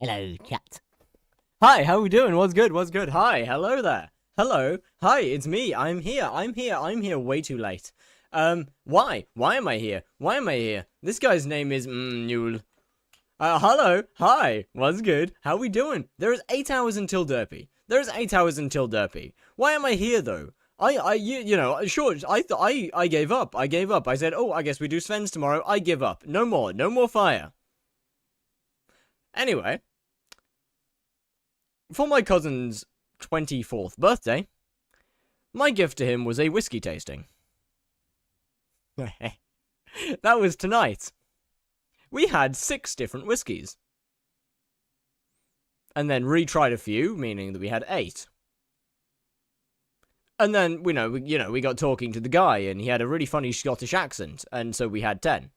Hello, chat. Hi, how we doing? What's good? What's good? Hi, hello there. Hello. Hi, it's me. I'm here. I'm here way too late. Why? Why am I here? Why am I here? This guy's name is Newell. Hello. Hi. What's good? How we doing? There is 8 hours until derpy. There's 8 hours until derpy. Why am I here though? You know, sure, I gave up. I gave up. I said, oh, I guess we do Sven's tomorrow. I give up. No more fire. Anyway. For my cousin's 24th birthday, my gift to him was a whiskey tasting. That was tonight. We had 6 different whiskies. And then retried a few, meaning that we had 8. And then, we got talking to the guy, and he had a really funny Scottish accent, and so we had 10.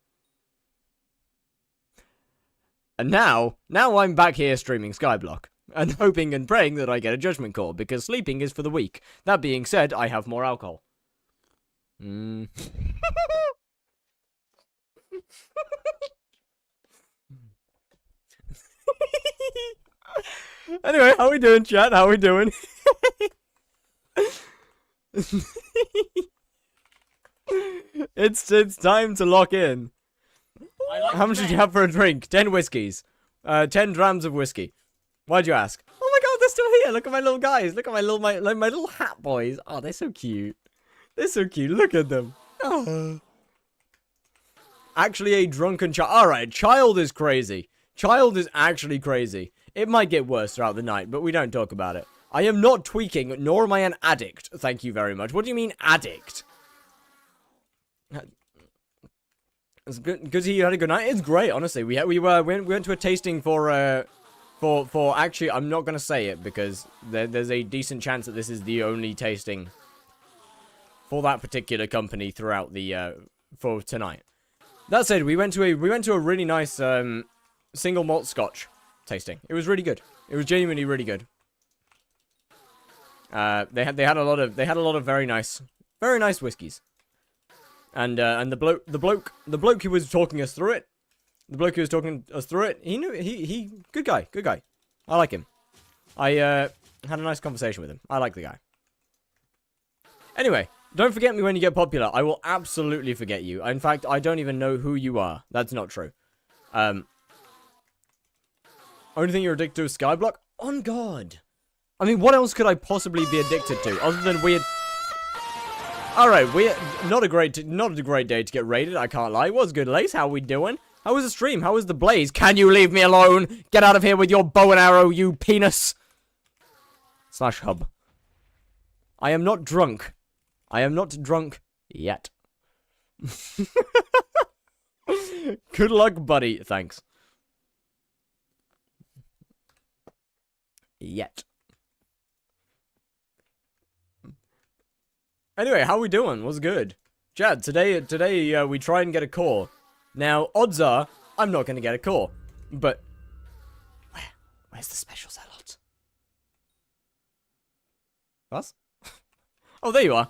And now I'm back here streaming Skyblock. And hoping and praying that I get a judgment call, because sleeping is for the weak. That being said, I have more alcohol. Anyway, how we doing, chat? How we doing? It's time to lock in. How much did you have for a drink? 10 whiskeys. 10 drams of whiskey. Why'd you ask? Oh my god, they're still here. Look at my little guys. Look at my little hat boys. Oh, they're so cute. They're so cute. Look at them. Oh. Actually, a drunken child. Alright, child is crazy. Child is actually crazy. It might get worse throughout the night, but we don't talk about it. I am not tweaking, nor am I an addict. Thank you very much. What do you mean, addict? It's good to hear you had a good night. It's great, honestly. We went to a tasting for actually, I'm not gonna say it because there's a decent chance that this is the only tasting for that particular company throughout the for tonight. That said, we went to a really nice single malt Scotch tasting. It was really good. It was genuinely really good. They had a lot of very nice whiskeys. And the bloke who was talking us through it. The bloke who was talking us through it, he good guy. I like him. I had a nice conversation with him. I like the guy. Anyway, don't forget me when you get popular. I will absolutely forget you. In fact, I don't even know who you are. That's not true. Only thing you're addicted to is skyblock? On God. I mean, what else could I possibly be addicted to other than weird? Alright, not a great day to get raided, I can't lie. What's good, Lace? How we doing? How was the stream? How was the blaze? Can you leave me alone? Get out of here with your bow and arrow, you penis! /hub. I am not drunk. I am not drunk yet. Good luck, buddy. Thanks. Yet. Anyway, how we doing? What's good? Chad, today we try and get a core. Now, odds are, I'm not going to get a core. But, where's the special zealot? What? Oh, there you are.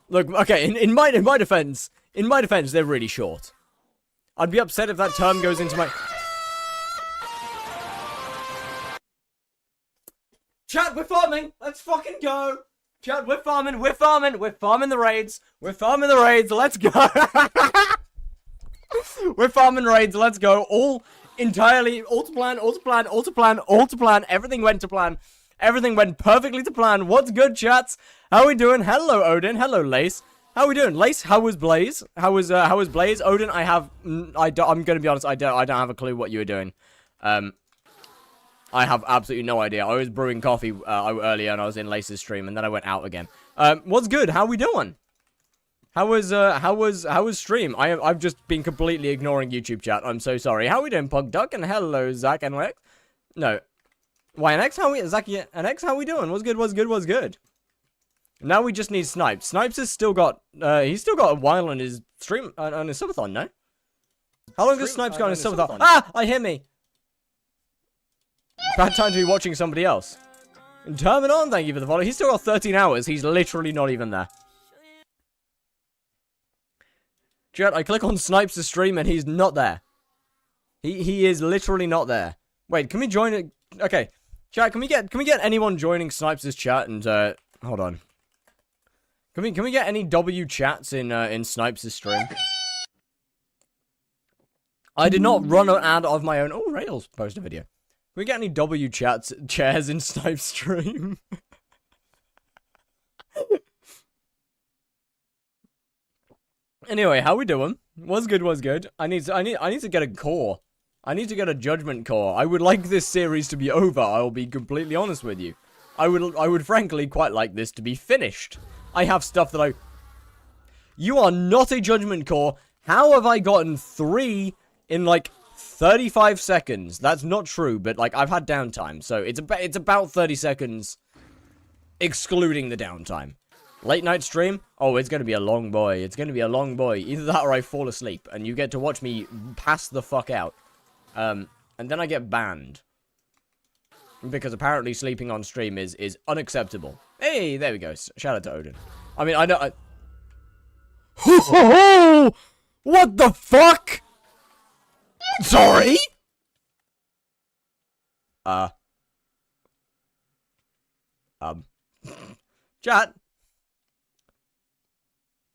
Look, okay, in my defense, they're really short. I'd be upset if that term goes into my... Chat, we're farming! Let's fucking go! Chat, we're farming the raids! We're farming the raids, let's go! We're farming raids, let's go. All to plan. Everything went to plan. Everything went perfectly to plan. What's good, chats? How we doing? Hello, Odin. Hello, Lace. How we doing? Lace, how was Blaze? How was Blaze? Odin, I'm gonna be honest, I don't have a clue what you were doing. I have absolutely no idea. I was brewing coffee earlier and I was in Lace's stream and then I went out again. What's good? How we doing? How was stream? I've just been completely ignoring YouTube chat. I'm so sorry. How we doing, Pug Duck? And hello, Zach and Lex. No. YNX, Zach and X, how we doing? What's good? Now we just need Snipes. Snipes has still got, he's still got a while on his stream, on his subathon, no? How long does Snipes got on his subathon? Ah! I hear me! Bad time to be watching somebody else. Turn it on, thank you for the follow. He's still got 13 hours. He's literally not even there. Chat, I click on Snipes' stream and he's not there. He is literally not there. Wait, can we join it? Okay, chat. Can we get anyone joining Snipes' chat? And hold on. Can we get any W chats in Snipes' stream? I did not run an ad of my own. Oh, Rails post a video. Can we get any W chairs in Snipes' stream? Anyway, how we doing? Was good. I need to get a core. I need to get a judgment core. I would like this series to be over. I will be completely honest with you. I would frankly quite like this to be finished. I have stuff that You are not a judgment core. How have I gotten 3 in like 35 seconds? That's not true, but like I've had downtime, so it's about 30 seconds excluding the downtime. Late night stream? Oh, it's gonna be a long boy. It's gonna be a long boy. Either that or I fall asleep, and you get to watch me pass the fuck out. And then I get banned. Because apparently sleeping on stream is unacceptable. Hey, there we go. Shout out to Odin. I mean, I know... What the fuck? Sorry? Chat.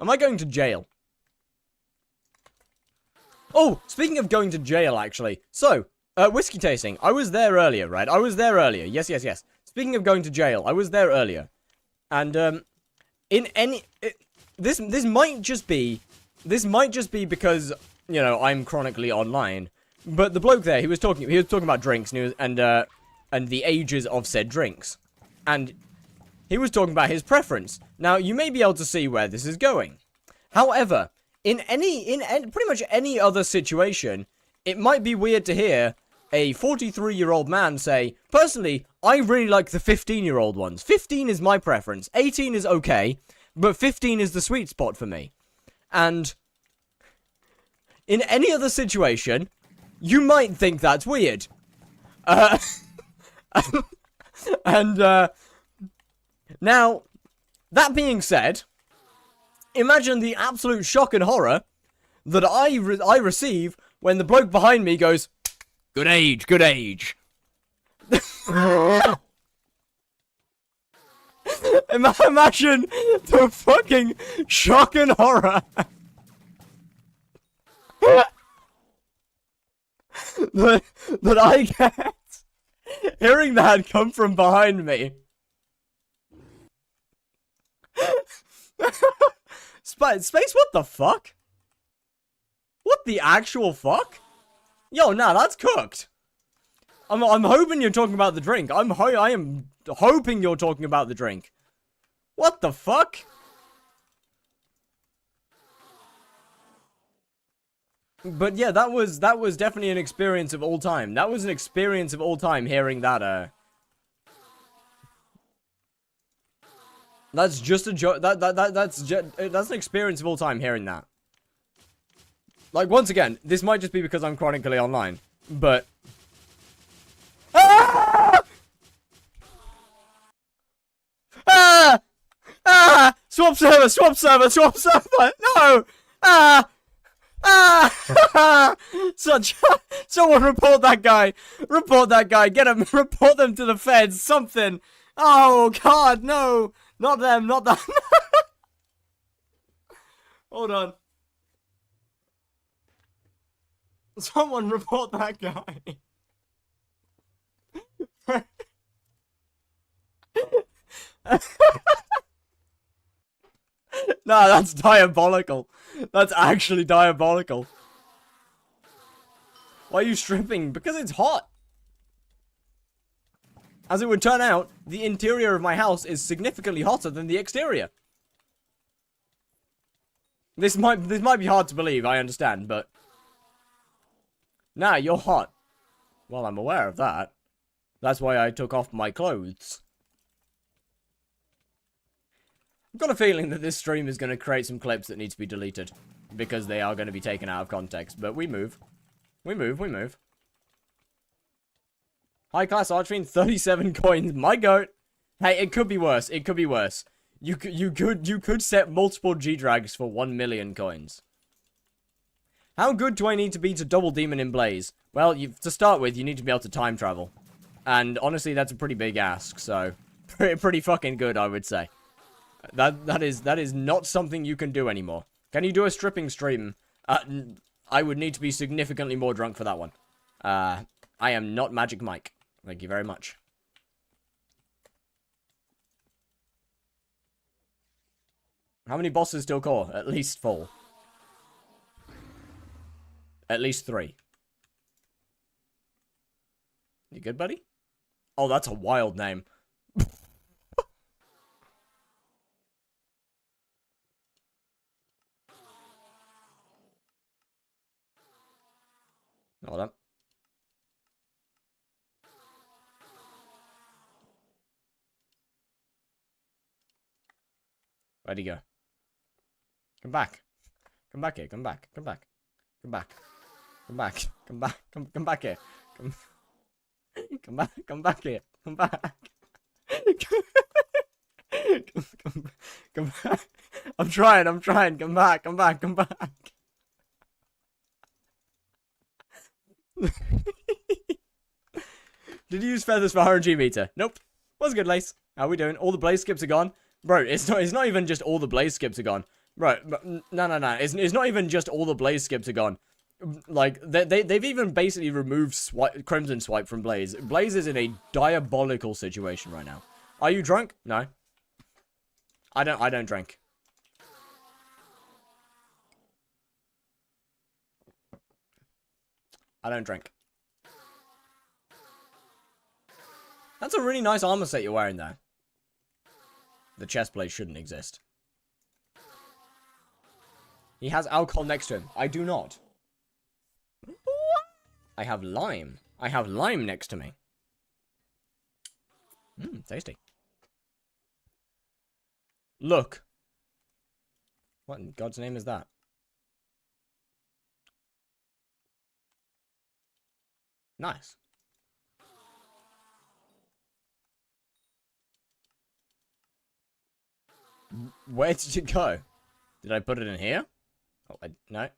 Am I going to jail? Oh, speaking of going to jail, actually. So, whiskey tasting. I was there earlier, right? I was there earlier. Yes. Speaking of going to jail, I was there earlier. And, this might just be because, you know, I'm chronically online. But the bloke there, he was talking about drinks, and the ages of said drinks. And he was talking about his preference. Now, you may be able to see where this is going. However, in pretty much any other situation, it might be weird to hear a 43-year-old man say, personally, I really like the 15-year-old ones. 15 is my preference. 18 is okay, but 15 is the sweet spot for me. And in any other situation, you might think that's weird. Now, that being said, imagine the absolute shock and horror that I receive when the bloke behind me goes, good age. Imagine the fucking shock and horror that I get hearing that come from behind me. Space, what the fuck? What the actual fuck? Yo, nah, that's cooked. I'm hoping you're talking about the drink. I am hoping you're talking about the drink. What the fuck? But yeah, that was definitely an experience of all time. That was an experience of all time hearing that, That's just a joke. That's an experience of all time hearing that. Like, once again, this might just be because I'm chronically online, but... Ah! Ah! Ah! Swap server! No! Ah! Ah! Someone report that guy! Report that guy! Get him! Report them to the feds! Something! Oh, God, no! Not them, not that. Hold on. Someone report that guy. Nah, that's diabolical. That's actually diabolical. Why are you stripping? Because it's hot. As it would turn out, the interior of my house is significantly hotter than the exterior. This might be hard to believe, I understand, but... Nah, you're hot. Well, I'm aware of that. That's why I took off my clothes. I've got a feeling that this stream is going to create some clips that need to be deleted. Because they are going to be taken out of context, but we move. We move. High class archery, 37 coins. My goat. Hey, it could be worse. It could be worse. You could set multiple G-Drags for 1 million coins. How good do I need to be to double demon in Blaze? Well, to start with, you need to be able to time travel. And honestly, that's a pretty big ask, so pretty fucking good, I would say. That is not something you can do anymore. Can you do a stripping stream? I would need to be significantly more drunk for that one. I am not Magic Mike. Thank you very much. How many bosses still core? At least 4. At least 3. You good, buddy? Oh, that's a wild name. Hold up. Where'd he go? Come back. Come back here. Come back. Come back. Come back. Come back. Come back. Come back here. Come back. Come back here. Come back. Come back. I'm trying. Come back. Come back. Come back. Did you use feathers for RNG meter? Nope. What's good, Lace? How we doing? All the blaze skips are gone. Bro, it's not even just all the blaze skips are gone. Bro, no. It's not even just all the blaze skips are gone. Like, they've even basically removed Crimson Swipe from Blaze. Blaze is in a diabolical situation right now. Are you drunk? No. I don't drink. I don't drink. That's a really nice armor set you're wearing there. The chest plate shouldn't exist. He has alcohol next to him. I do not. I have lime. I have lime next to me. Mmm, tasty. Look. What in God's name is that? Nice. Where did it go? Did I put it in here? Oh, no.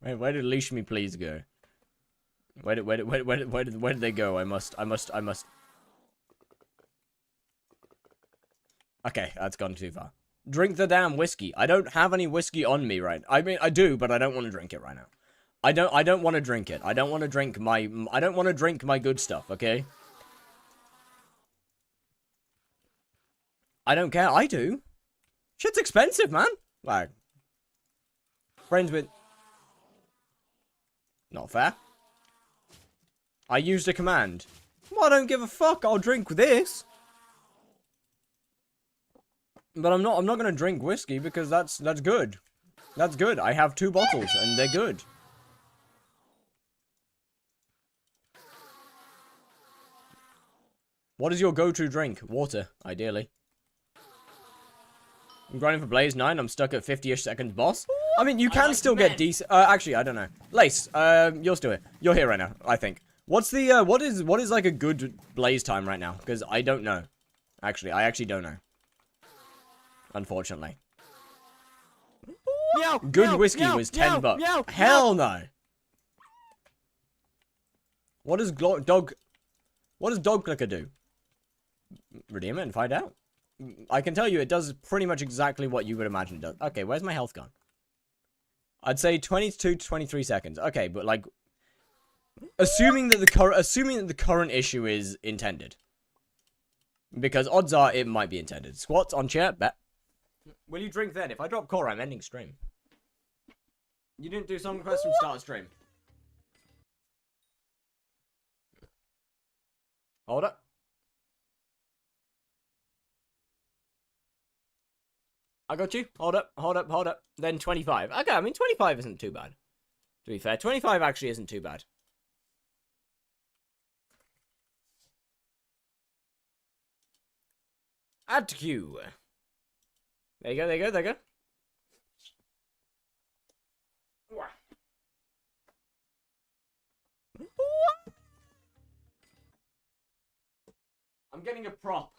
Where did Leash Me Please go? Where did they go? I must. Okay, that's gone too far. Drink the damn whiskey. I don't have any whiskey on me right. I mean, I do, but I don't want to drink it right now. I don't want to drink it. I don't want to drink my good stuff, okay? I don't care. I do. Shit's expensive, man. Like, friends with... Not fair. I used a command. Well, I don't give a fuck. I'll drink this. But I'm not gonna drink whiskey because that's good. That's good. I have 2 bottles and they're good. What is your go-to drink? Water, ideally. I'm grinding for Blaze 9. I'm stuck at 50-ish seconds boss. I mean, you can still get decent... actually, I don't know. Lace, you're still here. You're here right now, I think. What's the, what is like a good Blaze time right now? Because I don't know. Actually, I actually don't know. Unfortunately. Meow, good meow, whiskey meow, was 10 bucks. Meow, hell no. What does dog clicker do? Redeem it and find out. I can tell you it does pretty much exactly what you would imagine it does. Okay, where's my health gone? I'd say 22 to 23 seconds. Okay, but like assuming that the current issue is intended. Because odds are it might be intended. Squats on chair, bet. Will you drink then? If I drop core, I'm ending stream. You didn't do some request from start stream. Hold up. I got you. Hold up. Then 25. Okay, I mean 25 isn't too bad. To be fair, 25 actually isn't too bad. Add to queue. There you go. I'm getting a prop.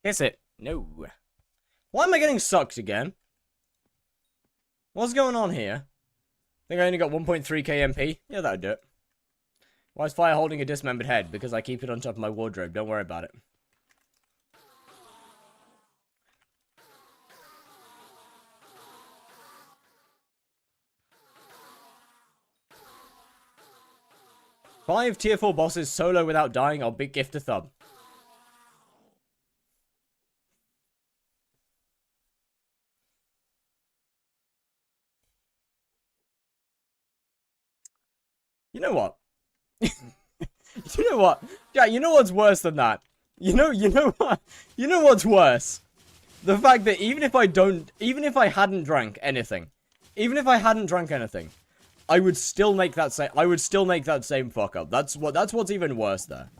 Kiss it. No. Why am I getting sucked again? What's going on here? I think I only got 1.3k MP. Yeah, that'd do it. Why is Fire holding a dismembered head? Because I keep it on top of my wardrobe. Don't worry about it. Five tier 4 bosses solo without dying. I'll big gift a thumb. You know what? You know what? Yeah, you know what's worse than that? You know what? You know what's worse? The fact that even if I hadn't drank anything, I would still make that same fuck up. That's what's even worse there.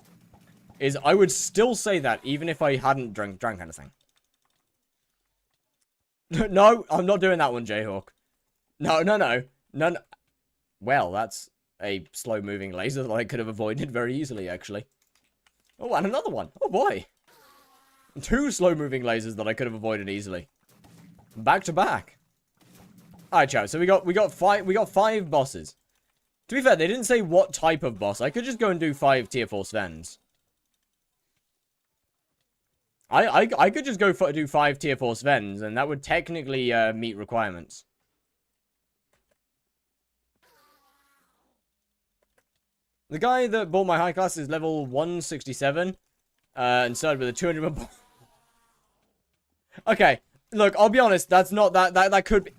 Is I would still say that even if I hadn't drank anything. No, I'm not doing that one, Jayhawk. No. Well, that's a slow-moving laser that I could have avoided very easily, actually. Oh, and another one. Oh, boy. 2 slow-moving lasers that I could have avoided easily. Back to back. Alright, chat. So we got 5 bosses. To be fair, they didn't say what type of boss. I could just go and do 5 tier 4 Svens. I could just go do 5 tier 4 Svens, and that would technically meet requirements. The guy that bought my high class is level 167, and started with a 200. Okay, look, I'll be honest. That's not that could be.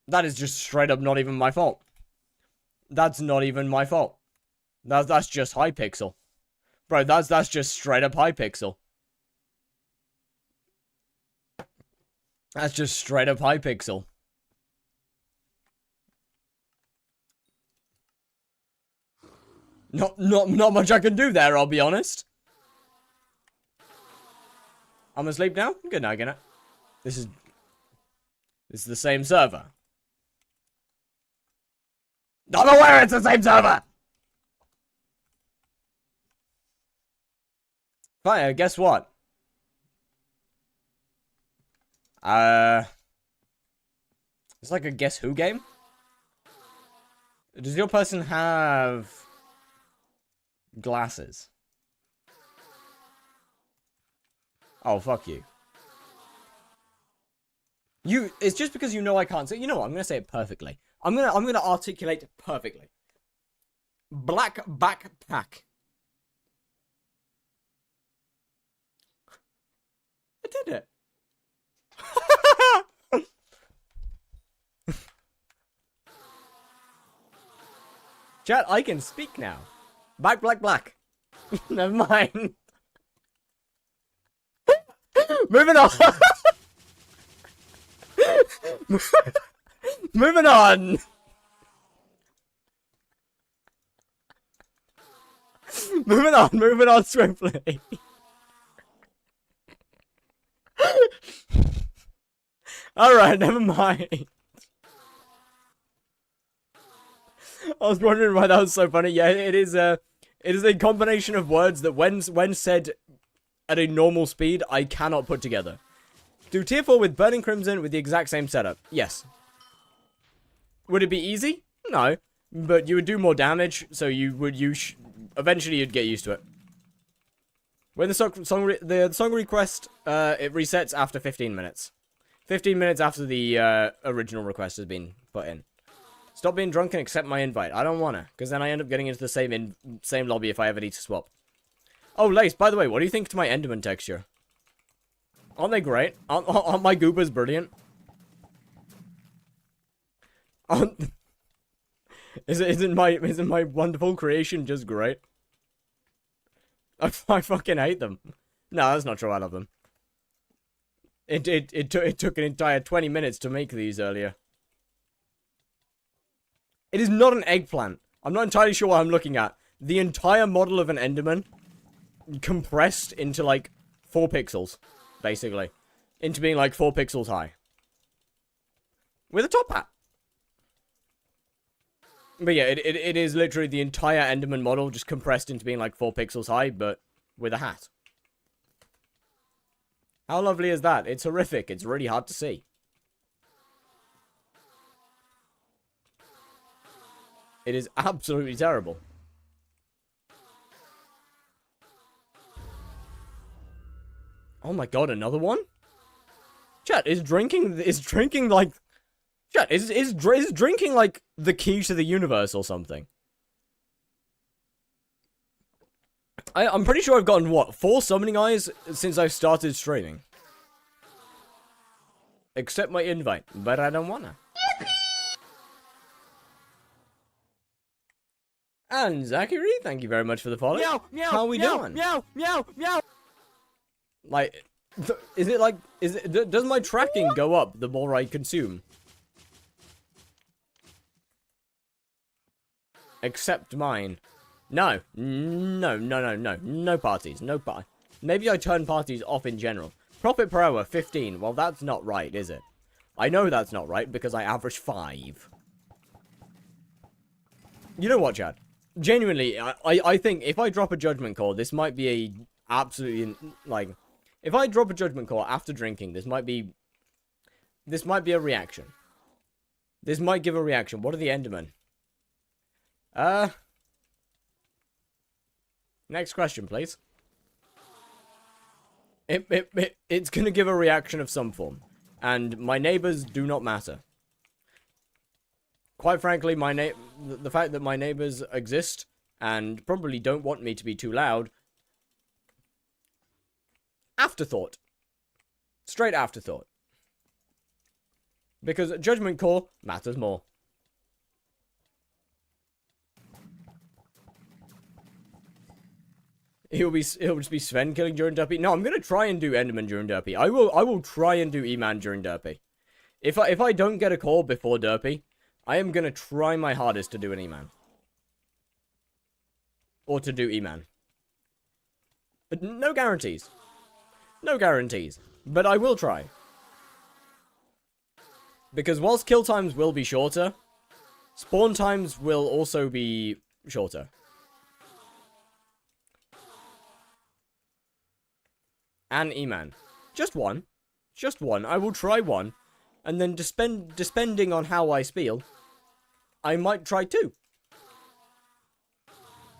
That is just straight up not even my fault. That's not even my fault. That's just hypixel. Bro, that's just straight up hypixel. That's just straight up hypixel. Not much I can do there, I'll be honest. I'm asleep now? Good night, good night. This is the same server. I'm aware it's the same server! Fire, guess what? It's like a Guess Who game? Does your person have glasses? Oh, fuck you. It's just because you know I can't say. You know what? I'm gonna say it perfectly. I'm gonna articulate it perfectly. Black backpack. I did it. Chat, I can speak now. Black. Never mind. Moving on. Moving on. Moving on swiftly. Alright, never mind. I was wondering why that was so funny. Yeah, it is a combination of words that when said at a normal speed, I cannot put together. Do tier 4 with Burning Crimson with the exact same setup. Yes. Would it be easy? No. But you would do more damage, so eventually you'd get used to it. When the song request, it resets after 15 minutes. 15 minutes after the original request has been put in. Stop being drunk and accept my invite. I don't wanna, because then I end up getting into the same lobby if I ever need to swap. Oh, Lace, by the way, what do you think to my Enderman texture? Aren't they great? Aren't my goobers brilliant? Isn't my wonderful creation just great? I fucking hate them. No, that's not true. I love them. It took an entire 20 minutes to make these earlier. It is not an eggplant. I'm not entirely sure what I'm looking at. The entire model of an Enderman compressed into like 4 pixels, basically, into being like 4 pixels high, with a top hat. But yeah, it is literally the entire Enderman model just compressed into being like 4 pixels high, but with a hat. How lovely is that? It's horrific. It's really hard to see. It is absolutely terrible. Oh my god, another one? Chat, is drinking like... Chat, is drinking like the key to the universe or something? I'm pretty sure I've gotten, what, 4 summoning eyes since I've started streaming. Accept my invite, but I don't wanna. And Zachary, thank you very much for the follow. Meow, meow, how are we meow, doing? meow, meow, meow. Like, does my tracking go up the more I consume? Except mine. No. No parties. Maybe I turn parties off in general. Profit per hour, 15. Well, that's not right, is it? I know that's not right, because I average 5. You know what, Chad? Genuinely, I think if I drop a judgment call, this might be a absolutely, like... If I drop a judgment call after drinking, this might be a reaction. This might give a reaction. What are the Endermen? Next question, please. It's gonna give a reaction of some form. And my neighbors do not matter. Quite frankly, the fact that my neighbors exist and probably don't want me to be too loud. Afterthought. Straight afterthought. Because judgment call matters more. It'll just be Sven killing during derpy. No, I'm gonna try and do Enderman during derpy. I will try and do E-Man during derpy. If I don't get a call before derpy, I am gonna try my hardest to do an E-Man. Or to do E-Man. But no guarantees. No guarantees. But I will try. Because whilst kill times will be shorter, spawn times will also be shorter. And E-Man. Just one. Just one. I will try one. And then depending on how I spiel, I might try 2.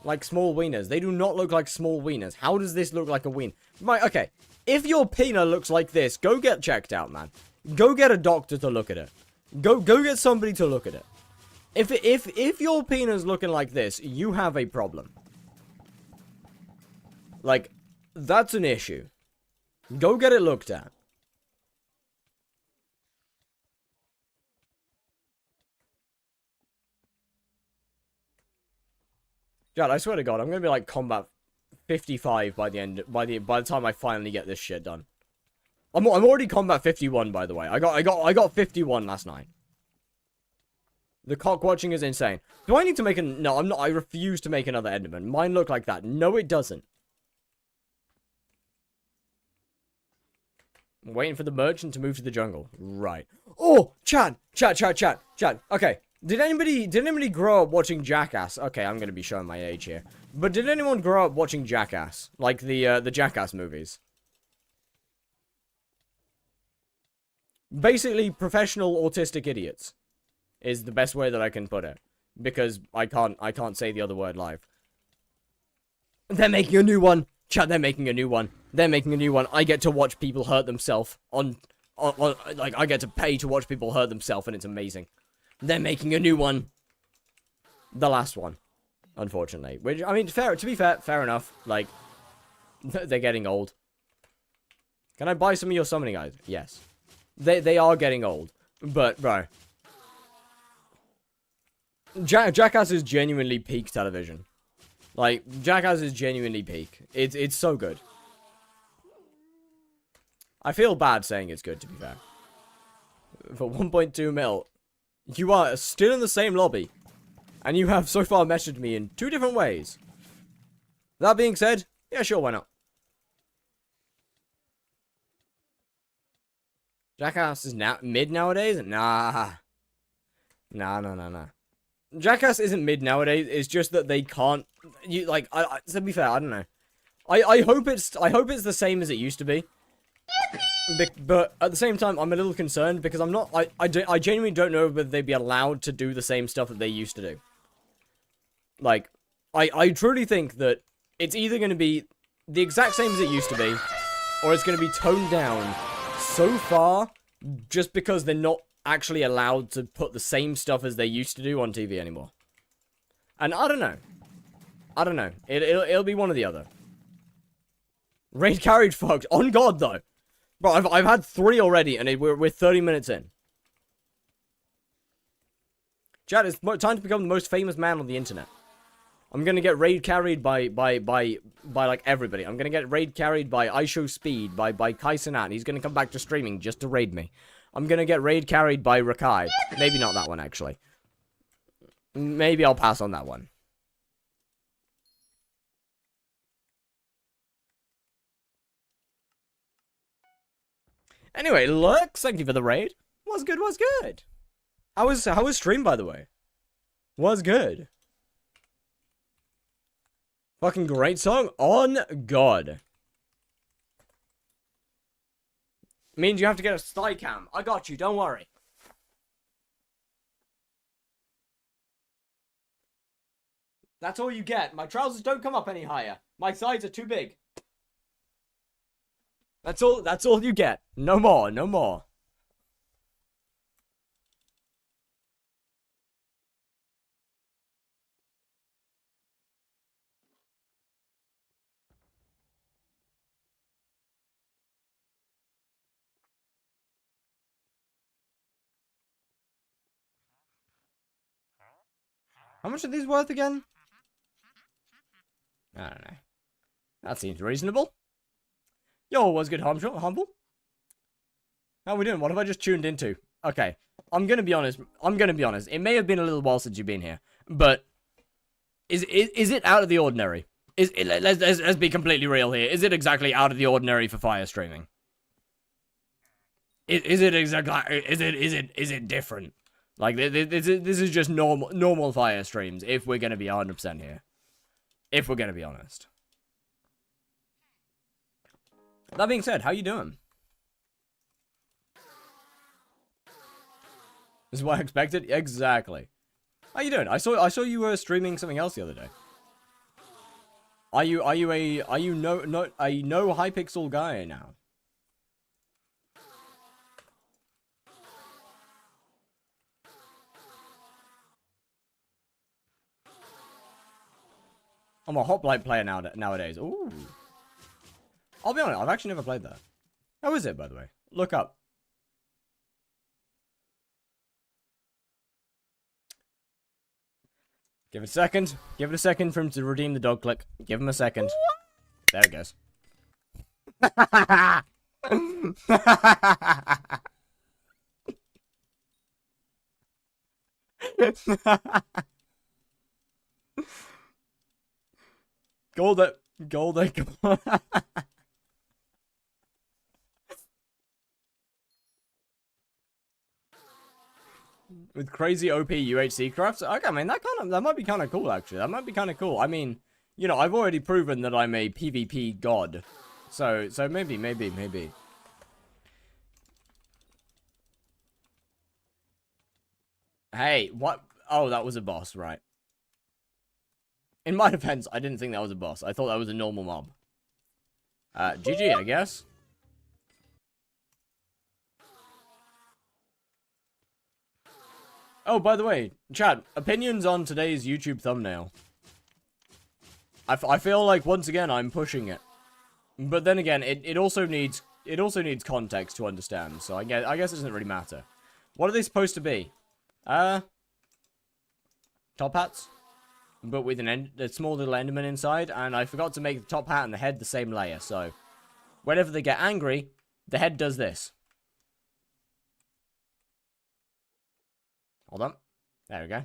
Like small wieners. They do not look like small wieners. How does this look like a wien? Okay. If your penis looks like this, go get checked out, man. Go get a doctor to look at it. Go get somebody to look at it. If your penis looking like this, you have a problem. Like, that's an issue. Go get it looked at. God, I swear to God, I'm gonna be like combat 55 by the time I finally get this shit done. I'm already combat 51, by the way. I got 51 last night. The cock watching is insane. Do I need to make no, I'm not. I refuse to make another Enderman. Mine look like that. No, it doesn't. I'm waiting for the merchant to move to the jungle. Right. Oh, chat. Okay. Did anybody grow up watching Jackass? Okay, I'm gonna be showing my age here. But did anyone grow up watching Jackass? Like the Jackass movies? Basically, professional autistic idiots is the best way that I can put it. Because I can't say the other word live. They're making a new one. Chat, they're making a new one. They're making a new one. I get to watch people hurt themselves on like, I get to pay to watch people hurt themselves, and it's amazing. They're making a new one. The last one, unfortunately. Which, I mean, to be fair enough. Like, they're getting old. Can I buy some of your summoning guys? Yes. They are getting old. But, bro. Jackass is genuinely peak television. Like, Jackass is genuinely peak. It's so good. I feel bad saying it's good, to be fair. For 1.2 mil, you are still in the same lobby. And you have so far messaged me in 2 different ways. That being said, yeah, sure, why not? Jackass is mid nowadays? Nah. Nah. Jackass isn't mid nowadays. It's just that they can't. To be fair, I don't know. I hope it's the same as it used to be. But at the same time, I'm a little concerned because I'm not. I genuinely don't know whether they'd be allowed to do the same stuff that they used to do. Like, I truly think that it's either going to be the exact same as it used to be, or it's going to be toned down so far just because they're not actually allowed to put the same stuff as they used to do on TV anymore. And I don't know. I don't know. It'll be one or the other. Raid carried fucked. On God, though. Bro, I've had 3 already, and we're 30 minutes in. Chat, it's time to become the most famous man on the internet. I'm gonna get raid carried by like everybody. I'm gonna get raid carried by IShowSpeed, by Kai Cenat. He's gonna come back to streaming just to raid me. I'm gonna get raid carried by Rakai. Maybe not that one, actually. Maybe I'll pass on that one. Anyway, Lurks, thank you for the raid. Was good, was good. How was stream, by the way? Was good. Fucking great song. On God. Means you have to get a thigh cam. I got you, don't worry. That's all you get. My trousers don't come up any higher. My thighs are too big. That's all you get. No more, no more. How much are these worth again? I don't know. That seems reasonable. Yo, what's good, Humble? How we doing? What have I just tuned into? Okay, I'm gonna be honest. It may have been a little while since you've been here, but is it out of the ordinary? Let's be completely real here. Is it exactly out of the ordinary for fire streaming? Is it different? Like, this is just normal fire streams, if we're gonna be 100% here. If we're gonna be honest. That being said, how you doing? This is what I expected? Exactly. How you doing? I saw you were streaming something else the other day. Are you no hypixel guy now? I'm a Hoplite player nowadays. Ooh. I'll be honest, I've actually never played that. How is it, by the way? Look up. Give it a second. Give it a second for him to redeem the dog click. Give him a second. There it goes. Gold. With crazy OP UHC crafts? Okay, I mean, that might be kind of cool, actually. That might be kind of cool. I mean, you know, I've already proven that I'm a PvP god. So maybe. Hey, what? Oh, that was a boss, right. In my defense, I didn't think that was a boss. I thought that was a normal mob. GG, I guess. Oh, by the way, chat, opinions on today's YouTube thumbnail. I feel like, once again, I'm pushing it. But then again, it also needs context to understand, so I guess it doesn't really matter. What are they supposed to be? Top hats? But with a small little enderman inside, and I forgot to make the top hat and the head the same layer, so whenever they get angry, the head does this. Hold on. There we go.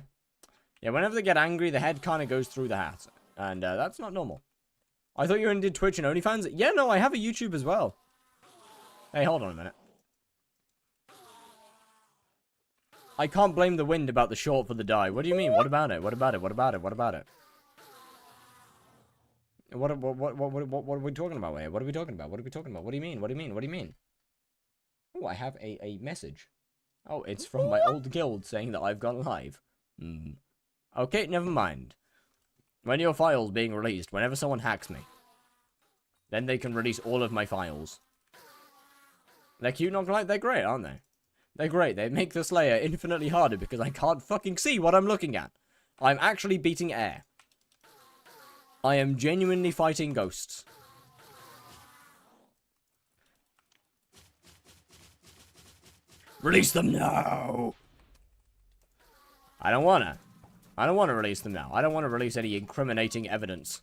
Yeah, whenever they get angry, the head kind of goes through the hat. And that's not normal. I thought you only did Twitch and OnlyFans. Yeah, no, I have a YouTube as well. Hey, hold on a minute. I can't blame the wind about the short for the die. What do you mean? What about it? What about it? What about it? What about it? What are we talking about here? What are we talking about? What are we talking about? What do you mean? What do you mean? What do you mean? Oh, I have a message. Oh, it's from my old guild saying that I've gone live. Okay, never mind. When your file's being released, whenever someone hacks me, then they can release all of my files. They're cute, not gonna lie, they're great, aren't they? They're great. They make this layer infinitely harder because I can't fucking see what I'm looking at. I'm actually beating air. I am genuinely fighting ghosts. Release them now! I don't wanna release them now. I don't want to release any incriminating evidence.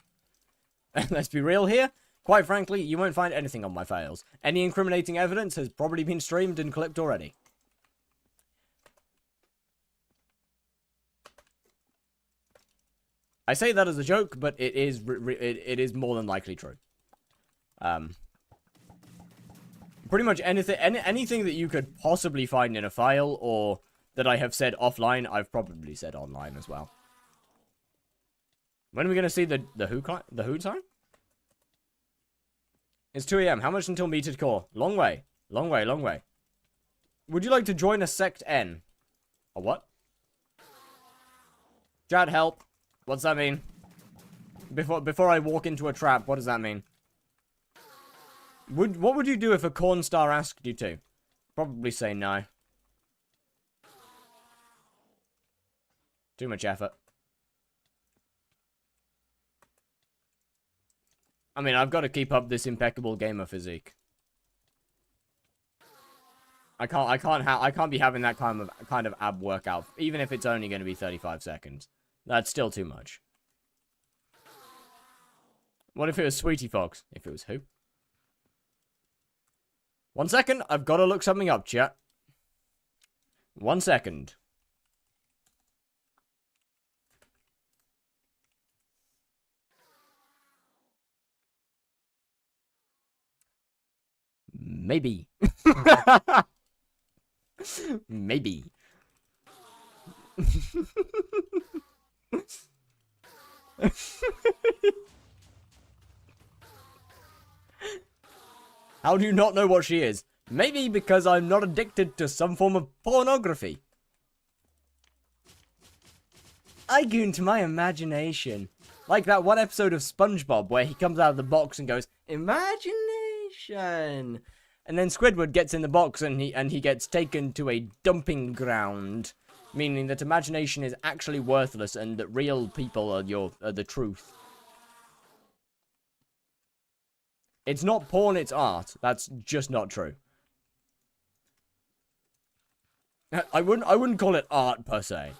Let's be real here. Quite frankly, you won't find anything on my files. Any incriminating evidence has probably been streamed and clipped already. I say that as a joke, but it is more than likely true. Pretty much anything that you could possibly find in a file or that I have said offline, I've probably said online as well. When are we gonna see the who sign? It's 2 AM. How much until metered core? Long way. Long way, long way. Would you like to join a sect N? A what? Chat, help. What's that mean? Before I walk into a trap, what does that mean? What would you do if a corn star asked you to? Probably say no. Too much effort. I mean, I've got to keep up this impeccable gamer physique. I can't be having that kind of ab workout, even if it's only going to be 35 seconds. That's still too much. What if it was Sweetie Fox? If it was who? 1 second, I've got to look something up, chat. 1 second. Maybe. Maybe. How do you not know what she is? Maybe because I'm not addicted to some form of pornography. I go into my imagination. Like that one episode of SpongeBob where he comes out of the box and goes, imagination. And then Squidward gets in the box and he gets taken to a dumping ground. Meaning that imagination is actually worthless and that real people are the truth. It's not porn, it's art. That's just not true. I wouldn't call it art per se.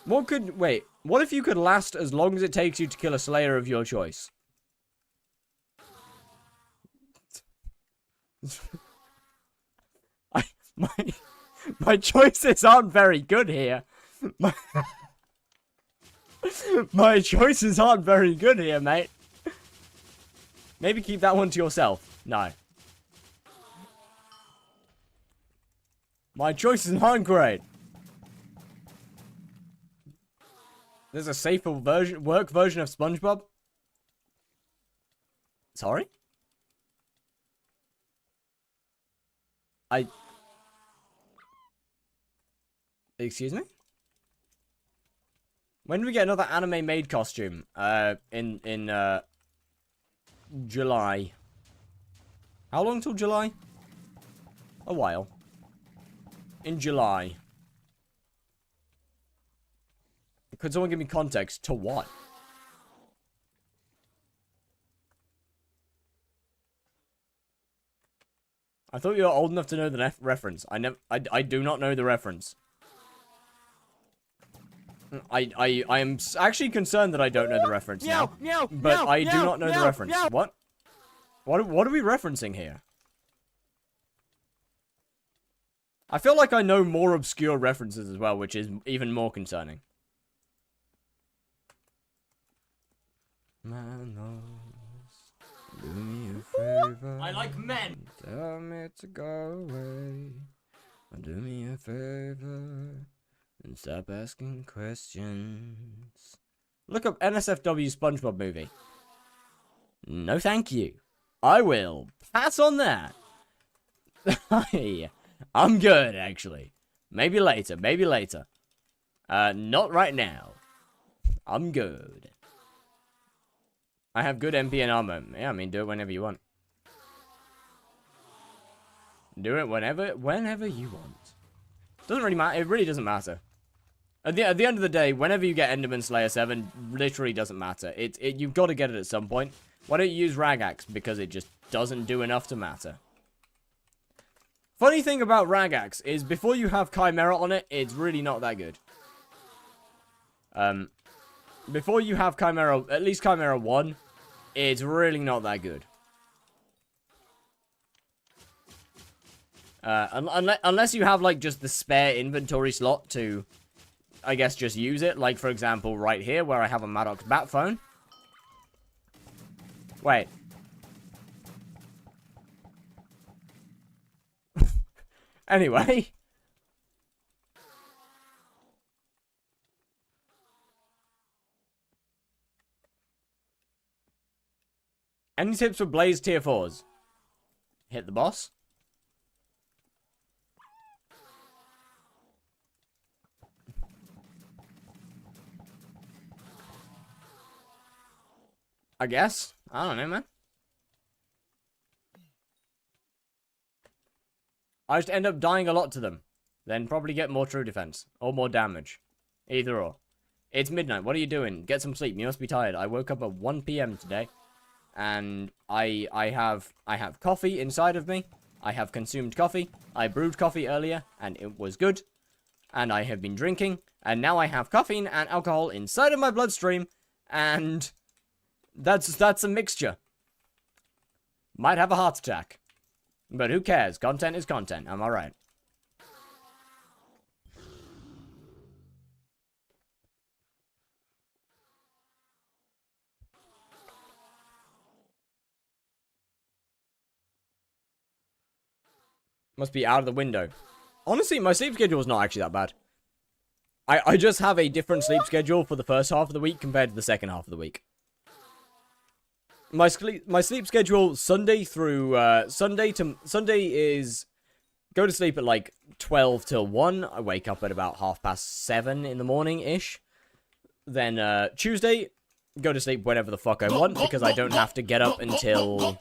What if you could last as long as it takes you to kill a slayer of your choice? My choices aren't very good here. My choices aren't very good here, mate. Maybe keep that one to yourself. No. My choices aren't great. There's a safer work version of SpongeBob? Sorry? Excuse me? When do we get another anime maid costume? In July. How long till July? A while. In July. Could someone give me context to what? I thought you were old enough to know the reference. I do not know the reference. I am actually concerned that I don't know the reference now. But I do not know the reference. What? What are we referencing here? I feel like I know more obscure references as well, which is even more concerning. Manos, do me a favor. I like men. Tell me to go away. Do me a favor and stop asking questions. Look up NSFW SpongeBob movie. No, thank you. I will pass on that. I'm good, actually. Maybe later, maybe later. Not right now. I'm good. I have good MP and armor. Yeah, I mean, do it whenever you want. Do it whenever you want. Doesn't really matter. It really doesn't matter. At the end of the day, whenever you get Enderman Slayer 7, literally doesn't matter. You've got to get it at some point. Why don't you use Ragax? Because it just doesn't do enough to matter. Funny thing about Ragax is before you have Chimera on it, it's really not that good. Before you have Chimera, at least Chimera 1, it's really not that good. Unless you have, like, just the spare inventory slot to, I guess, just use it. Like, for example, right here, where I have a Maddox bat phone. Wait. Anyway. Any tips for Blaze tier 4s? Hit the boss. I guess. I don't know, man. I just end up dying a lot to them. Then probably get more true defense. Or more damage. Either or. It's midnight. What are you doing? Get some sleep. You must be tired. I woke up at 1 PM today. And I have coffee inside of me. I have consumed coffee. I brewed coffee earlier. And it was good. And I have been drinking. And now I have caffeine and alcohol inside of my bloodstream. And that's a mixture. Might have a heart attack. But who cares? Content is content. Am I right? Must be out of the window. Honestly, my sleep schedule is not actually that bad. I just have a different sleep schedule for the first half of the week compared to the second half of the week. My sleep schedule Sunday through Sunday is go to sleep at like 12 till 1. I wake up at about 7:30 in the morning ish. Then Tuesday go to sleep whenever the fuck I want because I don't have to get up until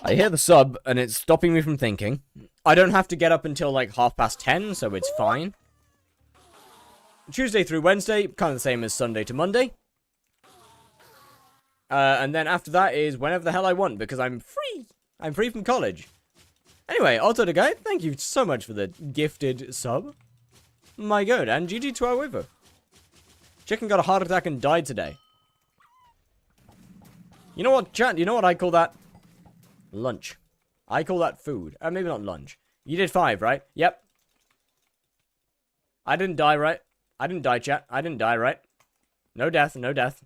I hear the sub and it's stopping me from thinking. I don't have to get up until like 10:30, so it's fine. Tuesday through Wednesday, kind of the same as Sunday to Monday. And then after that is whenever the hell I want, because I'm free. I'm free from college. Anyway, Otto the guy, thank you so much for the gifted sub. My god, and GG to our Weaver. Chicken got a heart attack and died today. You know what, chat? You know what I call that? Lunch. I call that food. Maybe not lunch. You did 5, right? Yep. I didn't die, right? I didn't die, chat. I didn't die, right? No death, no death.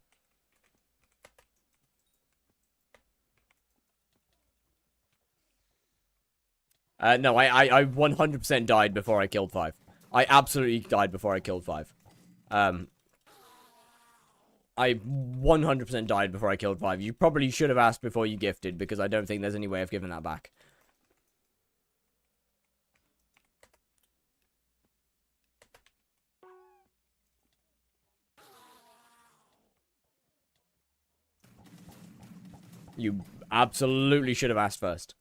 No, I 100% died before I killed 5. I absolutely died before I killed 5. I 100% died before I killed 5. You probably should have asked before you gifted, because I don't think there's any way of giving that back. You absolutely should have asked first.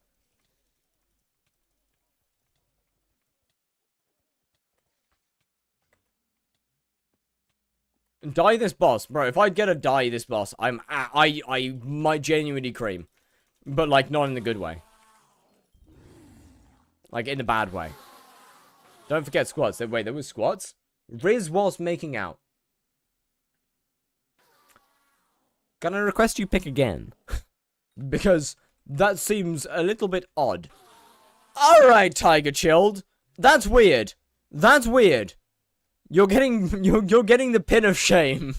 Die this boss. Bro, if I get a die this boss, I might genuinely cream. But, like, not in the good way. Like, in the bad way. Don't forget squads. Wait, there was squads? Riz was making out. Can I request you pick again? Because that seems a little bit odd. Alright, Tiger Chilled. That's weird. That's weird. You're getting the pin of shame.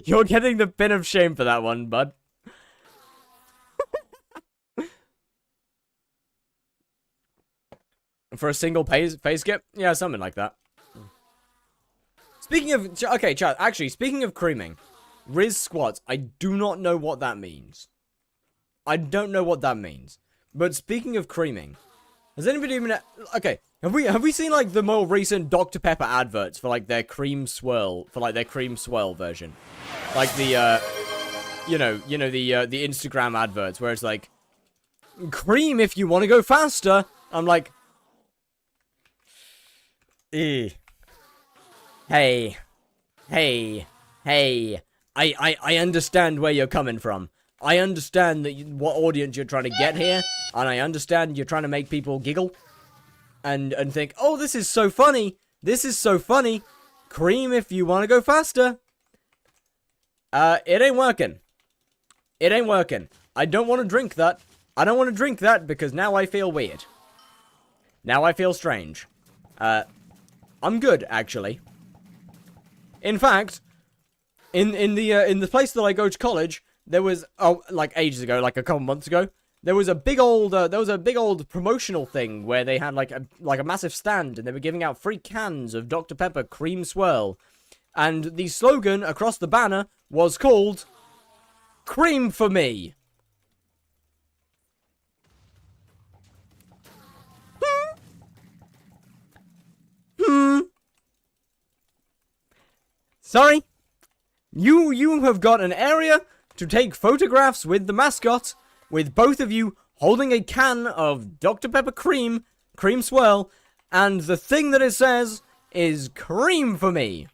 You're getting the pin of shame for that one, bud. For a single pay skip? Yeah, something like that. Speaking of... Okay, chat. Actually, speaking of creaming. Riz squats. I do not know what that means. I don't know what that means. But speaking of creaming. Has anybody even... Okay. Have we seen, like, the more recent Dr. Pepper adverts for, like, their cream swirl... For, like, their cream swirl version? Like, the, You know, the Instagram adverts where it's like... Cream if you want to go faster. I'm like... Hey. Hey. I understand where you're coming from. I understand that what audience you're trying to get here. And I understand you're trying to make people giggle. And think, oh, this is so funny. This is so funny. Cream if you want to go faster. It ain't working. It ain't working. I don't want to drink that. I don't want to drink that because now I feel weird. Now I feel strange. I'm good, actually. In fact, in the place that I go to college, there was like ages ago, like a couple months ago, there was a big old promotional thing where they had like a massive stand and they were giving out free cans of Dr. Pepper Cream Swirl, and the slogan across the banner was called "Cream for me." Sorry? You have got an area to take photographs with the mascot, with both of you holding a can of Dr. Pepper Cream Swirl, and the thing that it says is cream for me.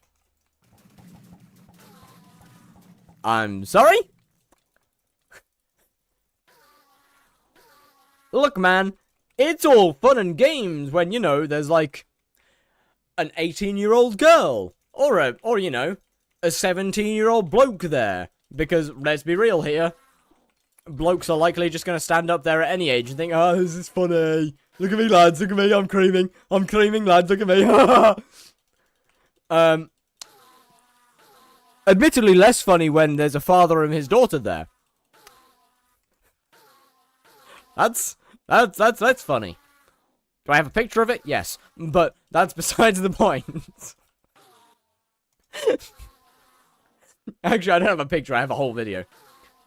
I'm sorry? Look, man, it's all fun and games when, you know, there's like an 18-year-old girl. Or, you know, a 17-year-old bloke there. Because, let's be real here, blokes are likely just going to stand up there at any age and think, oh, this is funny. Look at me, lads, look at me, I'm creaming. I'm creaming, lads, look at me. Admittedly less funny when there's a father and his daughter there. That's funny. Do I have a picture of it? Yes. But that's besides the point. Actually, I don't have a picture. I have a whole video.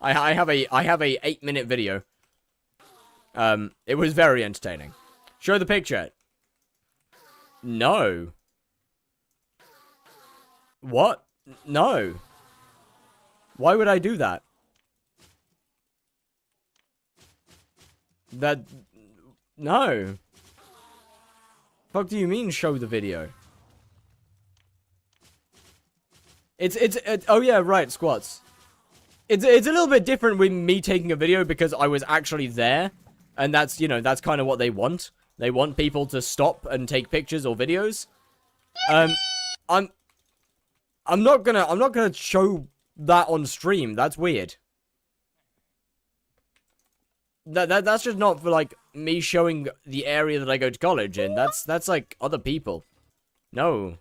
I have a 8-minute video. It was very entertaining. Show the picture. No. What? No. Why would I do that? No. Fuck do you mean show the video? It's oh yeah, right, squats. It's a little bit different with me taking a video because I was actually there. And that's, you know, that's kind of what they want. They want people to stop and take pictures or videos. I'm not gonna show that on stream. That's weird. That's just not for, like, me showing the area that I go to college in. That's like other people. No,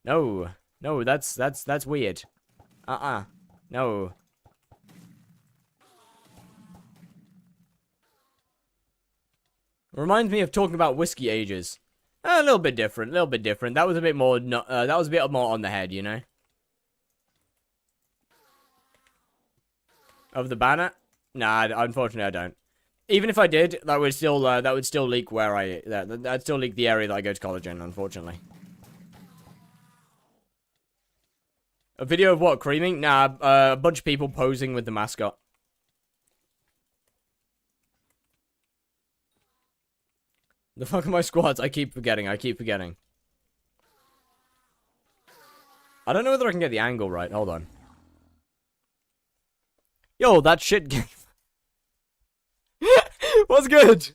that's weird. No. Reminds me of talking about whiskey ages. A little bit different, That was a bit more, that was a bit more on the head, you know? Of the banner? Nah, unfortunately I don't. Even if I did, that would still leak where that'd still leak the area that I go to college in, unfortunately. A video of what, creaming? Nah, a bunch of people posing with the mascot. The fuck are my squads? I keep forgetting. I don't know whether I can get the angle right. Hold on. Yo, that shit game. What's good?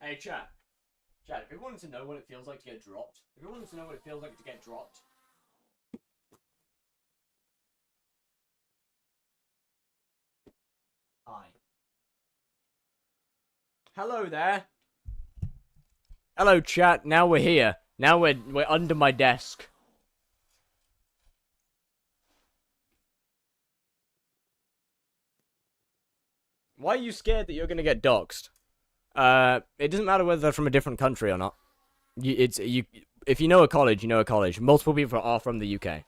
Hey, chat. Chat, if you wanted to know what it feels like to get dropped, Hi. Hello there. Hello, chat. Now we're here. Now we're under my desk. Why are you scared that you're gonna get doxxed? It doesn't matter whether they're from a different country or not. If you know a college, you know a college. Multiple people are from the UK.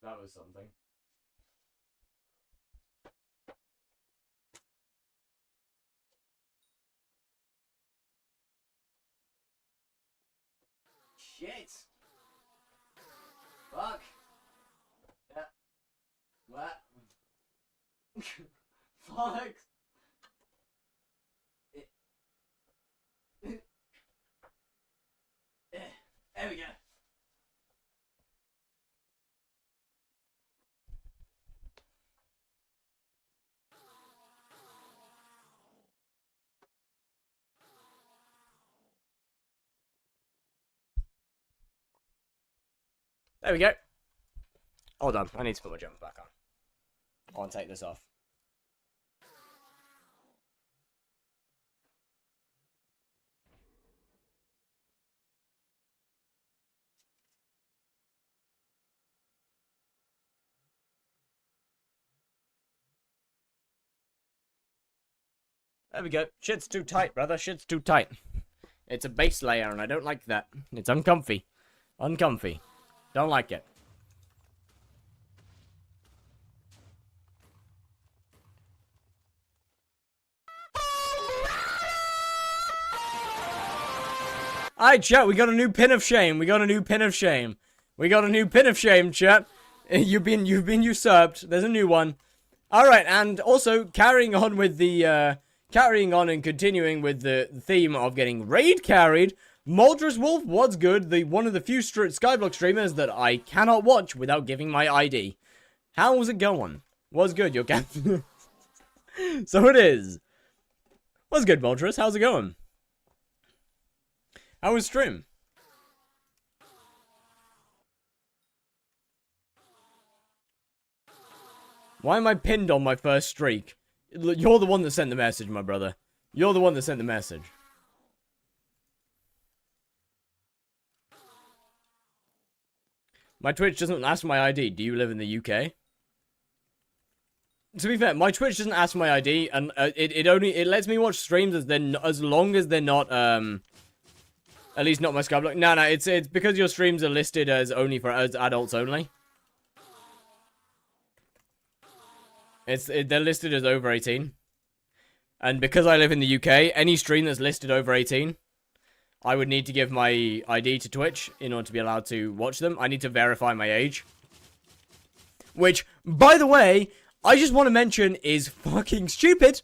That was something. Shit. Fuck. Yeah. What? Fuck. There we go. There we go. Hold on, I need to put my jumper back on. I want to take this off. There we go. Shit's too tight, brother. Shit's too tight. It's a base layer, and I don't like that. It's uncomfy. Uncomfy. Don't like it. Alright, chat, we got a new pin of shame. We got a new pin of shame. We got a new pin of shame, chat. You've been usurped. There's a new one. Alright, and also carrying on with the carrying on and continuing with the theme of getting raid carried, Moltres Wolf, what's good? One of the few skyblock streamers that I cannot watch without giving my ID. How's it going? What's good, your cat? So it is. What's good, Moltres? How's it going? How was stream? Why am I pinned on my first streak? You're the one that sent the message, my brother. You're the one that sent the message. My Twitch doesn't ask my ID. Do you live in the UK? To be fair, my Twitch doesn't ask my ID, and it lets me watch streams as long as they're not at least not my skyblock. No, it's because your streams are listed as as adults only. They're listed as over 18. And because I live in the UK, any stream that's listed over 18, I would need to give my ID to Twitch in order to be allowed to watch them. I need to verify my age. Which, by the way, I just want to mention is fucking stupid.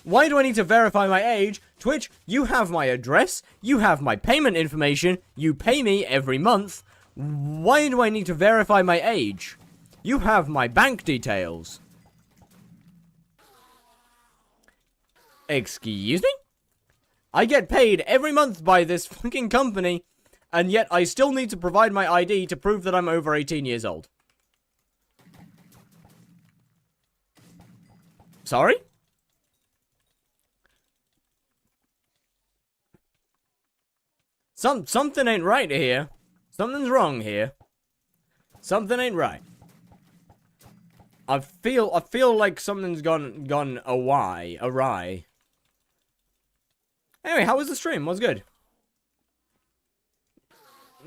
Why do I need to verify my age? Twitch, you have my address, you have my payment information, you pay me every month. Why do I need to verify my age? You have my bank details. Excuse me? I get paid every month by this fucking company, and yet I still need to provide my ID to prove that I'm over 18 years old. Sorry? Something ain't right here. Something's wrong here. Something ain't right. I feel like something's gone awry. Anyway, how was the stream? What's good?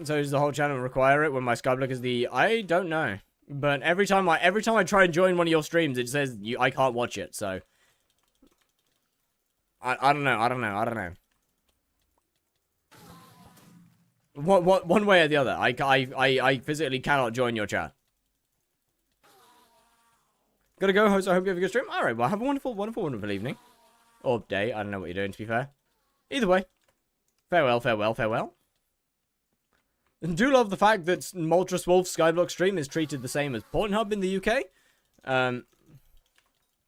So does the whole channel require it when my skyblock is the... I don't know. But every time I try and join one of your streams, it says I can't watch it, so... I don't know. One way or the other. I physically cannot join your chat. Gotta go, host. I hope you have a good stream. Alright, well, have a wonderful evening. Or day. I don't know what you're doing, to be fair. Either way. Farewell. And do love the fact that Moltres Wolf's skyblock stream is treated the same as Pornhub in the UK.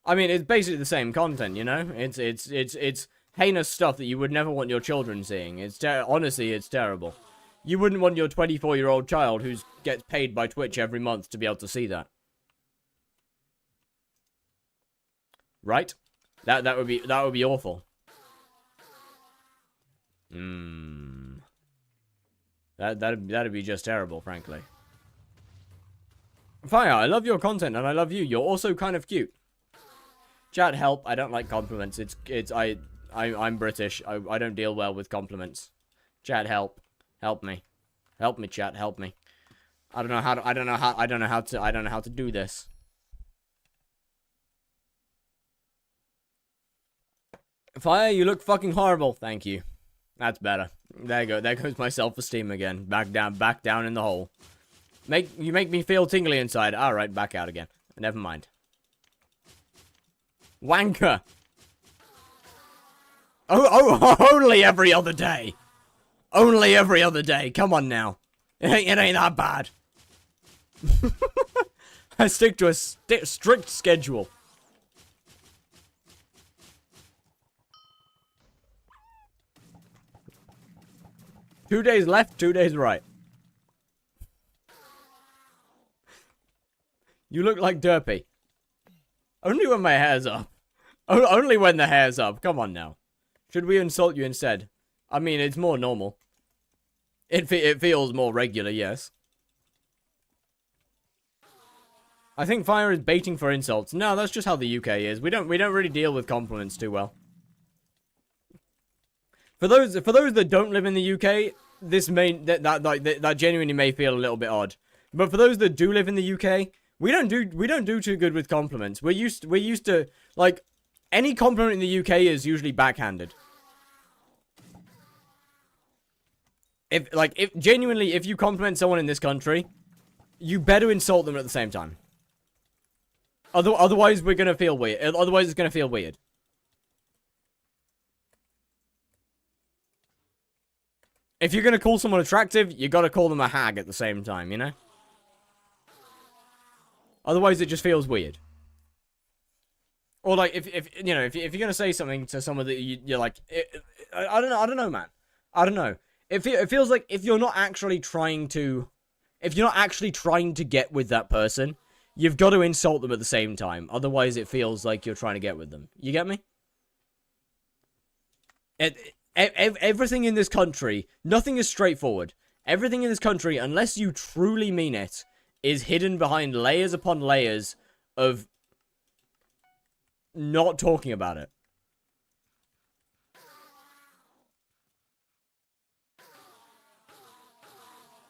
I mean, it's basically the same content, you know? It's heinous stuff that you would never want your children seeing. Honestly, it's terrible. You wouldn't want your 24-year-old child who gets paid by Twitch every month to be able to see that. Right? That would be awful. That'd be just terrible, frankly. Fire, I love your content and I love you. You're also kind of cute. Chat, help. I don't like compliments. I'm British. I don't deal well with compliments. Chat, help. Help me. Help me, chat, help me. I don't know how to do this. Fire, you look fucking horrible. Thank you. That's better. There you go. There goes my self-esteem again. Back down in the hole. You make me feel tingly inside. Alright, back out again. Never mind. Wanker! Oh, only every other day! Only every other day. Come on now. It ain't that bad. I stick to a strict schedule. Two days left, 2 days right. You look like derpy. Only when my hair's up. Only when the hair's up. Come on now. Should we insult you instead? I mean, it's more normal. It feels more regular, yes. I think Fire is baiting for insults. No, that's just how the UK is. We don't really deal with compliments too well. For those that don't live in the UK, that genuinely may feel a little bit odd. But for those that do live in the UK, we don't do too good with compliments. We're used to like any compliment in the UK is usually backhanded. If you compliment someone in this country, you better insult them at the same time. Otherwise we're gonna feel weird. Otherwise it's gonna feel weird. If you're gonna call someone attractive, you gotta call them a hag at the same time, you know? Otherwise it just feels weird. Or like if you're gonna say something to someone that you're like, I don't know, man. I don't know. It feels like if you're not actually trying to get with that person, you've got to insult them at the same time. Otherwise, it feels like you're trying to get with them. You get me? Everything in this country, nothing is straightforward. Everything in this country, unless you truly mean it, is hidden behind layers upon layers of not talking about it.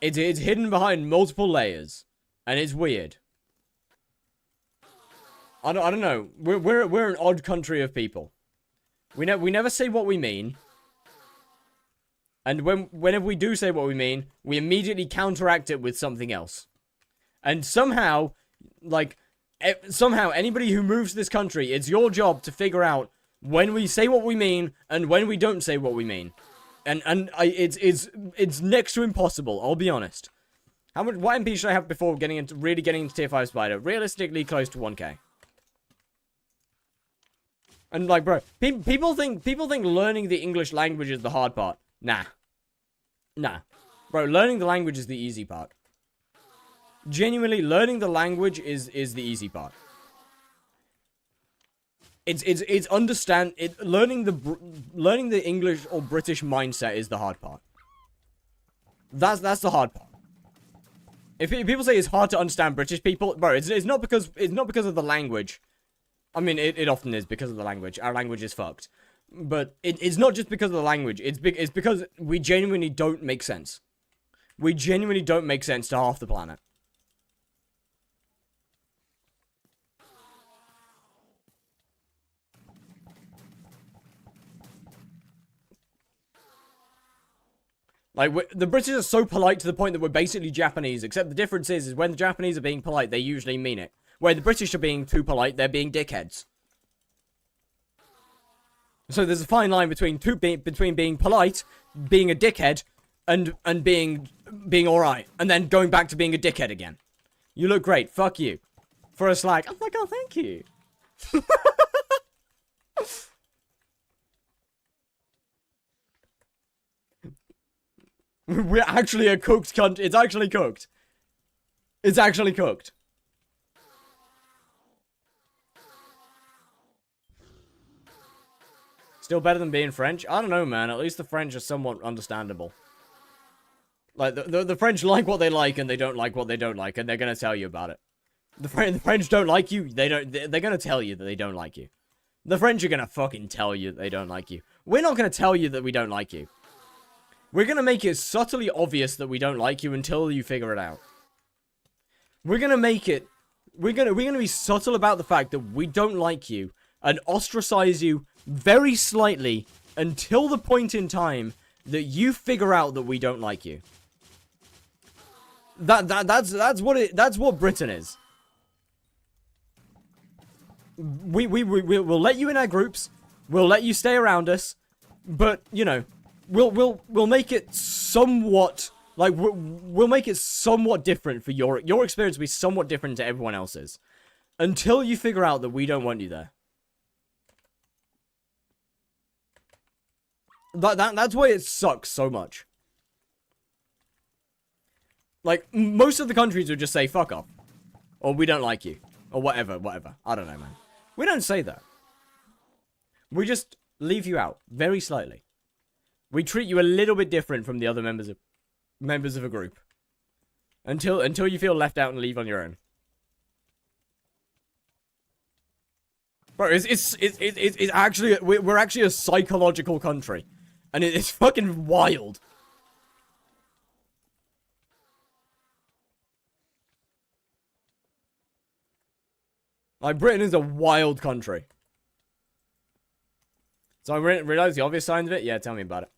It's hidden behind multiple layers, and it's weird. I don't know. We're an odd country of people. We never say what we mean, and whenever we do say what we mean, we immediately counteract it with something else. And somehow anybody who moves to this country, it's your job to figure out when we say what we mean and when we don't say what we mean. It's next to impossible, I'll be honest. What MP should I have before really getting into tier 5 spider? Realistically close to 1k. And like, bro, people think learning the English language is the hard part. Nah. Bro, learning the language is the easy part. Genuinely, learning the language is the easy part. Learning the English or British mindset is the hard part. That's the hard part. If people say it's hard to understand British people, bro, it's not because of the language. I mean, it often is because of the language. Our language is fucked. But it's not just because of the language. It's because we genuinely don't make sense. We genuinely don't make sense to half the planet. Like, the British are so polite to the point that we're basically Japanese, except the difference is when the Japanese are being polite, they usually mean it. Where the British are being too polite, they're being dickheads. So there's a fine line between being polite, being a dickhead, and being alright. And then going back to being a dickhead again. You look great, fuck you. For a slag, I'm like, oh, thank you. We're actually a cooked country. It's actually cooked. It's actually cooked. Still better than being French? I don't know, man. At least the French are somewhat understandable. Like, the French like what they like, and they don't like what they don't like, and they're gonna tell you about it. The French don't like you, they're gonna tell you that they don't like you. The French are gonna fucking tell you that they don't like you. We're not gonna tell you that we don't like you. We're gonna make it subtly obvious that we don't like you until you figure it out. We're gonna make it... We're gonna be subtle about the fact that we don't like you, and ostracize you very slightly until the point in time that you figure out that we don't like you. That's what Britain is. We'll let you in our groups. We'll let you stay around us, but you know, we'll make it somewhat like we'll make it somewhat different for your experience will be somewhat different to everyone else's until you figure out that we don't want you there. That's why it sucks so much. Like, most of the countries would just say, fuck off. Or we don't like you. Or whatever. I don't know, man. We don't say that. We just leave you out. Very slightly. We treat you a little bit different from the other members of a group. Until you feel left out and leave on your own. Bro, it's actually... We're actually a psychological country. And it's fucking wild. Like, Britain is a wild country. So I realized the obvious signs of it? Yeah, tell me about it.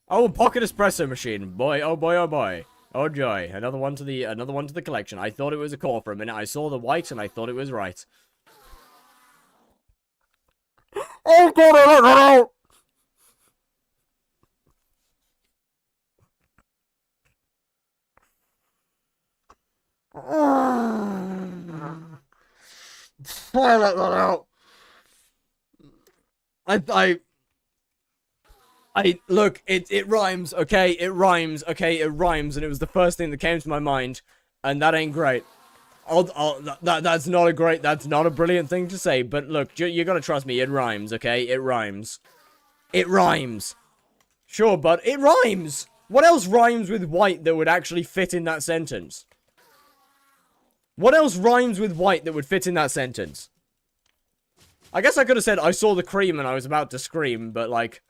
Oh, a pocket espresso machine. Boy, oh boy, oh boy. Oh joy. Another one to the collection. I thought it was a core for a minute. I saw the white and I thought it was right. Oh god, I let that out. Look, it rhymes, okay? It rhymes, okay? It rhymes, and it was the first thing that came to my mind, and that ain't great. That's not a brilliant thing to say, but look, you gotta trust me, it rhymes, okay? It rhymes. It rhymes. Sure, but it rhymes! What else rhymes with white that would actually fit in that sentence? What else rhymes with white that would fit in that sentence? I guess I could have said, I saw the cream and I was about to scream, but like...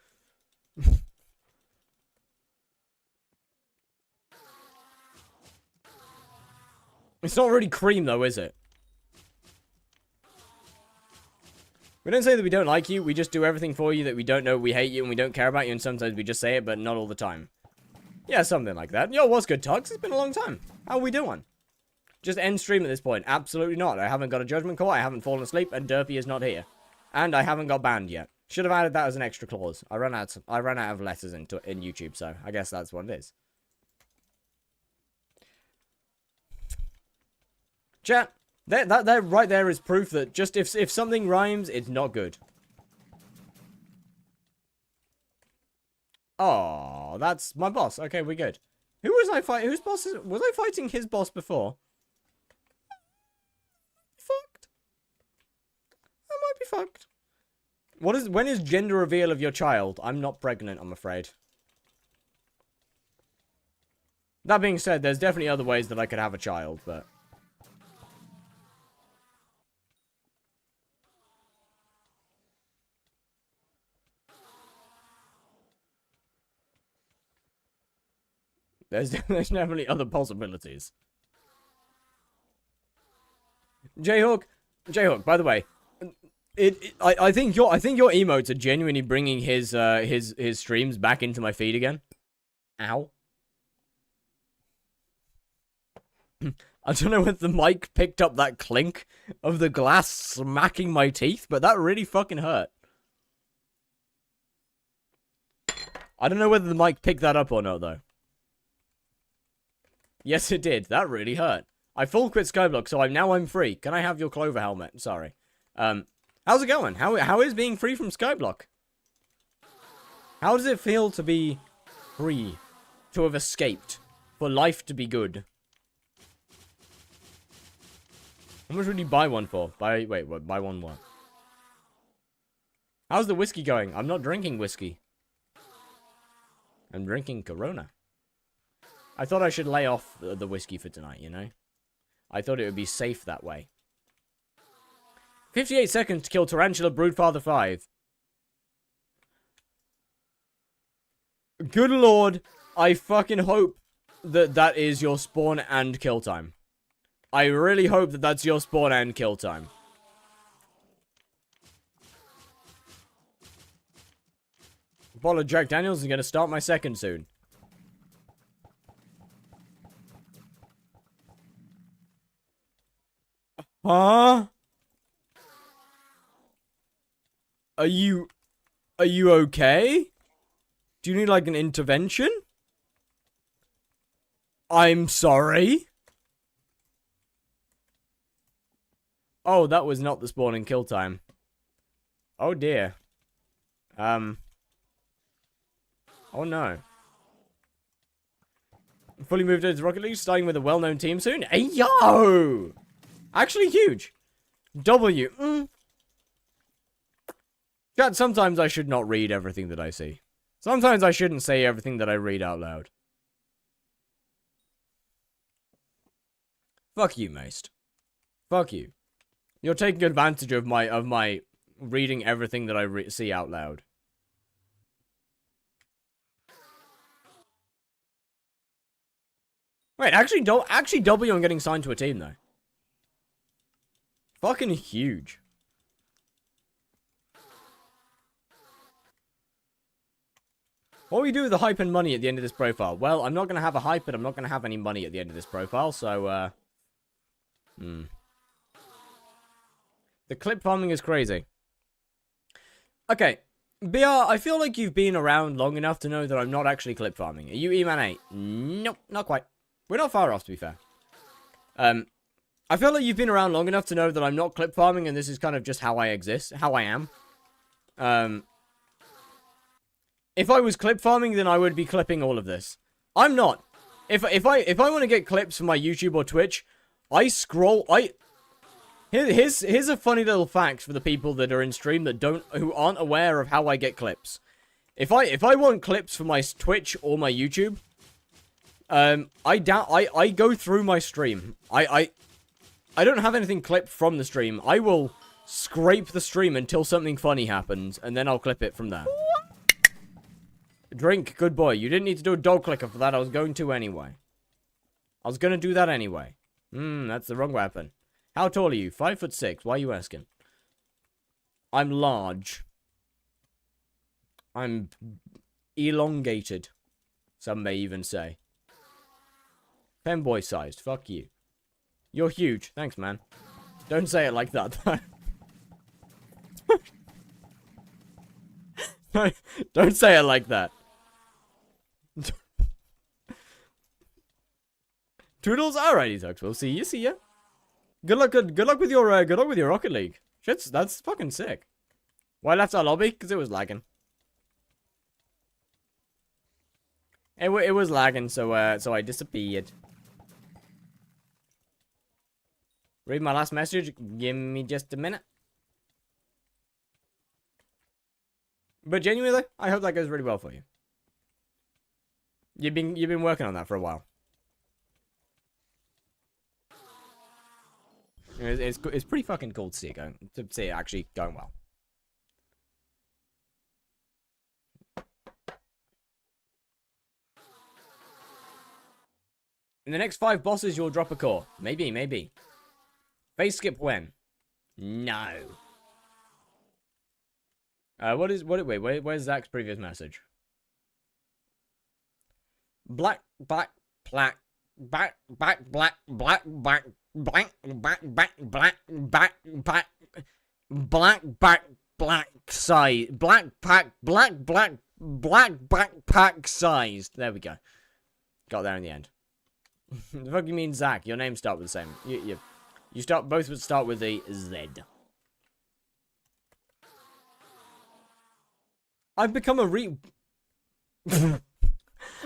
It's not really cream though, is it? We don't say that we don't like you, we just do everything for you that we don't know we hate you and we don't care about you, and sometimes we just say it, but not all the time. Yeah, something like that. Yo, what's good, Tux? It's been a long time. How are we doing? Just end stream at this point. Absolutely not. I haven't got a judgment call, I haven't fallen asleep, and Derpy is not here. And I haven't got banned yet. Should have added that as an extra clause. I ran out of letters in YouTube, so I guess that's what it is. Chat, that right there is proof that just if something rhymes, it's not good. Oh, that's my boss. Okay, we're good. Who was I fighting? Whose boss is? Was I fighting his boss before? Fucked. I might be fucked. When is gender reveal of your child? I'm not pregnant, I'm afraid. That being said, there's definitely other ways that I could have a child, but... There's definitely other possibilities. Jayhawk, by the way, I think your emotes are genuinely bringing his streams back into my feed again. Ow. I don't know if the mic picked up that clink of the glass smacking my teeth, but that really fucking hurt. I don't know whether the mic picked that up or not, though. Yes, it did. That really hurt. I full quit skyblock, so I'm free. Can I have your clover helmet? Sorry. How's it going? How is being free from skyblock? How does it feel to be free? To have escaped? For life to be good? How much would you buy one for? Wait, what? Buy one what? How's the whiskey going? I'm not drinking whiskey. I'm drinking Corona. I thought I should lay off the whiskey for tonight, you know? I thought it would be safe that way. 58 seconds to kill Tarantula Broodfather 5. Good lord, I fucking hope that that is your spawn and kill time. I really hope that that's your spawn and kill time. A bottle of Jack Daniels is going to start my second soon. Huh? Are you okay? Do you need like an intervention? I'm sorry. Oh, that was not the spawn and kill time. Oh dear. Oh no. Fully moved into Rocket League, starting with a well-known team soon. Hey, yo! Actually huge. W. Chat, sometimes I should not read everything that I see. Sometimes I shouldn't say everything that I read out loud. Fuck you, Maest. Fuck you. You're taking advantage of my reading everything that I see out loud. Wait, actually W on getting signed to a team though. Fucking huge. What do we do with the hype and money at the end of this profile? Well, I'm not going to have a hype, but I'm not going to have any money at the end of this profile, so, The clip farming is crazy. Okay, BR, I feel like you've been around long enough to know that I'm not actually clip farming. Are you E-Man 8? Nope, not quite. We're not far off, to be fair. I feel like you've been around long enough to know that I'm not clip farming, and this is kind of just how I exist, how I am. If I was clip farming, then I would be clipping all of this. I'm not. If I want to get clips for my YouTube or Twitch, I scroll. Here's a funny little fact for the people that are in stream who aren't aware of how I get clips. If I want clips for my Twitch or my YouTube, I go through my stream. I don't have anything clipped from the stream. I will scrape the stream until something funny happens, and then I'll clip it from there. Drink, good boy. You didn't need to do a dog clicker for that. I was going to anyway. I was going to do that anyway. That's the wrong weapon. How tall are you? 5'6". Why are you asking? I'm large. I'm elongated. Some may even say. Femboy sized. Fuck you. You're huge. Thanks, man. Don't say it like that. Don't say it like that. Toodles, alrighty, Tux. We'll see you. See ya. Good luck with your Rocket League. Shit's that's fucking sick. Why I left our lobby? Because it was lagging. It was lagging, so I disappeared. Read my last message. Give me just a minute. But genuinely, I hope that goes really well for you. You've been working on that for a while. It's pretty fucking cool to see it actually going well. In the next 5 bosses, you'll drop a core. Maybe. Face skip when? No. Where's Zach's previous message? Black, black, black, black, black, black, black, black, black, black, black, black, black, black, black, black, black size, black pack, black, black, black backpack sized. There we go. Got there in the end. The fuck you mean Zach? Your names start with the same. You start both would start with a Z. I've become a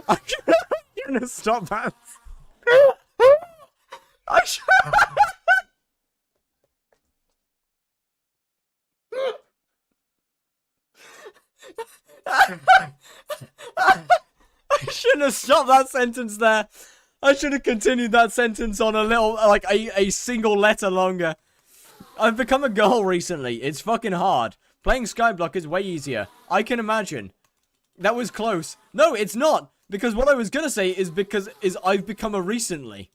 I shouldn't stop that. I should. I shouldn't have stopped that sentence there. I should have continued that sentence on a little, like, a single letter longer. I've become a girl recently. It's fucking hard. Playing skyblock is way easier. I can imagine. That was close. No, it's not. Because what I was gonna say is I've become a recently.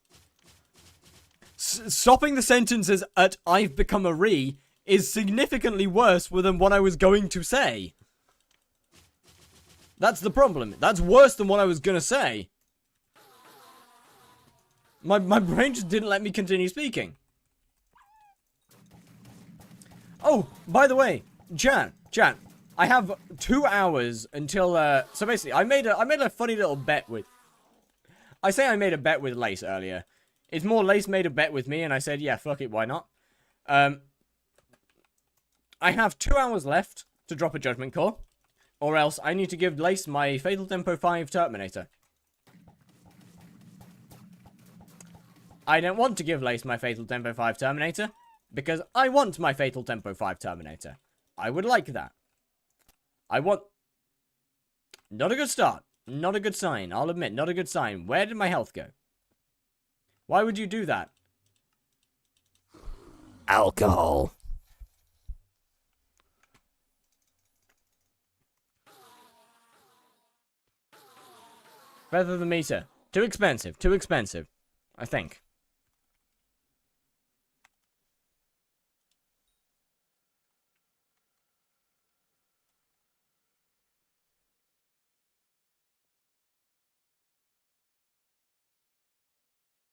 Stopping the sentences at I've become a re is significantly worse than what I was going to say. That's the problem. That's worse than what I was gonna say. My brain just didn't let me continue speaking. Oh, by the way, Jan, I have 2 hours until, so basically, I made a funny little bet with, I say I made a bet with Lace earlier. It's more Lace made a bet with me, and I said, yeah, fuck it, why not? I have 2 hours left to drop a judgment call, or else I need to give Lace my Fatal Tempo 5 Terminator. I don't want to give Lace my Fatal Tempo 5 Terminator, because I want my Fatal Tempo 5 Terminator. I would like that. I want... Not a good start. Not a good sign. I'll admit, not a good sign. Where did my health go? Why would you do that? Alcohol. Feather the meter. Too expensive. Too expensive. I think.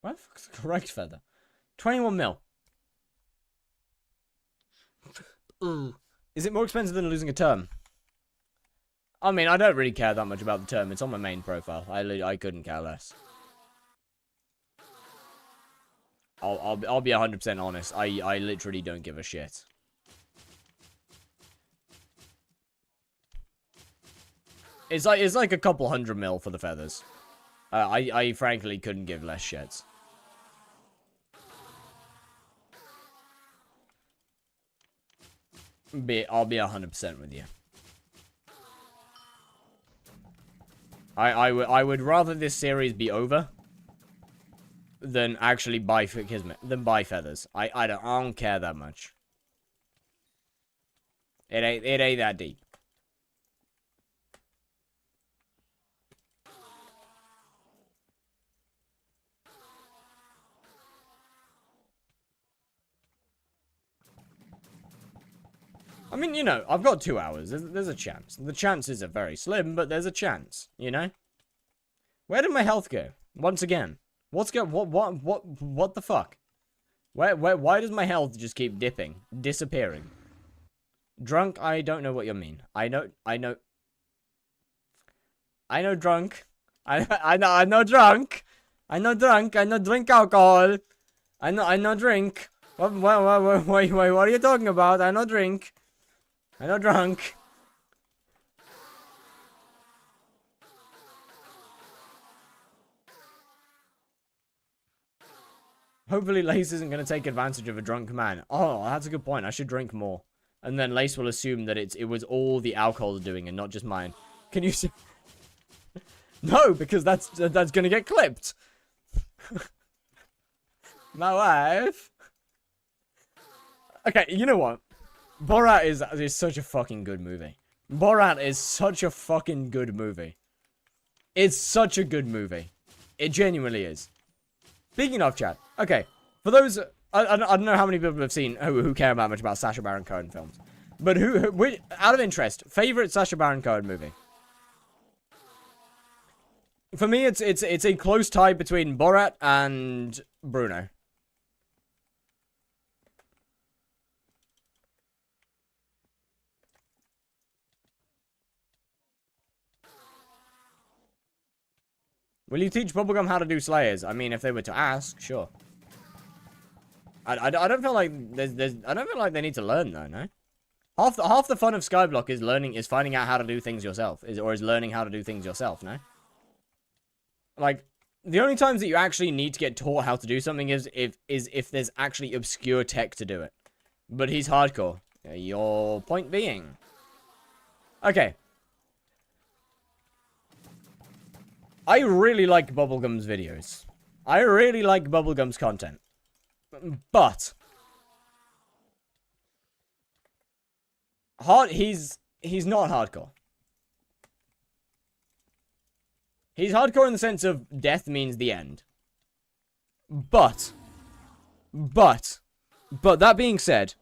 What the fuck's the correct feather? 21 mil. Is it more expensive than losing a term? I mean, I don't really care that much about the term. It's on my main profile. I couldn't care less. I'll be 100% honest. I literally don't give a shit. It's like a couple 100 mil for the feathers. I frankly couldn't give less shits. I'll be 100% with you. I would rather this series be over than actually buy feathers. I don't care that much. It ain't that deep. I mean, you know, I've got 2 hours. There's a chance. The chances are very slim, but there's a chance, you know? Where did my health go? Once again. What the fuck? Why does my health just keep dipping? Disappearing? Drunk? I don't know what you mean. I know drunk. I know drunk. I know drunk. I know drink alcohol. I know drink. What are you talking about? I know drink. I know drunk. Hopefully Lace isn't going to take advantage of a drunk man. Oh, that's a good point. I should drink more. And then Lace will assume that it was all the alcohol doing and not just mine. Can you see? No, because that's going to get clipped. My wife. Okay, you know what? Borat is such a fucking good movie. Borat is such a fucking good movie. It's such a good movie. It genuinely is. Speaking of, chat. Okay, for those... I don't know how many people have seen who care that much about Sacha Baron Cohen films. But out of interest, favorite Sacha Baron Cohen movie? For me, it's a close tie between Borat and Bruno. Will you teach Bubblegum how to do Slayers? I mean, if they were to ask, sure. I don't feel like I don't feel like they need to learn though, no? Half the fun of Skyblock is finding out how to do things yourself. Is learning how to do things yourself, no? Like, the only times that you actually need to get taught how to do something is if there's actually obscure tech to do it. But he's hardcore. Your point being. Okay. I really like Bubblegum's videos. I really like Bubblegum's content. But he's not hardcore. He's hardcore in the sense of death means the end. But that being said,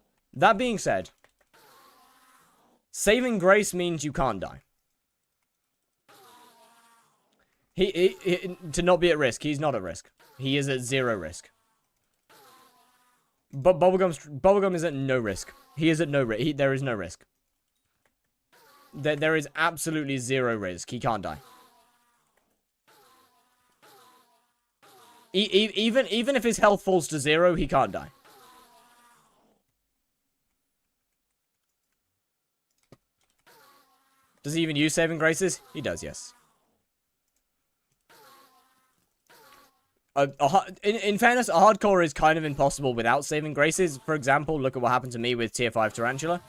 saving grace means you can't die. To not be at risk, he's not at risk. He is at 0 risk. But Bubblegum is at no risk. He is at no risk. There is no risk. There is absolutely 0 risk. He can't die. Even if his health falls to 0, he can't die. Does he even use saving graces? He does, yes. In fairness, a hardcore is kind of impossible without saving graces. For example, look at what happened to me with tier 5 Tarantula.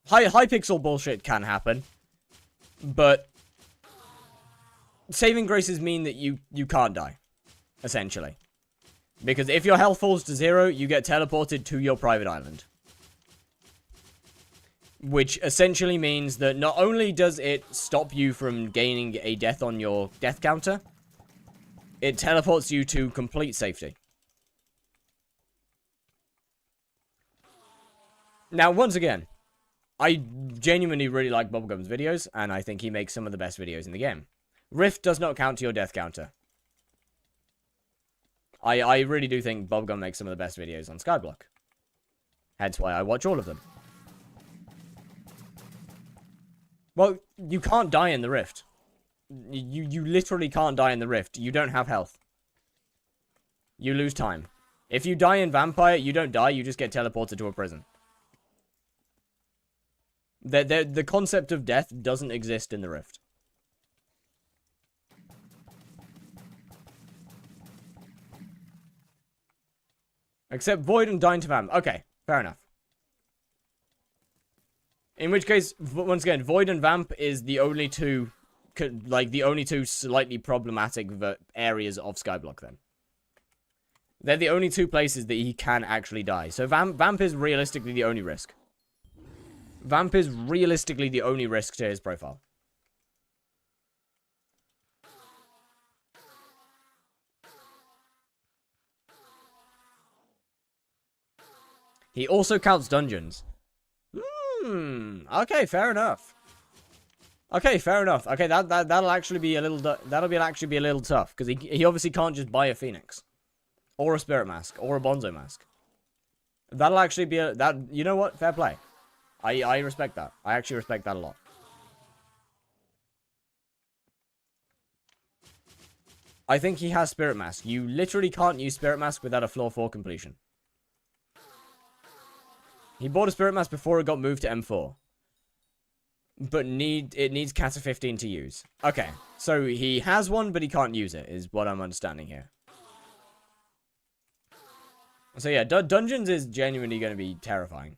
Hypixel bullshit can happen, but saving graces mean that you can't die, essentially. Because if your health falls to 0, you get teleported to your private island. Which essentially means that not only does it stop you from gaining a death on your death counter, it teleports you to complete safety. Now, once again, I genuinely really like Bubblegum's videos, and I think he makes some of the best videos in the game. Rift does not count to your death counter. I really do think Bubblegum makes some of the best videos on Skyblock. Hence why I watch all of them. Well, you can't die in the Rift. You literally can't die in the Rift. You don't have health. You lose time. If you die in Vampire, you don't die, you just get teleported to a prison. The concept of death doesn't exist in the Rift. Except Void and Dying to Vamp. Okay, fair enough. In which case, once again, Void and Vamp is the only two, slightly problematic areas of Skyblock then. They're the only 2 places that he can actually die. So Vamp is realistically the only risk. Vamp is realistically the only risk to his profile. He also counts dungeons. Okay, fair enough. Okay, fair enough. Okay, that'll actually be a little tough because he obviously can't just buy a Phoenix, or a Spirit Mask, or a Bonzo Mask. That'll actually be you know what? Fair play. I respect that. I actually respect that a lot. I think he has Spirit Mask. You literally can't use Spirit Mask without a floor 4 completion. He bought a Spirit Mask before it got moved to M4. But it needs Kata 15 to use. Okay, so he has one, but he can't use it, is what I'm understanding here. So yeah, Dungeons is genuinely going to be terrifying.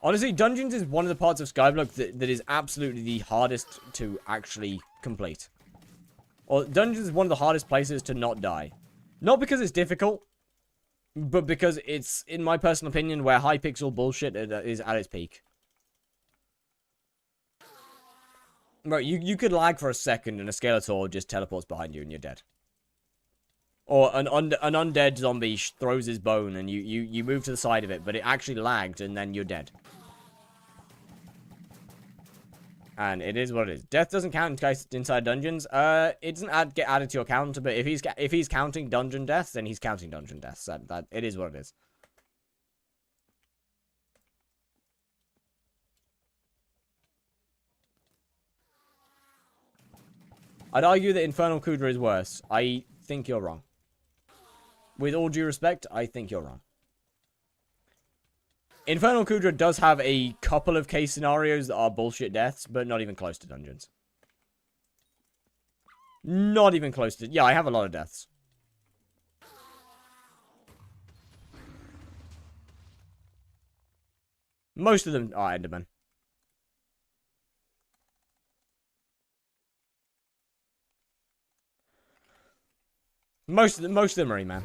Honestly, Dungeons is one of the parts of Skyblock that is absolutely the hardest to actually complete. Or Dungeons is one of the hardest places to not die. Not because it's difficult, but because it's, in my personal opinion, where hypixel bullshit is at its peak. Right, you could lag for a second and a Skeletor just teleports behind you and you're dead. Or an undead zombie throws his bone and you move to the side of it, but it actually lagged and then you're dead. And it is what it is. Death doesn't count inside dungeons. It doesn't get added to your count, but if he's counting dungeon deaths, then he's counting dungeon deaths. That it is what it is. I'd argue that Infernal Kudra is worse. I think you're wrong. With all due respect, I think you're wrong. Infernal Kudra does have a couple of case scenarios that are bullshit deaths, but not even close to dungeons. Not even close to... Yeah, I have a lot of deaths. Most of them are Endermen. Most of them are E-Man.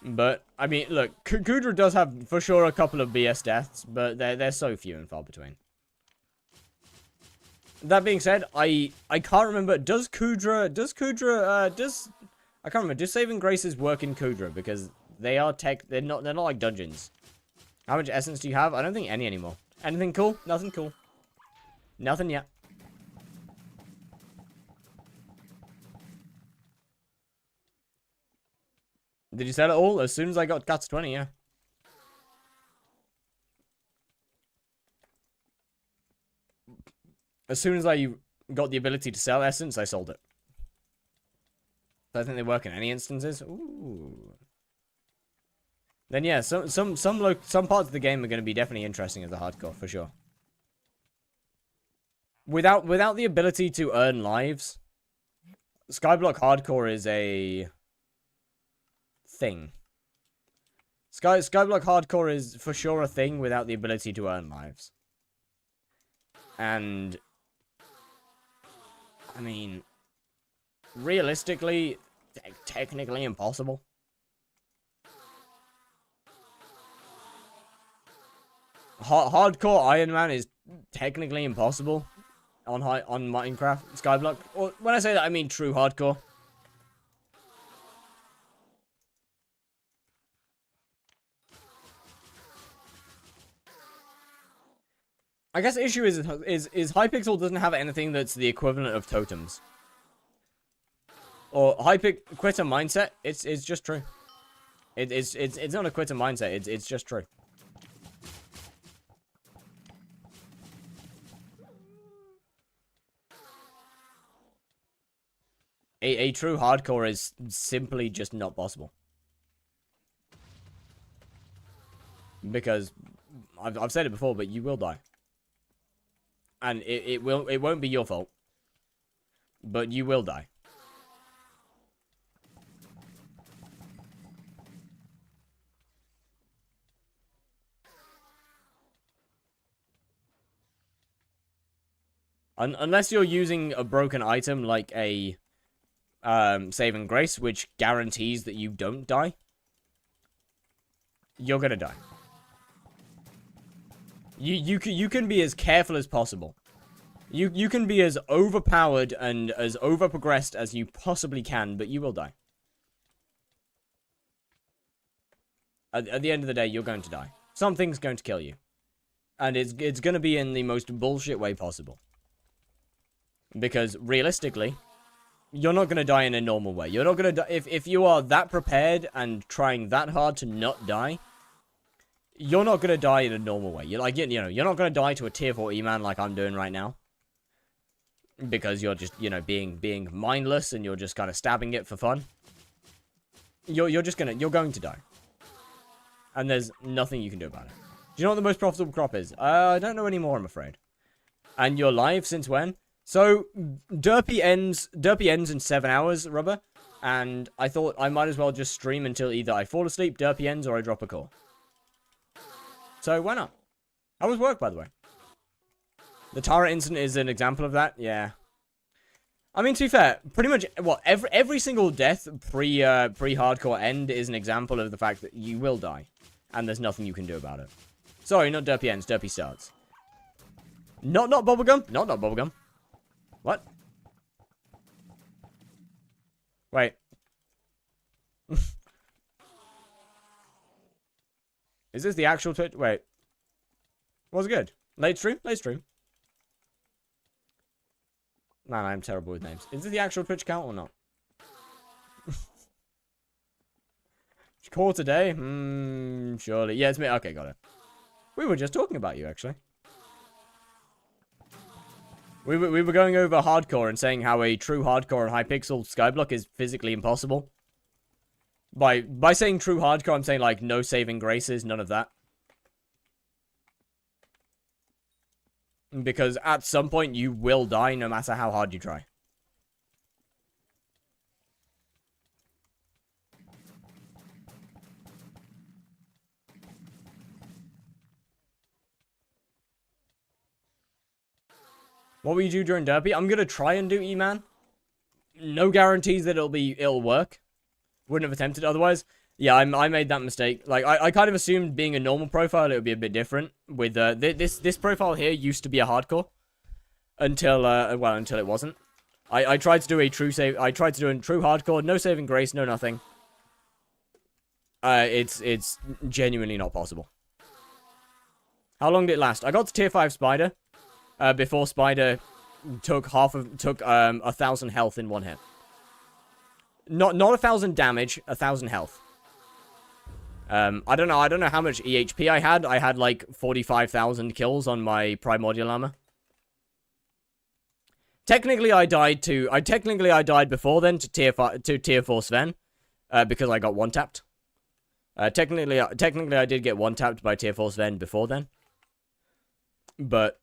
But, I mean, look, Kudra does have, for sure, a couple of BS deaths, but they're so few and far between. That being said, I can't remember, I can't remember, do saving graces work in Kudra? Because they're not like dungeons. How much essence do you have? I don't think any anymore. Anything cool? Nothing cool. Nothing yet. Did you sell it all? As soon as I got Guts 20, yeah. As soon as I got the ability to sell essence, I sold it. I think they work in any instances. Ooh. Then yeah, some parts of the game are going to be definitely interesting as the hardcore, for sure. Without the ability to earn lives, skyblock hardcore is a thing. Skyblock hardcore is for sure a thing without the ability to earn lives. And I mean, realistically, technically impossible. Hardcore Iron Man is technically impossible on Minecraft Skyblock. Or when I say that, I mean true hardcore. I guess the issue is Hypixel doesn't have anything that's the equivalent of totems. Or quitter mindset. It's just true. It's not a quitter mindset. It's just true. A true hardcore is simply just not possible. Because I've said it before, but you will die. And it won't be your fault. But you will die. Unless you're using a broken item like a saving grace, which guarantees that you don't die, you're gonna die. You can be as careful as possible. You can be as overpowered and as over-progressed as you possibly can, but you will die. At the end of the day, you're going to die. Something's going to kill you. And it's going to be in the most bullshit way possible. Because, realistically, you're not going to die in a normal way. You're not going to die... If you are that prepared and trying that hard to not die, you're not going to die in a normal way. You're like, you know, you're not going to die to a tier 4 E-man like I'm doing right now. Because you're just, you know, being mindless and you're just kind of stabbing it for fun. You're going to die. And there's nothing you can do about it. Do you know what the most profitable crop is? I don't know anymore, I'm afraid. And you're live since when? So, derpy ends in 7 hours, Rubber. And I thought I might as well just stream until either I fall asleep, derpy ends, or I drop a call. So, why not? How was work, by the way? The Tara incident is an example of that, yeah. I mean, to be fair, pretty much, what, every single death pre-hardcore end is an example of the fact that you will die. And there's nothing you can do about it. Sorry, not derpy ends, derpy starts. Not bubblegum? Not bubblegum. What? Wait. Is this the actual Twitch? Wait. What's good? Late stream? Late stream. Man, I'm terrible with names. Is this the actual Twitch account or not? Call today? Surely. Yeah, it's me. Okay, got it. We were just talking about you, actually. We were going over hardcore and saying how a true hardcore and hypixel skyblock is physically impossible. By saying true hardcore, I'm saying, like, no saving graces, none of that. Because at some point, you will die no matter how hard you try. What will you do during derpy? I'm gonna try and do E-Man. No guarantees that it'll work. Wouldn't have attempted otherwise. Yeah, I made that mistake. Like, I kind of assumed being a normal profile, it would be a bit different. With, this profile here used to be a hardcore. Until it wasn't. I tried to do a true save. I tried to do a true hardcore. No saving grace, no nothing. It's genuinely not possible. How long did it last? I got to tier 5 Spider. Before Spider took 1,000 health in one hit. Not 1,000 damage, 1,000 health. I don't know how much EHP I had. I had like 45,000 kills on my primordial armor. Technically I died before then to tier 4 Sven, because I got one tapped. Technically I did get one tapped by tier 4 Sven before then. But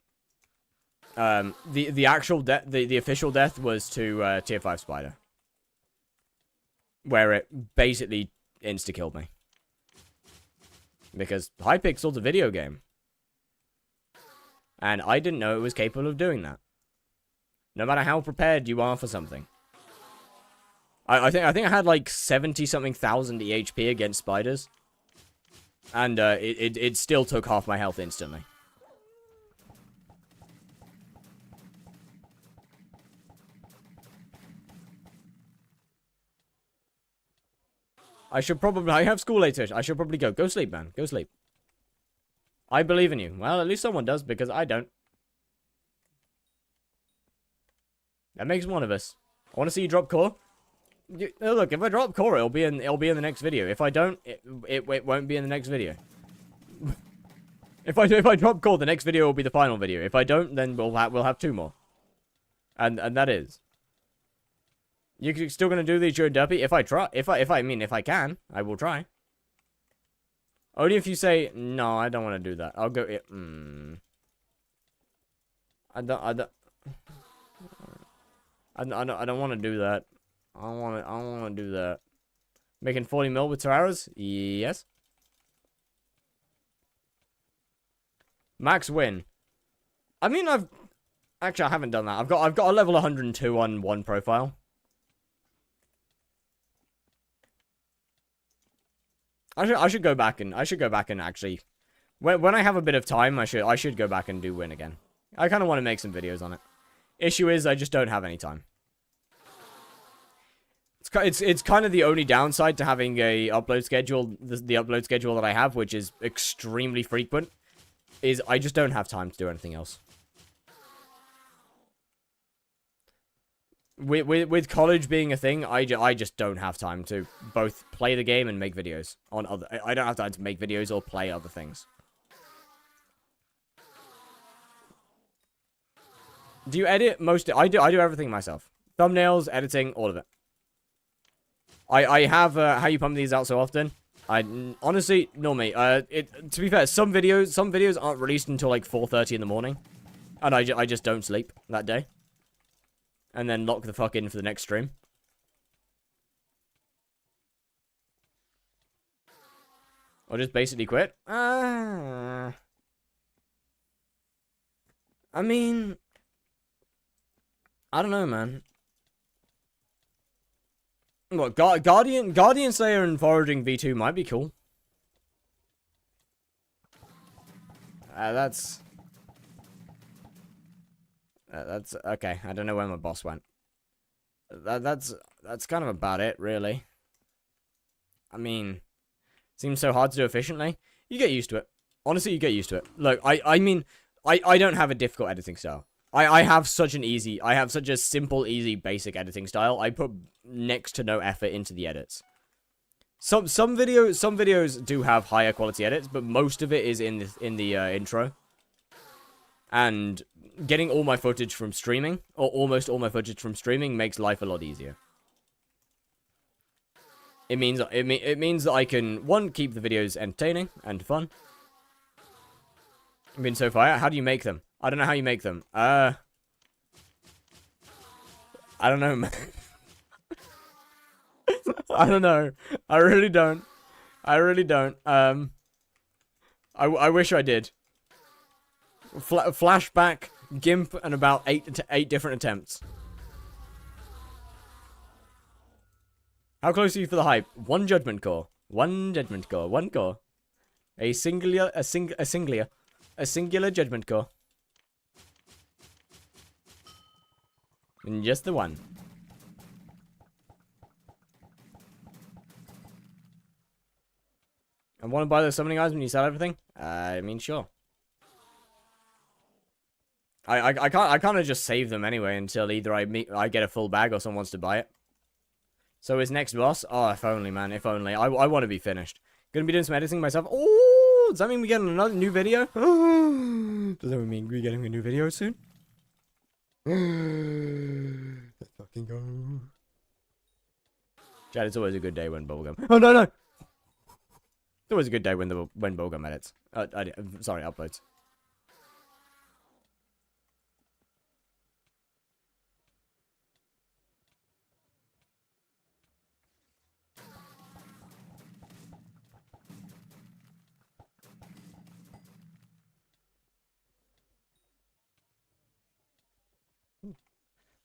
the actual death, the official death was to tier 5 Spider, where it basically insta killed me because Hypixel's a video game, and I didn't know it was capable of doing that. No matter how prepared you are for something, I think I had like 70-something thousand EHP against spiders, and it still took half my health instantly. I have school later. I should probably go. Go sleep, man. Go sleep. I believe in you. Well, at least someone does, because I don't. That makes one of us. I want to see you drop core. Look, if I drop core, it'll be in the next video. If I don't, it won't be in the next video. If I drop core, the next video will be the final video. If I don't, then we'll have 2 more. And that is. You're still gonna do these during derpy? If I can, I will try. Only if you say no, I don't want to do that. I'll go. I don't want to do that. I don't want to do that. Making 40 mil with 2 hours? Yes. Max win. I mean, I haven't done that. I've got a level 102 on one profile. I should go back and actually, when I have a bit of time, I should go back and do win again. I kind of want to make some videos on it. Issue is I just don't have any time. It's kind of the only downside to having a upload schedule, the upload schedule that I have, which is extremely frequent, is I just don't have time to do anything else. With college being a thing, I just don't have time to both play the game and make videos on other. I don't have time to make videos or play other things. Do you edit most? I do everything myself. Thumbnails, editing, all of it. I have how you pump these out so often. Honestly, no me. To be fair, some videos aren't released until like 4:30 in the morning, and I just don't sleep that day. And then lock the fuck in for the next stream. Or just basically quit. I mean, I don't know, man. What, Guardian Slayer and Foraging V2 might be cool. That's okay. I don't know where my boss went. That's kind of about it, really. I mean, seems so hard to do efficiently. You get used to it. Honestly, you get used to it. Look, I mean, I don't have a difficult editing style. I have such a simple, easy, basic editing style. I put next to no effort into the edits. Some videos do have higher quality edits, but most of it is in the intro. And getting all my footage from streaming, or almost all my footage from streaming, makes life a lot easier. It means that I can, one, keep the videos entertaining and fun. I mean, so far, how do you make them? I don't know how you make them. I don't know, man. I don't know. I really don't. I really don't. I wish I did. Flashback, GIMP, and about eight different attempts. How close are you for the hype? One judgment core. One judgment core. One core. A singular judgment core. And just the one. I want to buy those summoning eyes when you sell everything? I mean, sure. I kind of just save them anyway until either I get a full bag or someone wants to buy it. So his next boss? Oh, if only, man. If only. I want to be finished. Gonna be doing some editing myself. Oh, does that mean we get another new video? Does that mean we're getting a new video soon? Let's fucking go. Chad, it's always a good day when bubblegum. Oh, no, no! It's always a good day when bubblegum edits. Sorry, uploads.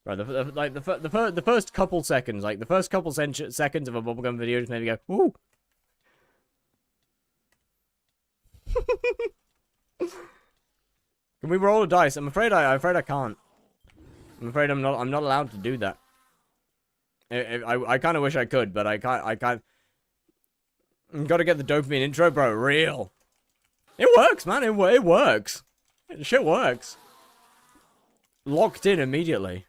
Right, the first couple seconds, like the first couple seconds of a bubblegum video, just maybe go, ooh. Can we roll a dice? I'm afraid I can't. I'm afraid I'm not allowed to do that. I kind of wish I could, but I can't. Gotta get the dopamine intro, bro. Real. It works, man. It works. Shit works. Locked in immediately.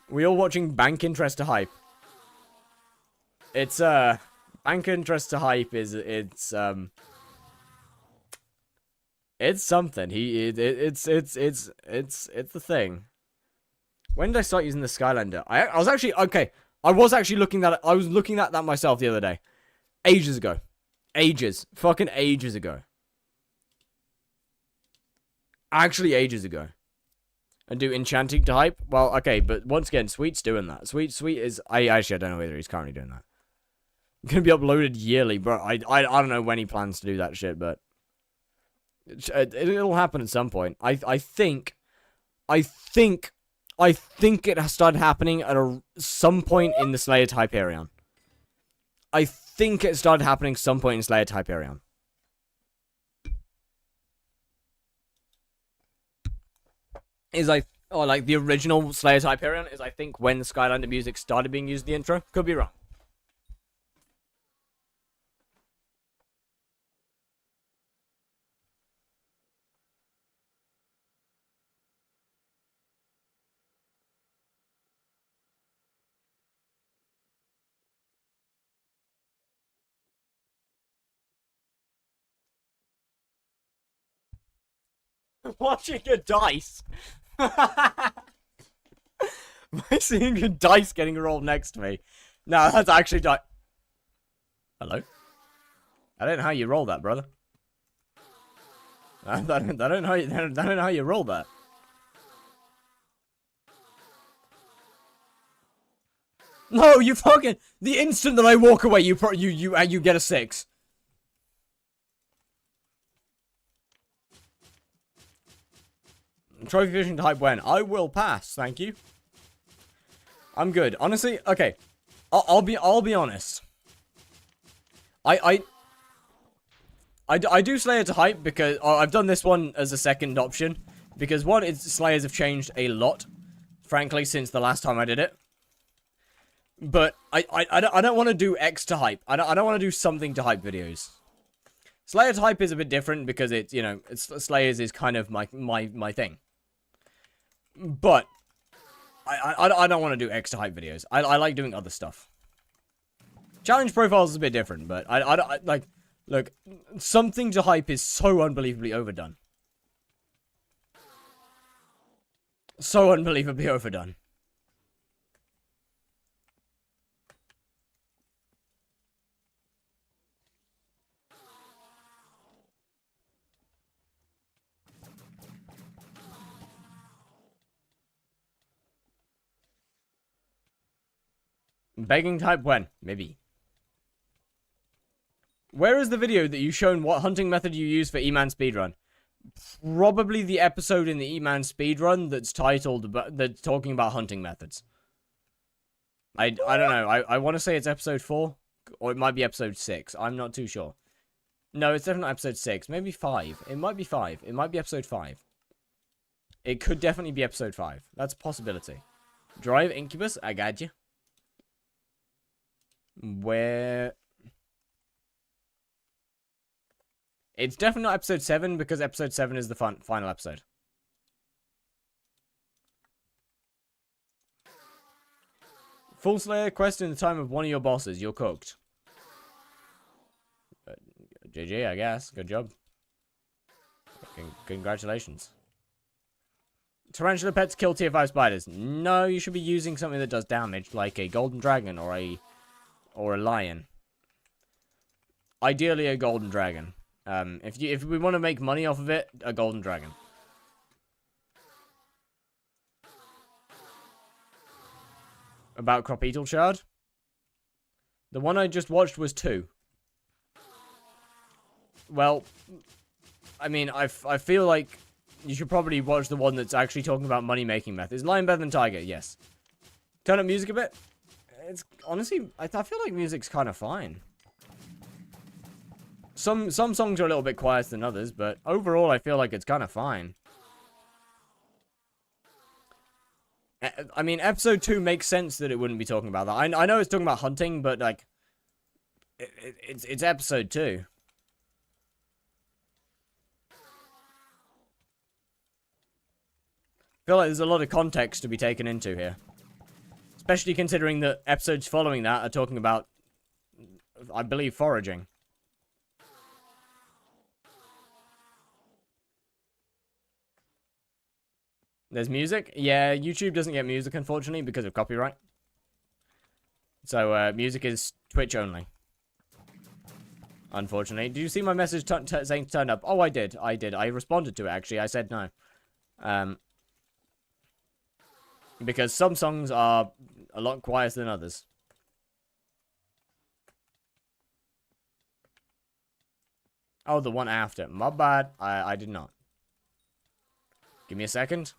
We all watching bank interest to hype. It's bank interest to hype is it's something. It's the thing. When did I start using the Skylander? I was actually okay. I was looking at that myself the other day. Ages ago. Fucking ages ago. Actually ages ago. And do enchanting to hype? Well, okay, but once again, Sweet's doing that. Sweet is... I don't know whether he's currently doing that. It's gonna be uploaded yearly, bro. I don't know when he plans to do that shit, but... It'll happen at some point. I think it has started happening at some point in the Slayer to Hyperion. I think it started happening some point in Slayer to Hyperion. Like the original Slayer to Hyperion is, I think, when the Skylander music started being used in the intro. Could be wrong. Watching a dice. Am I seeing a dice getting rolled next to me? No, that's actually dice. Hello? I don't know how you roll that, brother. I don't know how you roll that. No, you fucking... The instant that I walk away, you get a 6. Trophy fishing type when? I will pass, thank you. I'm good. Honestly, okay. I'll be honest. I do Slayer to hype because I've done this one as a second option because one, Slayers have changed a lot, frankly, since the last time I did it. But I don't want to do X to hype. I don't want to do something to hype videos. Slayer to hype is a bit different because it's, you know, Slayers is kind of my thing. But I don't want to do X to hype videos. I like doing other stuff. Challenge profiles is a bit different, but I like, look, something to hype is so unbelievably overdone. So unbelievably overdone. Begging type when? Maybe. Where is the video that you've shown what hunting method you use for E-Man speedrun? Probably the episode in the E-Man speedrun that's titled, that's talking about hunting methods. I don't know. I want to say it's episode 4, or it might be episode 6. I'm not too sure. No, it's definitely episode 6. Maybe 5. It might be 5. It might be episode 5. It could definitely be episode 5. That's a possibility. Drive Incubus, I got you. Where... It's definitely not episode 7, because episode 7 is the final episode. Full Slayer quest in the time of one of your bosses. You're cooked. GG, I guess. Good job. Congratulations. Tarantula pets kill tier 5 spiders. No, you should be using something that does damage, like a golden dragon or a lion. Ideally, a golden dragon. If we want to make money off of it, a golden dragon. About Cropetal Shard? The one I just watched was 2. Well, I mean, I feel like you should probably watch the one that's actually talking about money-making methods. Lion better than Tiger? Yes. Turn up music a bit? It's, honestly, I feel like music's kind of fine. Some songs are a little bit quieter than others, but overall I feel like it's kind of fine. I mean, episode 2 makes sense that it wouldn't be talking about that. I know it's talking about hunting, but, like, it's episode 2. I feel like there's a lot of context to be taken into here. Especially considering that episodes following that are talking about, I believe, foraging. There's music? Yeah, YouTube doesn't get music, unfortunately, because of copyright. So, music is Twitch only. Unfortunately. Did you see my message saying turn up? Oh, I did. I did. I responded to it, actually. I said no. Because some songs are a lot quieter than others. Oh, the one after. My bad. I did not. Give me a second.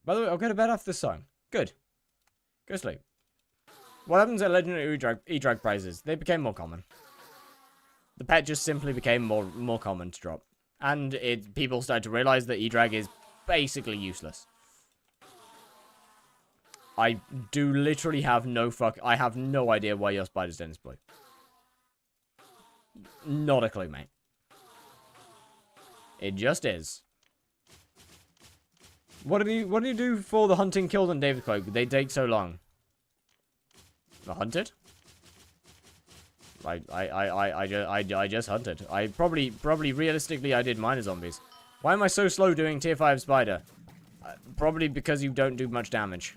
By the way, I'll go to bed after this song. Good. Go sleep. What happens at legendary E-Drag prizes? They became more common. The pet just simply became more common to drop. And people started to realize that E-Drag is basically useless. I do literally have I have no idea why your spider's den is blue. Not a clue, mate. It just is. What do you do for the hunting killed on David Cloak? They take so long. The hunted? I just hunted. I probably realistically I did minor zombies. Why am I so slow doing tier 5 spider? Probably because you don't do much damage.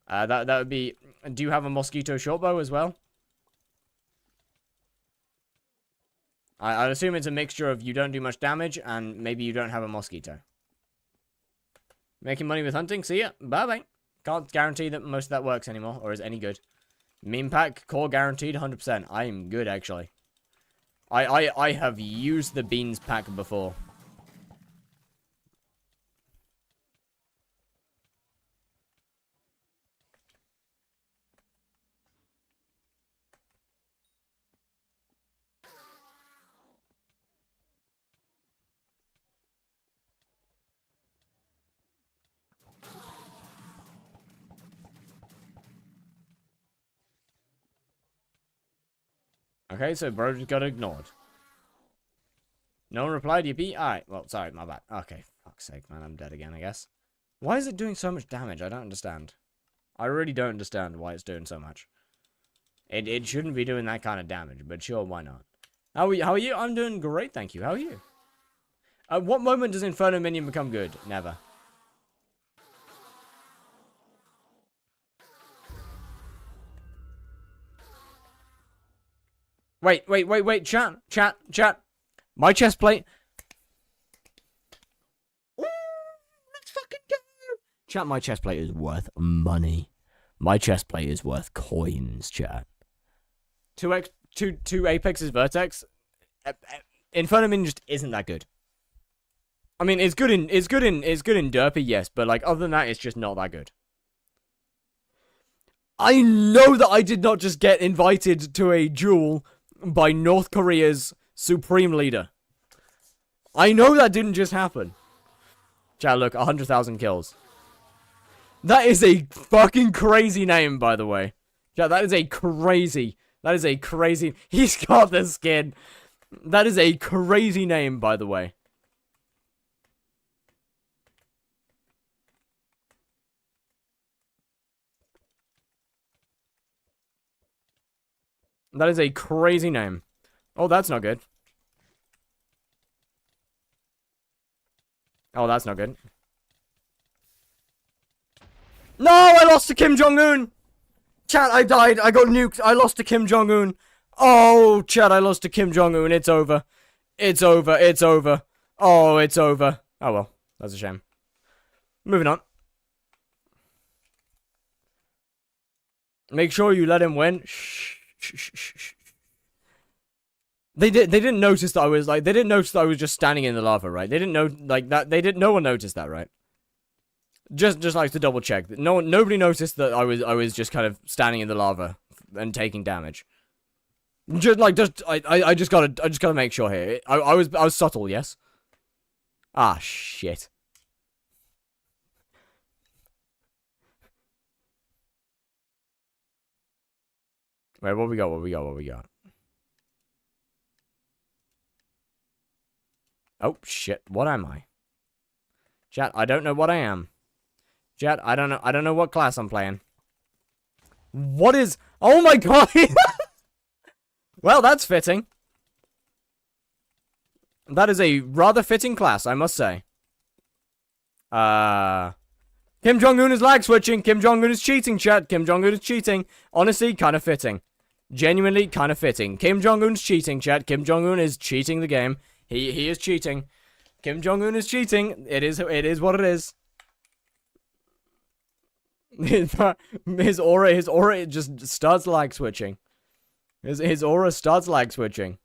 That would be. Do you have a mosquito shortbow as well? I'd assume it's a mixture of you don't do much damage and maybe you don't have a mosquito. Making money with hunting? See ya. Bye bye. Can't guarantee that most of that works anymore or is any good. Meme pack, core guaranteed 100%. I am good actually. I have used the beans pack before. Okay, so bro just got ignored. No one replied, yippee? Alright, well, sorry, my bad. Okay, fuck's sake, man, I'm dead again, I guess. Why is it doing so much damage? I don't understand. I really don't understand why it's doing so much. It shouldn't be doing that kind of damage, but sure, why not? How are you? I'm doing great, thank you. How are you? At what moment does Inferno Minion become good? Never. Wait, chat. My chest plate. Ooh, let's fucking go. Chat, my chest plate is worth money. My chest plate is worth coins, chat. 2 Apex's Vertex. Inferno Minion just isn't that good. I mean, it's good in derpy, yes, but like other than that, it's just not that good. I know that I did not just get invited to a duel by North Korea's supreme leader. I know that didn't just happen. Chat, look, 100,000 kills. That is a fucking crazy name, by the way. Chat, that is a crazy. He's got the skin. That is a crazy name, by the way. That is a crazy name. Oh, that's not good. Oh, that's not good. No, I lost to Kim Jong-un! Chat, I died. I got nuked. I lost to Kim Jong-un. Oh, chat, I lost to Kim Jong-un. It's over. It's over. It's over. Oh, it's over. Oh, well. That's a shame. Moving on. Make sure you let him win. Shh. They didn't notice that I was like, they didn't notice that I was just standing in the lava, right? They didn't know, like, that, no one noticed that, right? Just like to double check. Nobody noticed that I was just kind of standing in the lava and taking damage. I just gotta make sure here. I was subtle, yes? Ah, shit. Wait, what we got? Oh, shit. What am I? Chat, I don't know what I am. Chat, I don't know what class I'm playing. What is... Oh my god! Well, that's fitting. That is a rather fitting class, I must say. Kim Jong-un is lag switching. Kim Jong-un is cheating, chat. Kim Jong-un is cheating. Honestly, kind of fitting. Genuinely kind of fitting. Kim Jong-un's cheating, chat. Kim Jong-un is cheating the game. He is cheating. Kim Jong-un is cheating. It is what it is. His aura just starts lag switching. His aura starts lag switching.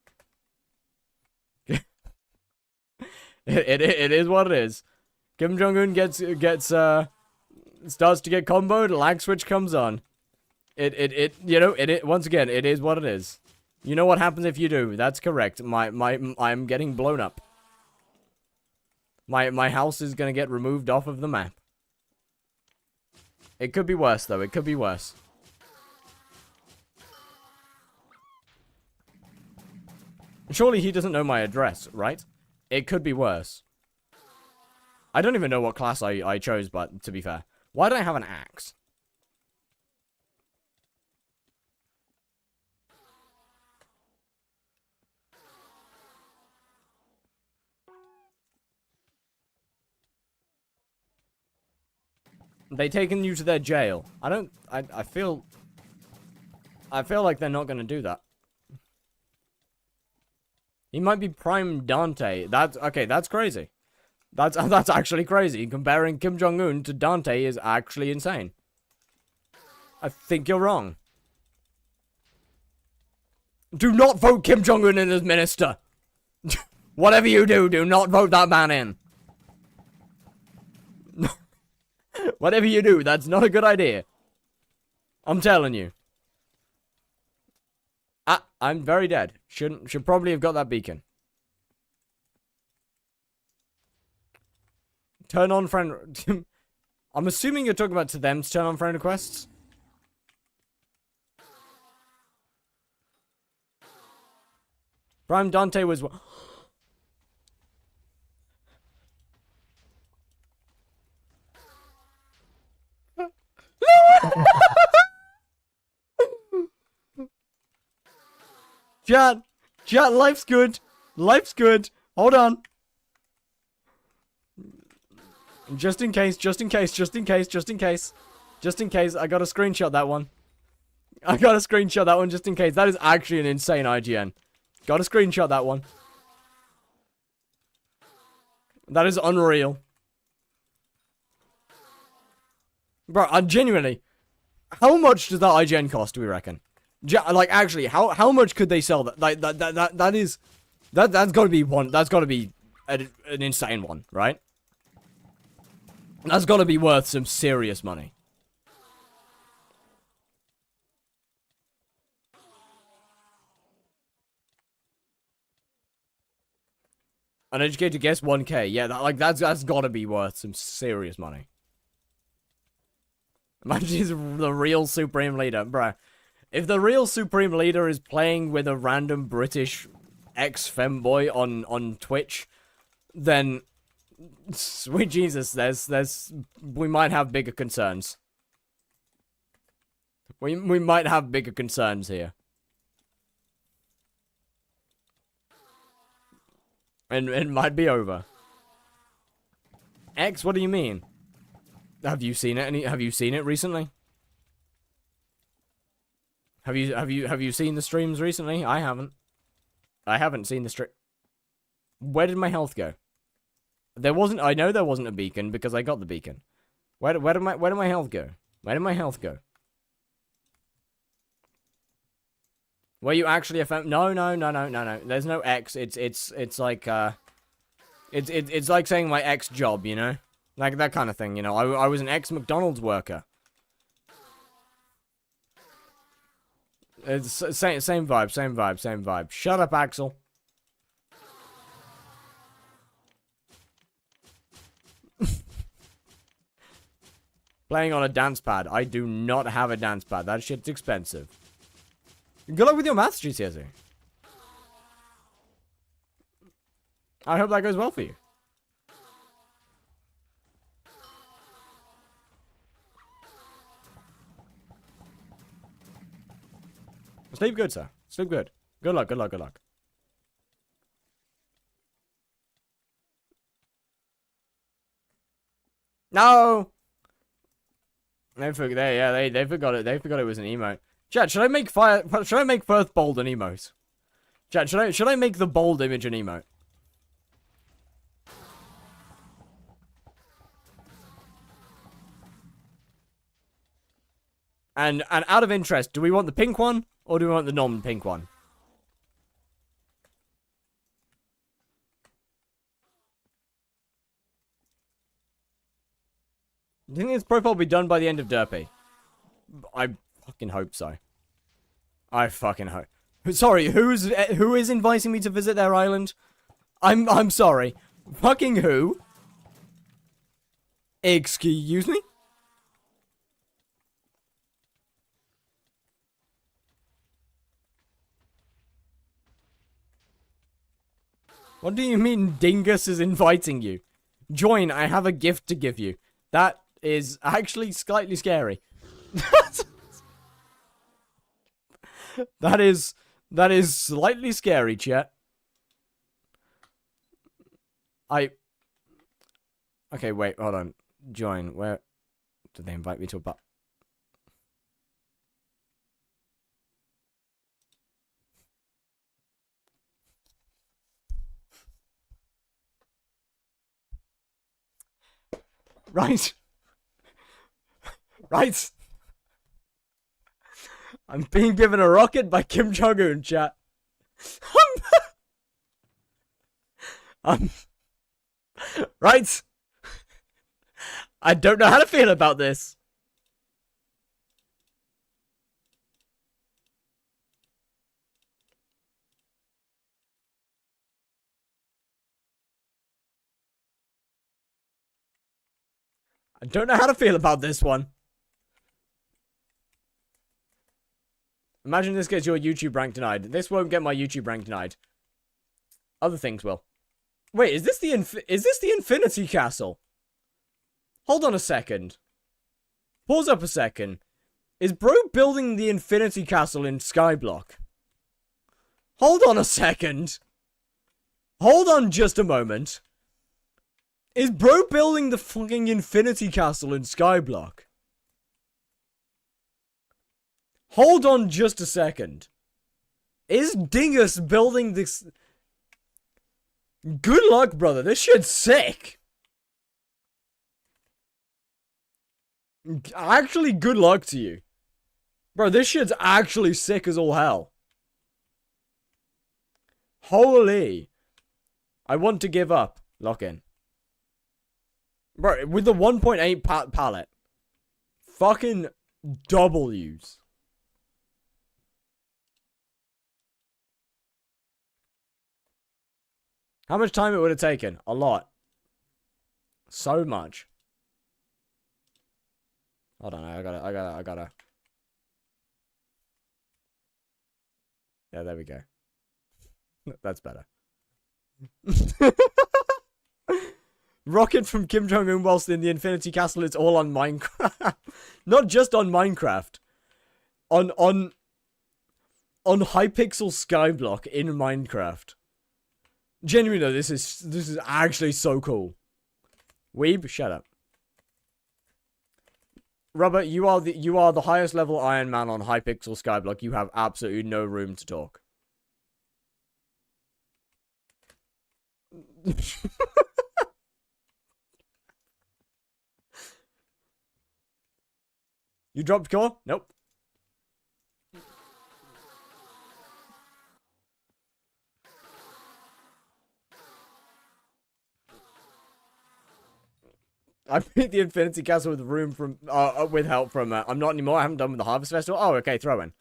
It is what it is. Kim Jong-un starts to get comboed, lag switch comes on. Once again, it is what it is. You know what happens if you do. That's correct. I'm getting blown up. My house is gonna get removed off of the map. It could be worse, though. It could be worse. Surely he doesn't know my address, right? It could be worse. I don't even know what class I chose, but to be fair. Why do I have an axe? They taken you to their jail. I feel like they're not gonna do that. He might be Prime Dante. That's crazy. That's actually crazy. Comparing Kim Jong-un to Dante is actually insane. I think you're wrong. Do not vote Kim Jong-un in as minister. Whatever you do, do not vote that man in. Whatever you do, that's not a good idea. I'm telling you. I'm very dead. Should probably have got that beacon. Turn on friend... I'm assuming you're talking about to them to turn on friend requests. Prime Dante was... Chat, life's good. Life's good. Hold on. Just in case, I gotta screenshot that one. Just in case. That is actually an insane IGN. Gotta screenshot that one. That is unreal. Bro, genuinely, how much does that IGN cost, do we reckon? Like, actually, how much could they sell that? Like, that's gotta be one, that's gotta be an insane one, right? That's gotta be worth some serious money. Uneducated guess 1K. Yeah, that's gotta be worth some serious money. Imagine he's the real Supreme Leader. Bruh. If the real Supreme Leader is playing with a random British ex-femboy on Twitch, then sweet Jesus, we might have bigger concerns. We might have bigger concerns here. And it might be over. X, what do you mean? Have you seen it? Have you seen it recently? Have you seen the streams recently? I haven't. I haven't seen the stream. Where did my health go? There wasn't. I know there wasn't a beacon because I got the beacon. Where did my health go? Where did my health go? Were you actually a fem? No. There's no X. It's like it's like saying my ex job, you know, like that kind of thing. You know, I was an ex McDonald's worker. It's same vibe. Shut up, Axel. Playing on a dance pad. I do not have a dance pad. That shit's expensive. Good luck with your maths, GCSE. I hope that goes well for you. Sleep good, sir. Sleep good. Good luck. No! They forgot it. They forgot it was an emote. Chat, should I make Firth bold an emote? Chat, should I make the bold image an emote? And out of interest, do we want the pink one or do we want the non-pink one? Do you think this profile will be done by the end of derpy? I fucking hope so. I fucking hope. Sorry, who is inviting me to visit their island? I'm sorry. Fucking who? Excuse me? What do you mean Dingus is inviting you? Join, I have a gift to give you. That is actually slightly scary. That is slightly scary, chat. Okay, wait, hold on. Join, where did they invite me to a Right. Right. I'm being given a rocket by Kim Jong-un, chat. Right. I don't know how to feel about this. I don't know how to feel about this one. Imagine this gets your YouTube rank denied. This won't get my YouTube rank denied. Other things will. Wait, is this the Infinity Castle? Hold on a second. Pause up a second. Is bro building the Infinity Castle in skyblock? Hold on a second. Hold on just a moment. Is bro building the fucking infinity castle in skyblock? Hold on just a second. Is Dingus building this? Good luck, brother. This shit's sick. Actually, good luck to you. Bro, this shit's actually sick as all hell. Holy. I want to give up. Lock in. Bro, with the 1.8 palette. Fucking W's. How much time it would have taken? A lot. So much. Hold on, I gotta. Yeah, there we go. That's better. Rocket from Kim Jong-un whilst in the Infinity Castle, it's all on Minecraft. Not just on Minecraft. On hypixel skyblock in Minecraft. Genuinely though, this is actually so cool. Weeb, shut up. Robert, you are the highest level Iron Man on hypixel skyblock. You have absolutely no room to talk. You dropped core? Nope. I beat the Infinity Castle with room from with help from I'm not anymore. I haven't done with the Harvest Festival. Oh, okay, throw in.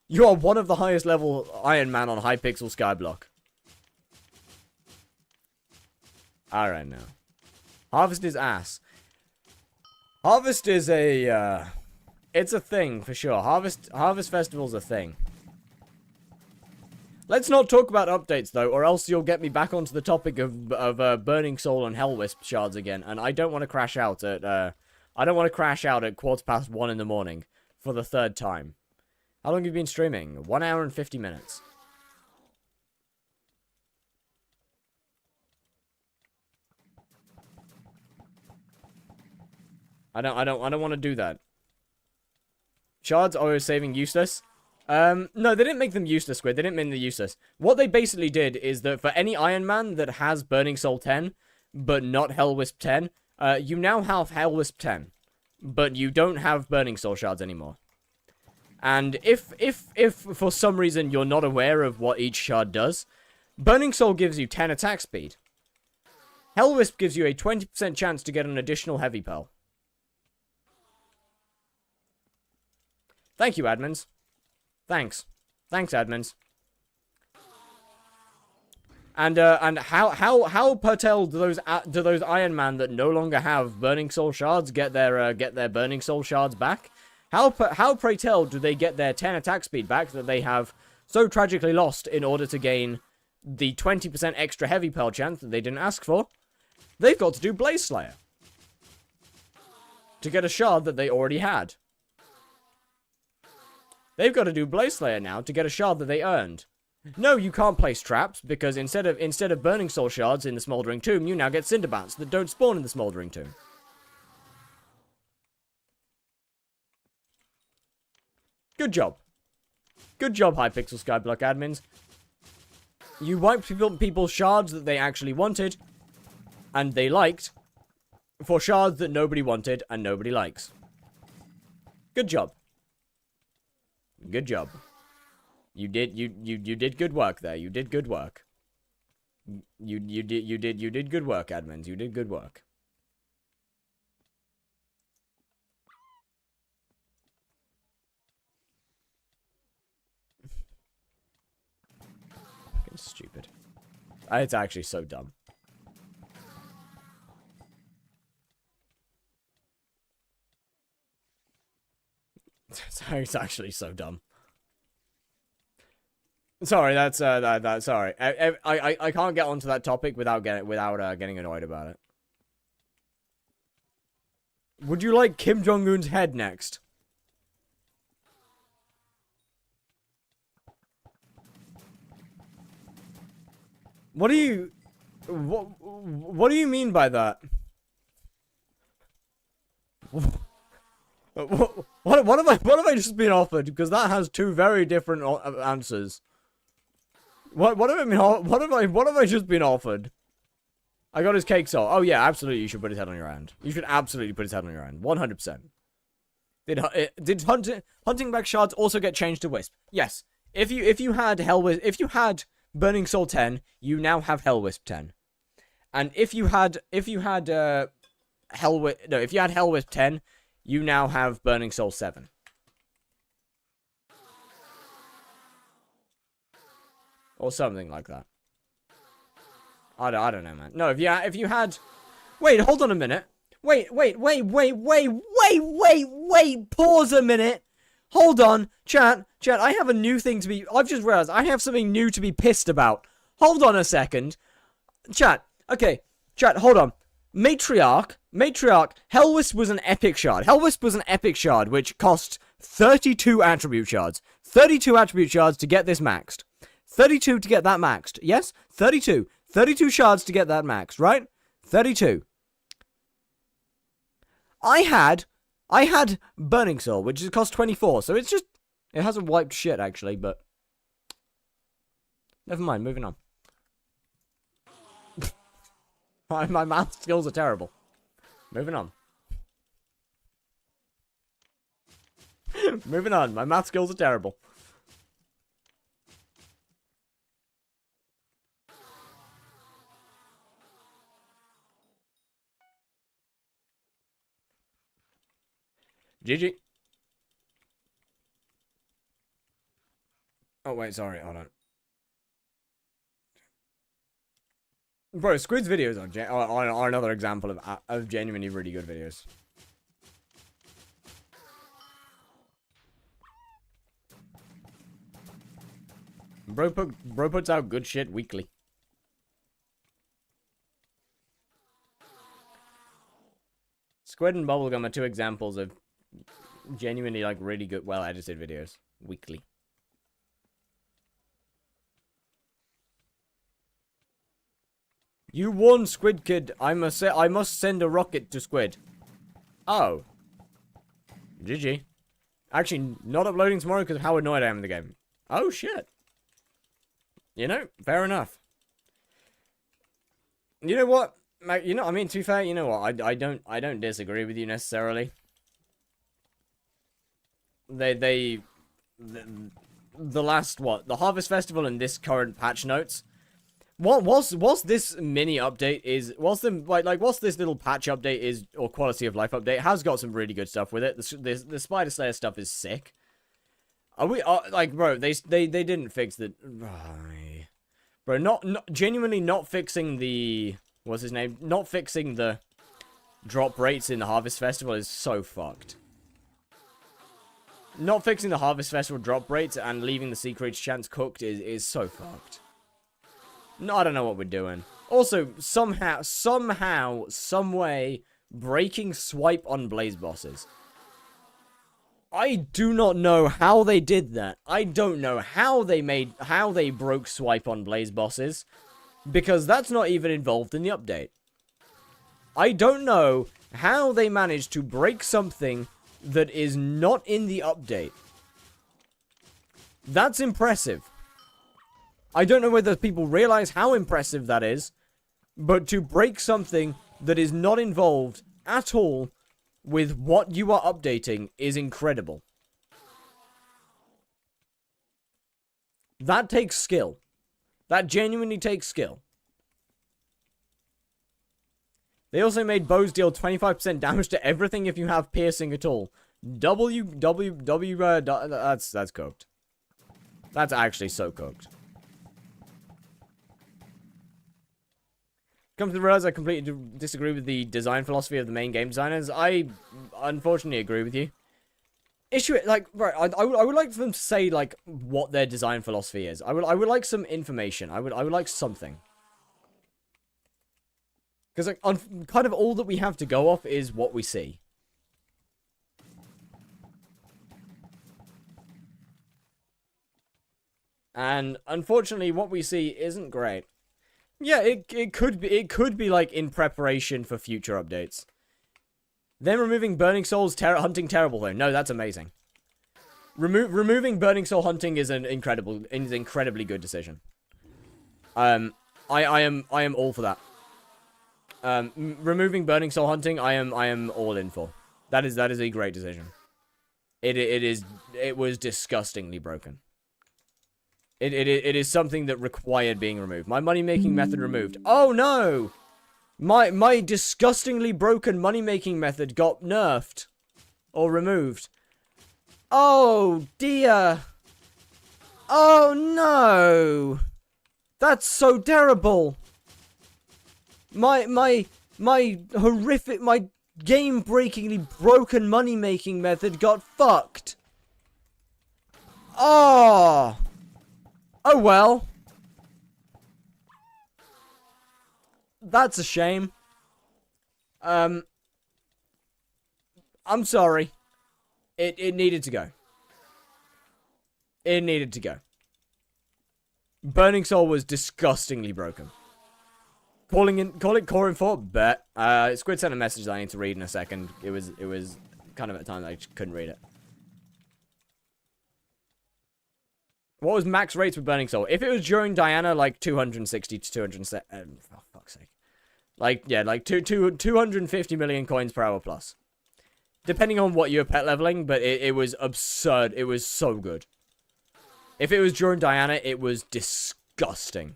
You are one of the highest level Iron Man on hypixel skyblock. Alright now. Harvest is ass. Harvest is a it's a thing for sure. Harvest Festival's a thing. Let's not talk about updates, though, or else you'll get me back onto the topic of Burning Soul and Hellwisp shards again, and I don't want to crash out at, I don't want to crash out at 1:15 in the morning for the third time. How long have you been streaming? 1 hour and 50 minutes. I don't want to do that. Shards auto saving useless. No, they didn't make them useless, Squid. They didn't make them useless. What they basically did is that for any Iron Man that has Burning Soul 10, but not Hellwisp 10, you now have Hellwisp 10, but you don't have Burning Soul shards anymore. And if for some reason you're not aware of what each shard does, Burning Soul gives you 10 attack speed. Hellwisp gives you a 20% chance to get an additional Heavy Pearl. Thank you, admins. Thanks, admins. And how per tell do those Iron Man that no longer have Burning Soul shards get their Burning Soul shards back? How pray tell do they get their 10 attack speed back that they have so tragically lost in order to gain the 20% extra Heavy Pearl chance that they didn't ask for? They've got to do Blaze Slayer to get a shard that they already had. They've got to do Blaze Slayer now to get a shard that they earned. No, you can't place traps, because instead of Burning Soul shards in the Smoldering Tomb, you now get Cinder Bats that don't spawn in the Smoldering Tomb. Good job. Good job, hypixel skyblock admins. You wiped people's shards that they actually wanted, and they liked, for shards that nobody wanted and nobody likes. Good job. Good job. You did good work there. You did good work. You did good work, admins. You did good work. Fucking stupid. It's actually so dumb. It's actually so dumb. Sorry, that's sorry. I can't get onto that topic without getting annoyed about it. Would you like Kim Jong-un's head next? What do you... What do you mean by that? What have I just been offered? Because that has two very different answers. What have I been? What have I just been offered? I got his cake soul. Oh yeah, absolutely. You should put his head on your hand. You should absolutely put his head on your hand. 100%. Did hunting back shards also get changed to wisp? Yes. If you had Burning Soul 10, you now have Hell Wisp 10. And if you had Hell Wisp 10, you now have Burning Soul 7. Or something like that. I don't know, man. No, if you had... Wait, hold on a minute. Wait. Pause a minute. Hold on. Chat, I have a new thing to be... I've just realized I have something new to be pissed about. Hold on a second. Chat, okay. Chat, hold on. Matriarch, Hellwisp was an epic shard. Hellwisp was an epic shard, which cost 32 attribute shards. 32 attribute shards to get this maxed. 32 to get that maxed. Yes? 32. 32 shards to get that maxed, right? 32. I had Burning Soul, which is cost 24, so it's just... It hasn't wiped shit, actually, but... Never mind, moving on. My math skills are terrible. Moving on. Moving on, my math skills are terrible. GG. Oh, wait, sorry, hold on. Bro, Squid's videos are another example of genuinely really good videos. Bro puts out good shit weekly. Squid and Bubblegum are two examples of genuinely, like, really good, well-edited videos weekly. You won, Squid Kid. I must send a rocket to Squid. Oh. GG. Actually, not uploading tomorrow because of how annoyed I am in the game. Oh, shit. You know, fair enough. You know what? You know, I mean, to be fair, you know what? I don't disagree with you necessarily. The last, what? The Harvest Festival and this current patch notes. What's this mini update is, what's this little patch update is, or quality of life update, has got some really good stuff with it. The Spider Slayer stuff is sick. Are we, like, bro, they didn't fix the, bro, not genuinely not fixing the, what's his name? Not fixing the drop rates in the Harvest Festival is so fucked. Not fixing the Harvest Festival drop rates and leaving the Sea Creature chance cooked is so fucked. No, I don't know what we're doing. Also, somehow, some way, breaking swipe on Blaze bosses. I do not know how they did that. I don't know how they broke swipe on Blaze bosses, because that's not even involved in the update. I don't know how they managed to break something that is not in the update. That's impressive. I don't know whether people realize how impressive that is, but to break something that is not involved at all with what you are updating is incredible. That takes skill. That genuinely takes skill. They also made bows deal 25% damage to everything if you have piercing at all. That's cooked. That's actually so cooked. Come to realize I completely disagree with the design philosophy of the main game designers. I unfortunately agree with you. Issue, like, right, I would like for them to say, like, what their design philosophy is. I would like some information. I would like something. Because, like, kind of all that we have to go off is what we see. And, unfortunately, what we see isn't great. Yeah, it could be like in preparation for future updates. Then removing Burning Souls hunting terrible though. No, that's amazing. Removing Burning Soul hunting is an incredibly good decision. I am all for that. Removing Burning Soul hunting, I am all in for. That is a great decision. It was disgustingly broken. It is something that required being removed. My money-making method removed. Oh no! My disgustingly broken money-making method got nerfed. Or removed. Oh dear. Oh no. That's so terrible. My horrific, my game-breakingly broken money-making method got fucked. Oh. Oh well. That's a shame. I'm sorry. It needed to go. It needed to go. Burning Soul was disgustingly broken. Call it core info, bet. Squid sent a message that I need to read in a second. It was kind of at a time that I just couldn't read it. What was max rates with Burning Soul? If it was during Diana, like 260 to 270. Oh, fuck's sake. Like, yeah, like 250 million coins per hour plus. Depending on what you're pet leveling, but it was absurd. It was so good. If it was during Diana, it was disgusting.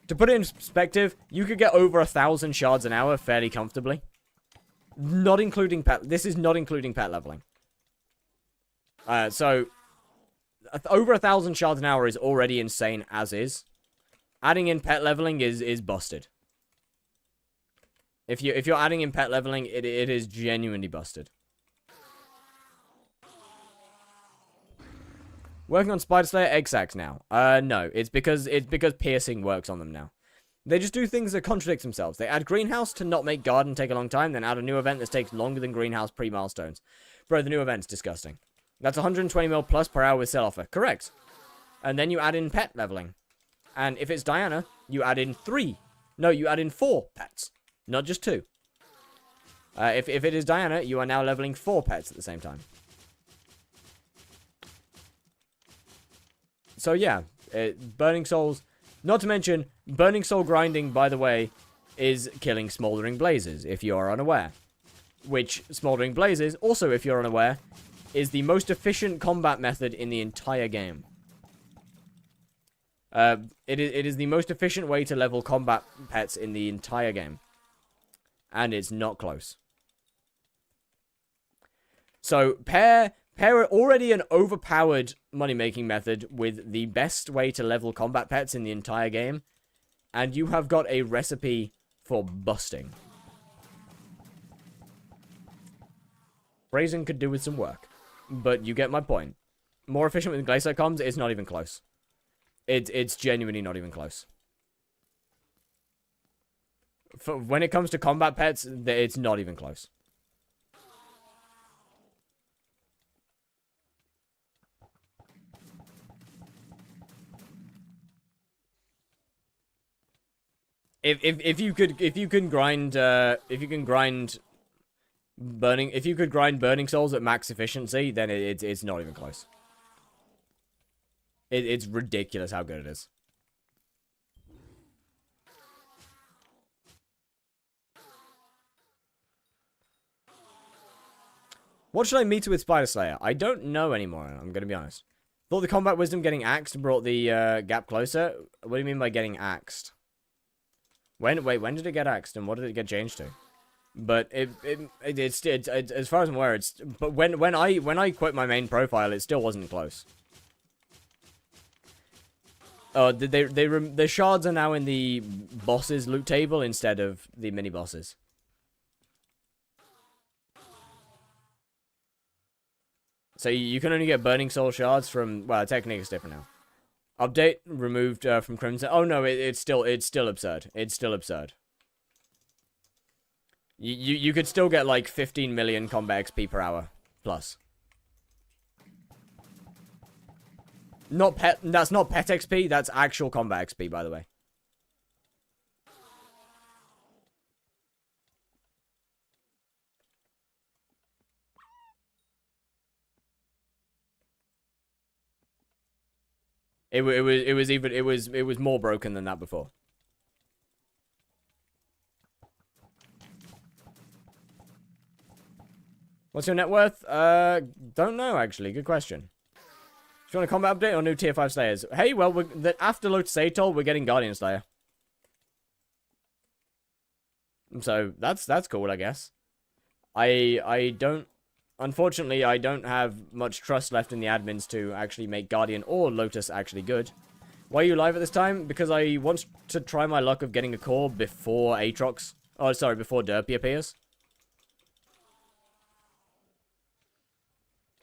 To put it in perspective, you could get over 1,000 shards an hour fairly comfortably. Not including pet. This is not including pet leveling. So over 1,000 shards an hour is already insane as is. Adding in pet leveling is busted. If you're adding in pet leveling, it is genuinely busted. Working on Spider Slayer egg sacs now. No, it's because piercing works on them now. They just do things that contradict themselves. They add greenhouse to not make garden take a long time, then add a new event that takes longer than greenhouse pre-milestones. Bro, the new event's disgusting. That's 120 mil plus per hour with sell offer. Correct. And then you add in pet leveling. And if it's Diana, you add in 3. No, you add in 4 pets. Not just 2. If it is Diana, you are now leveling 4 pets at the same time. So yeah, Burning Souls. Not to mention, Burning Soul grinding, by the way, is killing Smoldering Blazes, if you are unaware. Which, Smoldering Blazes, also if you're unaware, is the most efficient combat method in the entire game. It is the most efficient way to level combat pets in the entire game. And it's not close. So, pair already an overpowered money-making method with the best way to level combat pets in the entire game, and you have got a recipe for busting. Brazen could do with some work, but you get my point. More efficient with Glacier comms, it's not even close. It's genuinely not even close. When it comes to combat pets, it's not even close. If you could grind Burning Souls at max efficiency, then it's not even close. It's ridiculous how good it is. What should I meter with Spider Slayer? I don't know anymore, I'm gonna be honest. Thought the combat wisdom getting axed brought the gap closer. What do you mean by getting axed? When did it get axed and what did it get changed to? But it's as far as I'm aware, but when I quit my main profile, it still wasn't close. Oh, the shards are now in the bosses loot table instead of the mini bosses. So you can only get Burning Soul shards from, well, technically it's different now. Update removed from Crimson. Oh no, it's still absurd. It's still absurd. You could still get like 15 million combat XP per hour plus. Not pet. That's not pet XP. That's actual combat XP, by the way. It was more broken than that before. What's your net worth? Don't know actually. Good question. Do you want a combat update or new tier 5 Slayers? Hey, well, after Lotus Atoll, we're getting Guardian Slayer. So that's cool, I guess. Unfortunately, I don't have much trust left in the admins to actually make Guardian or Lotus actually good. Why are you live at this time? Because I want to try my luck of getting a core before Aatrox. Oh, sorry, before Derpy appears.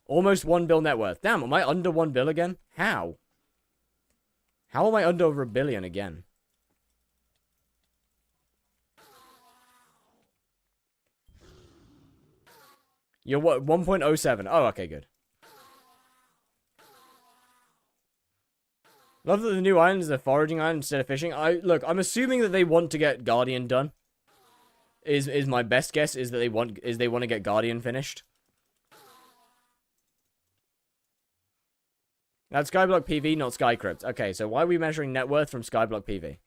Almost 1 bill net worth. Damn, am I under 1 bill again? How? How am I under over 1 billion again? You're what? 1.07. Oh, okay, good. Love that the new island is a foraging island instead of fishing. Look, I'm assuming that they want to get Guardian done. Is my best guess is that they want to get Guardian finished. That's skyblock PV, not skycrypt. Okay, so why are we measuring net worth from skyblock PV?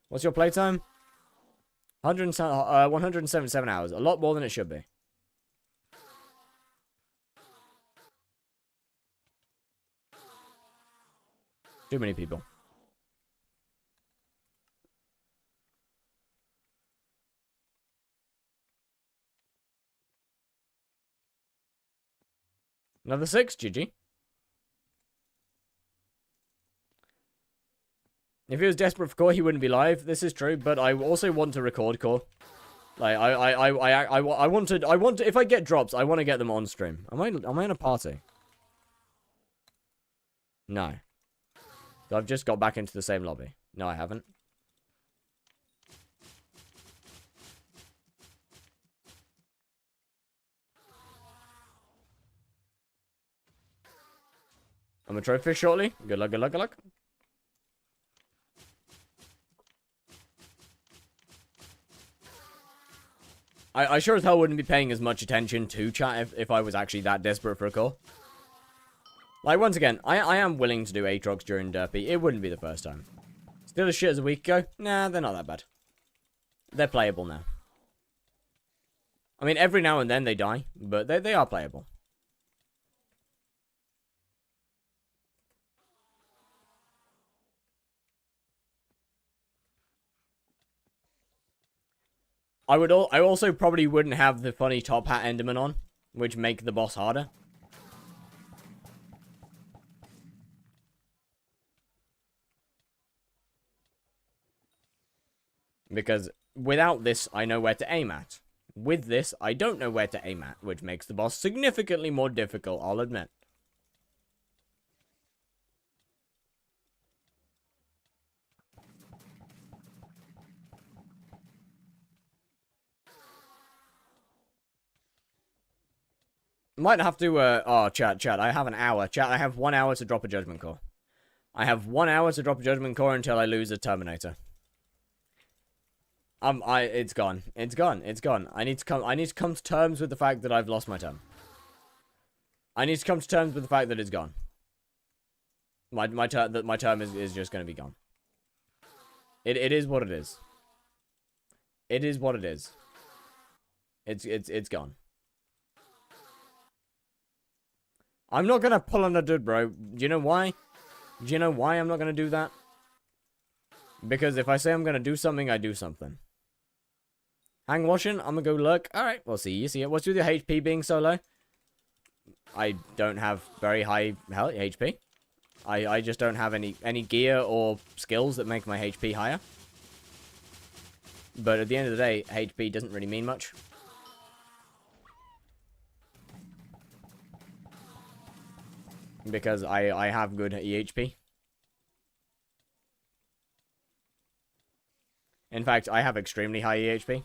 What's your playtime? 177 hours. A lot more than it should be. Too many people. Another 6, GG. If he was desperate for core, he wouldn't be live. This is true, but I also want to record core. Like I want to. If I get drops, I want to get them on stream. Am I in a party? No. So I've just got back into the same lobby. No, I haven't. I'm a trophy fish shortly. Good luck, good luck, good luck. I sure as hell wouldn't be paying as much attention to chat if I was actually that desperate for a call. Like, once again, I am willing to do Aatrox during Derpy. It wouldn't be the first time. Still as shit as a week ago? Nah, they're not that bad. They're playable now. I mean, every now and then they die, but they are playable. I also probably wouldn't have the funny top hat Enderman on, which make the boss harder. Because without this, I know where to aim at. With this, I don't know where to aim at, which makes the boss significantly more difficult, I'll admit. Might have to, oh, chat, I have an hour. Chat, I have 1 hour to drop a Judgment Core. I have 1 hour to drop a Judgment Core until I lose a Terminator. It's gone. It's gone. It's gone. I need to come to terms with the fact that I've lost my term. I need to come to terms with the fact that it's gone. My term is just going to be gone. It is what it is. It is what it is. It's gone. I'm not gonna pull on a dude, bro. Do you know why? Do you know why I'm not gonna do that? Because if I say I'm gonna do something, I do something. Hang washing, I'm gonna go lurk. Alright, we'll see you. See it. What's with your HP being so low? I don't have very high HP. I just don't have any gear or skills that make my HP higher. But at the end of the day, HP doesn't really mean much. Because I have good EHP. In fact, I have extremely high EHP.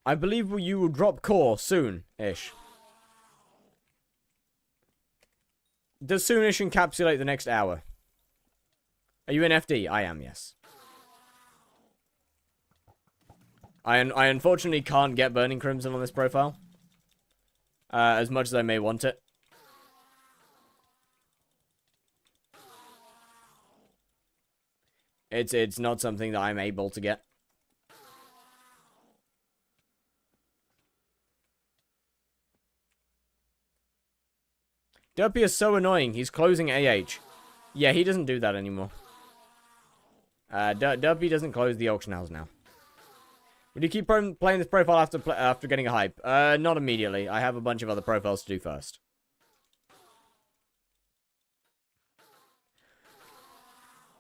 I believe you will drop core soon-ish. Does soonish encapsulate the next hour? Are you in FD? I am, yes. I unfortunately can't get Burning Crimson on this profile. As much as I may want it. It's not something that I'm able to get. Derpy is so annoying. He's closing AH. Yeah, he doesn't do that anymore. Derpy doesn't close the auction house now. Would you keep playing this profile after getting a hype? Not immediately. I have a bunch of other profiles to do first.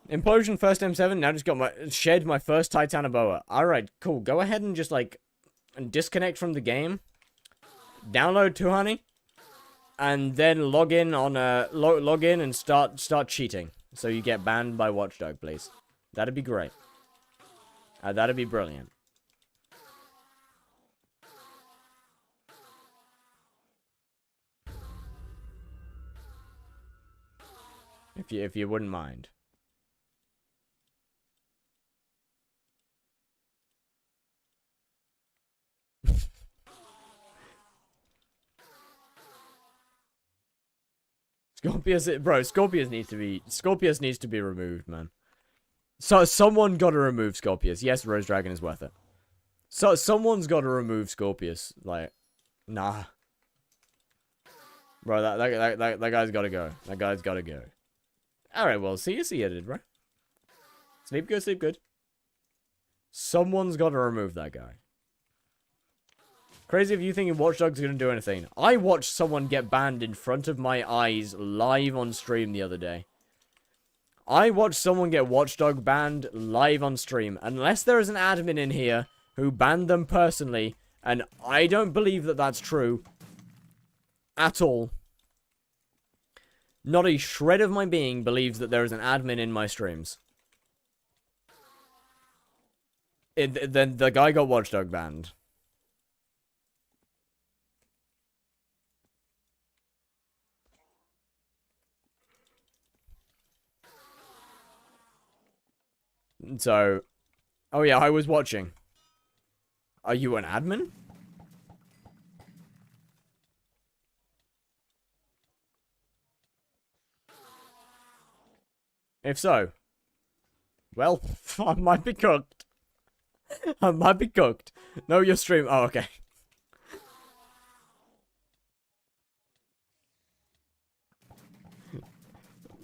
Implosion first M7. Now just got shed my first Titanoboa. Alright, cool. Go ahead and just like disconnect from the game. Download 2Honey. And then log in on log in and start cheating. So you get banned by Watchdog, please. That'd be great. That'd be brilliant. If you wouldn't mind. Scorpius needs to be removed, man. So someone got to remove Scorpius. Yes, Rose Dragon is worth it. So someone's got to remove Scorpius. Like, nah, bro. That guy's got to go. That guy's got to go. All right, well, see you dude, bro. Sleep good, sleep good. Someone's got to remove that guy. Crazy if you think Watch Dogs are going to do anything. I watched someone get banned in front of my eyes live on stream the other day. I watched someone get Watchdog banned live on stream. Unless there is an admin in here who banned them personally. And I don't believe that that's true. At all. Not a shred of my being believes that there is an admin in my streams. Then the guy got Watchdog banned. So, oh yeah, I was watching. Are you an admin? If so, well, I might be cooked. I might be cooked. No, your stream. Oh, okay.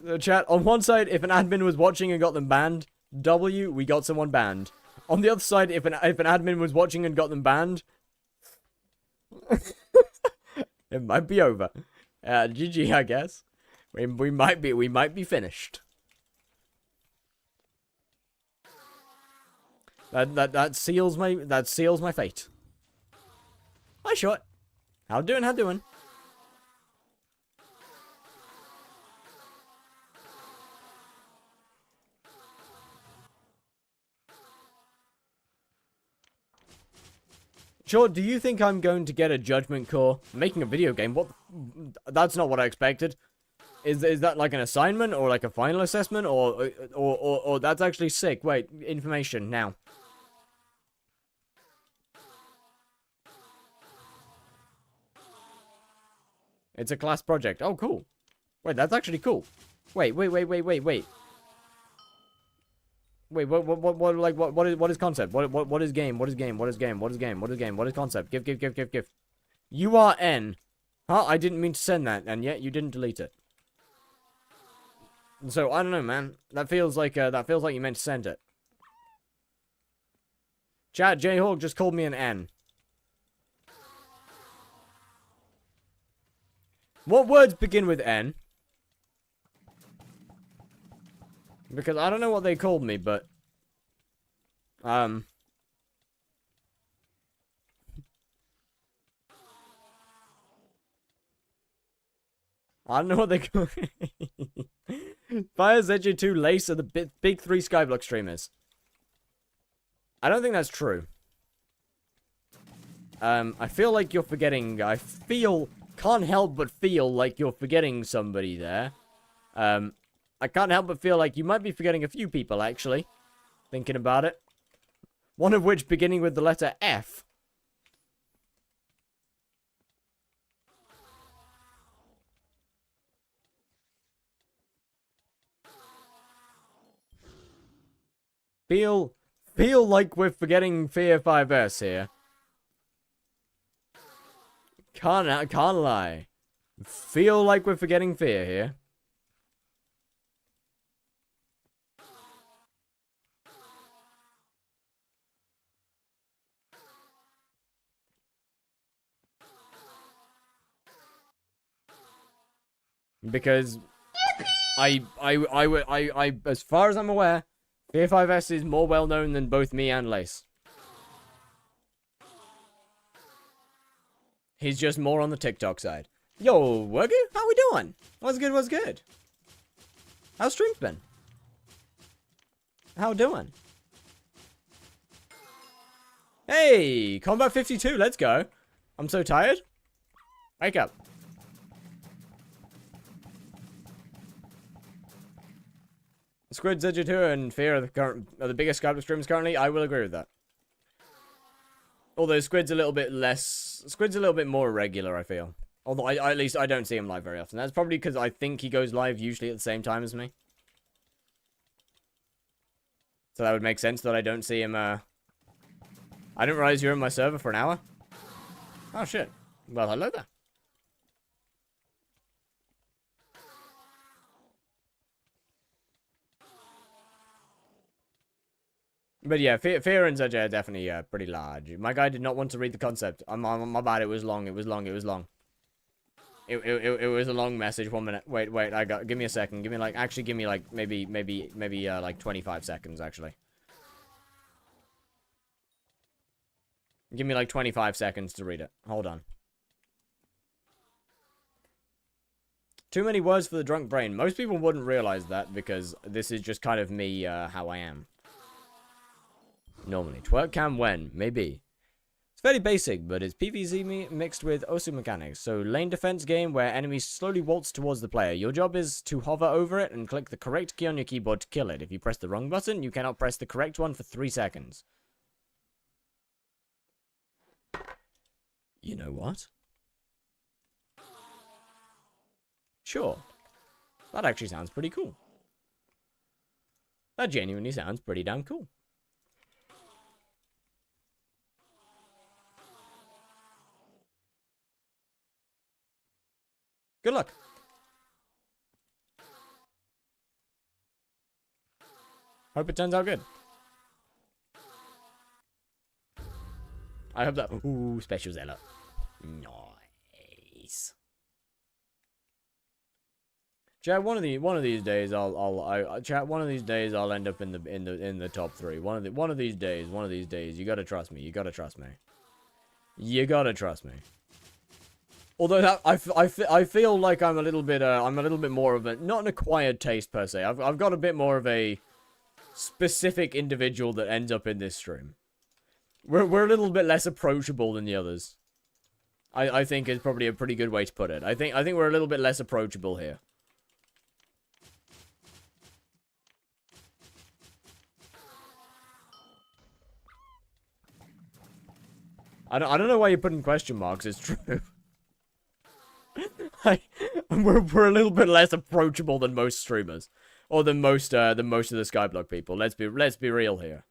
The chat, on one side, if an admin was watching and got them banned, W, we got someone banned. On the other side, if an admin was watching and got them banned, it might be over. GG, I guess. We might be finished. That seals my fate. Hi, Short. How doing? How doing? Sure, do you think I'm going to get a judgment core? Making a video game? What? That's not what I expected. Is that like an assignment or like a final assessment or that's actually sick? Wait, information now. It's a class project. Oh, cool. Wait, that's actually cool. Wait. Wait, what is concept? What is game? What is game? What is game? What is game? What is game? What is concept? Give. You are N. Huh? I didn't mean to send that, and yet you didn't delete it. So, I don't know, man. That feels like you meant to send it. Chat, J-Hawk just called me an N. What words begin with N? Because I don't know what they called me, but... I don't know what they call Fire ZJ2 Lace are the big 3 skyblock streamers. I don't think that's true. I feel like you're forgetting... Can't help but feel like you're forgetting somebody there. I can't help but feel like you might be forgetting a few people, actually. Thinking about it. One of which beginning with the letter F. Feel like we're forgetting Fear 5S here. Can't lie. Feel like we're forgetting Fear here. Because as far as I'm aware, Fear 5S is more well known than both me and Lace. He's just more on the TikTok side. Yo, Wuggu, how we doing? What's good, what's good? How's streams been? How doing? Hey, Combat 52, let's go. I'm so tired. Wake up. Squid, Zedgetur, and Fear are the biggest Skyblock streamers currently. I will agree with that. Although Squid's a little bit more regular, I feel. Although at least I don't see him live very often. That's probably because I think he goes live usually at the same time as me. So that would make sense that I don't see him, I didn't realize you're in my server for an hour. Oh, shit. Well, hello there. But yeah, Fear and Zedge are definitely pretty large. My guy did not want to read the concept. My bad, it was long. It was long. It was a long message. 1 minute. Wait, give me a second. Give me like maybe like 25 seconds actually. Give me like 25 seconds to read it. Hold on. Too many words for the drunk brain. Most people wouldn't realize that because this is just kind of me, how I am. Normally. Twerk cam when? Maybe. It's very basic, but it's PvZ mixed with Osu mechanics. So, lane defense game where enemies slowly waltz towards the player. Your job is to hover over it and click the correct key on your keyboard to kill it. If you press the wrong button, you cannot press the correct one for 3 seconds. You know what? Sure. That actually sounds pretty cool. That genuinely sounds pretty damn cool. Good luck. Hope it turns out good. I hope that... Ooh, special Zella. Nice. Chat, one of these days chat, one of these days I'll end up in the top 3. One of these days, you gotta trust me. You gotta trust me. You gotta trust me. Although that I feel like I'm a little bit more of a, not an acquired taste per se. I've got a bit more of a specific individual that ends up in this stream. We're a little bit less approachable than the others. I think is probably a pretty good way to put it. I think we're a little bit less approachable here. I don't know why you're putting question marks. It's true. We're a little bit less approachable than most streamers, or than most of the Skyblock people. Let's be real here.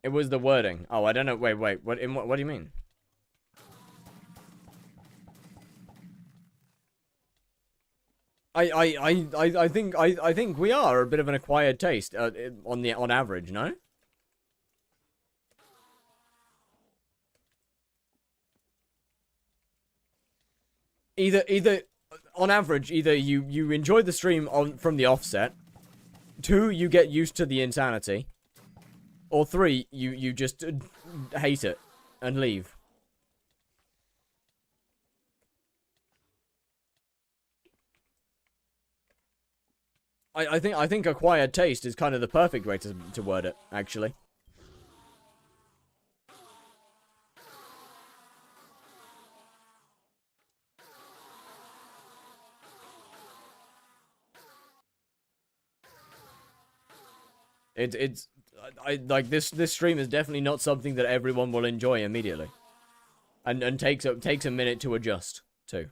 It was the wording. Oh, I don't know. Wait. What do you mean? I think we are a bit of an acquired taste on average, no? Either on average, either you enjoy the stream from the offset, 2, you get used to the insanity, or 3, you just hate it and leave. I think acquired taste is kind of the perfect way to word it, actually. It's I like this stream is definitely not something that everyone will enjoy immediately. And takes a minute to adjust to.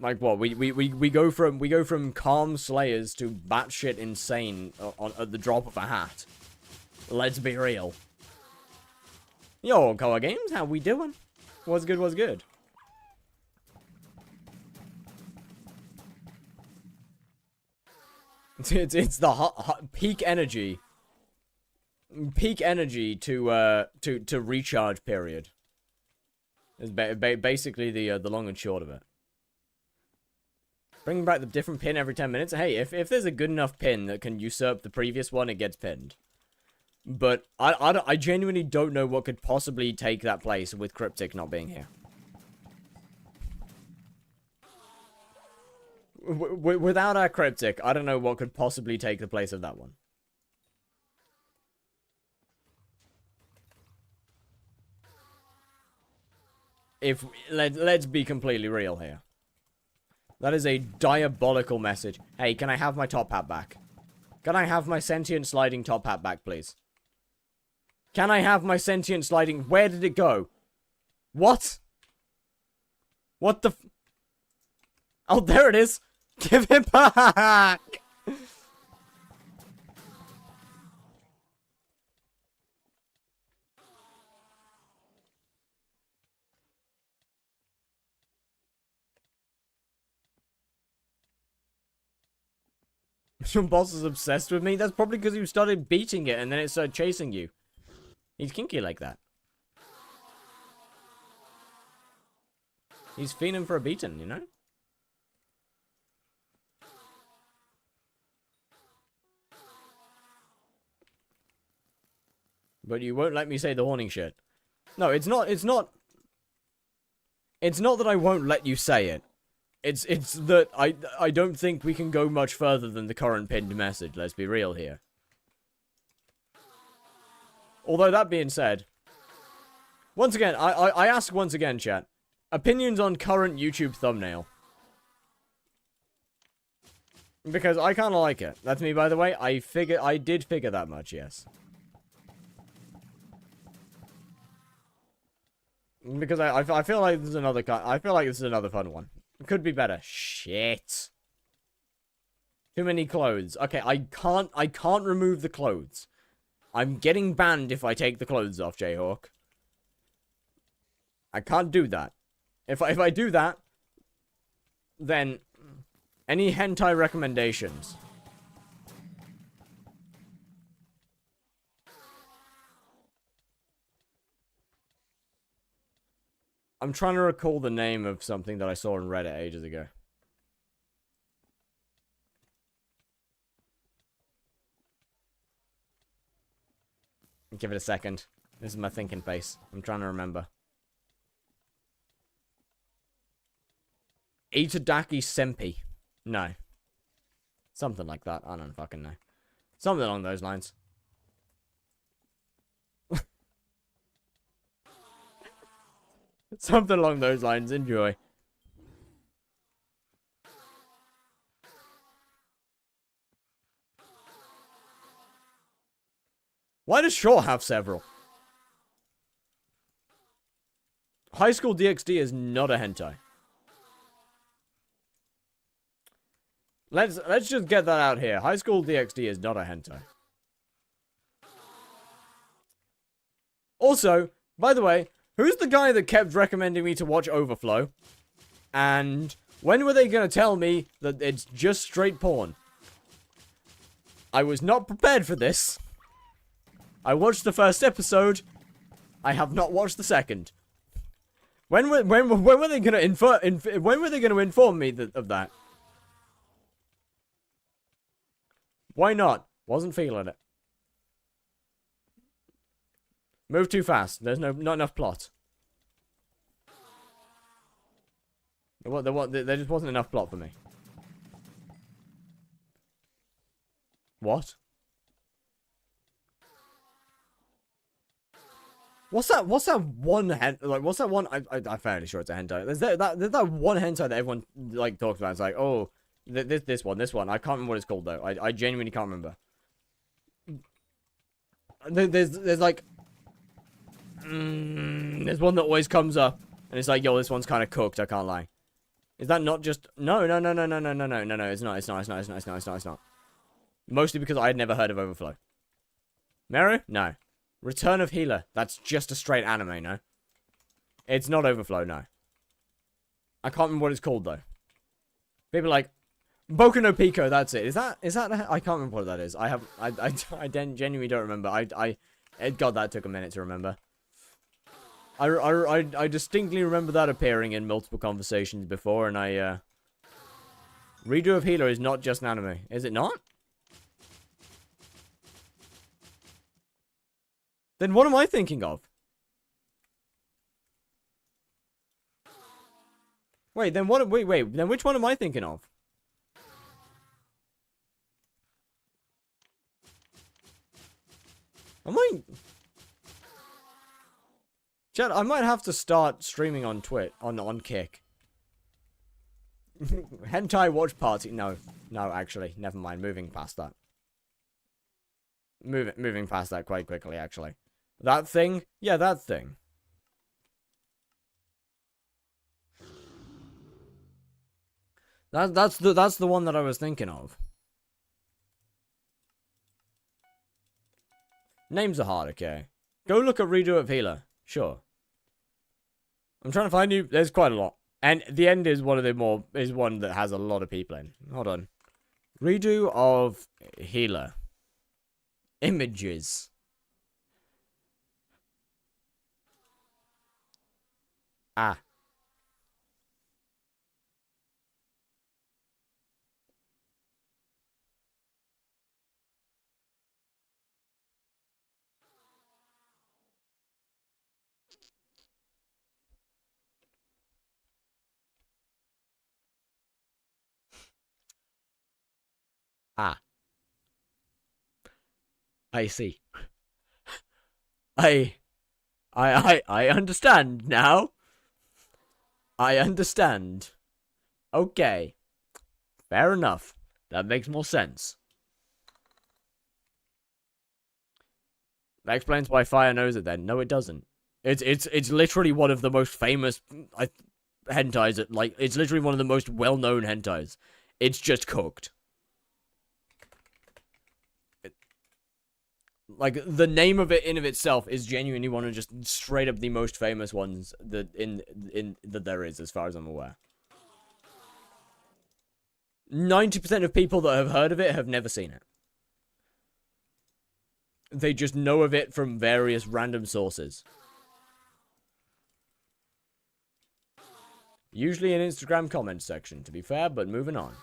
Like what? We go from calm slayers to batshit insane at the drop of a hat. Let's be real. Yo, Koa Games, how we doing? What's good, what's good? It's the hot peak energy. Peak energy to recharge period. Is basically the long and short of it. Bringing back the different pin every 10 minutes. Hey, if there's a good enough pin that can usurp the previous one, it gets pinned. But I genuinely don't know what could possibly take that place with Cryptic not being here. Without our Cryptic, I don't know what could possibly take the place of that one. Let's be completely real here. That is a diabolical message. Hey, can I have my top hat back? Can I have my sentient sliding top hat back, please? Can I have my sentient sliding... Where did it go? What? What the... Oh, there it is. Give it back. Your boss is obsessed with me? That's probably because you started beating it and then it started chasing you. He's kinky like that. He's fiending for a beating, you know? But you won't let me say the horning shit. No, it's not that I won't let you say it. It's that I don't think we can go much further than the current pinned message, let's be real here. Although that being said, once again, I ask once again, chat, opinions on current YouTube thumbnail. Because I kinda like it. That's me, by the way. I did figure that much, yes. Because I feel like this is another fun one. It could be better. Shit. Too many clothes. Okay, I can't remove the clothes. I'm getting banned if I take the clothes off, Jayhawk. I can't do that. If I do that, then any hentai recommendations? I'm trying to recall the name of something that I saw on Reddit ages ago. Give it a second. This is my thinking face. I'm trying to remember. Itadaki Senpai. No. Something like that. I don't fucking know. Something along those lines. Something along those lines. Enjoy. Why does Shaw have several? High School DxD is not a hentai. Let's just get that out here. High School DxD is not a hentai. Also, by the way, who's the guy that kept recommending me to watch Overflow? And when were they gonna tell me that it's just straight porn? I was not prepared for this. I watched the first episode. I have not watched the second. When were they gonna inform me of that? Why not? Wasn't feeling it. Move too fast. There's not enough plot. There just wasn't enough plot for me. What? What's that one what's that one? I'm fairly sure it's a hentai. There's that one hentai that everyone like talks about. It's like, oh, this one. I can't remember what it's called though. I genuinely can't remember. There's like, there's one that always comes up, and it's like, yo, this one's kind of cooked. I can't lie. Is that not just no? It's not. Mostly because I had never heard of Overflow. Meru? No. Return of Healer. That's just a straight anime, no? It's not Overflow, no. I can't remember what it's called, though. People like, Boku no Pico, that's it. Is that, I can't remember what that is. I genuinely don't remember. God, that took a minute to remember. I distinctly remember that appearing in multiple conversations before, and Redo of Healer is not just an anime. Is it not? Then what am I thinking of? Wait, then what? Wait. Then which one am I thinking of? Chad, I might have to start streaming on on Kick. Hentai watch party. No, actually, never mind. Moving past that. Moving past that quite quickly, actually. That thing? Yeah, that thing. That's the one that I was thinking of. Names are hard, okay. Go look at Redo of Healer. Sure. I'm trying to find you. There's quite a lot. And the end is one that has a lot of people in. Hold on. Redo of Healer. Images. Ah. Ah. I see. I understand now. I understand. Okay. Fair enough. That makes more sense. That explains why Fire knows it then. No, it doesn't. It's literally one of the most famous hentais. Like, it's literally one of the most well-known hentais. It's just cooked. Like, the name of it in of itself is genuinely one of just straight up the most famous ones that that there is, as far as I'm aware. 90% of people that have heard of it have never seen it. They just know of it from various random sources. Usually an Instagram comment section, to be fair, but moving on.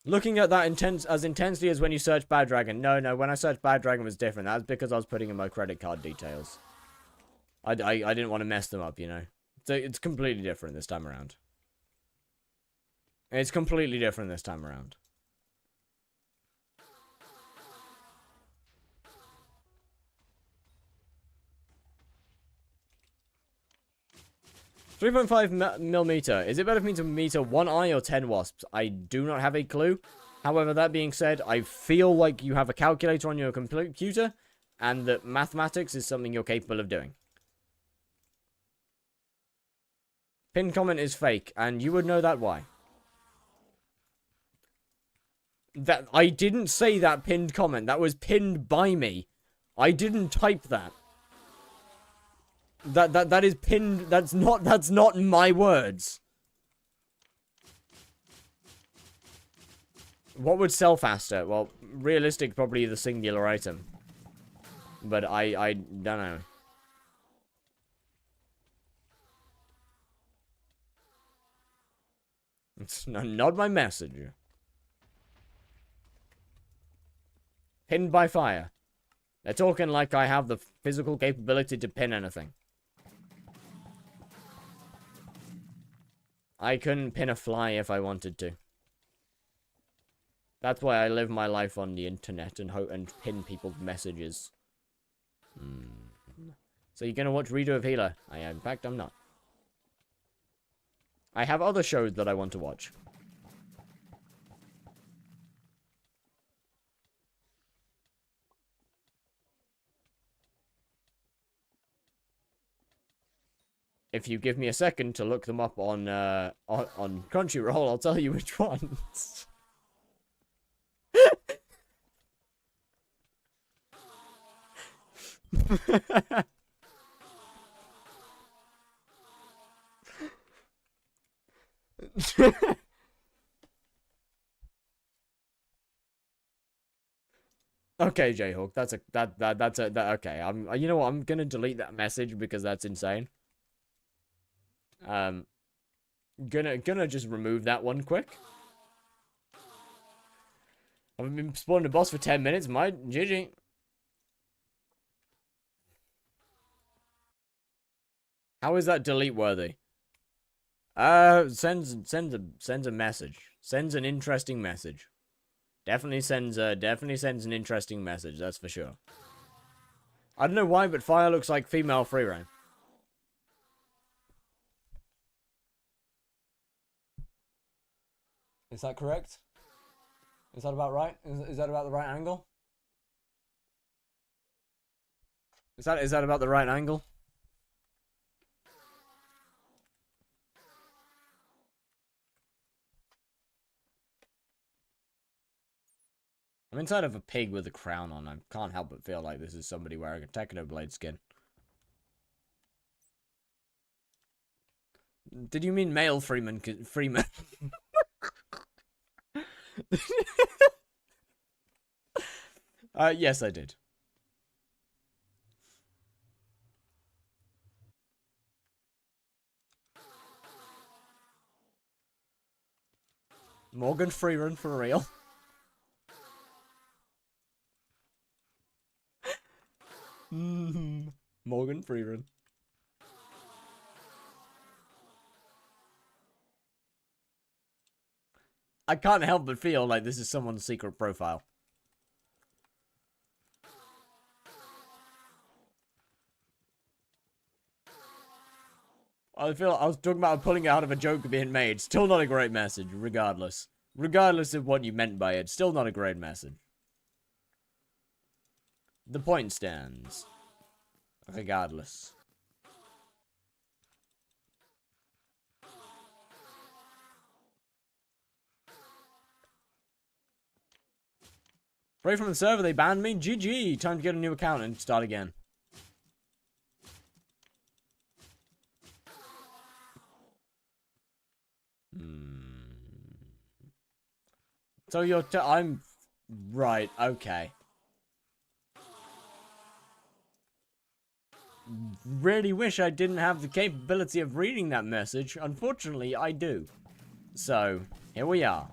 Looking at that as intensely as when you search Bad Dragon. No, when I searched Bad Dragon was different. That's because I was putting in my credit card details. I didn't want to mess them up, you know. So it's completely different this time around. It's completely different this time around. $3.5mm. Is it better for me to meter 1 eye or 10 wasps? I do not have a clue. However, that being said, I feel like you have a calculator on your computer, and that mathematics is something you're capable of doing. Pinned comment is fake, and you would know that why. That I didn't say that pinned comment. That was pinned by me. I didn't type that. That is pinned. That's not my words. What would sell faster? Well, realistic, probably the singular item. But I don't know. It's not my message. Pinned by fire. They're talking like I have the physical capability to pin anything. I couldn't pin a fly if I wanted to. That's why I live my life on the internet and pin people's messages. So you're gonna watch Redo of Healer? In fact, I'm not. I have other shows that I want to watch. If you give me a second to look them up on Crunchyroll, I'll tell you which ones. Okay, Jayhawk, okay. You know what? I'm gonna delete that message because that's insane. Gonna just remove that one quick. I've been spawning a boss for 10 minutes. My GG. How is that delete worthy? Sends a message. Sends an interesting message. Definitely sends an interesting message, that's for sure. I don't know why, but fire looks like female free reign. Is that correct? Is that about right? Is that about the right angle? Is that about the right angle? I'm inside of a pig with a crown on. I can't help but feel like this is somebody wearing a Technoblade skin. Did you mean male Freeman? Freeman? Yes, I did. Morgan Freeman for real. Morgan Freeman. I can't help but feel like this is someone's secret profile. I feel I was talking about pulling out of a joke being made. Still not a great message, regardless. Regardless of what you meant by it, still not a great message. The point stands. Regardless. Break from the server, they banned me. GG. Time to get a new account and start again. So I'm right, okay. Really wish I didn't have the capability of reading that message. Unfortunately, I do. So, here we are.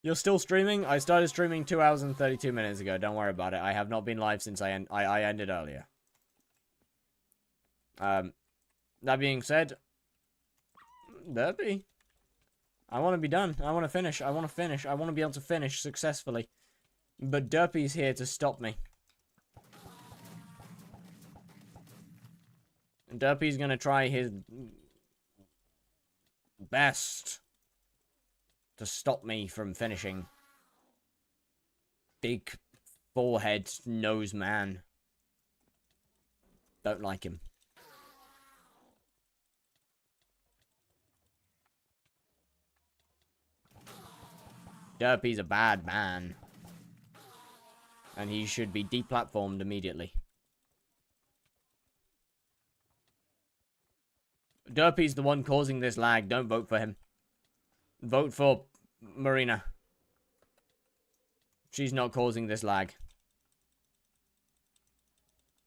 You're still streaming? I started streaming 2 hours and 32 minutes ago. Don't worry about it. I have not been live since I ended earlier. That being said, derpy. I want to be done. I want to finish. I want to finish. I want to be able to finish successfully. But Derpy's here to stop me. Derpy's gonna try his best to stop me from finishing. Big forehead nose man. Don't like him. Derpy's a bad man. And he should be deplatformed immediately. Derpy's the one causing this lag. Don't vote for him. Vote for Marina. She's not causing this lag.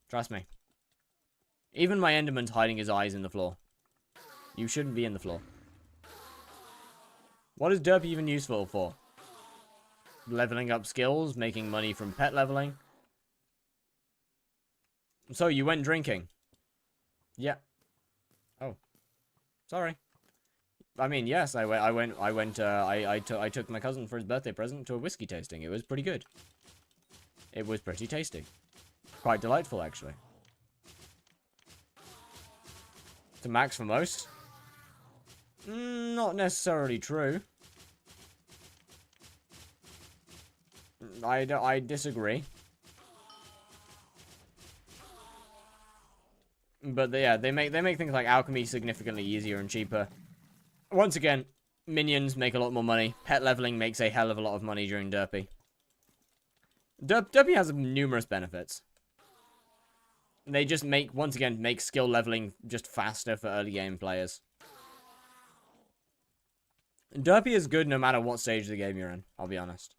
Trust me. Even my Enderman's hiding his eyes in the floor. You shouldn't be in the floor. What is Derpy even useful for? leveling up skills, making money from pet leveling. So, you went drinking? Yeah. Oh. Sorry. I mean, yes, I took my cousin for his birthday present to a whiskey tasting. It was pretty good. It was pretty tasty. Quite delightful, actually. To max for most? Not necessarily true. I disagree. But yeah, they make things like alchemy significantly easier and cheaper. Once again, minions make a lot more money. Pet leveling makes a hell of a lot of money during derpy. Derpy has numerous benefits. They just once again, make skill leveling just faster for early game players. Derpy is good no matter what stage of the game you're in, I'll be honest.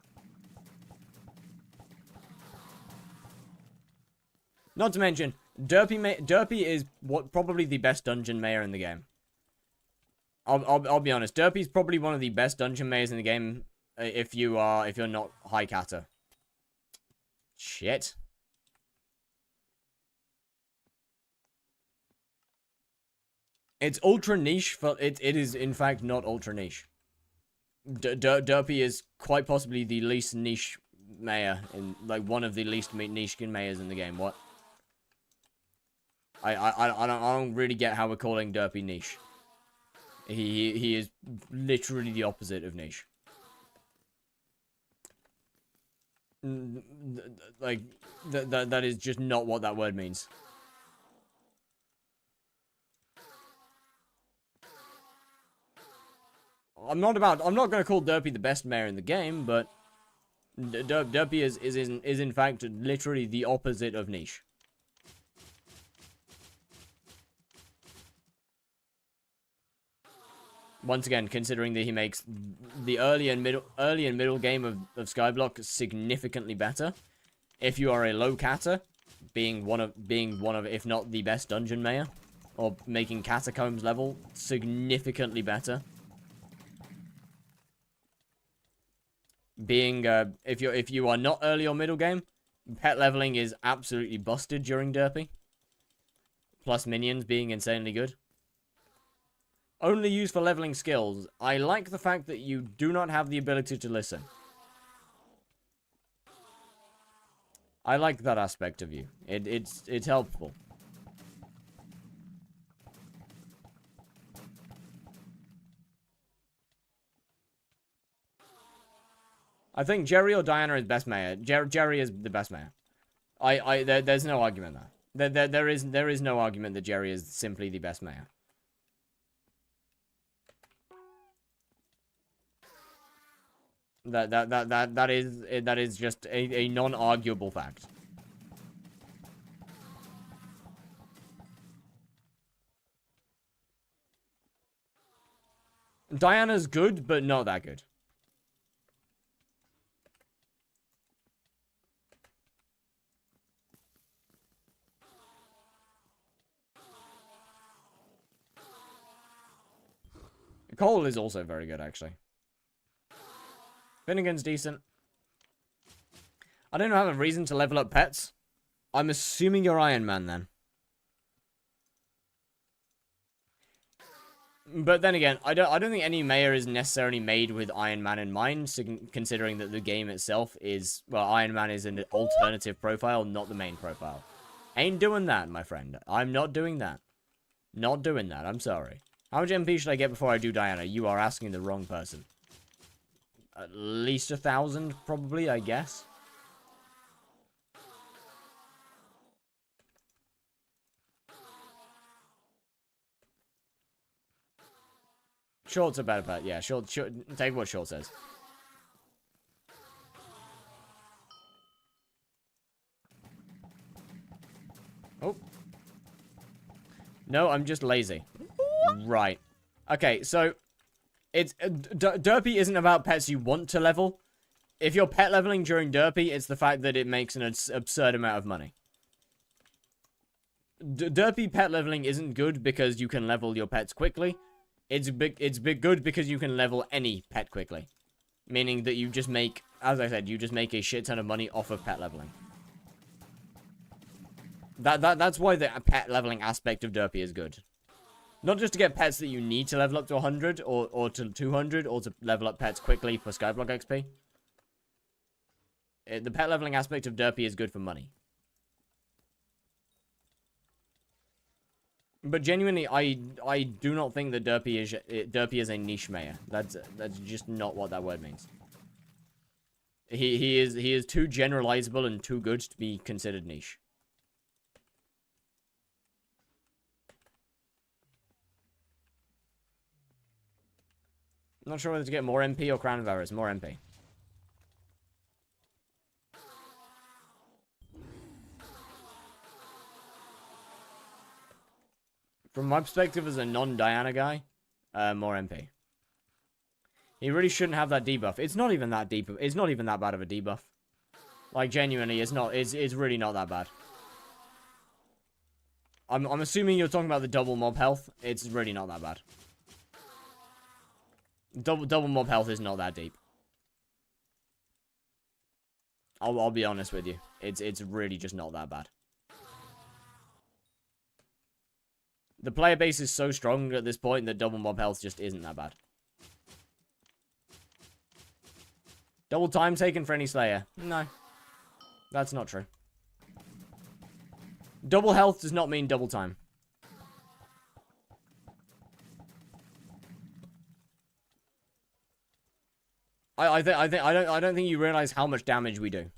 Not to mention, Derpy is probably the best dungeon mayor in the game. I'll be honest. Derpy's probably one of the best dungeon mayors in the game if you're not high catter. Shit. It's ultra niche, but it is in fact not ultra niche. Derpy is quite possibly the least niche mayor in one of the least niche mayors in the game. What? I don't really get how we're calling Derpy niche. He is literally the opposite of niche. That is just not what that word means. I'm not gonna call Derpy the best mayor in the game, but Derpy is in fact literally the opposite of niche. Once again, considering that he makes the early and middle game of skyblock significantly better. If you are a low catter, being one of if not the best dungeon mayor, or making catacombs level significantly better. Being if you are not early or middle game, pet leveling is absolutely busted during derpy. Plus minions being insanely good. Only used for leveling skills. I like the fact that you do not have the ability to listen. I like that aspect of you. It's helpful. I think Jerry or Diana is best mayor. Jerry is the best mayor. There's no argument there. There is no argument that Jerry is simply the best mayor. That is just a non-arguable fact. Diana's good, but not that good. Cole is also very good, actually. Finnegan's decent. I don't have a reason to level up pets. I'm assuming you're Iron Man, then. But then again, I don't think any mayor is necessarily made with Iron Man in mind, considering that the game itself is, well, Iron Man is an alternative profile, not the main profile. Ain't doing that, my friend. I'm not doing that. Not doing that, I'm sorry. How much MP should I get before I do Diana? You are asking the wrong person. At least 1,000, probably, I guess. Short's a better bet. Yeah, short. Take what Short says. Oh. No, I'm just lazy. Right. Okay, so it's derpy isn't about pets you want to level. If you're pet leveling during derpy, it's the fact that it makes an absurd amount of money. Derpy pet leveling isn't good because you can level your pets quickly. It's good because you can level any pet quickly. Meaning that you just make, as I said, you just make a shit ton of money off of pet leveling. That's why the pet leveling aspect of derpy is good. Not just to get pets that you need to level up to 100 or to 200 or to level up pets quickly for skyblock XP. The pet leveling aspect of derpy is good for money. But genuinely, I do not think that derpy is a niche mayor. That's just not what that word means. He is too generalizable and too good to be considered niche. I'm not sure whether to get more MP or Crown of Errors. More MP. From my perspective as a non-Diana guy, more MP. He really shouldn't have that debuff. It's not even that deep. It's not even that bad of a debuff. Like, genuinely, it's not. It's really not that bad. I'm assuming you're talking about the double mob health. It's really not that bad. Double mob health is not that deep. I'll be honest with you. It's really just not that bad. The player base is so strong at this point that double mob health just isn't that bad. Double time taken for any slayer? No. That's not true. Double health does not mean double time. I don't think you realize how much damage we do.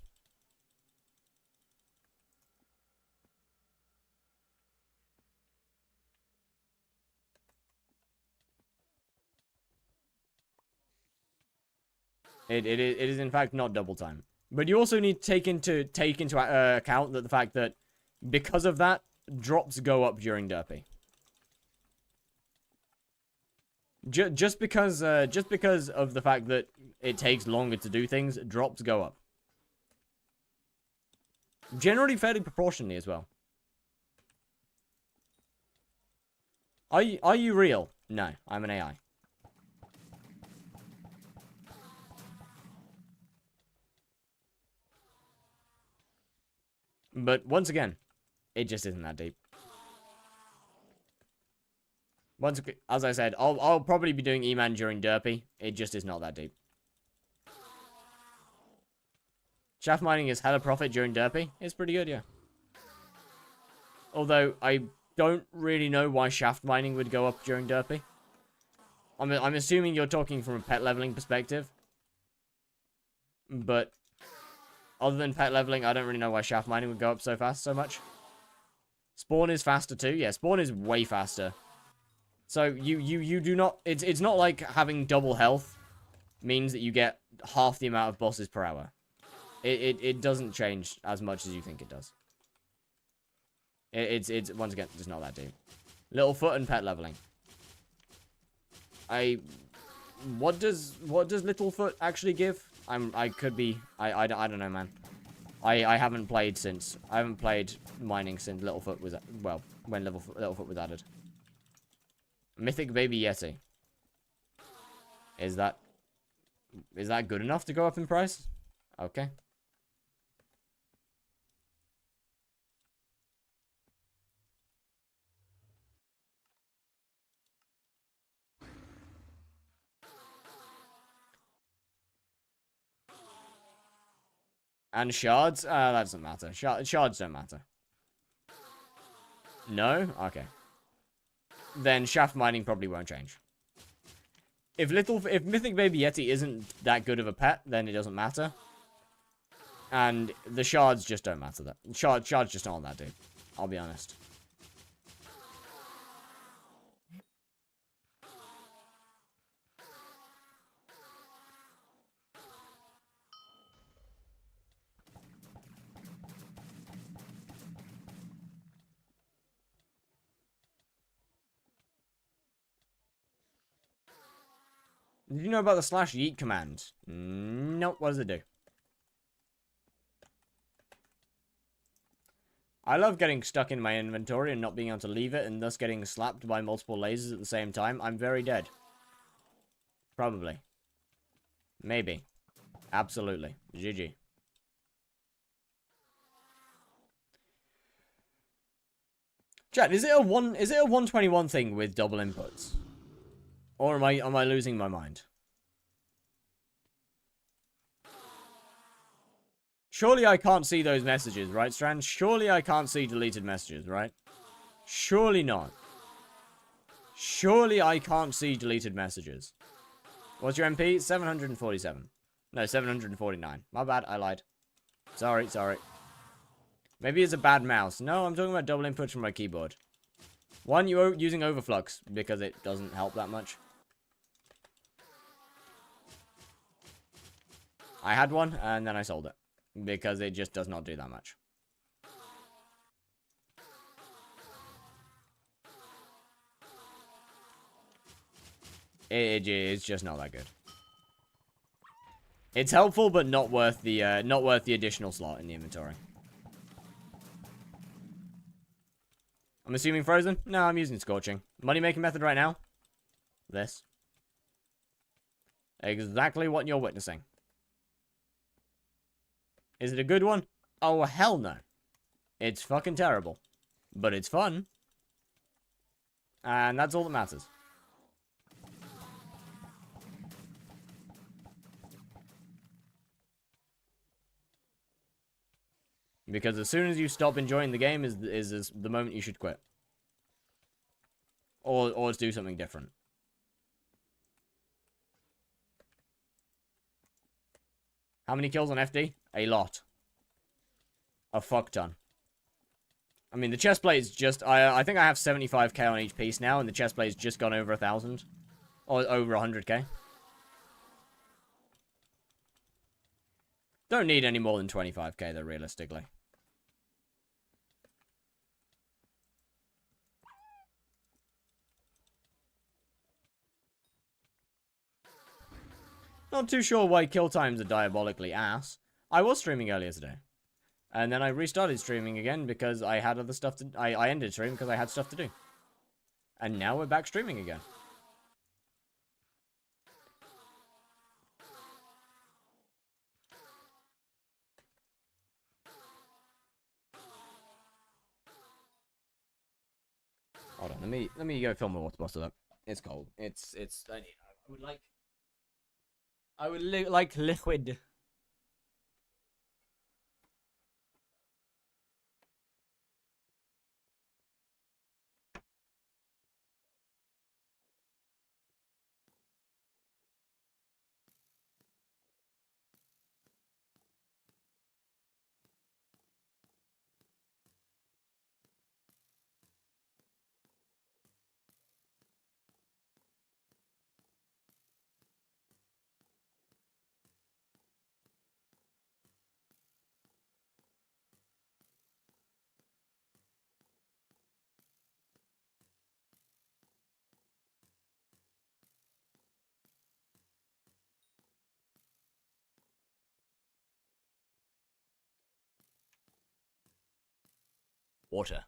It is in fact not double time. But you also need to take into account that the fact that because of that, drops go up during derpy. Just because of the fact that it takes longer to do things, drops go up. Generally fairly proportionally as well. Are you real? No, I'm an AI. But once again, it just isn't that deep. As I said, I'll probably be doing E-Man during derpy. It just is not that deep. Shaft mining is hella profit during derpy. It's pretty good, yeah. Although I don't really know why shaft mining would go up during derpy. I'm assuming you're talking from a pet leveling perspective. But other than pet leveling, I don't really know why shaft mining would go up so much. Spawn is faster too. Yeah, spawn is way faster. So you do not. It's not like having double health means that you get half the amount of bosses per hour. It doesn't change as much as you think it does. It's once again just not that deep. Littlefoot and pet leveling. What does Littlefoot actually give? I could be I don't know, man. I haven't played mining since Littlefoot was when Littlefoot was added. Mythic Baby Yeti. Is that good enough to go up in price? Okay. And shards? That doesn't matter. Shards don't matter. No? Okay. Then shaft mining probably won't change. If Mythic Baby Yeti isn't that good of a pet, then it doesn't matter. And the shards just don't matter. Shards just aren't that deep. I'll be honest. Did you know about the /yeet command? Nope, what does it do? I love getting stuck in my inventory and not being able to leave it, and thus getting slapped by multiple lasers at the same time. I'm very dead. Probably. Maybe. Absolutely. GG. Chat, is it a 121 thing with double inputs? Or am I losing my mind? Surely I can't see those messages, right, Strand? Surely I can't see deleted messages, right? Surely not. Surely I can't see deleted messages. What's your MP? 747. No, 749. My bad, I lied. Sorry. Maybe it's a bad mouse. No, I'm talking about double inputs from my keyboard. One, you're using overflux because it doesn't help that much. I had one, and then I sold it. Because it just does not do that much. It's just not that good. It's helpful, but not worth the additional slot in the inventory. I'm assuming frozen? No, I'm using scorching. Money making method right now. This. Exactly what you're witnessing. Is it a good one? Oh, hell no. It's fucking terrible. But it's fun. And that's all that matters. Because as soon as you stop enjoying the game is the moment you should quit. Or do something different. How many kills on FD? A lot. A fuck ton. I mean, the chest plate is just... I think I have 75k on each piece now, and the chest plate's just gone over 1,000. Or over 100k. Don't need any more than 25k, though, realistically. Not too sure why kill times are diabolically ass. I was streaming earlier today. And then I restarted streaming again because I had other stuff to... I ended streaming because I had stuff to do. And now we're back streaming again. Hold on, let me go fill my water bottle up. It's cold. I would like liquid. Water.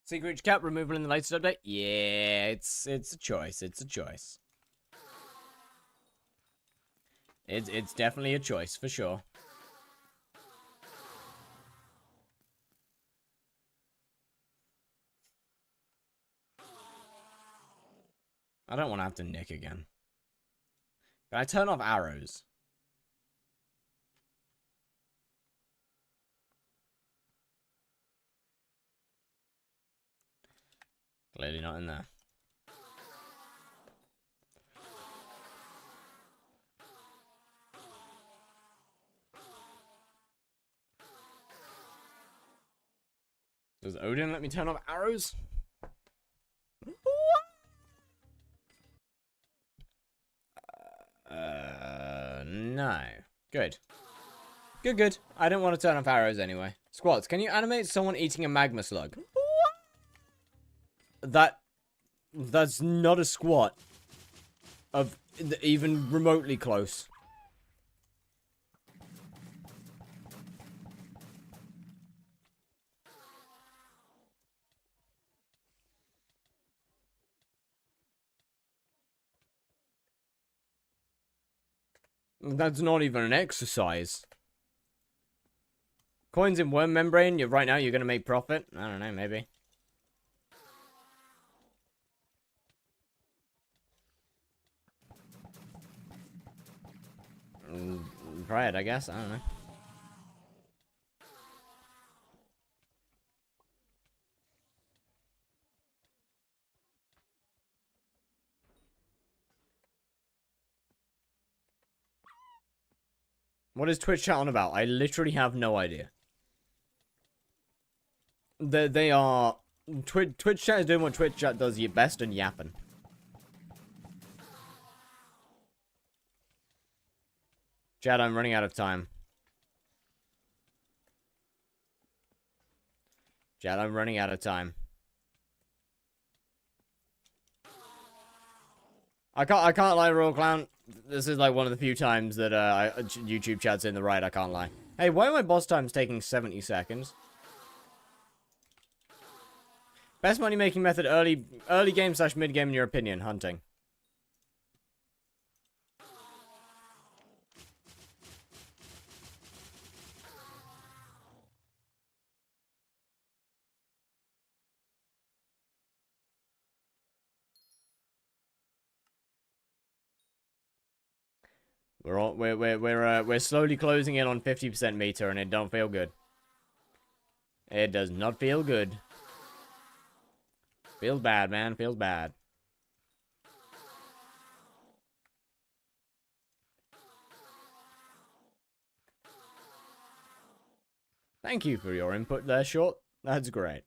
Secret cap removal in the latest update? Yeah, it's a choice. It's a choice. It's definitely a choice, for sure. I don't want to have to nick again. Can I turn off arrows? Clearly not in there. Does Odin let me turn off arrows? No. Good. Good. I don't want to turn off arrows anyway. Squats, can you animate someone eating a magma slug? That's not a squat. Of even remotely close. That's not even an exercise. Coins in worm membrane, right now you're gonna make profit? I don't know, maybe. Try it, I guess. I don't know. What is Twitch chat on about? I literally have no idea. They are... Twitch chat is doing what Twitch chat does best and yapping. Chad, I'm running out of time. Chad, I'm running out of time. I can't lie, Royal Clown. This is like one of the few times that YouTube chat's in the right. I can't lie. Hey, why are my boss times taking 70 seconds? Best money making method early game / mid game in your opinion? Hunting. We're slowly closing in on 50% meter, and it don't feel good. It does not feel good. Feels bad, man. Feels bad. Thank you for your input there, Short. That's great.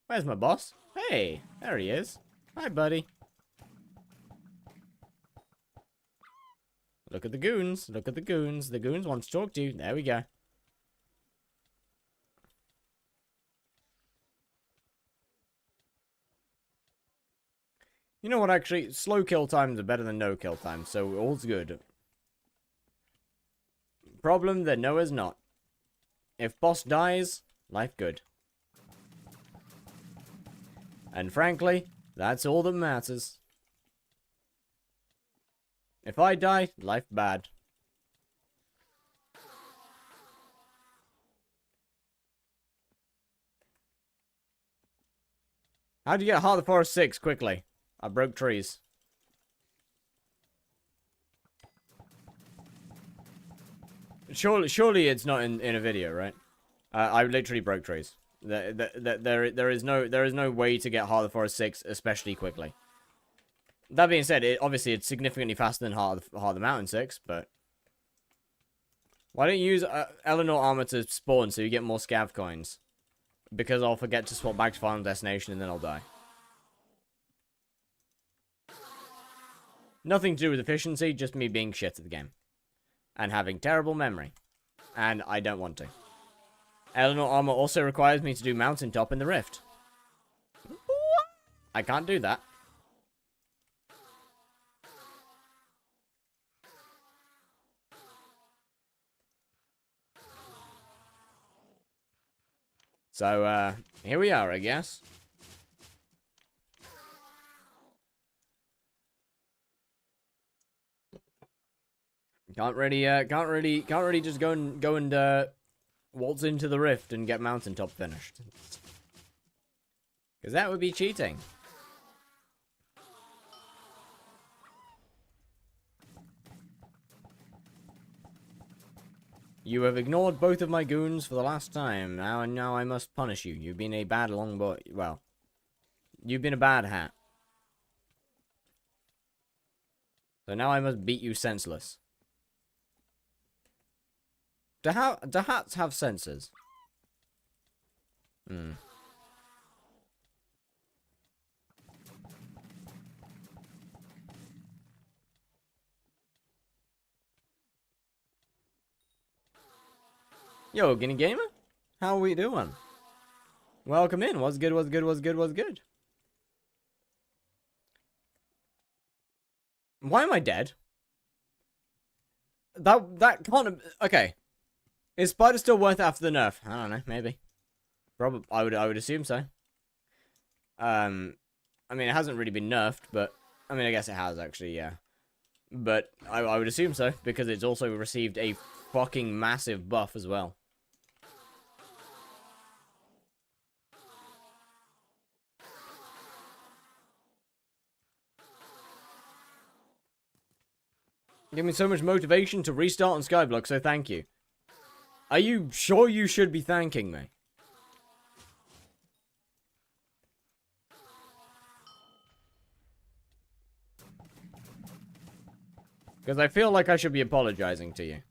Where's my boss? Hey, there he is. Hi, buddy. Look at the goons. Look at the goons. The goons want to talk to you. There we go. You know what, actually? Slow kill times are better than no kill times, so all's good. Problem that Noah's not. If boss dies, life good. And frankly, that's all that matters. If I die, life bad. How'd you get Heart of the Forest 6 quickly? I broke trees. Surely it's not in a video, right? I literally broke trees. There is no way to get Heart of the Forest 6 especially quickly. That being said, obviously it's significantly faster than Heart of the Mountain 6, but why don't you use Eleanor Armor to spawn so you get more scav coins? Because I'll forget to swap back to Final Destination and then I'll die. Nothing to do with efficiency, just me being shit at the game. And having terrible memory. And I don't want to. Eleanor Armor also requires me to do Mountaintop in the Rift. I can't do that. So, here we are, I guess. Can't really just go and waltz into the rift and get Mountaintop finished. Because that would be cheating. You have ignored both of my goons for the last time. Now I must punish you. You've been a bad long boy. Well, you've been a bad hat. So now I must beat you senseless. Do hats have sensors? Yo, Guinea Gamer? How are we doing? Welcome in. What's good, what's good, what's good, what's good? Why am I dead? That can't have... Okay. Is Spider still worth it after the nerf? I don't know, maybe. Probably, I would assume so. I mean, it hasn't really been nerfed, but... I mean, I guess it has, actually, yeah. But I would assume so, because it's also received a fucking massive buff as well. Give me so much motivation to restart on skyblock, so thank you. Are you sure you should be thanking me? Because I feel like I should be apologizing to you.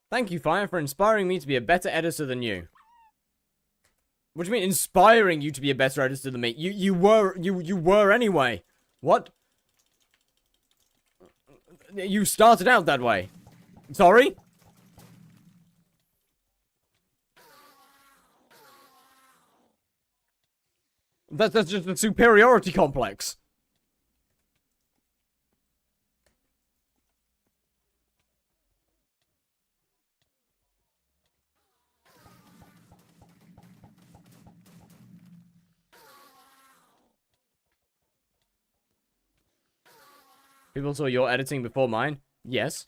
Thank you, Fire, for inspiring me to be a better editor than you. What do you mean, inspiring you to be a better editor than me? You were anyway. What? You started out that way. Sorry? That's just a superiority complex. People saw your editing before mine? Yes.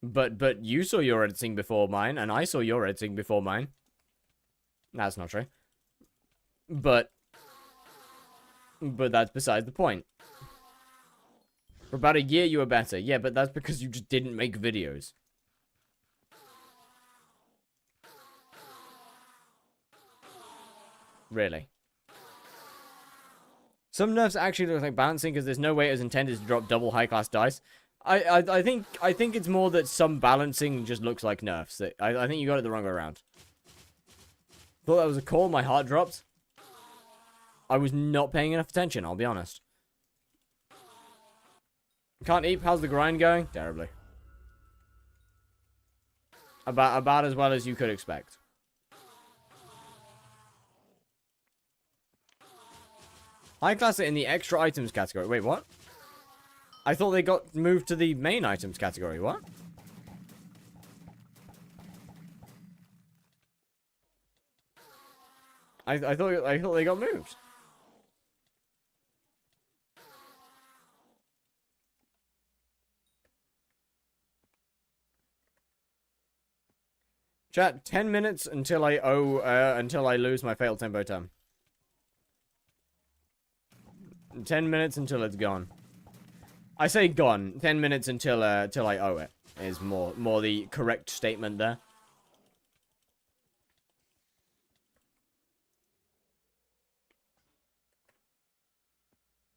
But you saw your editing before mine, and I saw your editing before mine. That's not true. But that's beside the point. For about a year, you were better. Yeah, but that's because you just didn't make videos. Really. Some nerfs actually look like balancing because there's no way it was intended to drop double high-class dice. I think it's more that some balancing just looks like nerfs. I think you got it the wrong way around. Thought that was a call, my heart dropped. I was not paying enough attention, I'll be honest. Can't eat, how's the grind going? Terribly. About as well as you could expect. High class it in the extra items category. Wait, what? I thought they got moved to the main items category. What? I thought they got moved. Chat, 10 minutes until until I lose my fatal tempo term. 10 minutes until it's gone. I say gone. 10 minutes until till I owe it is more the correct statement there.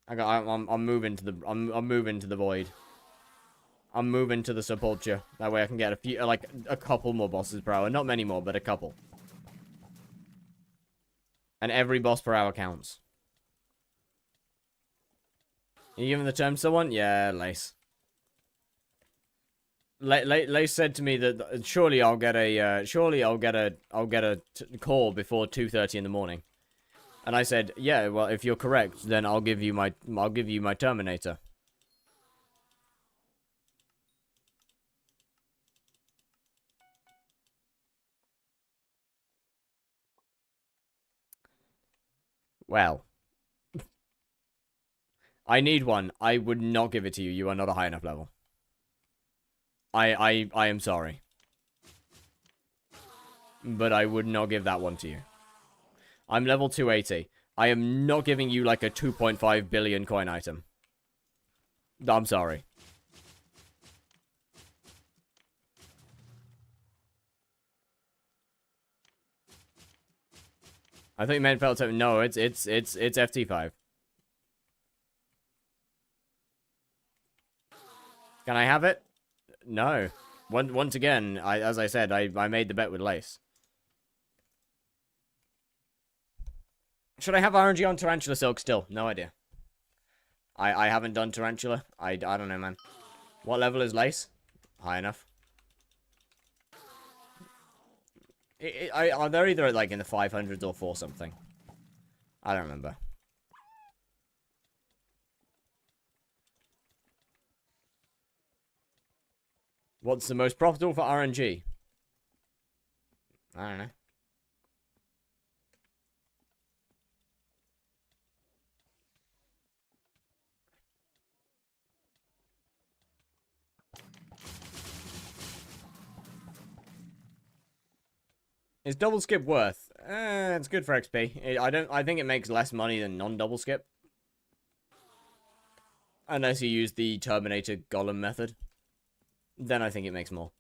I'm moving to the I'm moving to the void. I'm moving to the sepulture. That way I can get a few, like a couple more bosses per hour. Not many more, but a couple. And every boss per hour counts. You giving the term to someone? Yeah, Lace. Lace said to me that surely I'll get a call before 2:30 in the morning. And I said, yeah, well, if you're correct, then I'll give you my Terminator. Well. I need one. I would not give it to you. You are not a high enough level. I am sorry. But I would not give that one to you. I'm level 280. I am not giving you like a 2.5 billion coin item. I'm sorry. I think you meant felt no, it's FT5. Can I have it? No. Once again, as I said, I made the bet with Lace. Should I have RNG on Tarantula Silk still? No idea. I haven't done Tarantula. I don't know, man. What level is Lace? High enough. They're either like in the 500s or 4 something. I don't remember. What's the most profitable for RNG? I don't know. Is double skip worth? It's good for XP. I think it makes less money than non-double skip. Unless you use the Terminator Golem method. Then I think it makes more.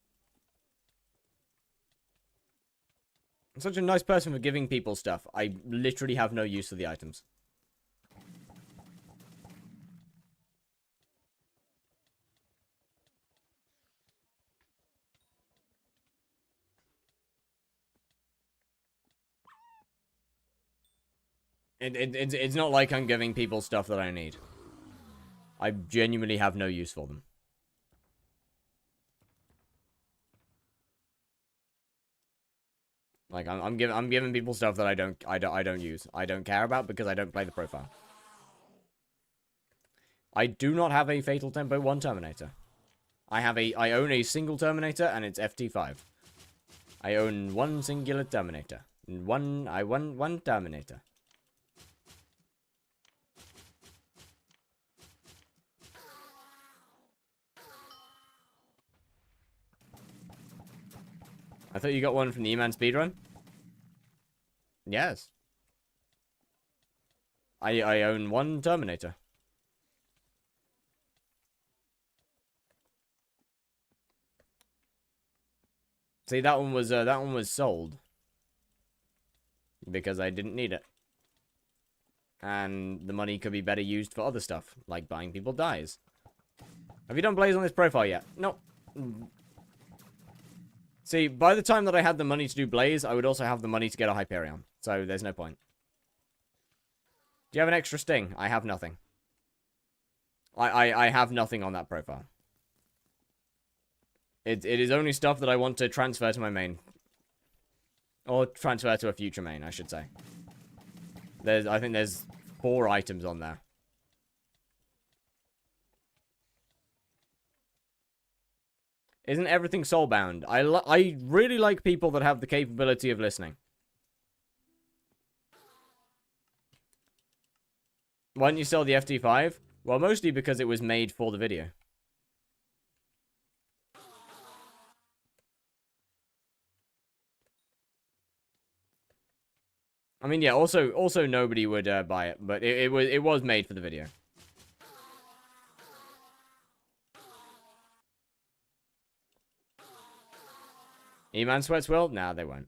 I'm such a nice person for giving people stuff. I literally have no use for the items. It's not like I'm giving people stuff that I need. I genuinely have no use for them. Like I'm giving people stuff that I don't use. I don't care about because I don't play the profile. I do not have a Fatal Tempo 1 Terminator. I own a single Terminator and it's FT5. I own one singular Terminator. I won one Terminator. I thought you got one from the E-Man speedrun? Yes. I own one Terminator. See, that one was sold. Because I didn't need it. And the money could be better used for other stuff, like buying people dyes. Have you done Blaze on this profile yet? No. See, by the time that I had the money to do Blaze, I would also have the money to get a Hyperion. So, there's no point. Do you have an extra sting? I have nothing. I have nothing on that profile. It is only stuff that I want to transfer to my main. Or transfer to a future main, I should say. I think there's 4 items on there. Isn't everything soulbound? I really like people that have the capability of listening. Why didn't you sell the FT5? Well, mostly because it was made for the video. I mean, yeah, also nobody would buy it, but it was made for the video. E-Man sweats will? Nah, they won't.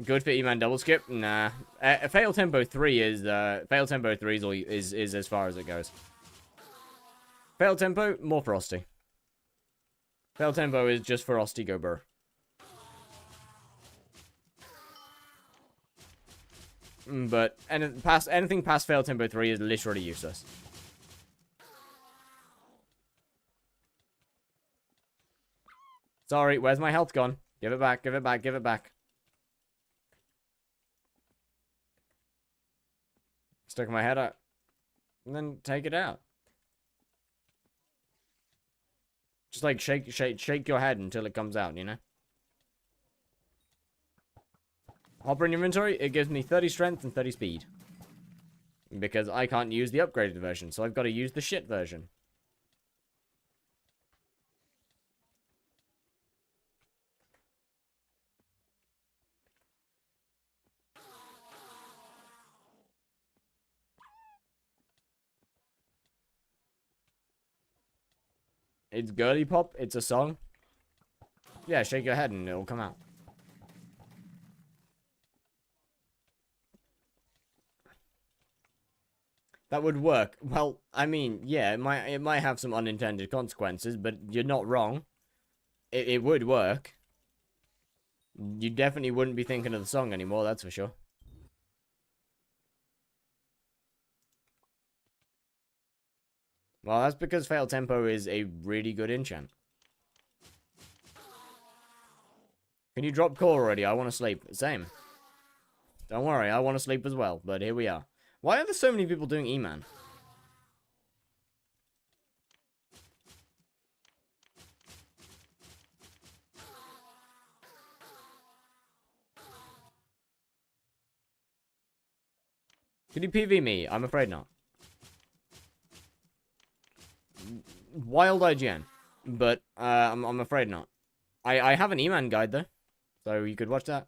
Good for E-Man double skip? Nah. Fatal Tempo 3 is Fatal Tempo 3 is as far as it goes. Fatal Tempo, more frosty. Fatal Tempo is just for Frosty go burr. But anything past Fatal Tempo 3 is literally useless. Sorry, where's my health gone? Give it back, give it back, give it back. Stick my head out. And then take it out. Just like shake your head until it comes out, you know? Hopper in inventory, it gives me 30 strength and 30 speed. Because I can't use the upgraded version, so I've got to use the shit version. It's girly pop, it's a song. Yeah, shake your head and it'll come out. That would work. Well, I mean, yeah, it might have some unintended consequences, but you're not wrong. It would work. You definitely wouldn't be thinking of the song anymore, that's for sure. Well, that's because Fatal Tempo is a really good enchant. Can you drop core already? I want to sleep. Same. Don't worry, I want to sleep as well, but here we are. Why are there so many people doing E-Man? Can you PV me? I'm afraid not. Wild IGN. But, I'm afraid not. I have an E-Man guide, though. So you could watch that.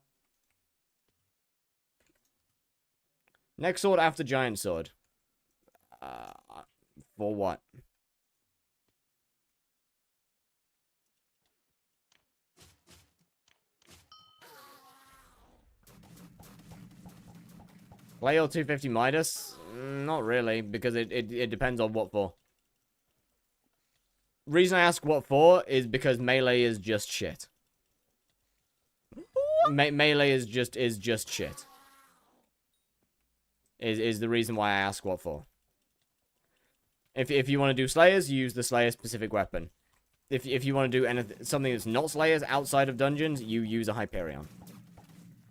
Next sword after giant sword. For what? Play your 250 Midas? Not really, because it depends on what for. Reason I ask what for is because melee is just shit. Melee is just shit. Is the reason why I ask what for. If you want to do Slayers, you use the Slayer specific weapon. If you want to do anything, something that's not Slayers outside of dungeons, you use a Hyperion.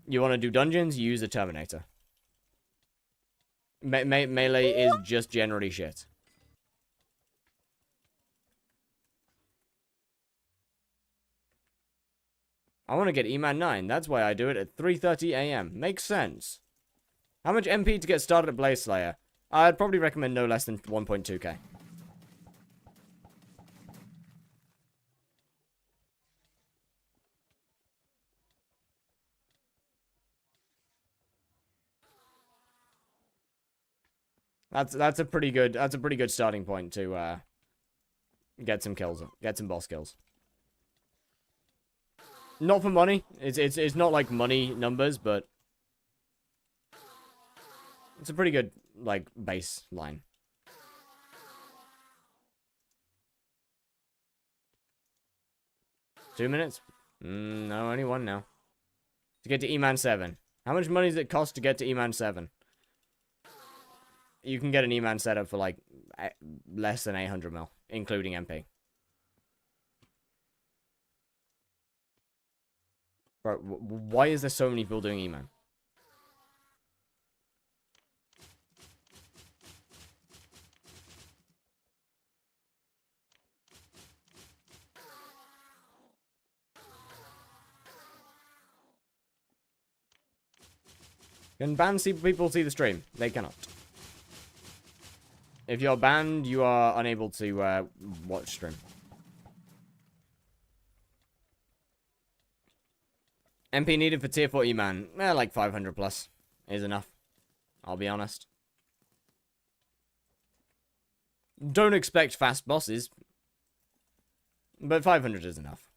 You want to do dungeons, you use a Terminator. Melee is just generally shit. I want to get E-Man 9. That's why I do it at 3:30 AM. Makes sense. How much MP to get started at Blaze Slayer? I'd probably recommend no less than 1.2k. That's a pretty good starting point to get some kills, get some boss kills. Not for money. It's not like money numbers, but it's a pretty good like baseline. Two minutes? No, only one now. To get to E-Man 7. How much money does it cost to get to E-Man 7? You can get an E-Man setup for like less than 800 mil, including MP. Bro, why is there so many people doing E-Man? Can banned people see the stream? They cannot. If you're banned, you are unable to watch stream. MP needed for tier 4 E-Man. Like 500 plus is enough. I'll be honest. Don't expect fast bosses. But 500 is enough.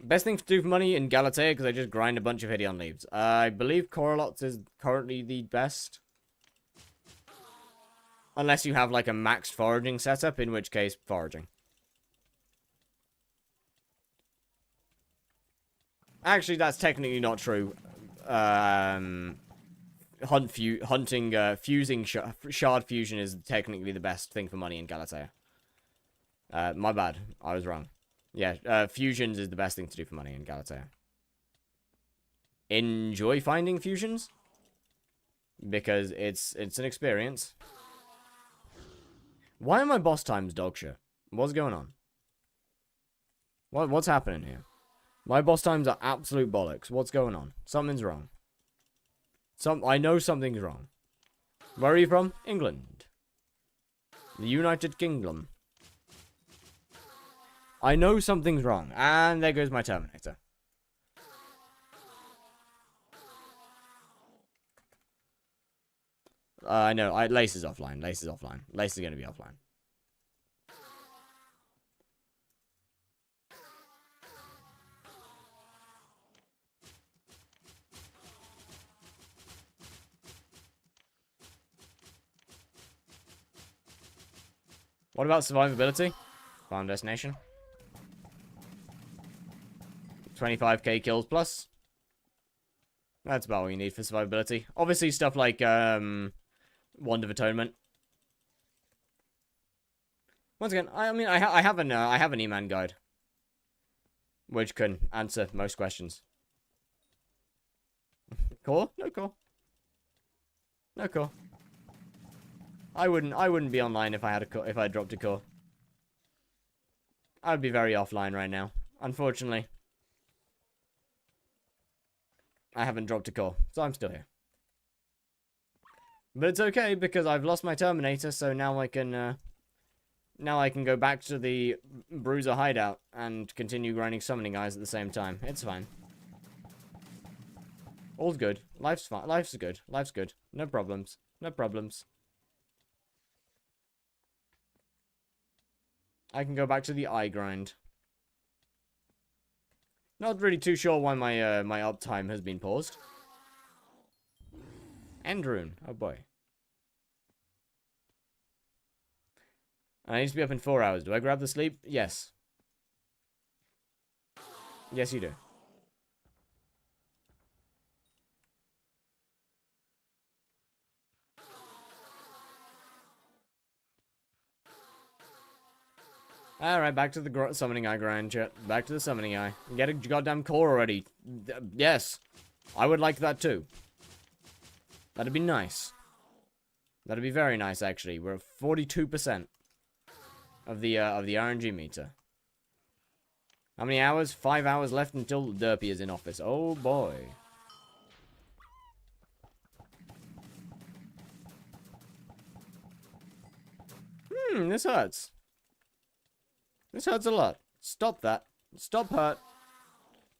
Best thing to do for money in Galatea, because I just grind a bunch of Hyperion leaves. I believe Coralots is currently the best. Unless you have like a maxed foraging setup, in which case, foraging. Actually, that's technically not true. Fusing shard fusion is technically the best thing for money in Galatea. My bad. I was wrong. Yeah, fusions is the best thing to do for money in Galatea. Enjoy finding fusions? Because it's an experience. Why are my boss times dog shit? What's going on? What's happening here? My boss times are absolute bollocks. What's going on? Something's wrong. I know something's wrong. Where are you from? England. The United Kingdom. I know something's wrong. And there goes my Terminator. I know. Lace is offline. Lace is offline. Lace is going to be offline. What about survivability? Farm destination. 25k kills plus. That's about all you need for survivability. Obviously, stuff like Wand of Atonement. Once again, I mean, I have an E-Man guide, which can answer most questions. Core? No core. No core. I wouldn't be online if I had if I dropped a core. I'd be very offline right now. Unfortunately, I haven't dropped a core, so I'm still here. But it's okay, because I've lost my Terminator, so now I can go back to the Bruiser hideout and continue grinding summoning eyes at the same time. It's fine. All's good. Life's fine. Life's good. Life's good. No problems. No problems. I can go back to the eye grind. Not really too sure why my my uptime has been paused. End rune. Oh boy. I need to be up in 4 hours. Do I grab the sleep? Yes. Yes, you do. Alright, back to the summoning eye grind, chat. Back to the summoning eye. Get a goddamn core already. Yes. I would like that too. That'd be nice. That'd be very nice, actually. We're at 42% of the RNG meter. How many hours? 5 hours left until Derpy is in office. Oh boy. This hurts. This hurts a lot. Stop that. Stop hurt.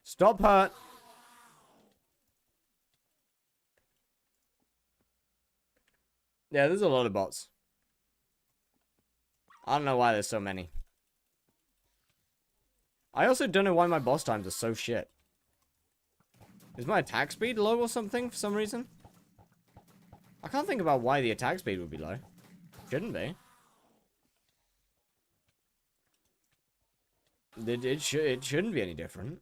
Stop hurt. Yeah, there's a lot of bots. I don't know why there's so many. I also don't know why my boss times are so shit. Is my attack speed low or something for some reason? I can't think about why the attack speed would be low. Shouldn't be. It shouldn't be any different.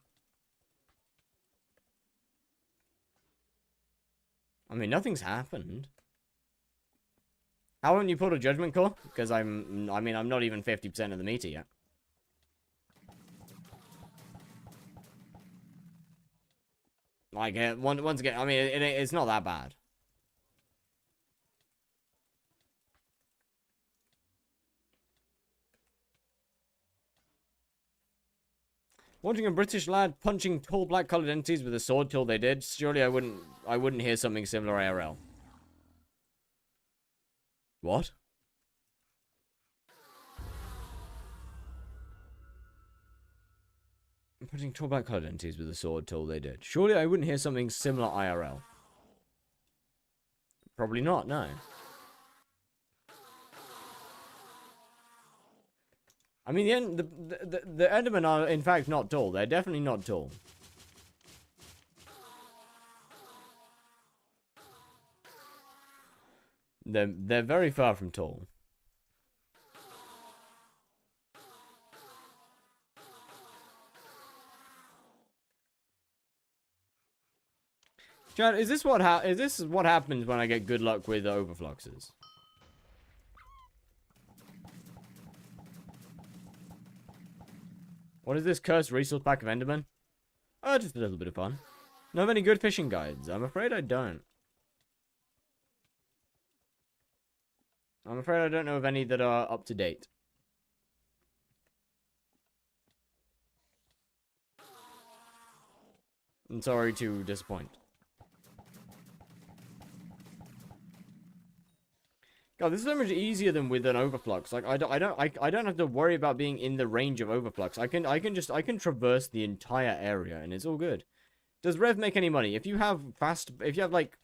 I mean, nothing's happened. How haven't you pulled a judgment core? Because I'm not even 50% of the meter yet. Like, once again, I mean, it's not that bad. Watching a British lad punching tall black coloured entities with a sword till they did. Surely I wouldn't hear something similar IRL. What? Punching tall black coloured entities with a sword till they did. Surely I wouldn't hear something similar IRL. Probably not, no. I mean, the Endermen are, in fact, not tall. They're definitely not tall. They're very far from tall. Chad, is this what happens when I get good luck with overfluxes? What is this cursed resource pack of Enderman? Oh, just a little bit of fun. Know of any good fishing guides? I'm afraid I don't. I'm afraid I don't know of any that are up to date. I'm sorry to disappoint. God, this is so much easier than with an overflux. Like I don't have to worry about being in the range of overflux. I can traverse the entire area and it's all good. Does Rev make any money? If you have like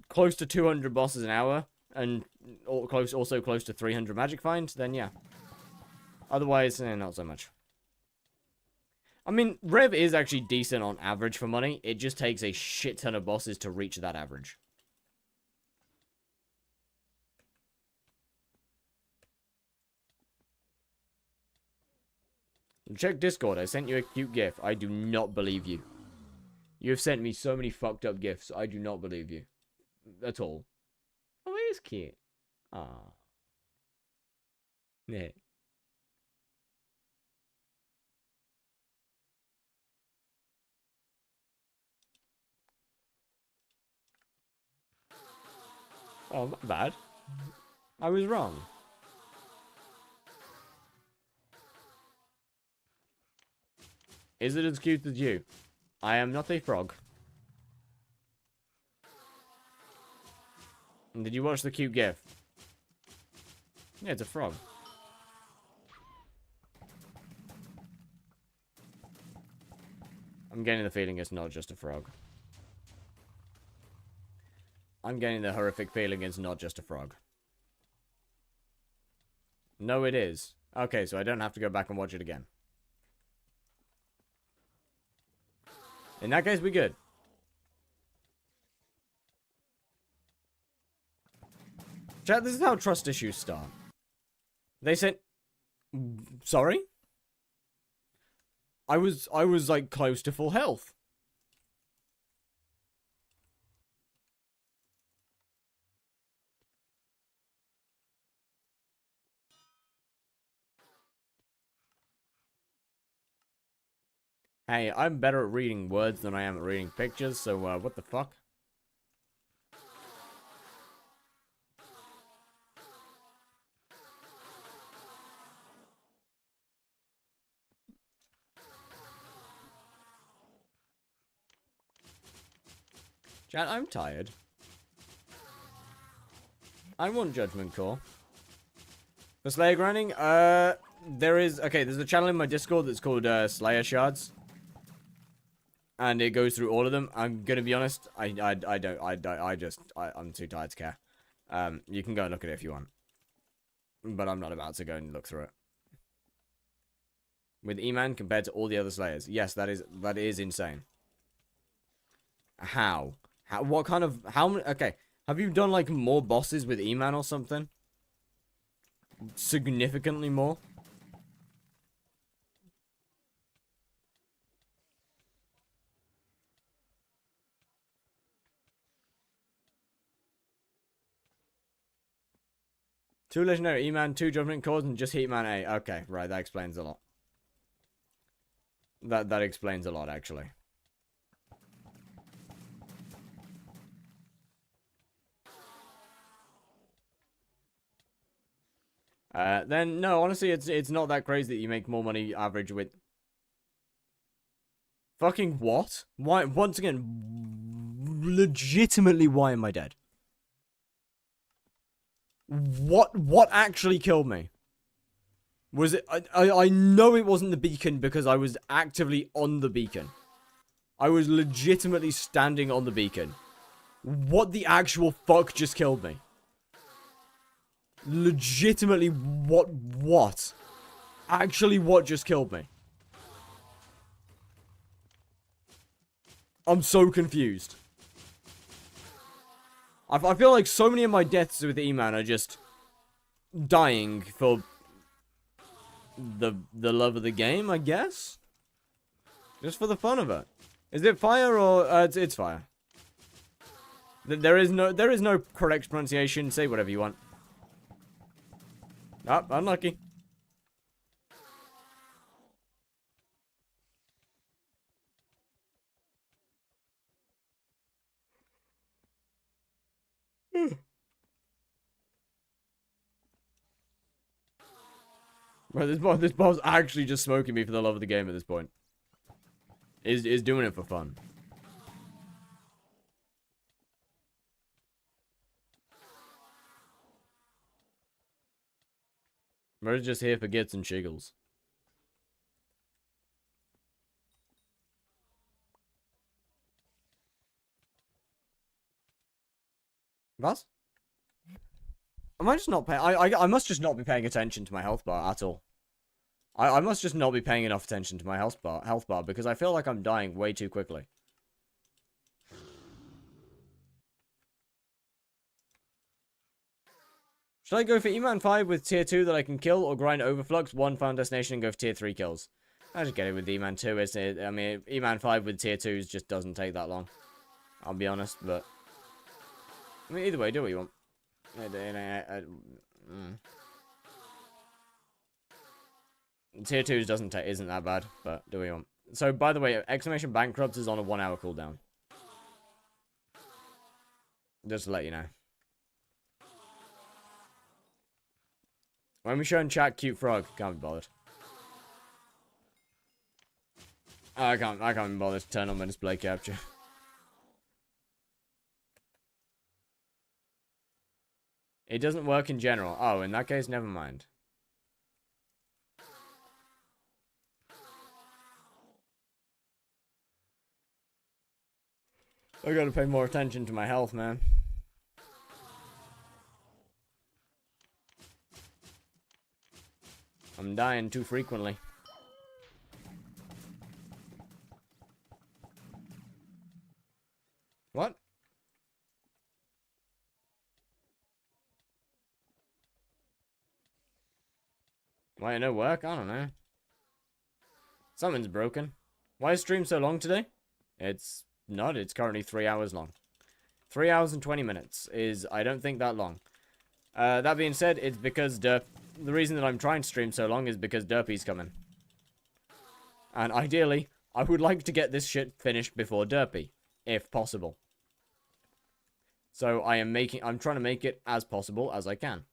close to 200 bosses an hour and also close to 300 magic finds, then yeah. Otherwise, not so much. I mean, Rev is actually decent on average for money. It just takes a shit ton of bosses to reach that average. Check Discord. I sent you a cute gif. I do not believe you. You have sent me so many fucked up gifs. I do not believe you. At all. Oh, it is cute. Ah. Yeah. Oh, not bad. I was wrong. Is it as cute as you? I am not a frog. Did you watch the cute gif? Yeah, it's a frog. I'm getting the feeling it's not just a frog. I'm getting the horrific feeling it's not just a frog. No, it is. Okay, so I don't have to go back and watch it again. In that case, we good. Chat, this is how trust issues start. They said... Sorry? I was like close to full health. Hey, I'm better at reading words than I am at reading pictures, so what the fuck? Chat, I'm tired. I want Judgment Core. For Slayer grinding, there's a channel in my Discord that's called Slayer Shards. And it goes through all of them. I'm gonna be honest, I'm too tired to care. You can go and look at it if you want. But I'm not about to go and look through it. With E-Man compared to all the other Slayers. Yes, that is insane. How? What kind of, okay. Have you done, like, more bosses with E-Man or something? Significantly more? Two legendary E-Man, 2 Judgment Cores, and just Heatman A. Okay, right, that explains a lot. That explains a lot, actually. Then, no, honestly, it's not that crazy that you make more money average with... Fucking what? Why, once again, legitimately, why am I dead? What actually killed me? Was it... I know it wasn't the beacon because I was actively on the beacon. I was legitimately standing on the beacon. What the actual fuck just killed me? Legitimately, what? Actually, what just killed me? I'm so confused. I feel like so many of my deaths with E-Man are just dying for the love of the game, I guess? Just for the fun of it. Is it fire or... it's fire. There is no correct pronunciation. Say whatever you want. Oh, unlucky. Bro, this boss actually just smoking me for the love of the game at this point. Is doing it for fun. Bro's just here for gits and shiggles. What? Am I just not paying? I must just not be paying attention to my health bar at all. I must just not be paying enough attention to my health bar because I feel like I'm dying way too quickly. Should I go for E-Man 5 with tier 2 that I can kill, or grind Overflux, 1 found destination, and go for tier 3 kills? I just get it with E-Man 2, isn't it? I mean, E-Man 5 with tier 2s just doesn't take that long. I'll be honest, but... I mean, either way, do what you want. Tier 2s isn't that bad, but do what you want. So, by the way, exclamation bankrupt is on a 1 hour cooldown. Just to let you know. When we show in chat cute frog, can't be bothered. I can't be bothered to turn on my display capture. It doesn't work in general. Oh, in that case, never mind. I gotta pay more attention to my health, man. I'm dying too frequently. What? Why it no work? I don't know. Something's broken. Why is stream so long today? It's not. It's currently 3 hours long. 3 hours and 20 minutes is, I don't think, that long. That being said, it's because the reason that I'm trying to stream so long is because Derpy's coming. And ideally, I would like to get this shit finished before Derpy, if possible. So I'm trying to make it as possible as I can.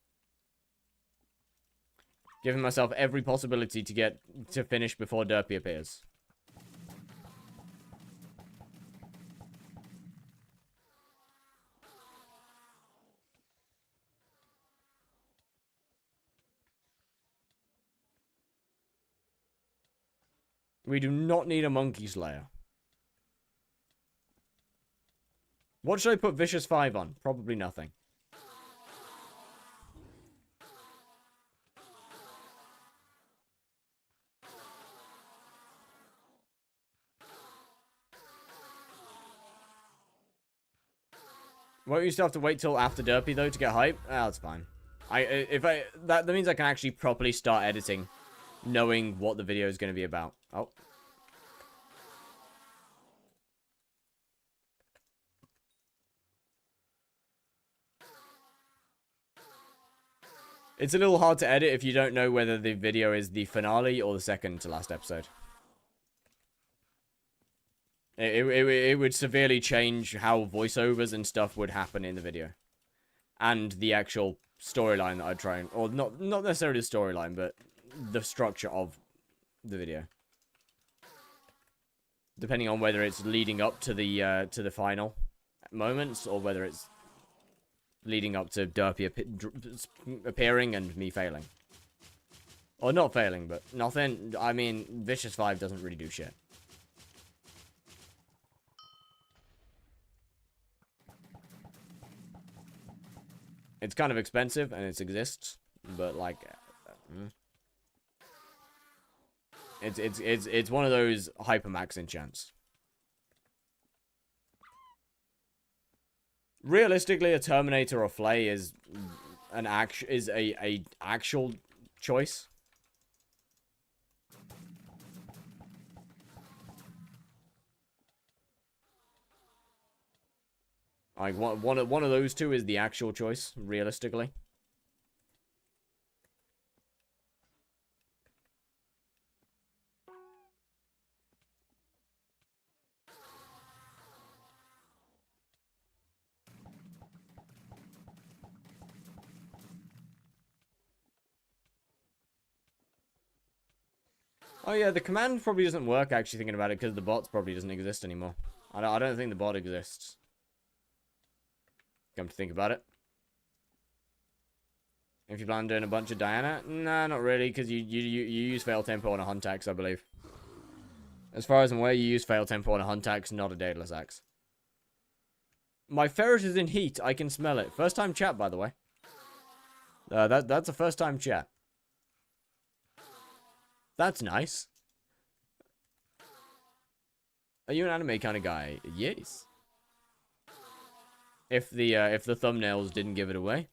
Giving myself every possibility to finish before Derpy appears. We do not need a monkey slayer. What should I put Vicious 5 on? Probably nothing. Won't you still have to wait till after Derpy, though, to get hype? Ah, that's fine. That means I can actually properly start editing, knowing what the video is going to be about. Oh. It's a little hard to edit if you don't know whether the video is the finale or the second to last episode. It would severely change how voiceovers and stuff would happen in the video. And the actual storyline that I'd try and... Or not necessarily the storyline, but the structure of the video. Depending on whether it's leading up to the final moments, or whether it's leading up to Derpy appearing and me failing. Or not failing, but nothing... I mean, Vicious 5 doesn't really do shit. It's kind of expensive, and it exists, but, like... It's one of those hypermax enchants. Realistically, a Terminator or Flay is a actual choice. Like one of those two is the actual choice, realistically. Oh yeah, the command probably doesn't work, actually, thinking about it, because the bot probably doesn't exist anymore. I don't think the bot exists. Come to think about it. If you plan on doing a bunch of Diana? Nah, not really, because you use fail tempo on a Huntax, I believe. As far as I'm aware, you use fail tempo on a Huntax, not a Daedalus Axe. My ferret is in heat, I can smell it. First time chat, by the way. That's a first time chat. That's nice. Are you an anime kind of guy? Yes. If the thumbnails didn't give it away.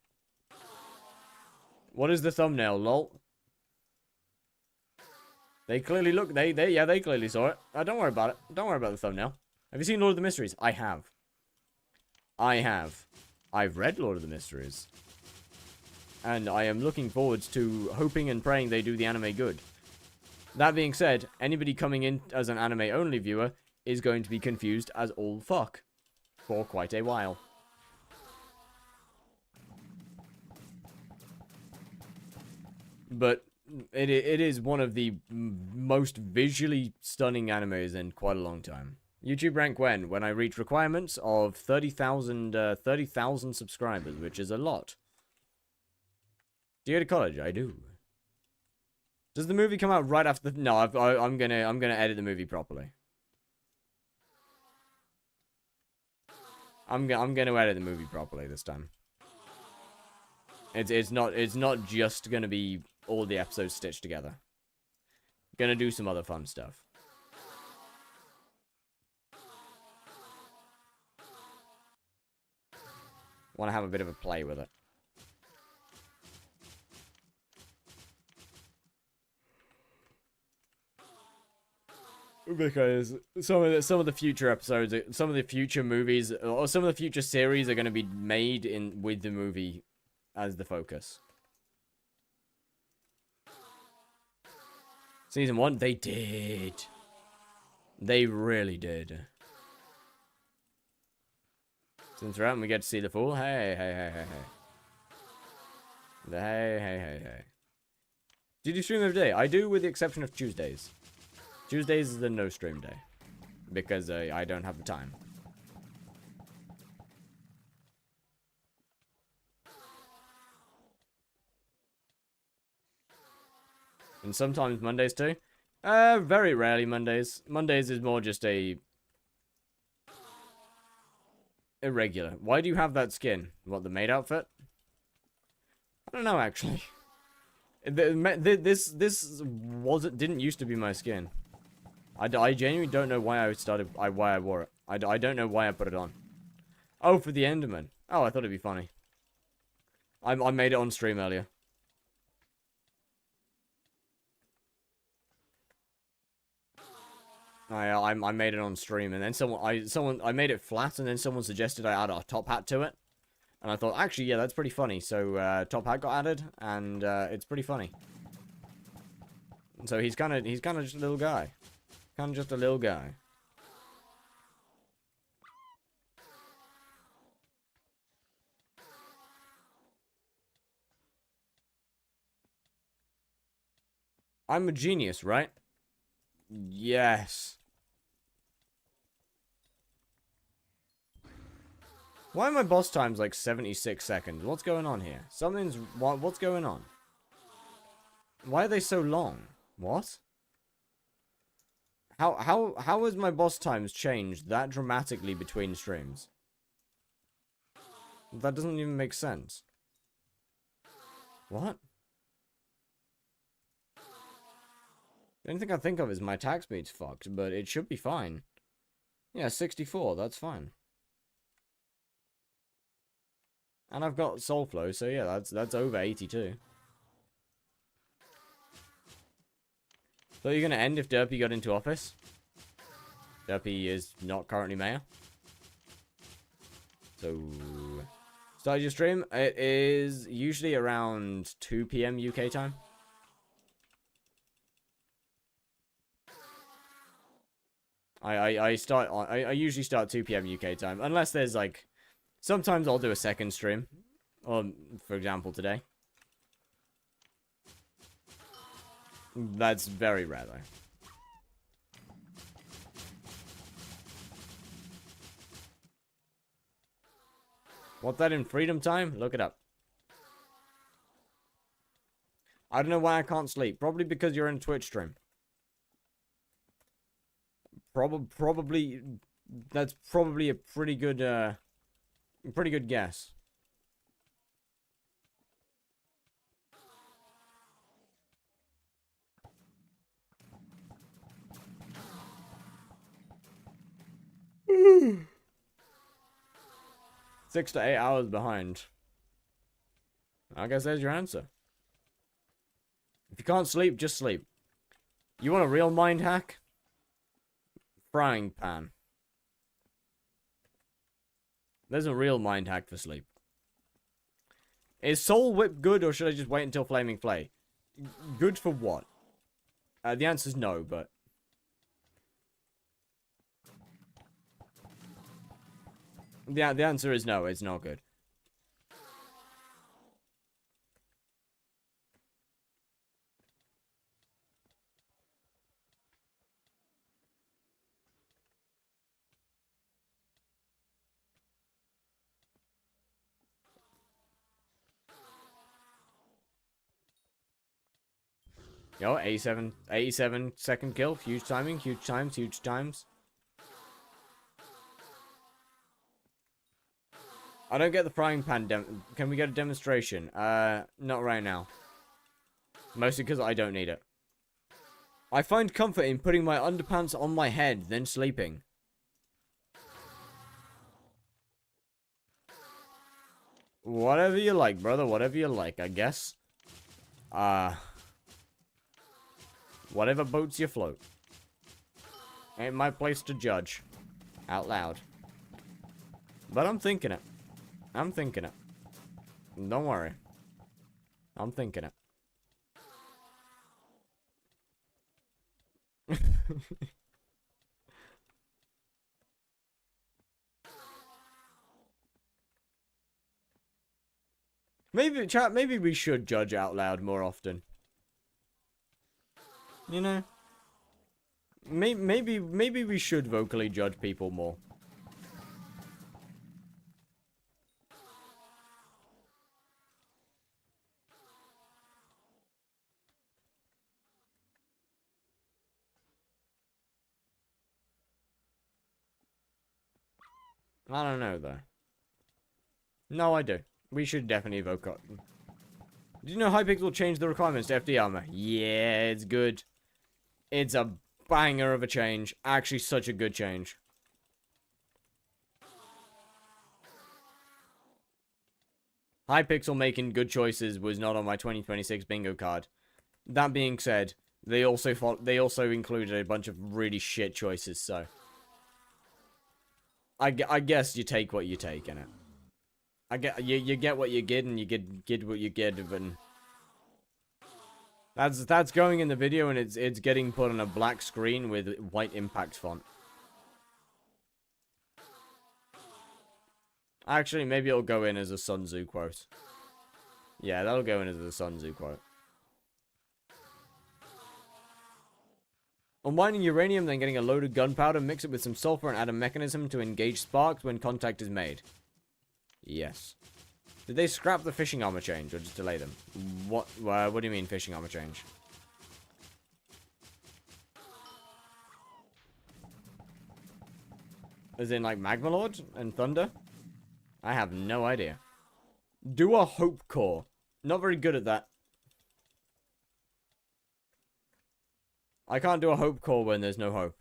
What is the thumbnail, lol? They clearly look, they clearly saw it. Don't worry about it. Don't worry about the thumbnail. Have you seen Lord of the Mysteries? I have. I've read Lord of the Mysteries. And I am looking forward to hoping and praying they do the anime good. That being said, anybody coming in as an anime-only viewer is going to be confused as all fuck. For quite a while. But it is one of the most visually stunning animes in quite a long time. YouTube rank when I reach requirements of 30,000 subscribers, which is a lot. Do you go to college? I do. Does the movie come out right after the... No, I'm gonna edit the movie properly. I'm gonna edit the movie properly this time. It's not just gonna be all the episodes stitched together. Gonna do some other fun stuff. Want to have a bit of a play with it. Because some of the future episodes, some of the future movies, or some of the future series are going to be made with the movie as the focus. Season 1, they did. They really did. Since we're out and we get to see the Fool, hey. Hey. Did you stream every day? I do, with the exception of Tuesdays. Tuesdays is the no stream day. Because I don't have the time. And sometimes Mondays too. Very rarely Mondays. Mondays is more just a... irregular. Why do you have that skin? What, the maid outfit? I don't know, actually. This didn't used to be my skin. I genuinely don't know why why I wore it. I don't know why I put it on. Oh, for the Enderman. Oh, I thought it'd be funny. I made it on stream earlier. I made it on stream, and then I made it flat, and then someone suggested I add a top hat to it, and I thought, actually, yeah, that's pretty funny. So top hat got added, and it's pretty funny. So he's kind of just a little guy. Kind of just a little guy. I'm a genius, right? Yes. Why are my boss times like 76 seconds? What's going on here? What's going on? Why are they so long? What? How has my boss times changed that dramatically between streams? That doesn't even make sense. What? The only thing I think of is my attack speed's fucked, but it should be fine. Yeah, 64, that's fine. And I've got soul flow, so yeah, that's over 82. So you're gonna end if Derpy got into office? Derpy is not currently mayor. So start your stream. It is usually around 2 PM UK time. I usually start 2 PM UK time, unless there's like, sometimes I'll do a second stream, or for example today. That's very rare though. Want that in freedom time? Look it up. I don't know why I can't sleep. Probably because you're in a Twitch stream. Probably that's probably a pretty good guess. Six to 8 hours behind. I guess there's your answer. If you can't sleep, just sleep. You want a real mind hack? Frying pan. There's a real mind hack for sleep. Is Soul Whip good, or should I just wait until Flaming Flay? Good for what? The answer's no, but... The answer is no, it's not good. Yo, 87 second kill. Huge timing, huge times, huge times. I don't get the frying pan can we get a demonstration? Not right now. Mostly because I don't need it. I find comfort in putting my underpants on my head, then sleeping. Whatever you like, brother. Whatever you like, I guess. Whatever boats you float. Ain't my place to judge. Out loud. But I'm thinking it. I'm thinking it. Don't worry. I'm thinking it. Maybe, chat, maybe we should judge out loud more often. You know? Maybe we should vocally judge people more. I don't know, though. No, I do. We should definitely vote. Did you know Hypixel changed the requirements to FD armor? Yeah, it's good. It's a banger of a change. Actually, such a good change. Hypixel making good choices was not on my 2026 bingo card. That being said, they also included a bunch of really shit choices, so I guess you take what you take in it. You get what you get, and you get what you get, and that's going in the video, and it's getting put on a black screen with white impact font. Actually, maybe it'll go in as a Sun Tzu quote. Yeah, that'll go in as a Sun Tzu quote. Unwinding uranium, then getting a load of gunpowder, mix it with some sulfur, and add a mechanism to engage sparks when contact is made. Yes. Did they scrap the fishing armor change, or just delay them? What do you mean, fishing armor change? As in, like, Magma Lord and Thunder? I have no idea. Do a hope core. Not very good at that. I can't do a hope core when there's no hope.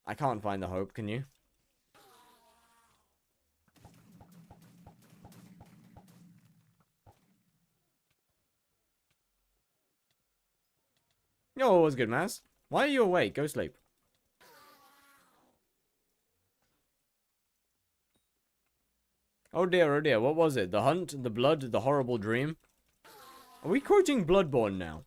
I can't find the hope, can you? Yo, it was good, Maz. Why are you awake? Go sleep. Oh dear, what was it? The hunt, the blood, the horrible dream? Are we quoting Bloodborne now?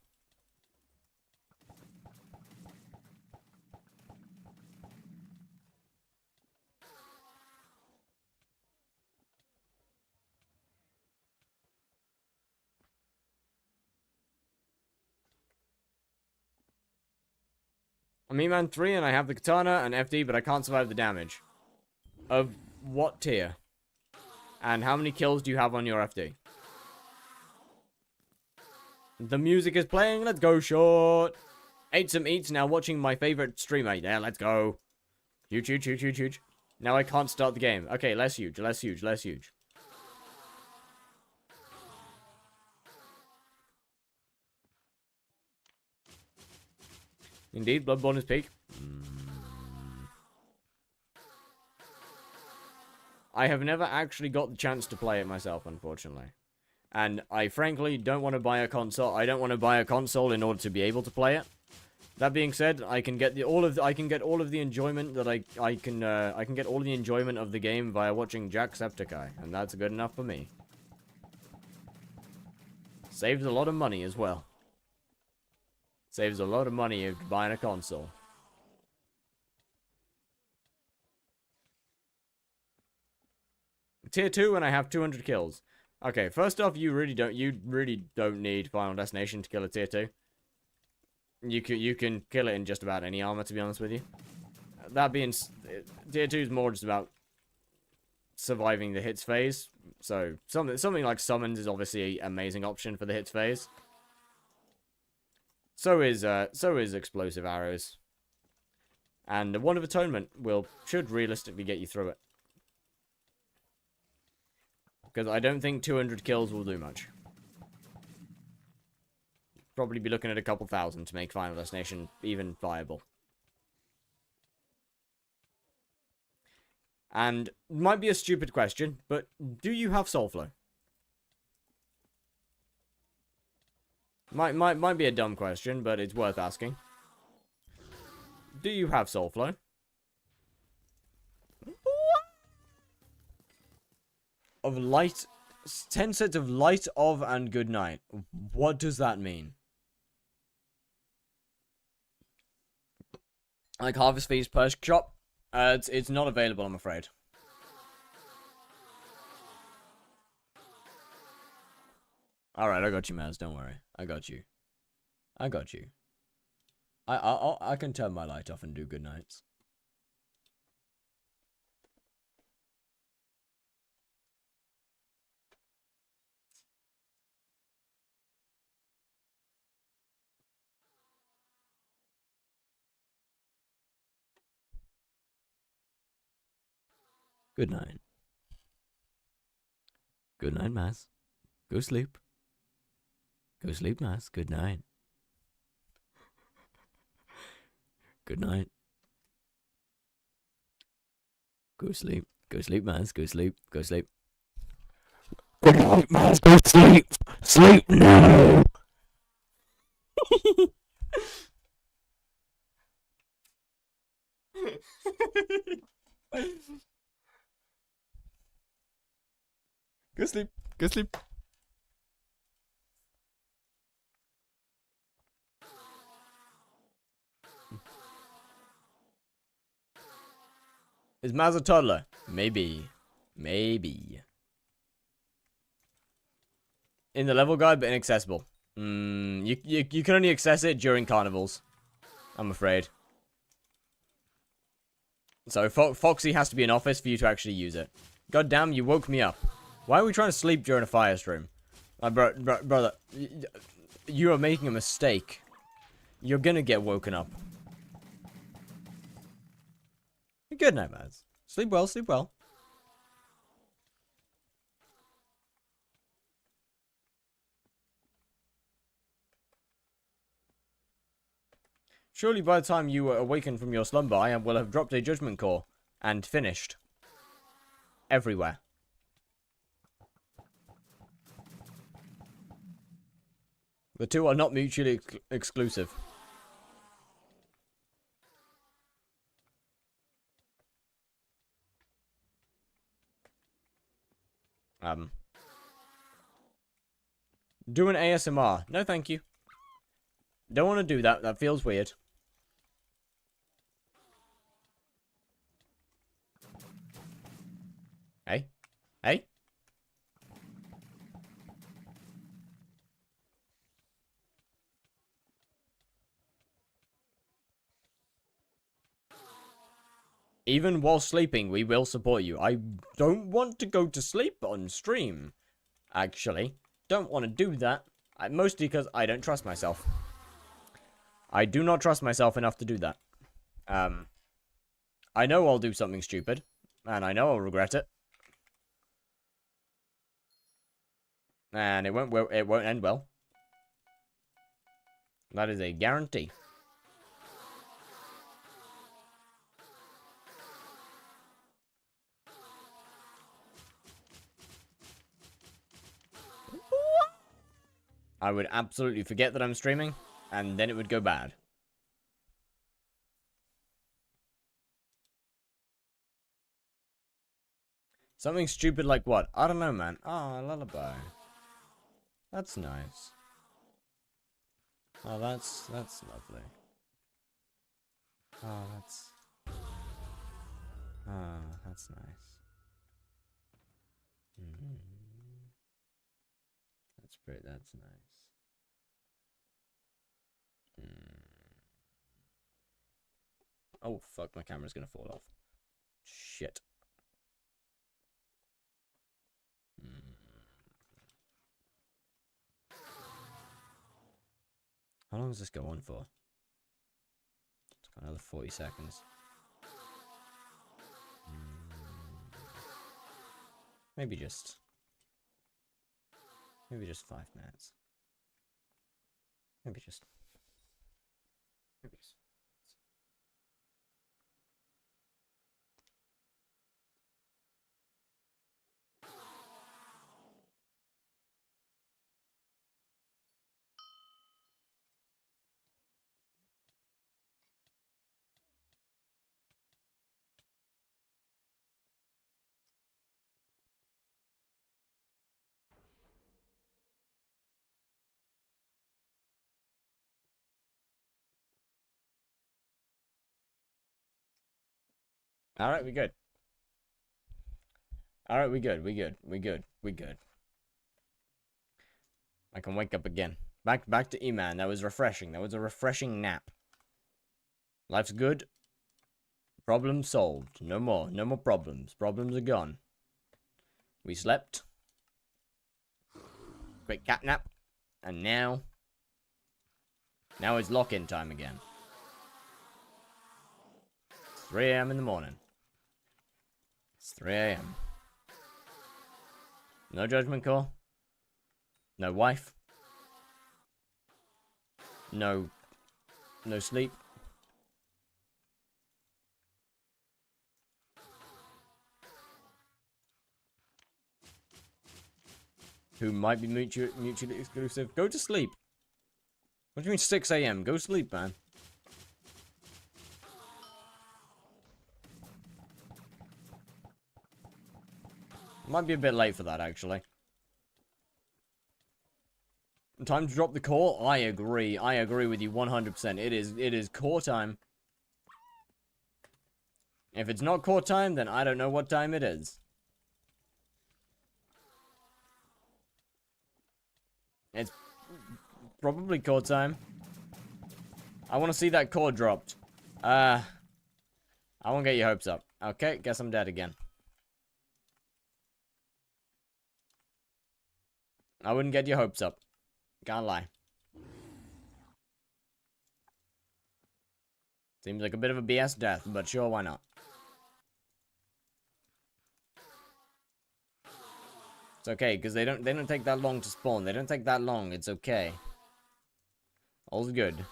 I'm E-Man 3 and I have the katana and FD, but I can't survive the damage. Of what tier? And how many kills do you have on your FD? The music is playing, let's go short. Ate some eats, now watching my favorite streamer. Yeah, let's go. Huge, huge, huge, huge, huge. Now I can't start the game. Okay, less huge, less huge, less huge. Indeed, Bloodborne is peak. I have never actually got the chance to play it myself, unfortunately. And I frankly don't want to buy a console. I don't want to buy a console in order to be able to play it. That being said, I can get all of the enjoyment that I can get all the enjoyment of the game via watching Jacksepticeye, and that's good enough for me. Saves a lot of money as well. Saves a lot of money if buying a console. Tier 2 and I have 200 kills. Okay, first off, you really don't need Final Destination to kill a tier 2. You can kill it in just about any armor, to be honest with you. That being, tier 2 is more just about surviving the hits phase. So something like summons is obviously an amazing option for the hits phase. So is explosive arrows. And the Wand of Atonement should realistically get you through it. Because I don't think 200 kills will do much. Probably be looking at a couple thousand to make Final Destination even viable. And might be a stupid question, but do you have Soulflow? Might be a dumb question, but it's worth asking. Do you have Soulflow? Of light, 10 sets of light of and good night. What does that mean? Like Harvest Feast per shop? It's not available, I'm afraid. Alright, I got you, Maz. Don't worry. I got you. I got you. I can turn my light off and do good nights. Good night. Good night, Maz. Go sleep. Go sleep, Maz. Good night. Good night. Go sleep. Go sleep, Maz. Go sleep. Go sleep. Good night, Maz. Go sleep. Sleep now. Go sleep. Go sleep. Is Maz a toddler? Maybe. Maybe. In the level guide, but inaccessible. You can only access it during carnivals. I'm afraid. So Foxy has to be in office for you to actually use it. God damn, you woke me up. Why are we trying to sleep during a fire stream? My brother, you are making a mistake. You're gonna get woken up. Good night, Maz. Sleep well, sleep well. Surely by the time you awaken from your slumber, I will have dropped a judgment core and finished. Everywhere. The two are not mutually exclusive. Do an ASMR. No, thank you. Don't want to do that. That feels weird. Hey? Hey? Even while sleeping, we will support you. I don't want to go to sleep on stream. Actually, don't want to do that. Mostly because I don't trust myself. I do not trust myself enough to do that. I know I'll do something stupid. And I know I'll regret it. And it won't end well. That is a guarantee. I would absolutely forget that I'm streaming, and then it would go bad. Something stupid like what? I don't know, man. Oh, a lullaby. That's nice. Oh, that's lovely. Oh, that's nice. That's nice. Oh, fuck, my camera's gonna fall off. Shit. How long does this go on for? It's got another 40 seconds. Maybe just 5 minutes. Maybe just. Alright, we good. Alright, we good. We good. I can wake up again. Back to E-Man. That was refreshing. That was a refreshing nap. Life's good. Problem solved. No more problems. Problems are gone. We slept. Quick cat nap. And now it's lock-in time again. It's 3 AM in the morning. It's 3 AM. No judgment call. No wife. No sleep. Who might be mutually exclusive. Go to sleep. What do you mean 6 AM? Go sleep, man. Might be a bit late for that, actually. Time to drop the core? I agree. I agree with you 100%. It is core time. If it's not core time, then I don't know what time it is. It's probably core time. I want to see that core dropped. I won't get your hopes up. Okay, guess I'm dead again. I wouldn't get your hopes up. Can't lie. Seems like a bit of a BS death, but sure, why not? It's okay, because they don't take that long to spawn. They don't take that long. It's okay. All's good.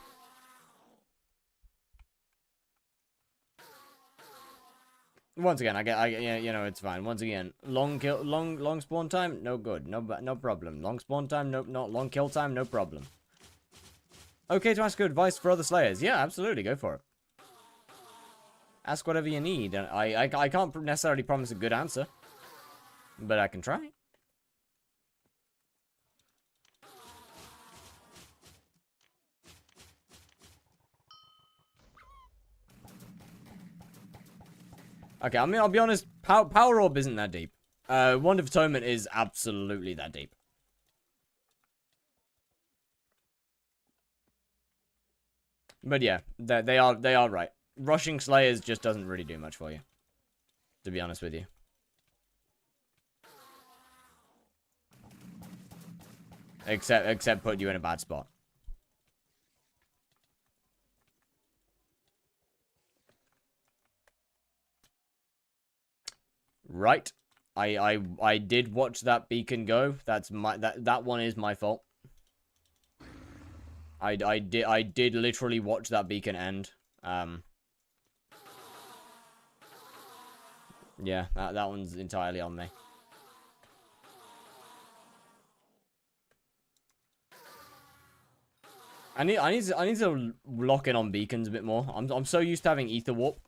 Once again, yeah, you know, it's fine. Once again, long spawn time, no good, no problem. Long spawn time, not long kill time, no problem. Okay, to ask good advice for other slayers, yeah, absolutely, go for it. Ask whatever you need. I can't necessarily promise a good answer, but I can try. Okay, I mean, I'll be honest, Power Orb isn't that deep. Wand of Atonement is absolutely that deep. But yeah, they are right. Rushing Slayers just doesn't really do much for you, to be honest with you. Except put you in a bad spot. Right. I did watch that beacon go. That's that one is my fault. I did literally watch that beacon end. Yeah, that one's entirely on me. I need to lock in on beacons a bit more. I'm so used to having ether warp,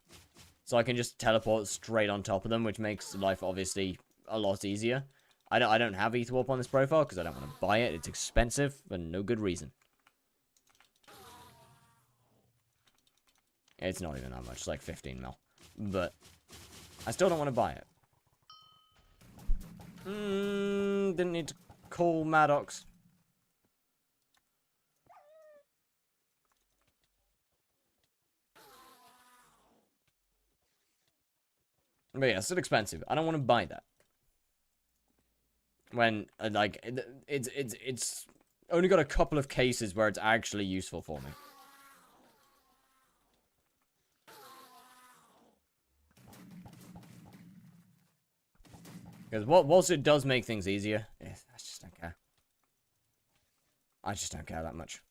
so I can just teleport straight on top of them, which makes life obviously a lot easier. I don't have ether warp on this profile because I don't want to buy it. It's expensive for no good reason. It's not even that much. It's like 15 mil, but I still don't want to buy it. Didn't need to call Maddox. But yeah, it's still expensive. I don't want to buy that. When like it's only got a couple of cases where it's actually useful for me. Because whilst it does make things easier, I just don't care. I just don't care that much.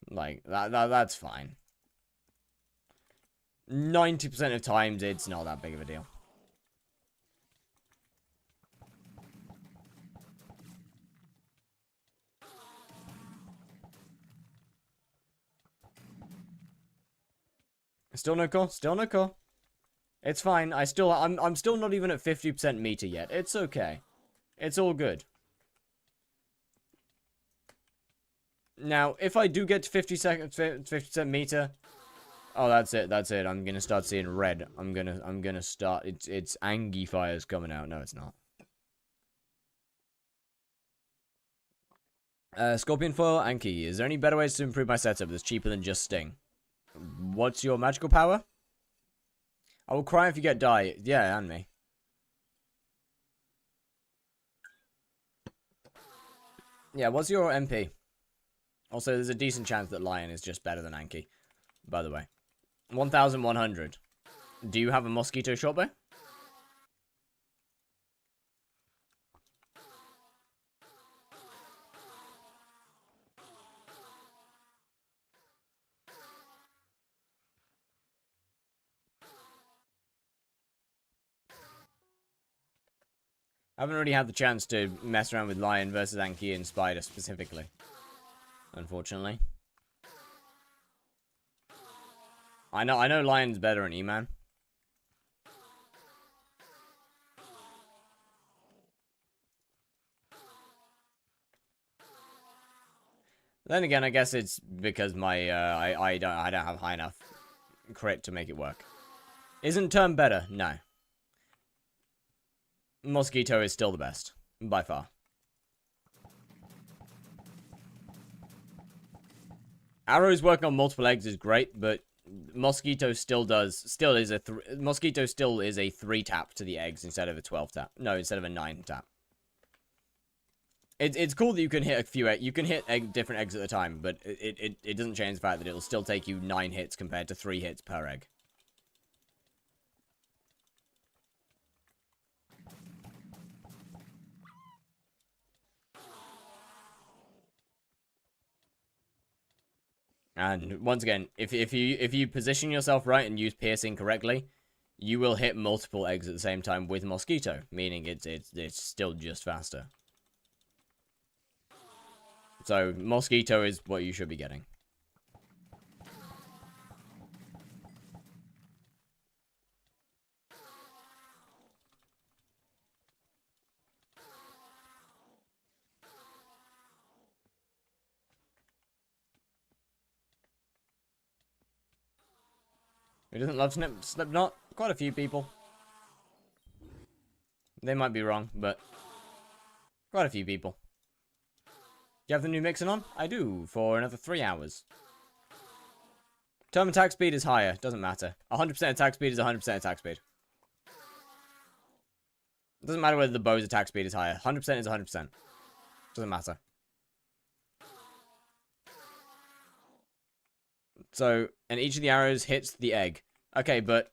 Like, that's fine. 90% of times, it's not that big of a deal. Still no core? Still no core. It's fine. I'm still not even at 50% meter yet. It's okay. It's all good. Now, if I do get to 50% meter, oh, that's it. That's it. I'm gonna start seeing red. I'm gonna start. It's Angie fires coming out. No, it's not. Scorpion foil, Anki. Is there any better ways to improve my setup that's cheaper than just Sting? What's your magical power? I will cry if you get die. Yeah, and me. Yeah, what's your MP? Also, there's a decent chance that Lion is just better than Anki, by the way. 1,100. Do you have a mosquito shotbow? I haven't really had the chance to mess around with Lion versus Anki and Spider specifically. Unfortunately. I know Lion's better in E-Man. Then again, I guess it's because my I don't have high enough crit to make it work. Isn't Term better? No. Mosquito is still the best, by far. Arrows working on multiple eggs is great, but Mosquito still is a 3 tap to the eggs instead of a 12 tap. No, instead of a 9 tap. It's cool that you can hit a few you can hit different eggs at a time, but it doesn't change the fact that it'll still take you 9 hits compared to 3 hits per egg. And once again, if you position yourself right and use piercing correctly, you will hit multiple eggs at the same time with Mosquito, meaning it's still just faster. So Mosquito is what you should be getting. Who doesn't love Slipknot? Quite a few people. They might be wrong, but quite a few people. Do you have the new mixing on? I do, for another 3 hours. Term attack speed is higher. Doesn't matter. 100% attack speed is 100% attack speed. It doesn't matter whether the bow's attack speed is higher. 100% is 100%. Doesn't matter. So, and each of the arrows hits the egg. Okay, but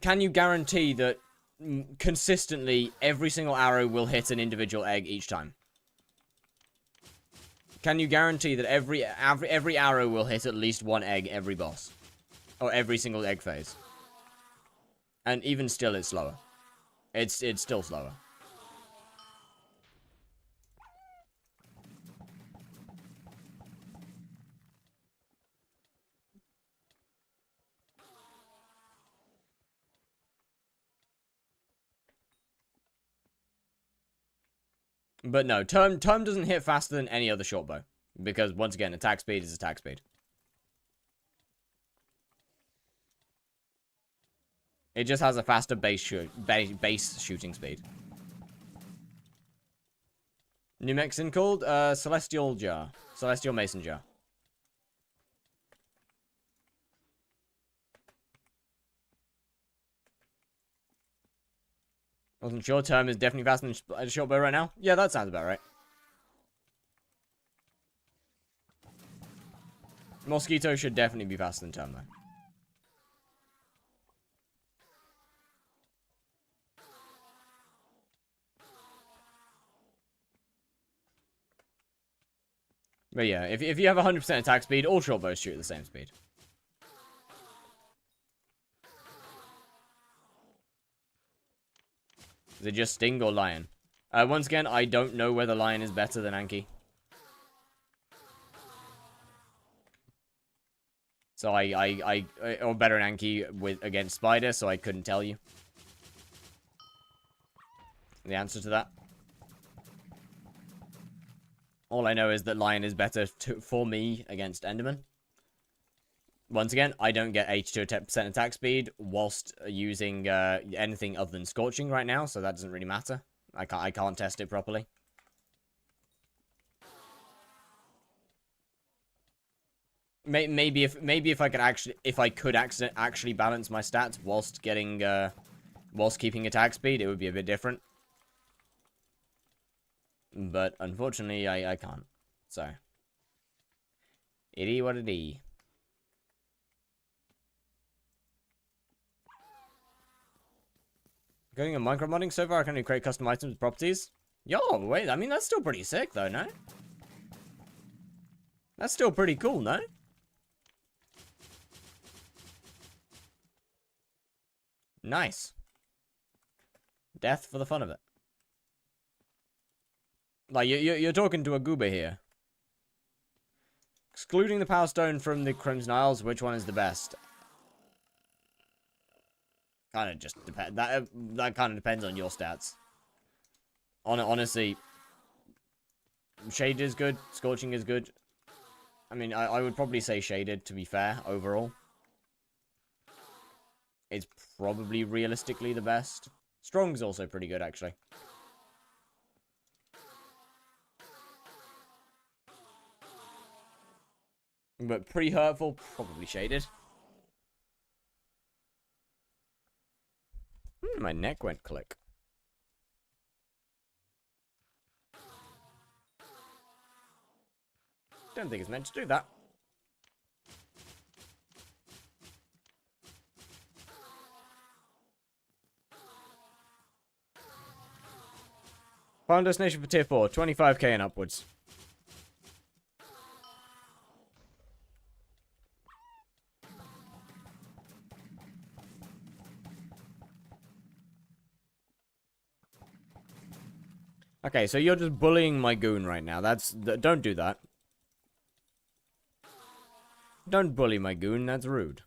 can you guarantee that consistently every single arrow will hit an individual egg each time? Can you guarantee that every arrow will hit at least 1 egg every boss? Or every single egg phase? And even still, it's slower. It's still slower. But no, Term doesn't hit faster than any other short bow. Because, once again, attack speed is attack speed. It just has a faster base shooting speed. New Mexican called Celestial Jar. Celestial Mason Jar. Wasn't sure. Term is definitely faster than a short bow right now. Yeah, that sounds about right. Mosquito should definitely be faster than Term, though. But yeah, if you have 100% attack speed, all short bows shoot at the same speed. Is it just Sting or Lion? Once again, I don't know whether Lion is better than Anki. So or better than Anki against Spider, so I couldn't tell you the answer to that. All I know is that Lion is better for me against Enderman. Once again, I don't get 8 to 10% attack speed whilst using anything other than Scorching right now, so that doesn't really matter. I can't test it properly. Maybe if I could actually balance my stats whilst keeping attack speed, it would be a bit different. But unfortunately, I can't. So it is what it is. Going on Minecraft modding so far, I can only create custom items with properties. Yo, wait, I mean, that's still pretty sick, though, no? That's still pretty cool, no? Nice. Death for the fun of it. Like, you're talking to a goober here. Excluding the Power Stone from the Crimson Isles, which one is the best? Kind of just depends. That kind of depends on your stats. Honestly, Shaded is good. Scorching is good. I mean, I would probably say Shaded, to be fair, overall. It's probably realistically the best. Strong's also pretty good, actually. But pretty hurtful, probably Shaded. My neck went click. Don't think it's meant to do that. Final destination for tier 4, 25k and upwards. Okay, so you're just bullying my goon right now. Don't do that. Don't bully my goon, that's rude.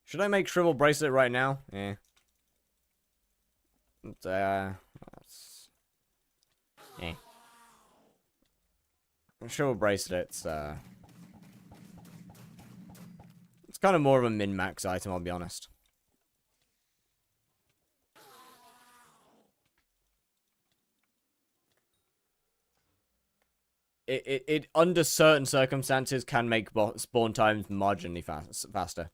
Should I make Shrivel Bracelet right now? Yeah. Shrivel Bracelet's, it's kind of more of a min-max item, I'll be honest. It under certain circumstances can make spawn times marginally faster.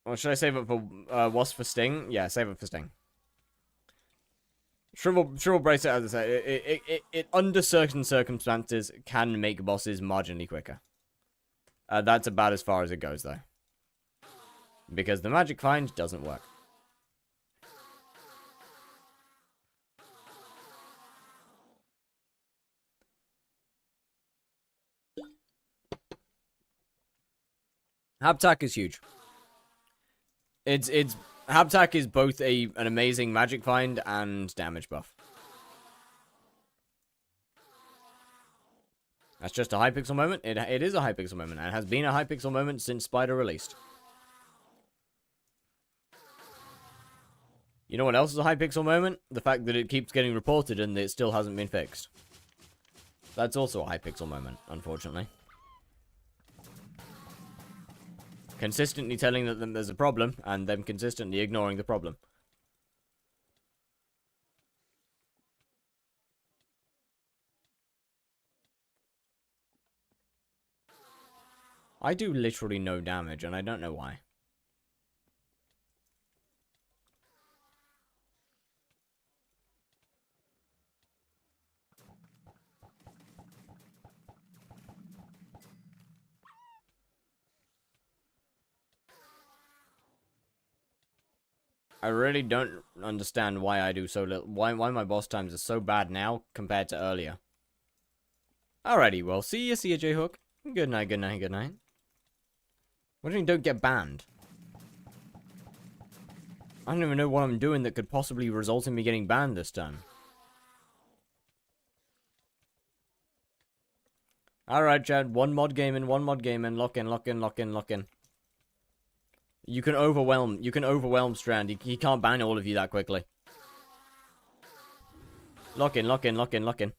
Or should I save it for Wasp for Sting? Yeah, save it for Sting. Shrivel Bracelet, as I say, it under certain circumstances can make bosses marginally quicker. That's about as far as it goes, though. Because the magic find doesn't work. Haptak is huge. Haptak is both an amazing magic find and damage buff. That's just a Hypixel moment. It is a Hypixel moment, and has been a Hypixel moment since Spider released. You know what else is a Hypixel moment? The fact that it keeps getting reported and it still hasn't been fixed. That's also a Hypixel moment, unfortunately. Consistently telling them there's a problem, and them consistently ignoring the problem. I do literally no damage, and I don't know why. I really don't understand why I do so little. Why my boss times are so bad now compared to earlier. Alrighty, well, see ya, J-Hook. Good night, good night, good night. What do you mean don't get banned? I don't even know what I'm doing that could possibly result in me getting banned this time. Alright, Chad, one mod game in, lock in, lock in, lock in, lock in. You can overwhelm Strand. He can't ban all of you that quickly. Lock in, lock in, lock in, lock in.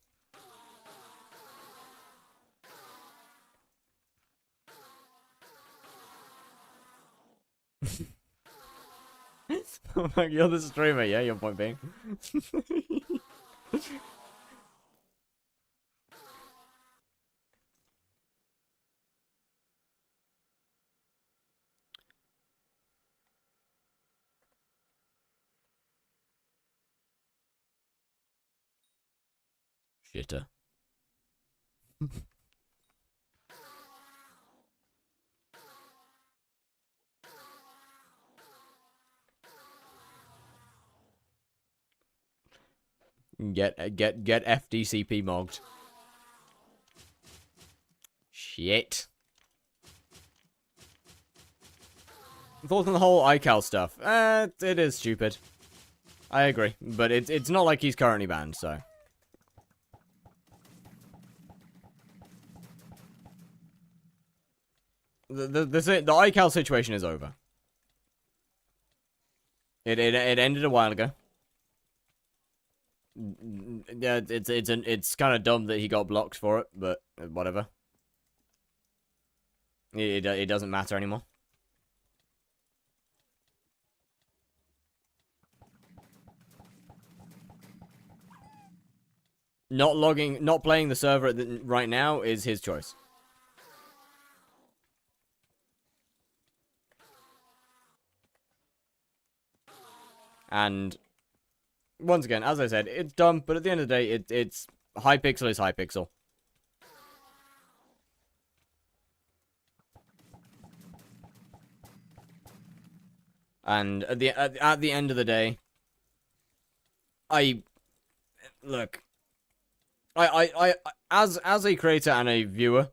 You're the streamer, yeah, your point being. Shitter. Get FDCP mogged. Shit. Thoughts on the whole iCal stuff? It is stupid. I agree, but it's not like he's currently banned, so. The iCal situation is over. It ended a while ago. Yeah, it's kind of dumb that he got blocked for it, but whatever. It doesn't matter anymore. Not playing the server right now is his choice. And once again, as I said, it's dumb, but at the end of the day, it's hypixel is hypixel. And at the end of the day, look, as a creator and a viewer,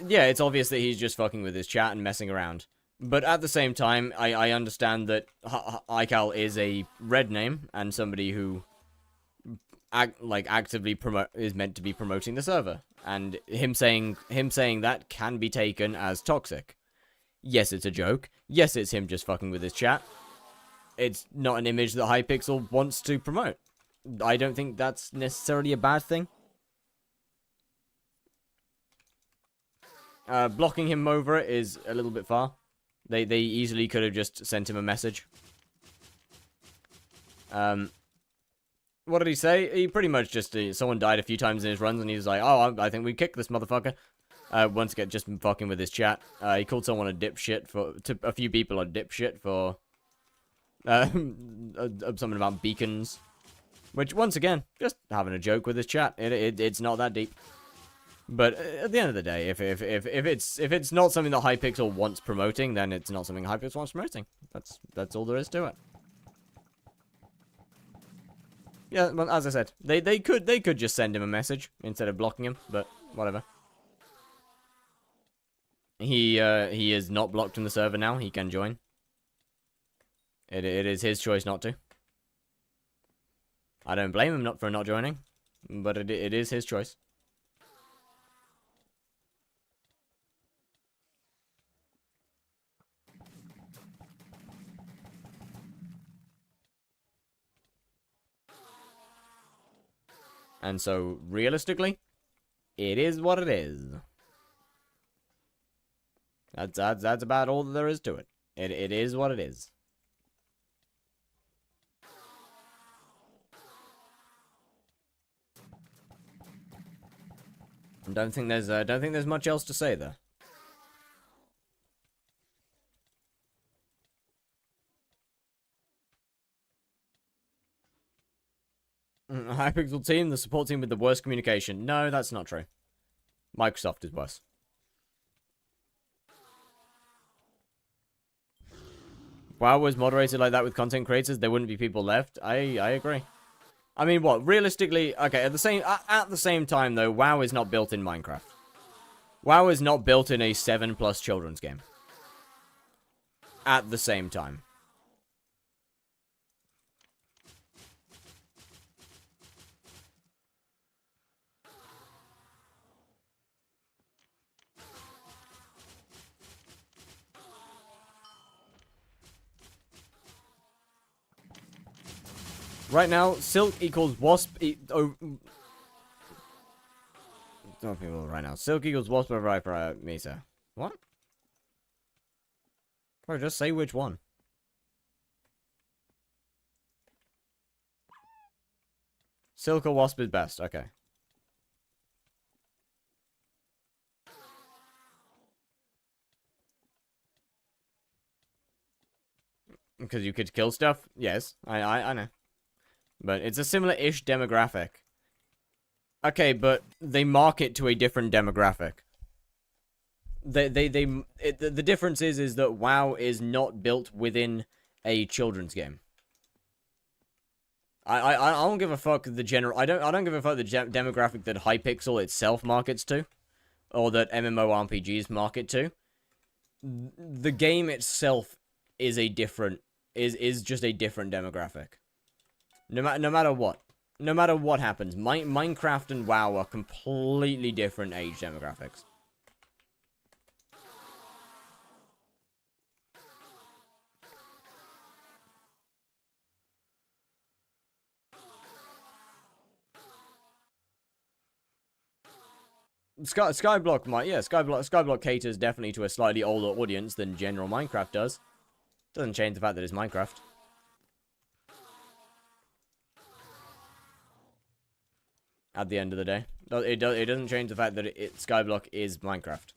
yeah, it's obvious that he's just fucking with his chat and messing around. But at the same time, I understand that iCal is a red name and somebody who actively is meant to be promoting the server, and him saying that can be taken as toxic. Yes, it's a joke. Yes, it's him just fucking with his chat. It's not an image that Hypixel wants to promote. I don't think that's necessarily a bad thing. Blocking him over it is a little bit far. They easily could have just sent him a message. What did he say? He pretty much just, someone died a few times in his runs, and he was like, oh, I think we kicked this motherfucker. Once again, just fucking with his chat. He called someone a dipshit to a few people a dipshit for, something about beacons. Which, once again, just having a joke with his chat. It's not that deep. But at the end of the day, if it's not something that Hypixel wants promoting, then it's not something Hypixel wants promoting. That's all there is to it. Yeah, well, as I said, they could just send him a message instead of blocking him, but whatever. He is not blocked in the server now. He can join. It is his choice not to. I don't blame him for not joining, but it is his choice. And so, realistically, it is what it is. That's about all that there is to it. It is what it is. Don't think there's much else to say there. Hypixel team, the support team with the worst communication. No, that's not true. Microsoft is worse. WoW was moderated like that with content creators, there wouldn't be people left. I agree. I mean, what? Realistically, okay, at the same time though, WoW is not built in Minecraft. WoW is not built in a 7+ children's game. At the same time. Right now, silk equals wasp. People right now. Silk equals wasp over viper Mesa. What? Bro, just say which one. Silk or wasp is best. Okay. Because you could kill stuff? Yes, I know. But it's a similar-ish demographic. Okay, but they market to a different demographic. The difference is that WoW is not built within a children's game. I don't give a fuck the general. I don't give a fuck the demographic that Hypixel itself markets to, or that MMORPGs market to. The game itself is a different is just a different demographic. No matter what. No matter what happens, Minecraft and WoW are completely different age demographics. Skyblock might, yeah, Skyblock caters definitely to a slightly older audience than general Minecraft does. Doesn't change the fact that it's Minecraft. At the end of the day, it doesn't change the fact that Skyblock is Minecraft.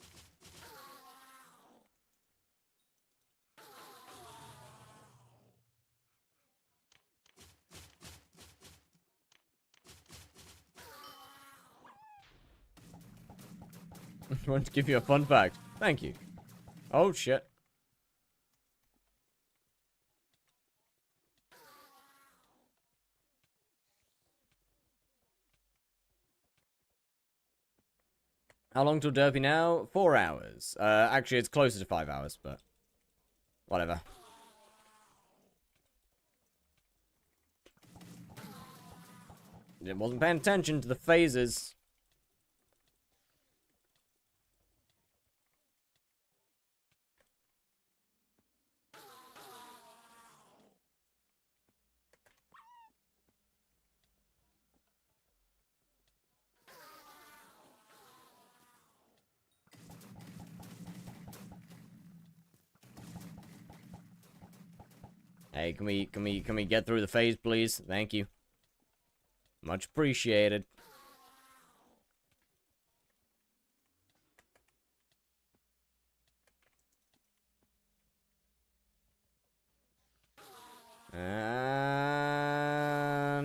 I want to give you a fun fact. Thank you. Oh shit. How long till derpy now? 4 hours. Actually, it's closer to 5 hours, but whatever. It wasn't paying attention to the phases. Hey, can we get through the phase, please? Thank you. Much appreciated.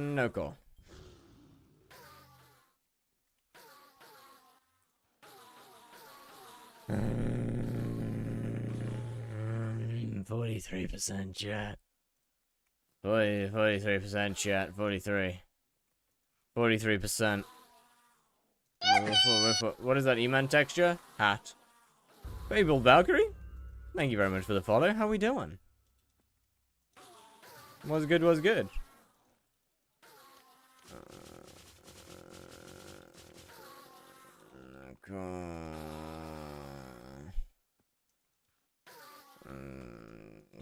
No call. Mm, 43% chat. 43% chat. 43. 43%. What is that E-Man texture? Hat. Babel Valkyrie? Thank you very much for the follow. How we doing? Was good, was good.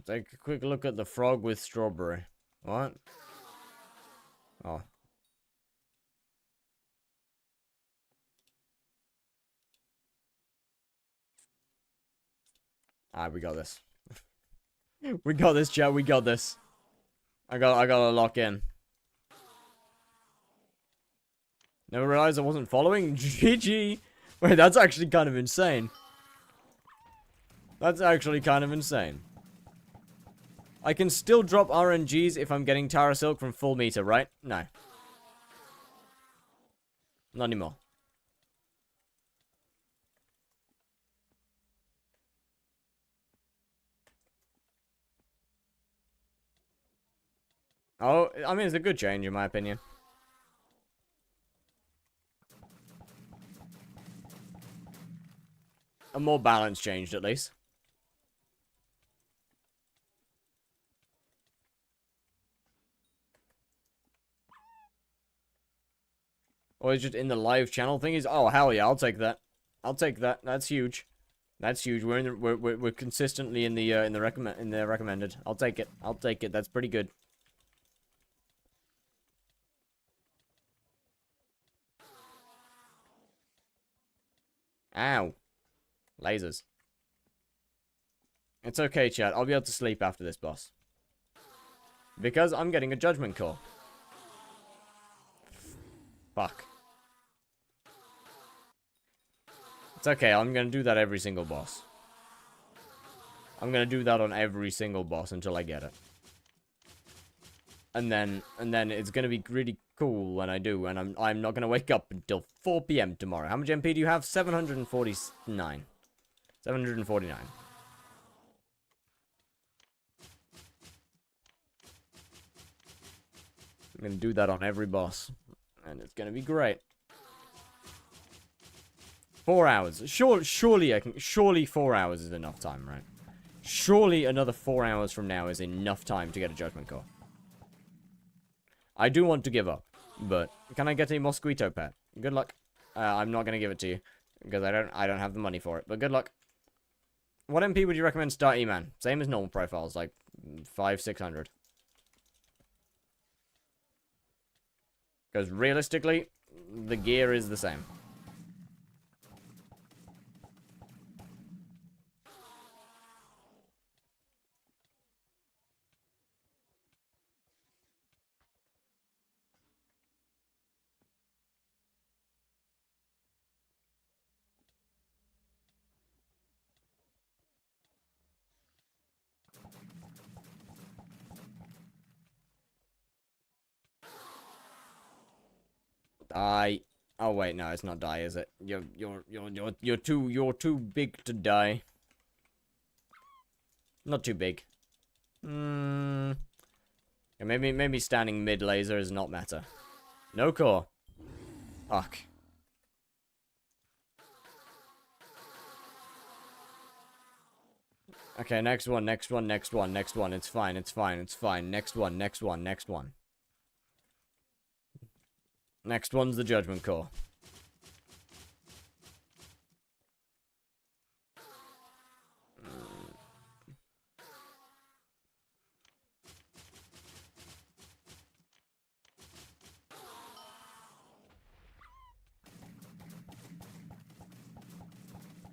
Take a quick look at the frog with strawberry. What? Oh. Alright, we got this. We got this, chat. We got this. I gotta lock in. Never realized I wasn't following. GG. Wait, that's actually kind of insane. That's actually kind of insane. I can still drop RNGs if I'm getting Tara Silk from full meter, right? No. Not anymore. Oh, I mean, it's a good change in my opinion. A more balanced change, at least. Or is just in the live channel thing is, oh hell yeah, I'll take that. I'll take that. That's huge. That's huge. We're in the, we're consistently in the recommended. I'll take it. I'll take it. That's pretty good. Ow. Lasers. It's okay, chat. I'll be able to sleep after this boss. Because I'm getting a judgment call. Fuck. It's okay, I'm gonna do that every single boss. I'm gonna do that on every single boss until I get it. And then it's gonna be really cool when I do, and I'm not gonna wake up until 4 PM tomorrow. How much MP do you have? 749. 749. I'm gonna do that on every boss. And it's gonna be great. 4 hours. Surely 4 hours is enough time, right? Surely another 4 hours from now is enough time to get a judgment call. I do want to give up, but can I get a mosquito pet? Good luck. I'm not gonna give it to you because I don't have the money for it. But good luck. What MP would you recommend to start E-Man? Same as normal profiles, like 500-600. Because realistically, the gear is the same. Oh wait, no, it's not die, is it? You're too big to die. Not too big. Yeah, maybe standing mid laser is not meta. No core. Fuck. Okay, next one. It's fine. Next one. Next one's the judgment call.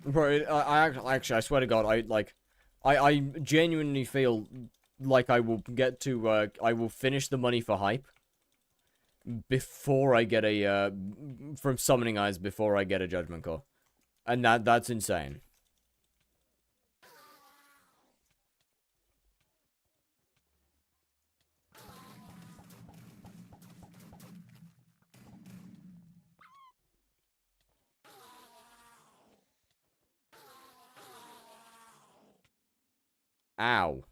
Bro, I swear to God, I genuinely feel like I will get to, I will finish the money for hype before I get a, from Summoning Eyes before I get a judgment call. And that's insane. Ow.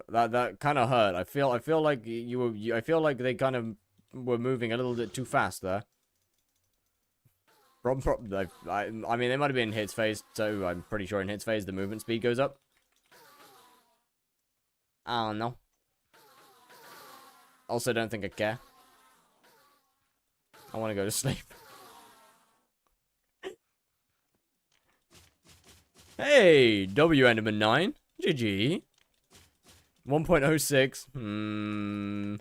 That kind of hurt. I feel like I feel like they kind of were moving a little bit too fast there. I mean, they might have been in hits phase, so I'm pretty sure in hits phase the movement speed goes up. I don't know. Also, don't think I care. I want to go to sleep. Hey, W Enderman 9. GG. 1.06.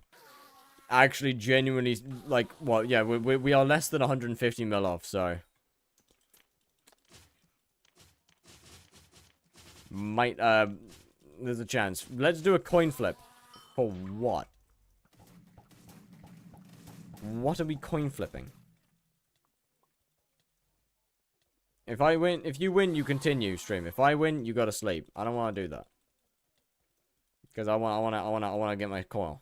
Actually, genuinely, like, well, yeah, we are less than 150 mil off, so. Might, there's a chance. Let's do a coin flip. For what? What are we coin flipping? If I win, if you win, you continue stream. If I win, you gotta sleep. I don't want to do that. Because I want to get my coil.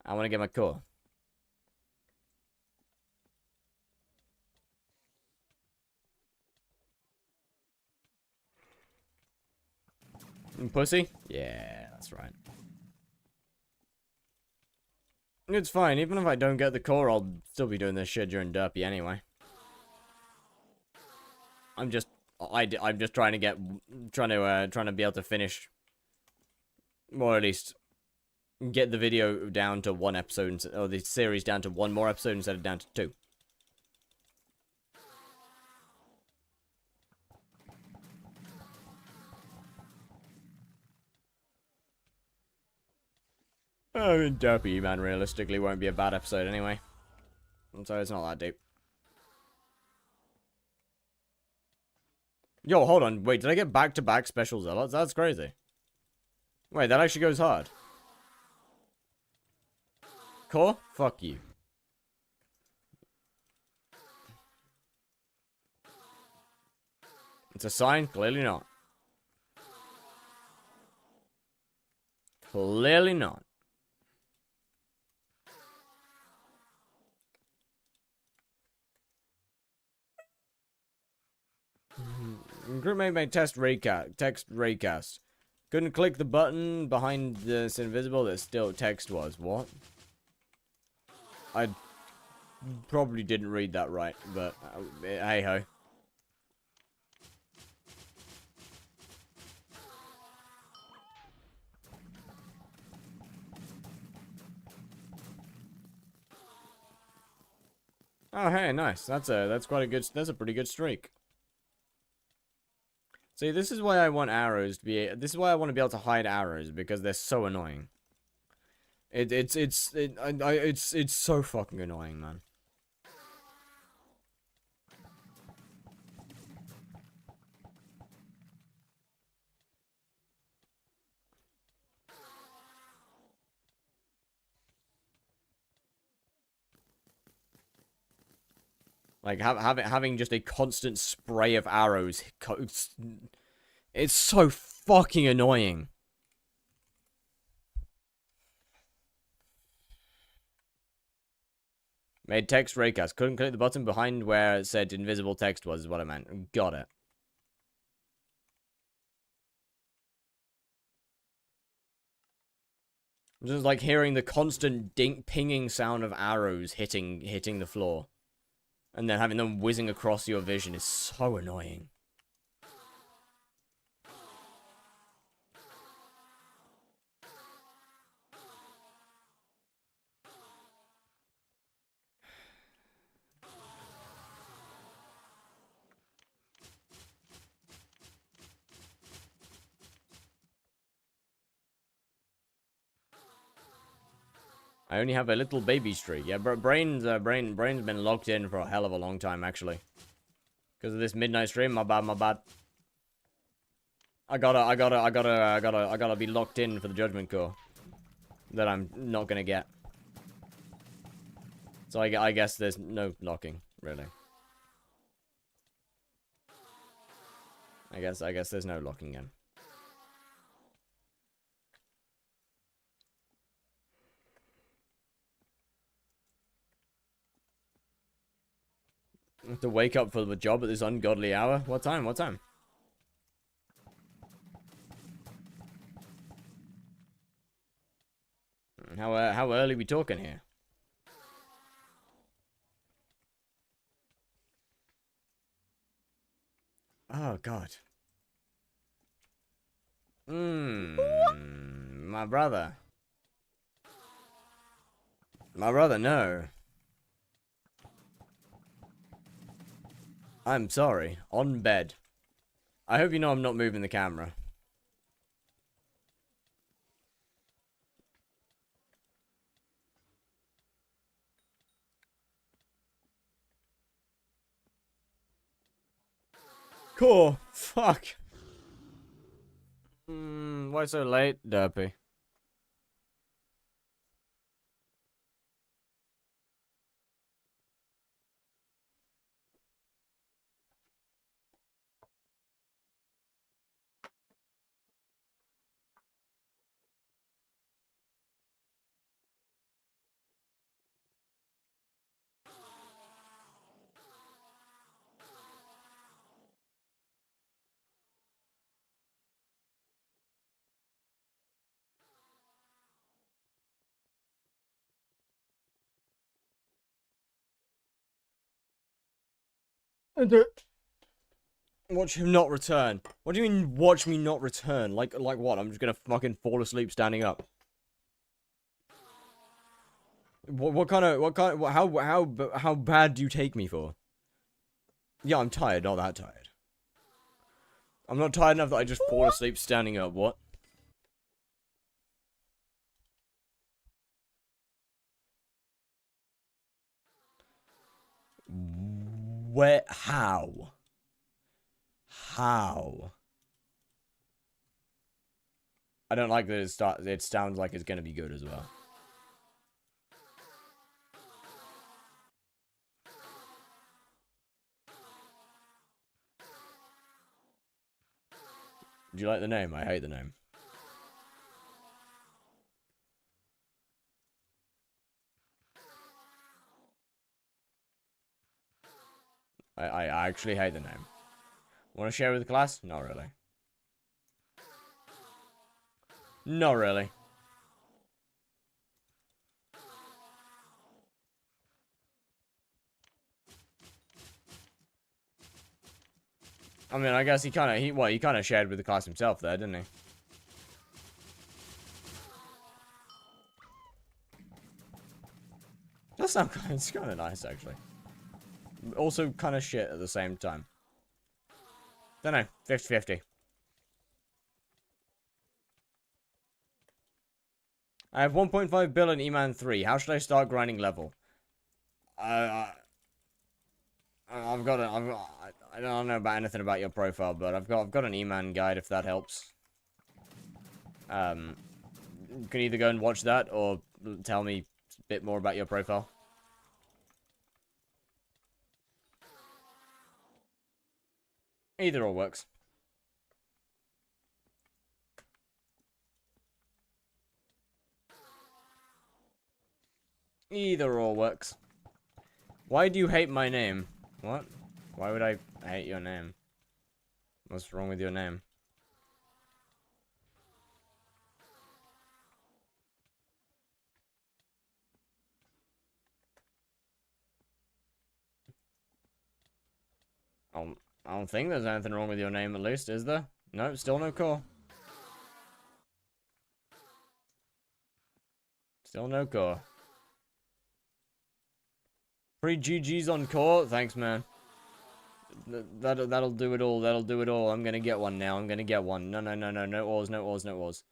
I want to get my coil. Pussy? Yeah, that's right. It's fine. Even if I don't get the core, I'll still be doing this shit during derpy anyway. I'm just trying to get, trying to be able to finish, or at least get the video down to 1 episode, or the series down to 1 more episode instead of down to 2. I mean, derpy, man, realistically won't be a bad episode anyway. So it's not that deep. Yo, hold on. Wait, did I get back-to-back special zealots? That's crazy. Wait, that actually goes hard. Core? Fuck you. It's a sign? Clearly not. Clearly not. Groupmate may text raycast. Couldn't click the button behind this invisible that still text was. What? I probably didn't read that right, but hey ho. Oh hey, nice. That's quite a good. That's a pretty good streak. See, this is why I want arrows to be. This is why I want to be able to hide arrows, because they're so annoying. It's so fucking annoying, man. Like having just a constant spray of arrows. It's so fucking annoying. Made text raycast. Couldn't click the button behind where it said invisible text was, is what I meant. Got it. Just like hearing the constant pinging sound of arrows hitting the floor. And then having them whizzing across your vision is so annoying. I only have a little baby streak. Yeah, Brain's been locked in for a hell of a long time, actually. Because of this midnight stream, my bad, my bad. I gotta be locked in for the Judgment Core. That I'm not gonna get. So I guess there's no locking, really. I guess there's no locking in. I have to wake up for the job at this ungodly hour. What time? What time? How early we talking here? Oh God. My brother. My brother, no. I'm sorry. On bed. I hope you know I'm not moving the camera. Cool. Fuck. Why so late, derpy? Watch him not return. What do you mean, watch me not return? Like what? I'm just gonna fucking fall asleep standing up. How bad do you take me for? Yeah, I'm tired, not that tired. I'm not tired enough that I just fall asleep standing up, what? Where? How? How? I don't like that it sounds like it's gonna be good as well. Do you like the name? I hate the name. I actually hate the name. Want to share with the class? Not really. Not really. I mean, I guess he kind of shared with the class himself there, didn't he? It's kind of nice, actually. Also kind of shit at the same time. Don't know, 50-50. I have 1.5 billion E-Man 3. How should I start grinding level? I don't know about anything about your profile, but I've got an E-Man guide if that helps. You can either go and watch that or tell me a bit more about your profile. Either or works. Either or works. Why do you hate my name? What? Why would I hate your name? What's wrong with your name? I don't think there's anything wrong with your name, at least, is there? No, still no core. Still no core. Free GG's on core? Thanks, man. That'll do it all. That'll do it all. I'm gonna get one now. I'm gonna get one. No ores, no ores, no ores.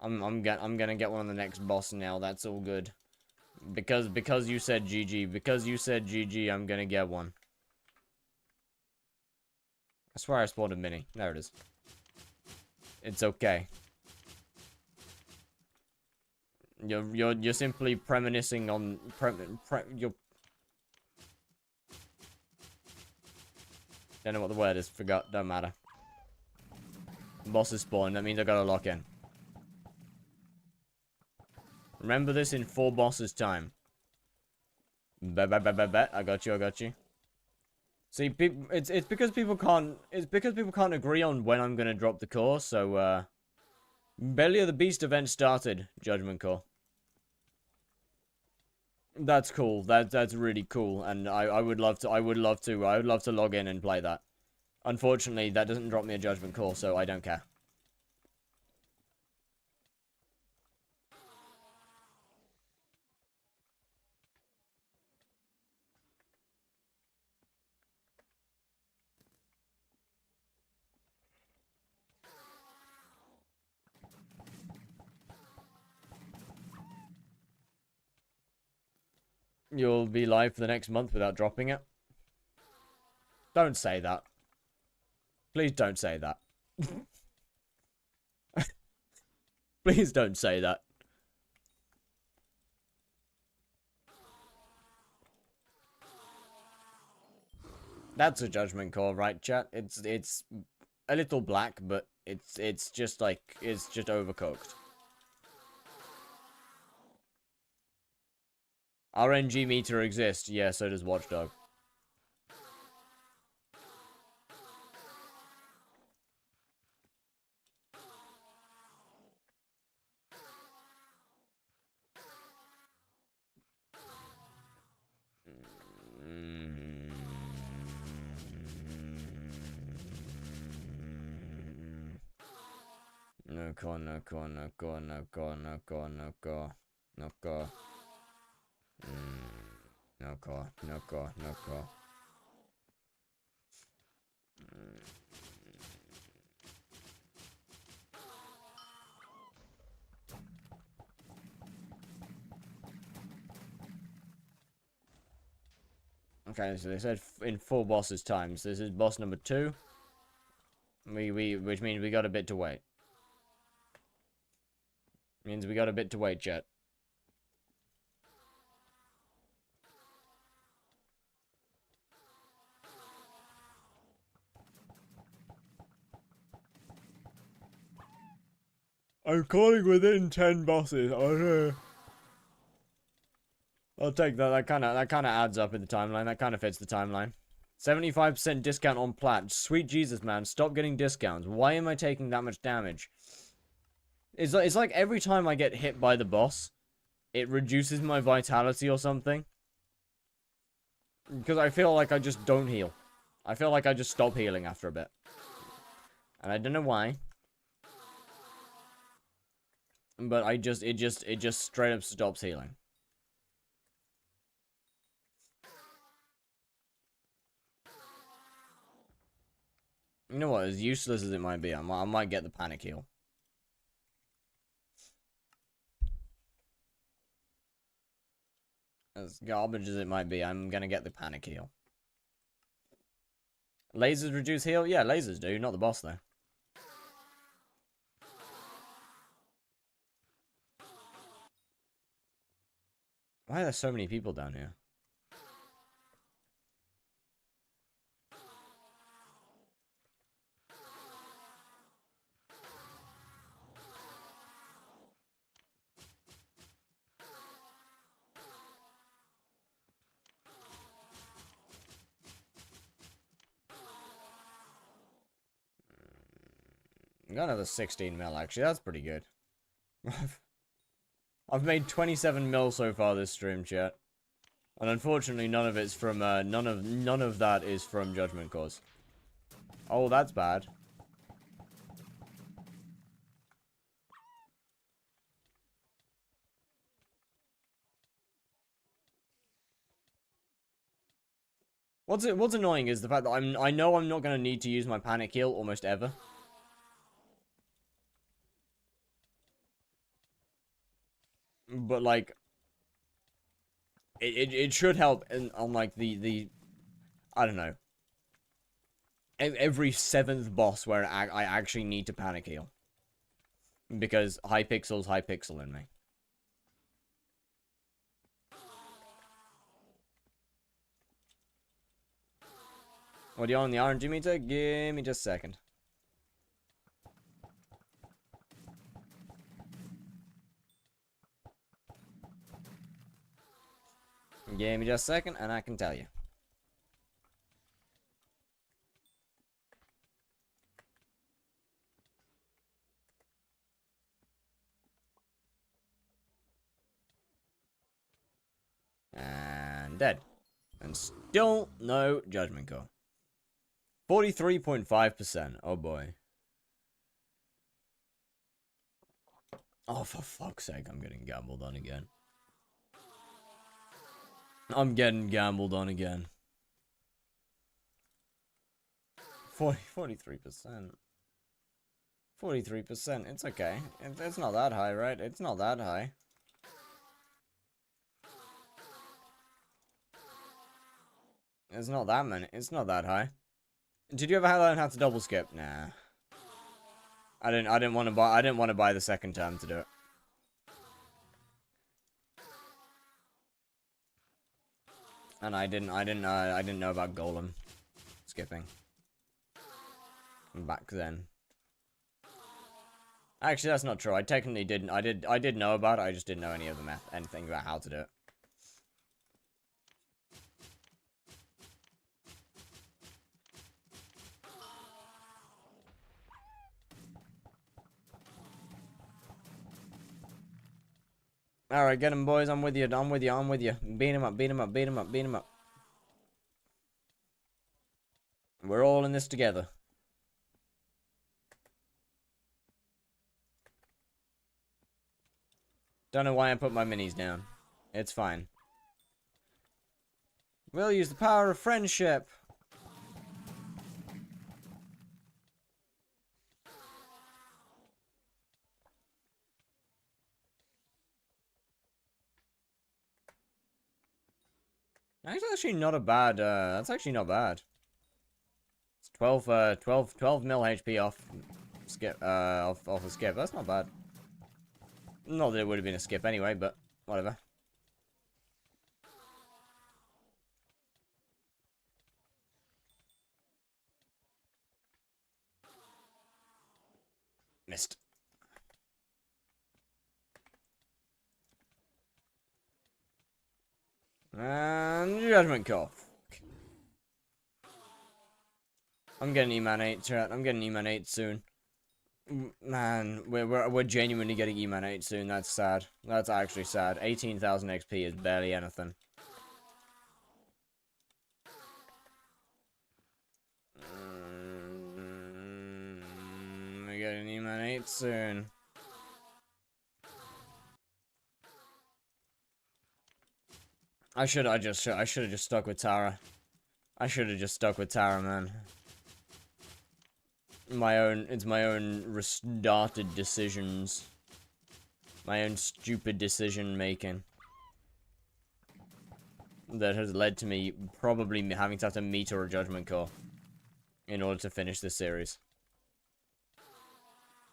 I'm gonna get one on the next boss now. That's all good. Because you said GG. Because you said GG, I'm gonna get one. I swear I spawned a mini. There it is. It's okay. You're simply reminiscing on you're. Don't know what the word is. Forgot. Don't matter. Bosses spawn. That means I gotta lock in. Remember this in 4 bosses time. Bet. I got you. I got you. See, it's because people can't. It's because people can't agree on when I'm gonna drop the core. So, Belly of the Beast event started. Judgment Core. That's cool. That's really cool, and I would love to log in and play that. Unfortunately, that doesn't drop me a Judgment Call, so I don't care. You'll be live for the next month without dropping it? Don't say that. Please don't say that. Please don't say that. That's a judgment call, right, chat? It's a little black, but it's just like it's just overcooked. RNG meter exists. Yeah, so does Watchdog. No go, no go, no go, no go, no go, no go, no go. No go, no go, no go. Okay, so they said in 4 bosses times. This is boss number 2. Which means we got a bit to wait. Means we got a bit to wait, chat. I'm calling within 10 bosses. Oh no. I'll take that. That kind of adds up in the timeline. That kind of fits the timeline. 75% discount on plat. Sweet Jesus, man. Stop getting discounts. Why am I taking that much damage? It's like every time I get hit by the boss, it reduces my vitality or something. Because I feel like I just don't heal. I feel like I just stop healing after a bit. And I don't know why. But it just straight up stops healing. You know what? As useless as it might be, I might get the panic heal. As garbage as it might be, I'm gonna get the panic heal. Lasers reduce heal? Yeah, lasers do, not the boss though. Why are there so many people down here? I got another 16 mil, actually. That's pretty good. I've made 27 mil so far this stream, chat. And unfortunately, none of it's from, none of that is from Judgment Cause. Oh, that's bad. What's annoying is the fact that I know I'm not gonna need to use my panic heal almost ever. But like, it should help on like the I don't know, every 7th boss where I actually need to panic heal, because hypixel in me. What are you on the RNG meter? Give me just a second. Give me just a second, and I can tell you. And dead. And still no judgment call. 43.5%. Oh boy. Oh, for fuck's sake, I'm getting gambled on again. I'm getting gambled on again. 43%. 43%. It's okay. It's not that high, right? It's not that high. It's not that many. It's not that high. Did you ever learn how to double skip? Nah. I didn't want to buy the second term to do it. And I didn't know about Golem skipping back then. Actually, that's not true. I technically didn't. I did know about it. I just didn't know anything about how to do it. Alright, get him, boys. I'm with you. I'm with you. I'm with you. Beat him up. Beat him up. Beat him up. Beat him up. We're all in this together. Don't know why I put my minis down. It's fine. We'll use the power of friendship. That's actually not a bad, that's actually not bad. It's 12 mil HP off skip, off a skip. That's not bad. Not that it would have been a skip anyway, but whatever. Missed. And Judgment Call. I'm getting E-Man 8, chat. I'm getting E-Man 8 soon. Man, we're genuinely getting E-Man 8 soon. That's sad. That's actually sad. 18,000 XP is barely anything. We're getting E-Man 8 soon. I should have just stuck with Tara. I should have just stuck with Tara, man. It's my own restarted decisions. My own stupid decision making. That has led to me probably having to have to meter a judgment call. In order to finish this series.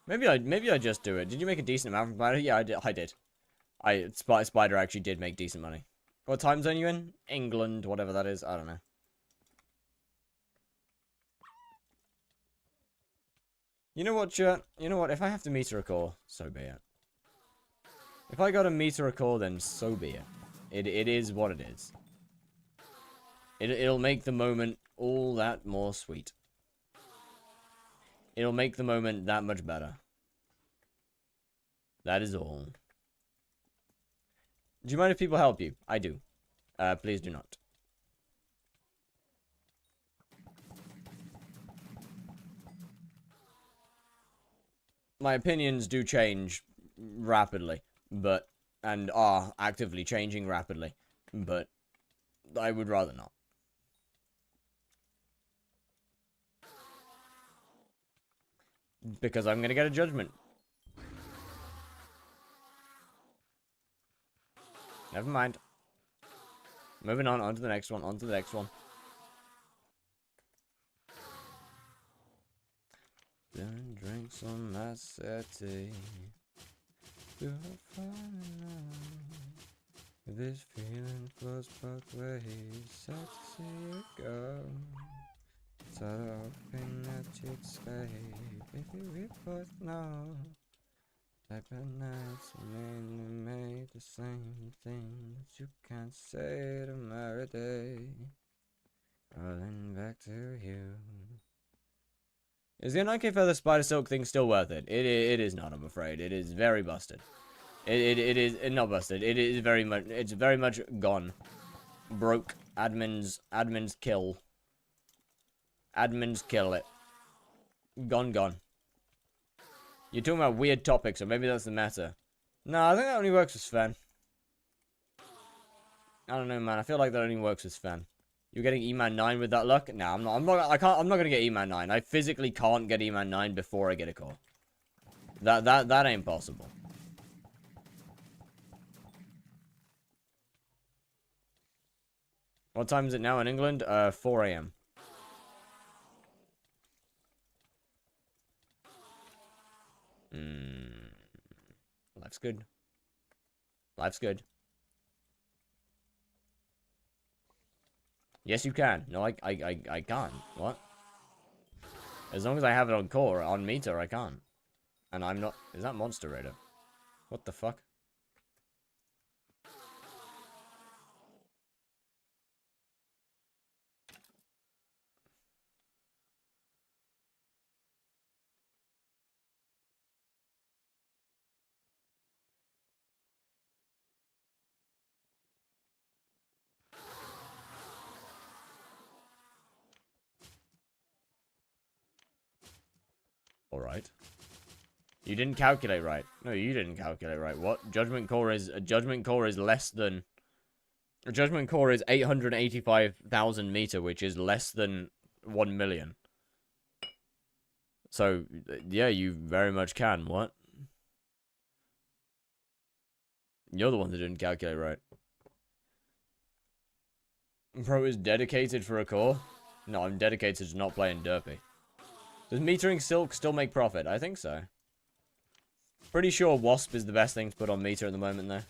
Maybe I just do it. Did you make a decent amount from Spider? Yeah, I did. Spider actually did make decent money. What time zone are you in? England, whatever that is. I don't know. You know what, chat? You know what? If I have to meter a core, so be it. If I gotta meter a core, then so be it. It is what it is. It'll make the moment all that more sweet. It'll make the moment that much better. That is all. Do you mind if people help you? I do. Please do not. My opinions do change rapidly, and are actively changing rapidly, but I would rather not. Because I'm gonna get a judgment. Never mind. Moving on to the next one, on to the next one. Then drinks on my city. This feeling flows both ways. Sad to see you go. So hoping that you'd stay. Baby, we both know that nights mainly made the same thing that you can't say to every day. Calling back to you. Is the 9K Feather Spider Silk thing still worth it? It is not, I'm afraid. It is very busted. It is not busted. It is very much. It's very much gone. Broke. Admins kill. Admins kill it. Gone. You're talking about weird topics, or maybe that's the meta. No, I think that only works with Sven. I don't know, man. I feel like that only works with Sven. You're getting E-Man 9 with that luck? No, I'm not gonna get E-Man 9. I physically can't get E-Man 9 before I get a call. That ain't possible. What time is it now in England? 4 AM. Life's good. Life's good. Yes, you can. No, I can't. What? As long as I have it on core, on meter, I can't. And I'm not... Is that Monster Raider? What the fuck? Alright. You didn't calculate right. No, you didn't calculate right. What? Judgment core is... A judgment core is less than... A judgment core is 885,000 meter, which is less than 1 million. So, yeah, you very much can. What? You're the one that didn't calculate right. Pro is dedicated for a core? No, I'm dedicated to not playing derpy. Does metering silk still make profit? I think so. Pretty sure wasp is the best thing to put on meter at the moment, though.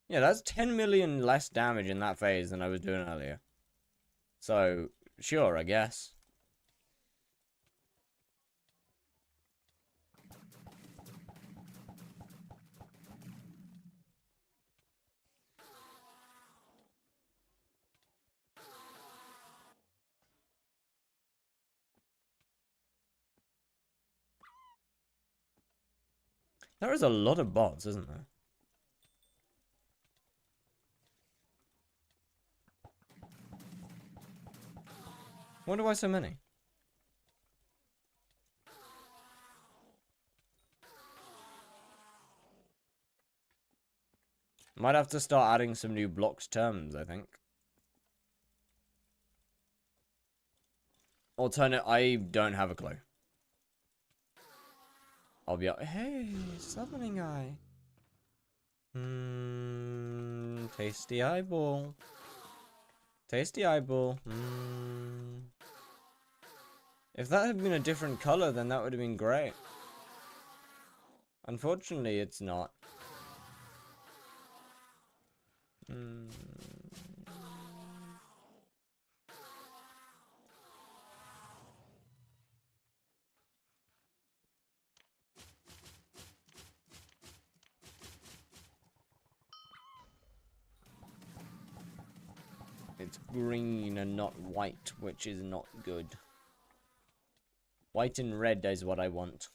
Yeah, that's 10 million less damage in that phase than I was doing earlier. So, sure, I guess. There is a lot of bots, isn't there? Wonder why so many? Might have to start adding some new blocks terms, I think. Alternate, I don't have a clue. I'll be like, hey, summoning guy. Tasty eyeball. Tasty eyeball. If that had been a different color, then that would have been great. Unfortunately, it's not. It's green and not white, which is not good. White and red is what I want.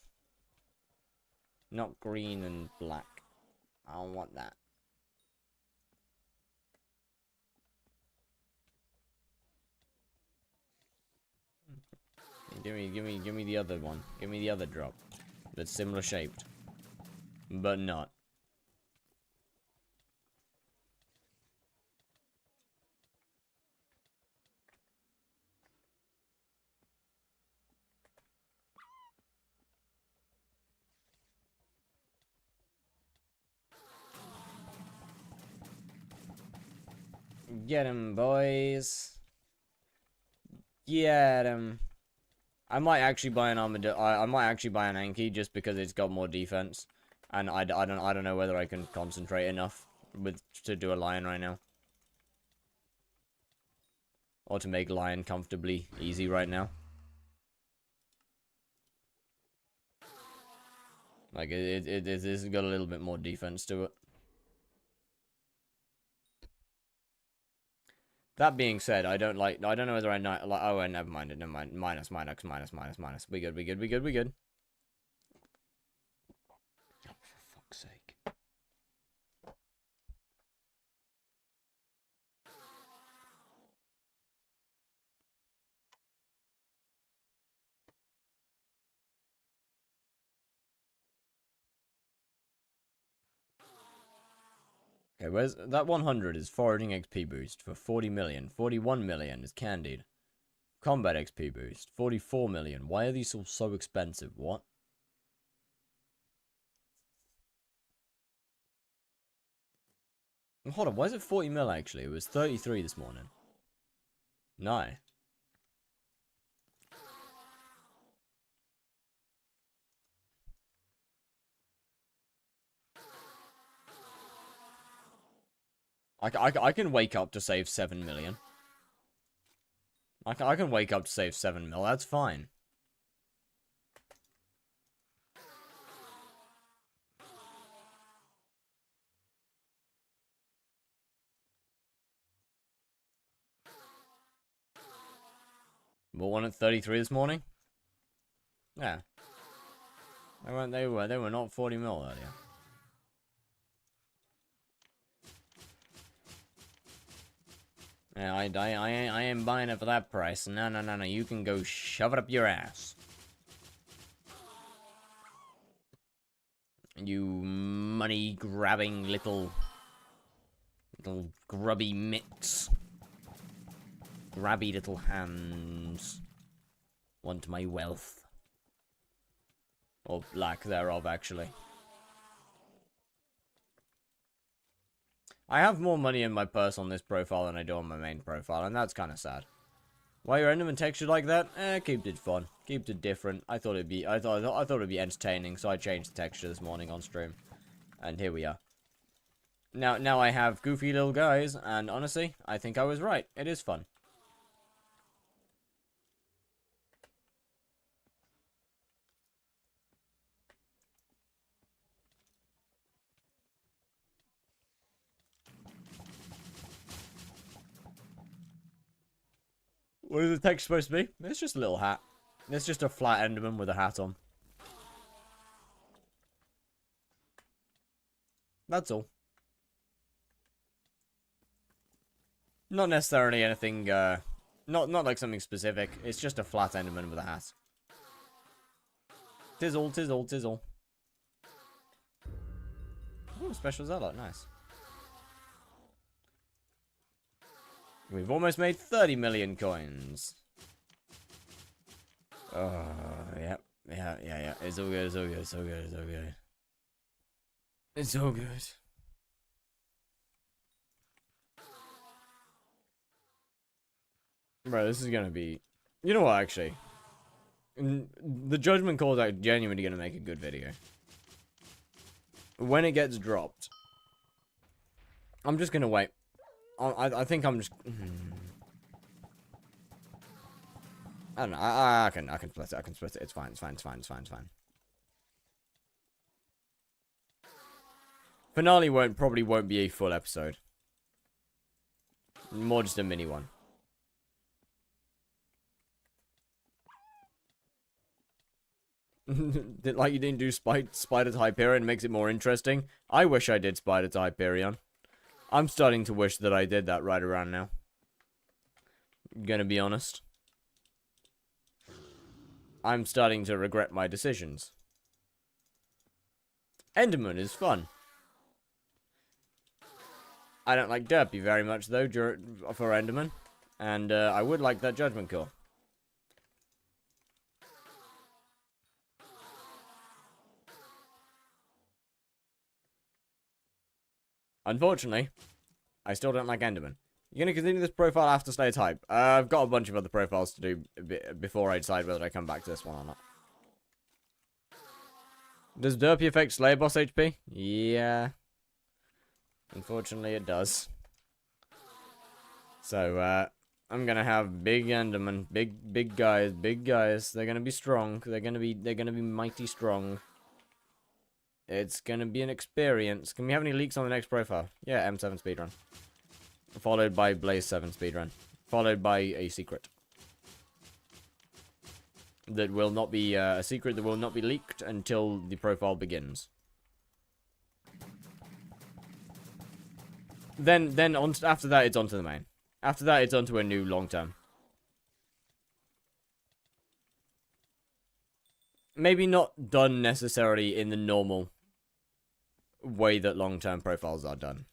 Not green and black. I don't want that. Give me the other one. Give me the other drop. That's similar shaped. But not. Get him, boys. Get him. I might actually buy an armadillo. I might actually buy an Anki just because it's got more defense, and I don't know whether I can concentrate enough to do a lion right now, or to make lion comfortably easy right now. Like it's got a little bit more defense to it. That being said, I don't know whether I like. Oh, never mind. Never mind. Minus. We good. Oh, for fuck's sake. Okay, where's that 100 is foraging XP boost for 40 million. 41 million is candied. Combat XP boost, 44 million. Why are these all so expensive? What? Hold on, why is it 40 mil actually? It was 33 this morning. No. I can wake up to save 7 million. I can wake up to save 7 mil, that's fine. Bought one at 33 this morning? Yeah. They were not 40 mil earlier. Yeah, I ain't buying it for that price. No, you can go shove it up your ass. You money-grabbing little grubby mitts. Grabby little hands. Want my wealth. Or lack thereof, actually. I have more money in my purse on this profile than I do on my main profile, and that's kind of sad. Why your Enderman textured like that? Kept it fun. Kept it different. I thought it'd be entertaining, so I changed the texture this morning on stream. And here we are. Now I have goofy little guys, and honestly, I think I was right. It is fun. What is the text supposed to be? It's just a little hat. It's just a flat Enderman with a hat on. That's all. Not necessarily anything, not like something specific. It's just a flat Enderman with a hat. Tizzle, tizzle, tizzle. Ooh, special Zealot, nice. We've almost made 30 million coins. Oh, yep. Yeah. It's all good, it's all good, it's all good, it's all good. It's all good. Bro, this is gonna be... You know what, actually? The judgment call is like genuinely gonna make a good video. When it gets dropped, I'm just gonna wait. I think I'm just... I don't know. I can split it. I can split it. It's fine. It's fine. It's fine. It's fine. It's fine. Finale probably won't be a full episode. More just a mini one. Like you didn't do Spider to Hyperion makes it more interesting. I wish I did Spider to Hyperion. I'm starting to wish that I did that right around now. Gonna be honest. I'm starting to regret my decisions. Enderman is fun. I don't like derpy very much though for Enderman. And I would like that judgment call. Unfortunately, I still don't like Enderman. You're going to continue this profile after Slade's hype? I've got a bunch of other profiles to do before I decide whether I come back to this one or not. Does derpy affect Slayer boss HP? Yeah. Unfortunately, it does. So, I'm gonna have big Enderman, big guys. They're gonna be strong. They're gonna be mighty strong. It's gonna be an experience. Can we have any leaks on the next profile? Yeah, M7 speedrun. Followed by Blaze 7 speedrun. Followed by a secret. That will not be a secret that will not be leaked until the profile begins. Then after that it's onto the main. After that it's onto a new long term. Maybe not done necessarily in the normal way that long term profiles are done.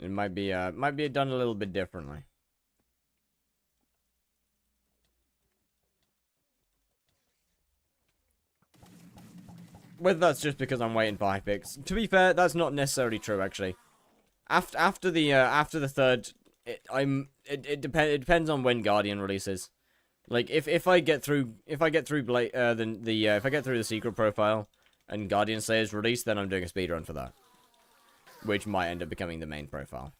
It might be done a little bit differently. Whether that's just because I'm waiting for hypix. To be fair, that's not necessarily true actually. After the third, it depends on when Guardian releases. Like if I get through the secret profile and Guardian Slayer's released, then I'm doing a speedrun for that, which might end up becoming the main profile.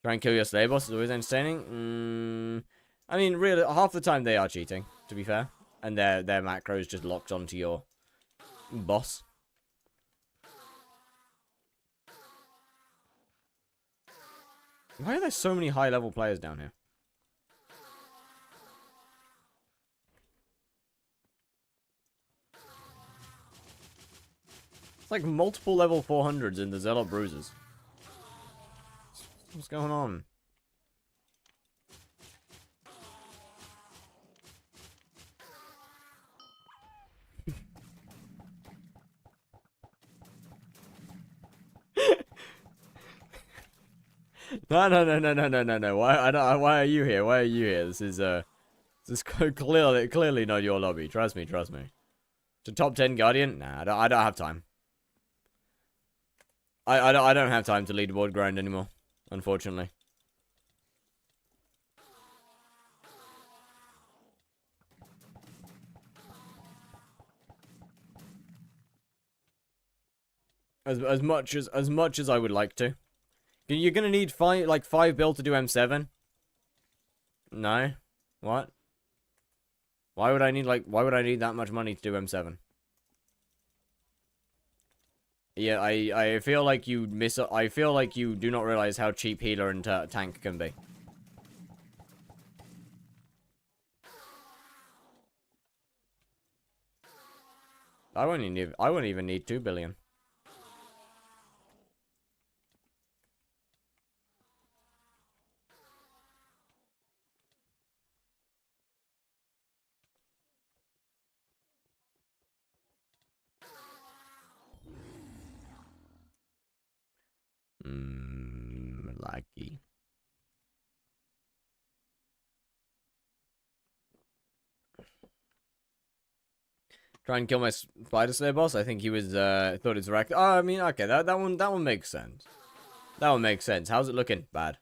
Try and kill your Slayer boss is always entertaining. I mean, really, half the time they are cheating, to be fair, and their macro is just locked onto your boss. Why are there so many high-level players down here? It's like multiple level 400s in the Zealot Bruisers. What's going on? No. Why are you here? Why are you here? This is clearly not your lobby. Trust me. To top 10 Guardian? Nah, I don't have time. I don't have time to leaderboard grind anymore, unfortunately. As much as I would like to. You're gonna need 5 bill to do M7? No? What? Why would I need that much money to do M7? Yeah, I feel like you do not realize how cheap healer and tank can be. I wouldn't even need 2 billion. Lucky. Try and kill my Spider Slayer boss. I think he was thought it's wrecked. Oh, I mean, okay, that one makes sense. That one makes sense. How's it looking? Bad.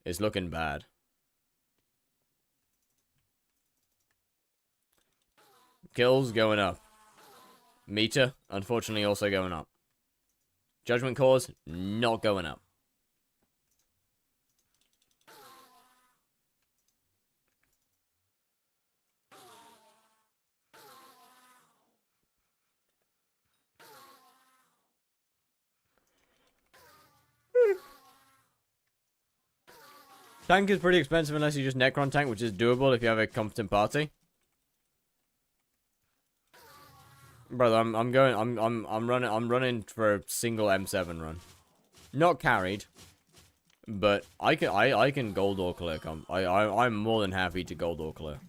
It's looking bad. Kills going up. Meter, unfortunately, also going up. Judgment cores, not going up. Tank is pretty expensive unless you just Necron tank, which is doable if you have a competent party. Brother, I'm running for a single M7 run. Not carried, but I can gold or clear. I'm more than happy to gold or clear.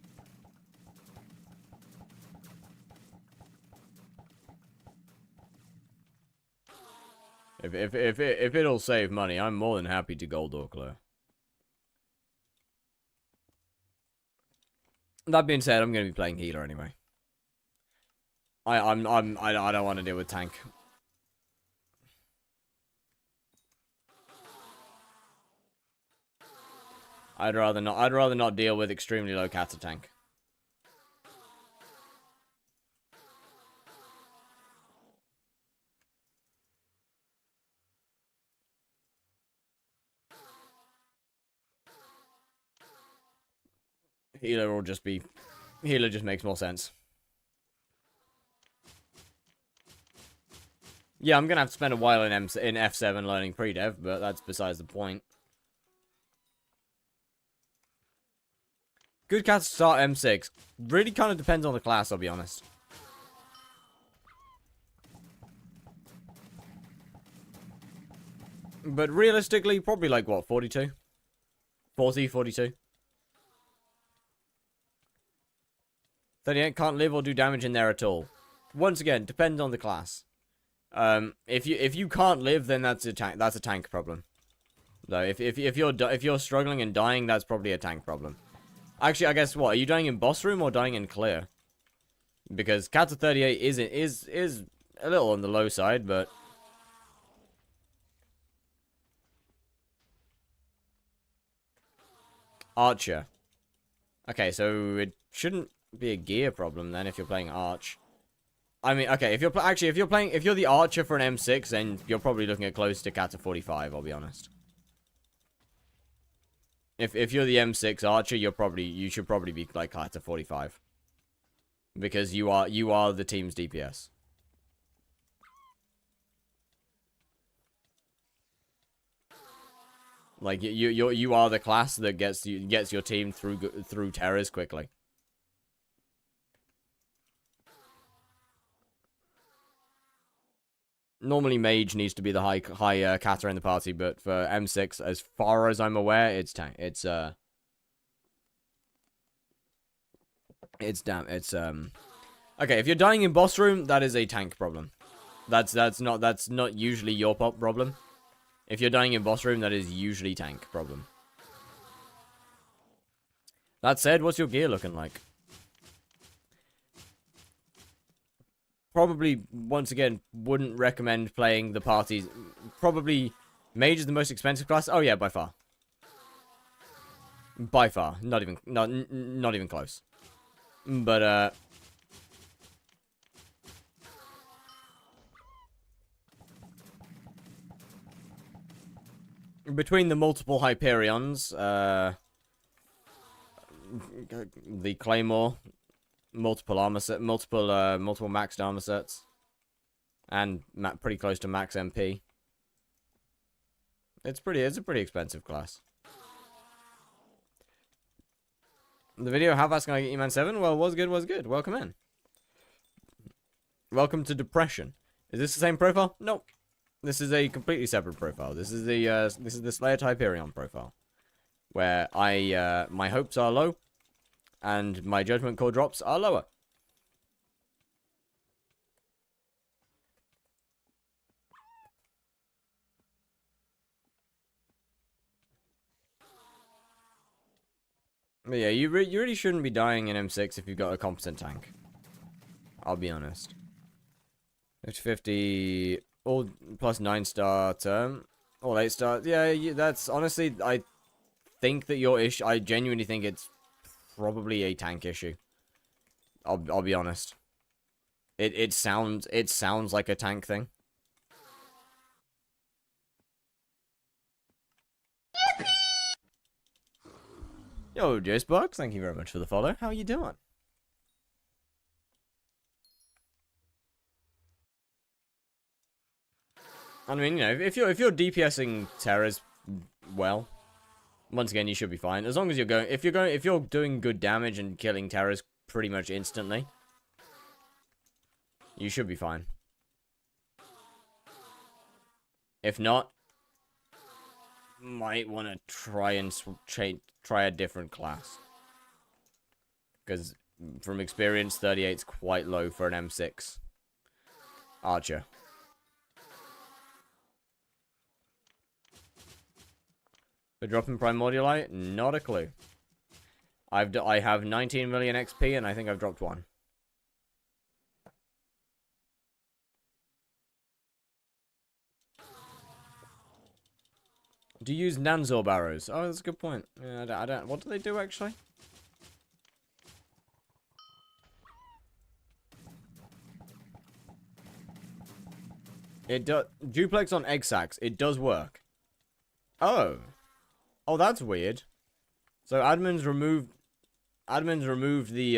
If it'll save money, I'm more than happy to gold or clear. That being said, I'm gonna be playing healer anyway. I don't want to deal with tank. I'd rather not deal with extremely low kata tank. Healer just makes more sense. Yeah, I'm gonna have to spend a while in F7 learning pre-dev, but that's besides the point. Good cats to start M6. Really kind of depends on the class, I'll be honest. But realistically, probably like, what, 42? 40, 42? 38 can't live or do damage in there at all. Once again, depends on the class. If you can't live, then that's a tank problem. Though, if you're struggling and dying, that's probably a tank problem. Actually, I guess what, are you dying in boss room or dying in clear? Because Kata 38 is a little on the low side, but Archer. Okay, so it shouldn't be a gear problem then if you're playing Arch. I mean, okay, if you're the Archer for an M6, then you're probably looking at close to Kata 45, I'll be honest. If you're the M6 Archer, you should probably be like Kata 45. Because you are the team's DPS. Like you are the class that gets your team through terrors quickly. Normally mage needs to be the high kata in the party, but for M6, as far as I'm aware, it's okay, if you're dying in boss room, that is a tank problem. That's not usually your problem. If you're dying in boss room, that is usually tank problem. That said, what's your gear looking like? Probably, once again, wouldn't recommend playing the parties. Probably, mage is the most expensive class. Oh yeah, by far. By far. Not even close. But, between the multiple Hyperions, the Claymore, multiple armor set, multiple maxed armor sets, and pretty close to max MP. It's a pretty expensive class. The video, how fast can I get you man 7? Well, was good. Welcome in. Welcome to depression. Is this the same profile? Nope. This is a completely separate profile. This is the Slayer Hyperion profile, where my hopes are low, and my judgment core drops are lower. But yeah, you really shouldn't be dying in M6 if you've got a competent tank. I'll be honest. 50 all plus 9-star term, all 8-star. Yeah, that's honestly, I think that your issue. I genuinely think it's probably a tank issue. I'll be honest. It sounds like a tank thing. Yo, Jackass, thank you very much for the follow. How are you doing? I mean, you know, if you're DPSing terrors well, once again, you should be fine. As long as if you're doing good damage and killing terrors pretty much instantly, you should be fine. If not, might want to try a different class. Because from experience, 38's quite low for an M6 Archer. For dropping Primordialite? Not a clue. I have 19 million XP and I think I've dropped one. Do you use Nanzor barrows? Oh, that's a good point. Yeah, I don't. What do they do actually? It does duplex on egg sacs. It does work. Oh. Oh, that's weird. So admins removed the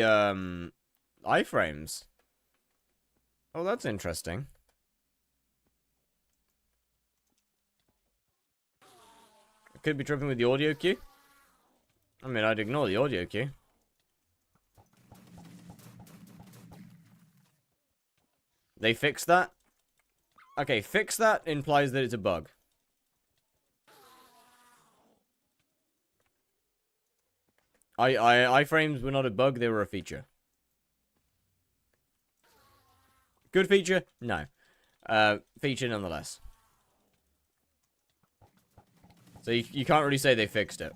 iframes. Oh, that's interesting. It could be tripping with the audio queue. I mean, I'd ignore the audio queue. They fixed that? Okay, fix that implies that it's a bug. Iframes were not a bug, they were a feature. Good feature? No. Feature nonetheless. So you can't really say they fixed it.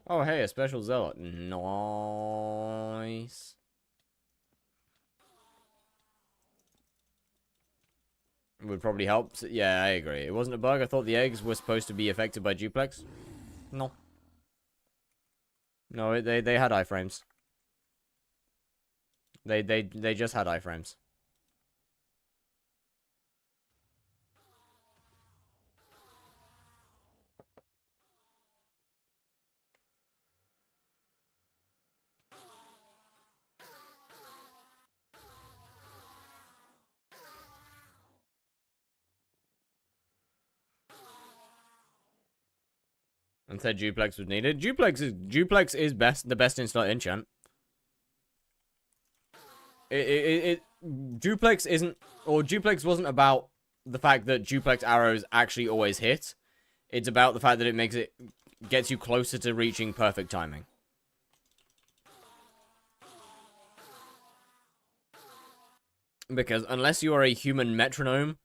Oh, hey, a special zealot. Nice. Would probably help. Yeah, I agree. It wasn't a bug. I thought the eggs were supposed to be affected by duplex. No. No, they had iframes. They just had iframes. And said duplex was needed. Duplex is the best instant enchant. Duplex wasn't about the fact that duplex arrows actually always hit. It's about the fact that it gets you closer to reaching perfect timing. Because unless you are a human metronome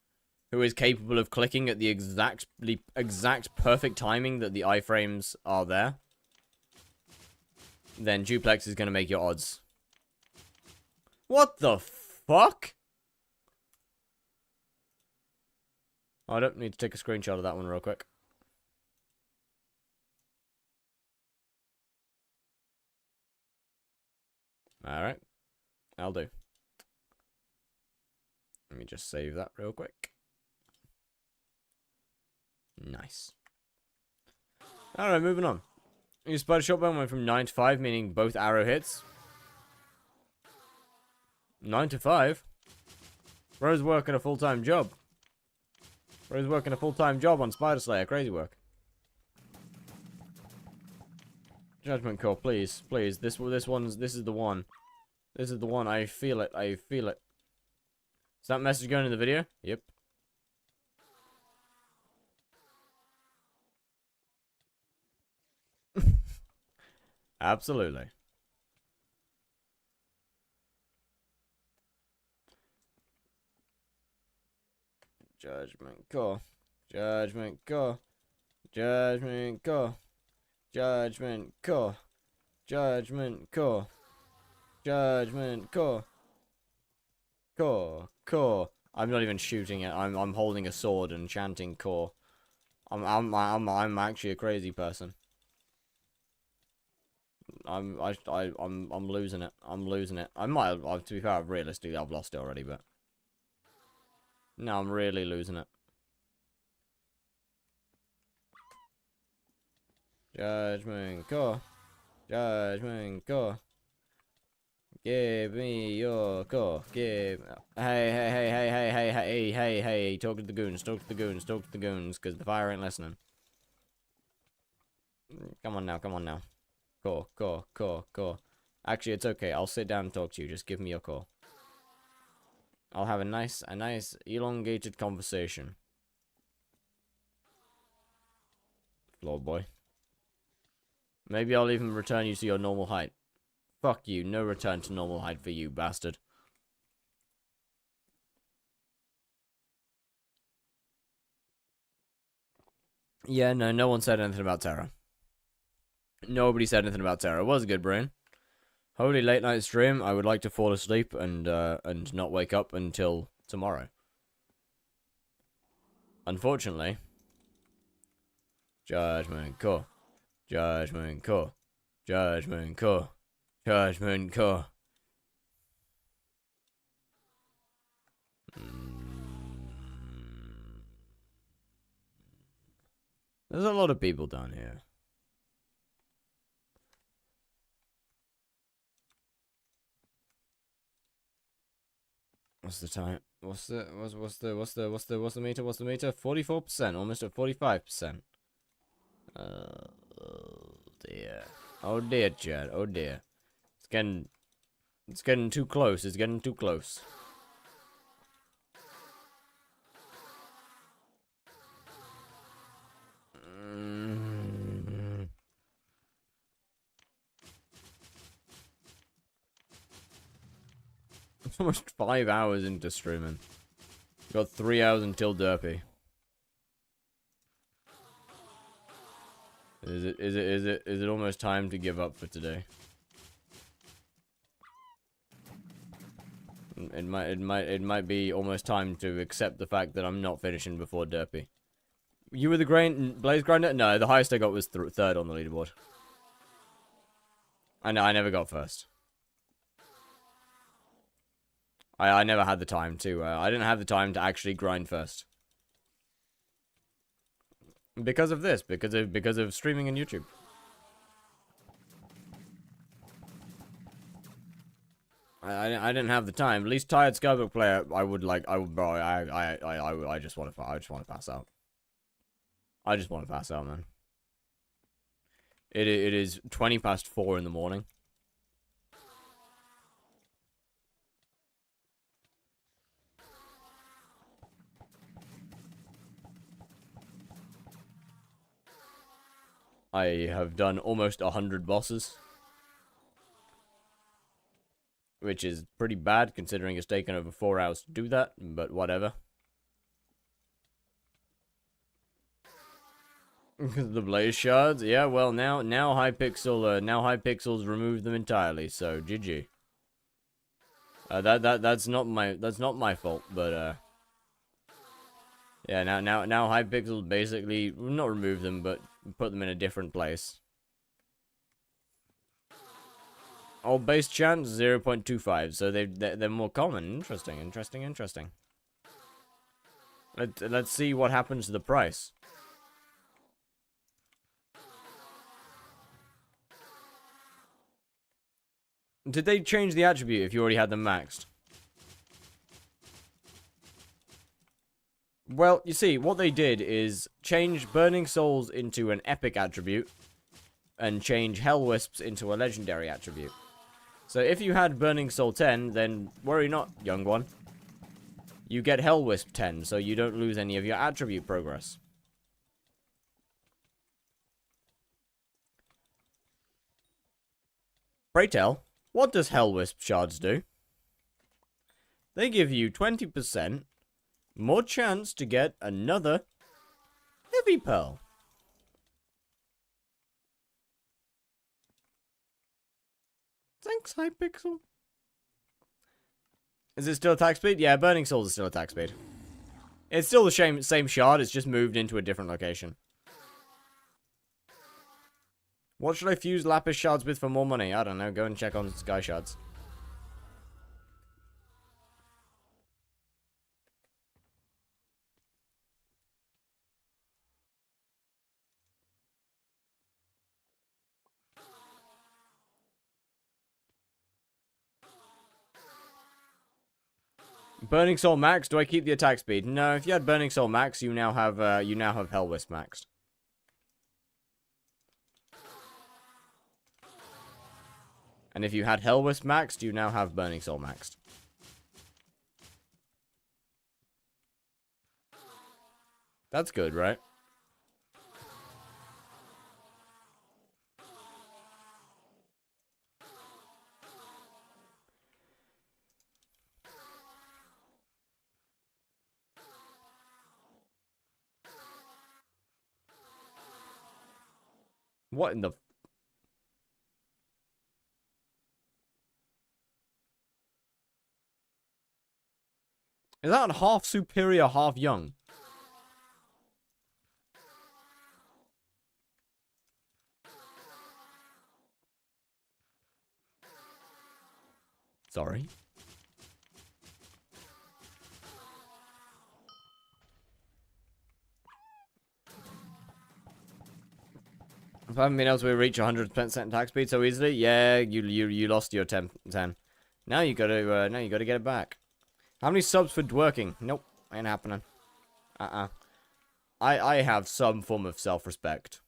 who is capable of clicking at the exact perfect timing that the iframes are there, then duplex is going to make your odds. What the fuck? I don't need to take a screenshot of that one real quick. Alright. I'll do. Let me just save that real quick. Nice. Alright, moving on. Your spider shotgun went from 9 to 5, meaning both arrow hits. 9 to 5? Bro's working a full-time job. Bro's working a full-time job on Spider Slayer. Crazy work. Judgment Call, please. Please. This is the one. This is the one. I feel it. I feel it. Is that message going in the video? Yep. Absolutely. Judgment Call. Judgment Call. Judgment Call. Judgment Call. Judgment Call. Judgment Call. Core. I'm not even shooting it. I'm holding a sword and chanting core. I'm actually a crazy person. I'm losing it. I'm losing it. I might have, to be fair, realistically I've lost it already, but no, I'm really losing it. Judgment Call. Judgment Call. Give me your core. Hey, talk to the goons, because the fire ain't listening. Come on now. Core. Actually, it's okay. I'll sit down and talk to you. Just give me your core. I'll have a nice elongated conversation. Floor boy. Maybe I'll even return you to your normal height. Fuck you, no return to normal height for you, bastard. Yeah, no one said anything about Terra. Nobody said anything about Terra. It was a good brain. Holy late night stream. I would like to fall asleep and not wake up until tomorrow. Unfortunately. Judgment Call. Judgment Call. Judgment Call. Judgment Call. There's a lot of people down here. What's the time? What's the meter? 44%, almost at 45%. Oh dear. Oh dear, Chad. Oh dear. It's getting too close. It's getting too close. Almost 5 hours into streaming. Got 3 hours until derpy. Is it almost time to give up for today? It might be almost time to accept the fact that I'm not finishing before derpy. You were the Blaze Grinder? No, the highest I got was third on the leaderboard. I never got first. I never had the time to. I didn't have the time to actually grind first. Because of this, because of streaming and YouTube. I didn't have the time. At least tired skyblock player, I just want to pass out. I just want to pass out, man. It is 20 past 4 in the morning. I have done almost 100 bosses. Which is pretty bad, considering it's taken over 4 hours to do that, but whatever. The blaze shards? Yeah, well, now hypixel's removed them entirely, so GG. That's not my fault, but yeah, now hypixel basically not remove them, but put them in a different place. Old base chance 0.25, so they're more common. Interesting. Let's see what happens to the price. Did they change the attribute if you already had them maxed? Well, you see, what they did is change Burning Souls into an epic attribute and change Hell Wisps into a legendary attribute. So if you had Burning Soul 10, then worry not, young one. You get Hell Wisp 10, so you don't lose any of your attribute progress. Pray tell, what does Hell Wisp shards do? They give you 20% more chance to get another Heavy Pearl. Thanks, Hypixel. Is it still attack speed? Yeah, Burning Souls is still attack speed. It's still the same shard, it's just moved into a different location. What should I fuse Lapis shards with for more money? I don't know, go and check on Sky shards. Burning Soul max, do I keep the attack speed? No, if you had Burning Soul max, you now have Hell Wisp maxed. And if you had Hell Wisp maxed, you now have Burning Soul maxed. That's good, right? What in the... Is that half superior, half young? Sorry. If I haven't been able to reach 100% attack speed so easily, yeah, you lost your 10. Now you gotta get it back. How many subs for dworking? Nope, ain't happening. I have some form of self-respect.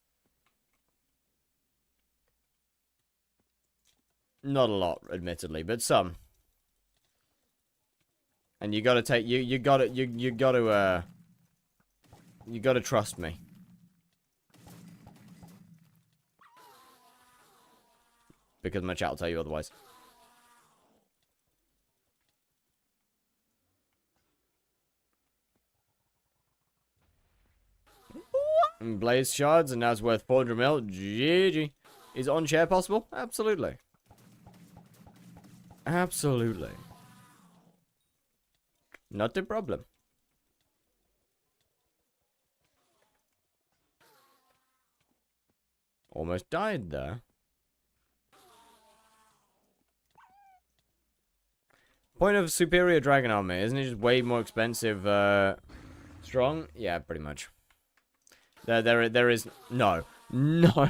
Not a lot, admittedly, but some. And you gotta take you gotta trust me. Because my chat will tell you otherwise. And blaze shards, and now it's worth 400 mil. GG. Is on chair possible? Absolutely. Absolutely. Not a problem. Almost died there. Point of superior dragon army, isn't it just way more expensive, strong? Yeah, pretty much. There is... No. No. No.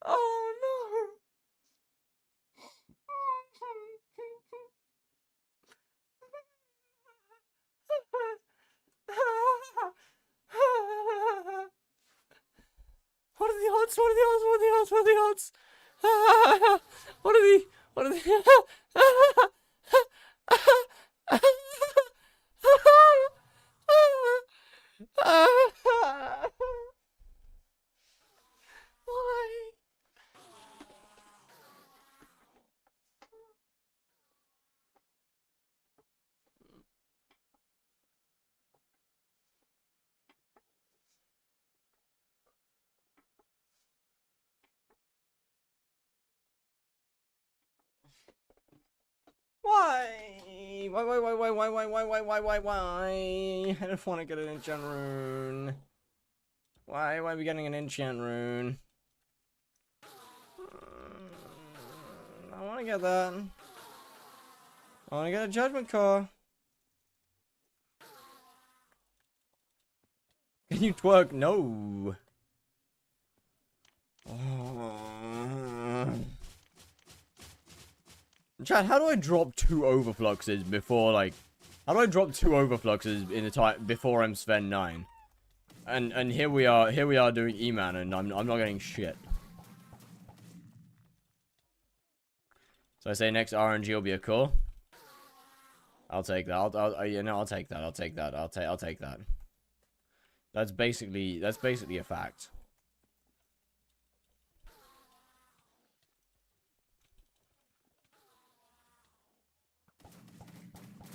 Oh, no. What are the odds? What are the odds? What are the odds? What are the odds? What are the... What are the... Why? Why? Why? I don't want to get an enchant rune. Why are we getting an enchant rune? I want to get that. I want to get a judgment core. Can you twerk? No. Chat, how do I drop 2 overfluxes before, like... How do I drop 2 overfluxes in the time before I'm Sven 9? And here we are doing E-Man, and I'm not getting shit. So I say next RNG will be a core. I'll take that. I'll take that. I'll take that. I'll take that. That's basically a fact.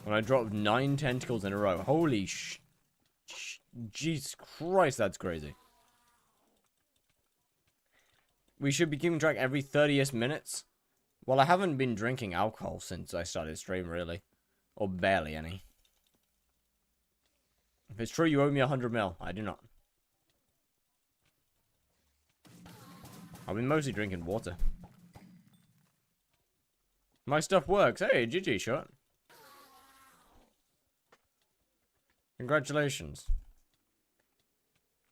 When I dropped 9 tentacles in a row. Holy Jesus Christ, that's crazy. We should be keeping track every 30th minutes. Well, I haven't been drinking alcohol since I started stream, really. Or barely any. If it's true, you owe me 100 mil. I do not. I've been mostly drinking water. My stuff works. Hey, GG, shot. Congratulations.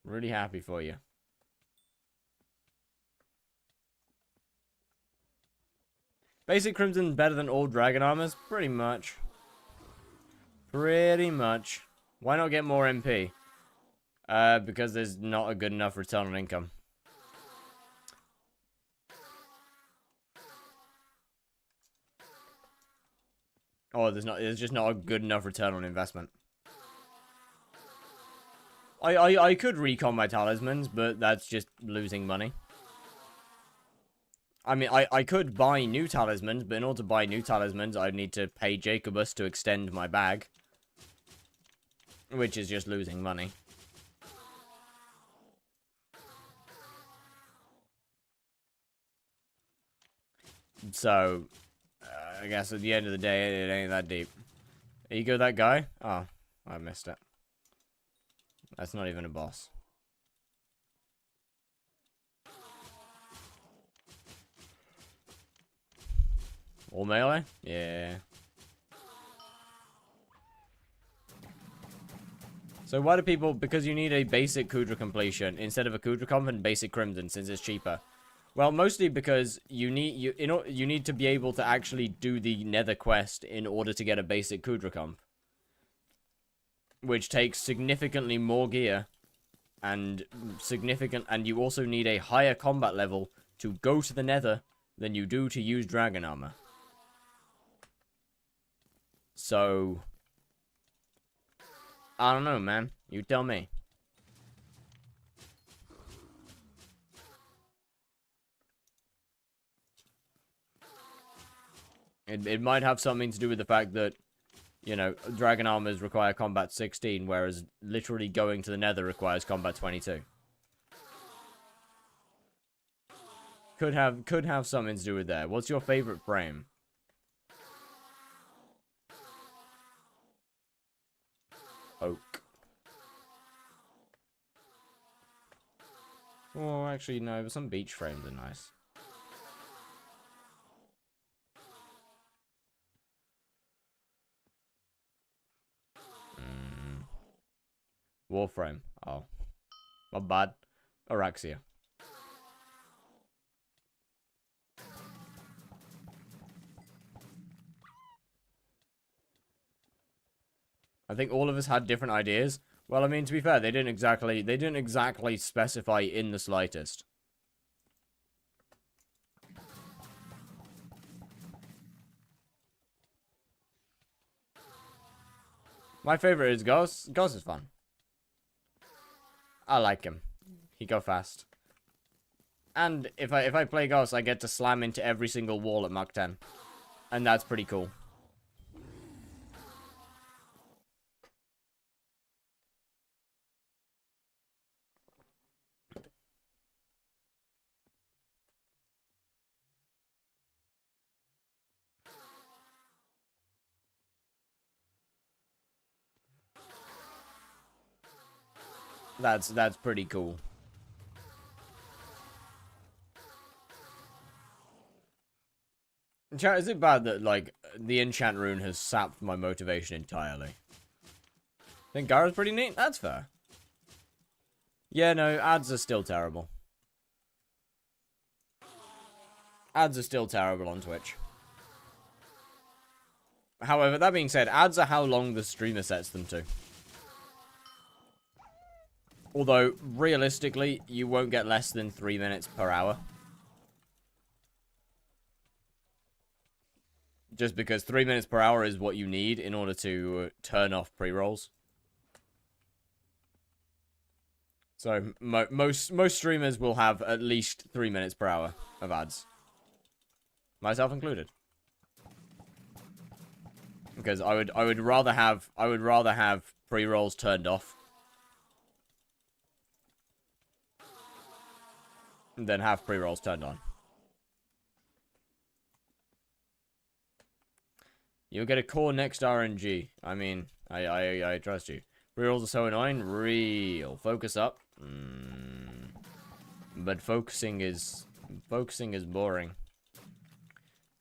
Really happy for you. Basic Crimson better than all Dragon Armors? Pretty much. Pretty much. Why not get more MP? Because there's not a good enough return on income. Oh, there's just not a good enough return on investment. I could recon my talismans, but that's just losing money. I mean, I could buy new talismans, but in order to buy new talismans, I'd need to pay Jacobus to extend my bag. Which is just losing money. So, I guess at the end of the day, it ain't that deep. You go that guy? Oh, I missed it. That's not even a boss. All melee? Yeah. So why do people... Because you need a basic Kudra completion instead of a Kudra comp and basic Crimson since it's cheaper. Well, mostly because you need to be able to actually do the Nether quest in order to get a basic Kudra comp. Which takes significantly more gear. And you also need a higher combat level to go to the Nether than you do to use Dragon Armor. So, I don't know, man. You tell me. It might have something to do with the fact that, you know, dragon armors require combat 16, whereas literally going to the nether requires combat 22. Could have something to do with that. What's your favorite frame? Oak. Oh, actually, no, but some beach frames are nice. Warframe. Oh. Not bad. Araxia. I think all of us had different ideas. Well, I mean, to be fair, they didn't exactly specify in the slightest. My favorite is Ghost. Ghost is fun. I like him. He go fast. And if I play Ghost, I get to slam into every single wall at Mach 10. And that's pretty cool. That's pretty cool. Chat, is it bad that, like, the enchant rune has sapped my motivation entirely? I think Gara's pretty neat. That's fair. Yeah, no, ads are still terrible. Ads are still terrible on Twitch. However, that being said, ads are how long the streamer sets them to. Although, realistically, you won't get less than 3 minutes per hour. Just because 3 minutes per hour is what you need in order to turn off pre-rolls. So, most streamers will have at least 3 minutes per hour of ads. Myself included. Because I would rather have pre-rolls turned off than have pre-rolls turned on. You'll get a core next RNG. I mean, I trust you. Pre-rolls are so annoying. Real. Focus up. But focusing is boring.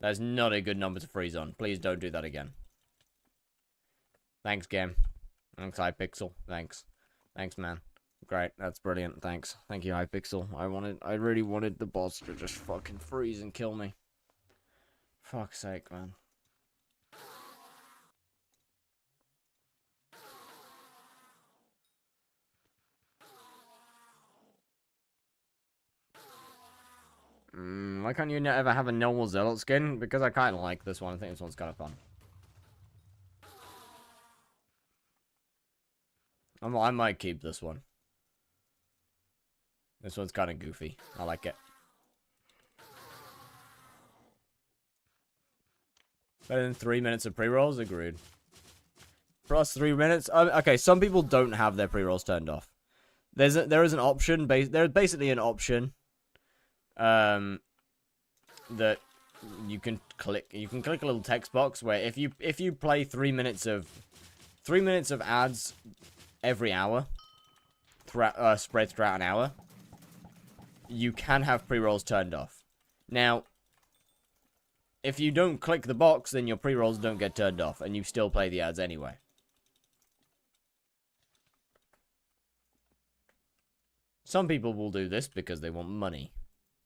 That's not a good number to freeze on. Please don't do that again. Thanks, game. Thanks, hypixel. Thanks. Thanks, man. Great. That's brilliant. Thanks. Thank you, hypixel. I really wanted the boss to just fucking freeze and kill me. Fuck's sake, man. Why can't you ever have a normal Zealot skin? Because I kind of like this one. I think this one's kind of fun. I might keep this one. This one's kind of goofy. I like it. Better than 3 minutes of pre-rolls? Agreed. Plus 3 minutes? Okay, some people don't have their pre-rolls turned off. There is an option. There's basically an option. That you can click. You can click a little text box where if you play 3 minutes of ads every hour, spread throughout an hour, you can have pre-rolls turned off. Now, if you don't click the box, then your pre-rolls don't get turned off, and you still play the ads anyway. Some people will do this because they want money.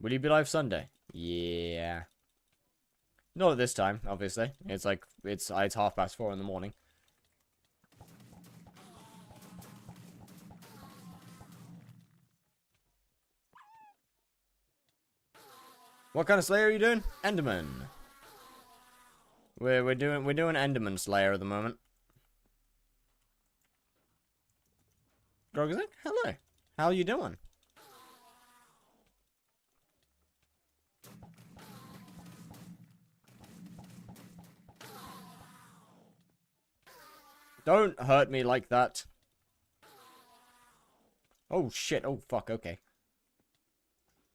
Will you be live Sunday? Yeah. Not at this time, obviously. It's 4:30 in the morning. What kind of Slayer are you doing? Enderman. We're doing Enderman Slayer at the moment. Grogzik, hello. How are you doing? Don't hurt me like that. Oh, shit. Oh, fuck. Okay.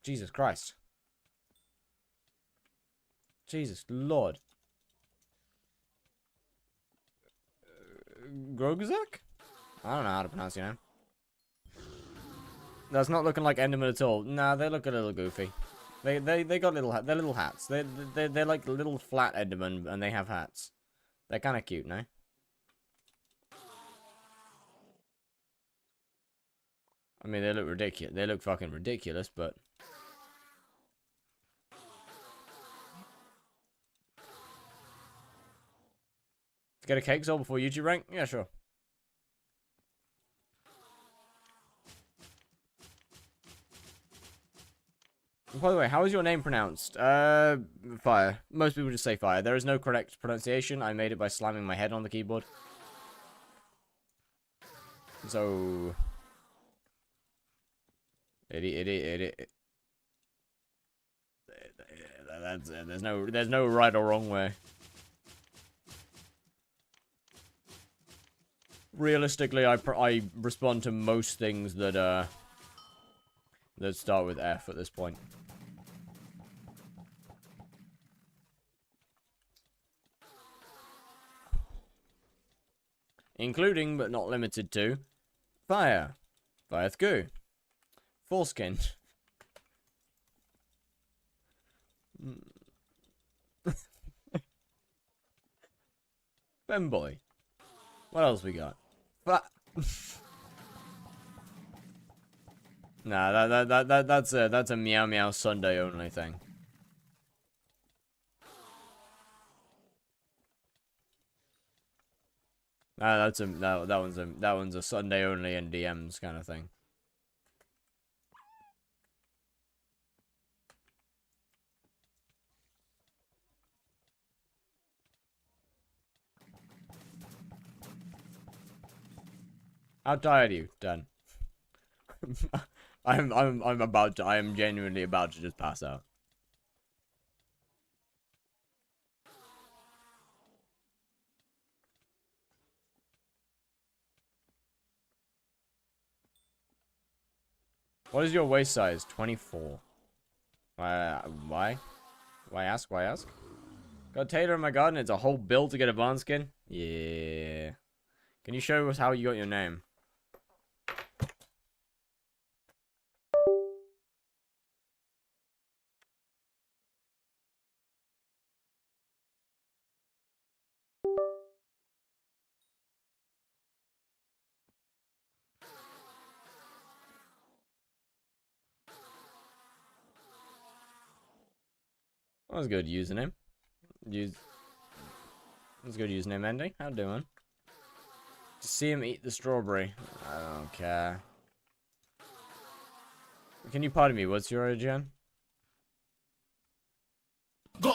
Jesus Christ. Jesus Lord. Grogzak? I don't know how to pronounce your name. That's not looking like Enderman at all. Nah, they look a little goofy. They got they're little hats. They're like little flat Endermen, and they have hats. They're kind of cute, no? I mean, they look ridiculous. They look fucking ridiculous, but... Get a cake sold before YouTube rank? Yeah, sure. By the way, how is your name pronounced? Fire. Most people just say Fire. There is no correct pronunciation. I made it by slamming my head on the keyboard. So... There's no right or wrong way. Realistically, I respond to most things that start with F at this point. Including, but not limited to, Fire. Fire's goo. Foreskin. Femboy. What else we got? Nah, that's a meow meow Sunday only thing. That one's a Sunday only in DMs kind of thing. How tired are you? Done. I am genuinely about to just pass out. What is your waist size? 24. Why? Why ask? Why ask? Got Taylor in my garden. It's a whole build to get a barn skin. Yeah. Can you show us how you got your name? That was a good username. That's a good username, Andy. How doing? To see him eat the strawberry. I don't care. Can you pardon me? What's your origin? Yo,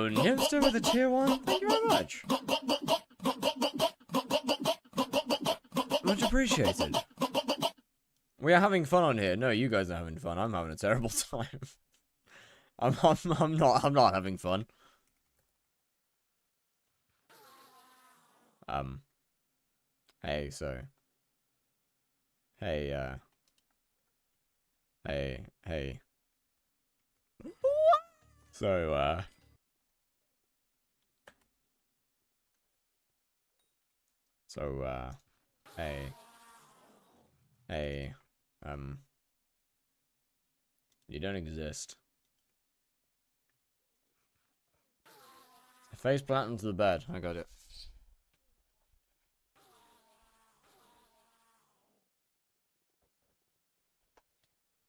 Nimster with a tier 1. Thank you very much. Much appreciated. We are having fun on here. No, you guys are having fun. I'm having a terrible time. I'm not having fun. Hey, so. Hey, hey. So, hey. Hey, you don't exist. Face plant into the bed. I got it.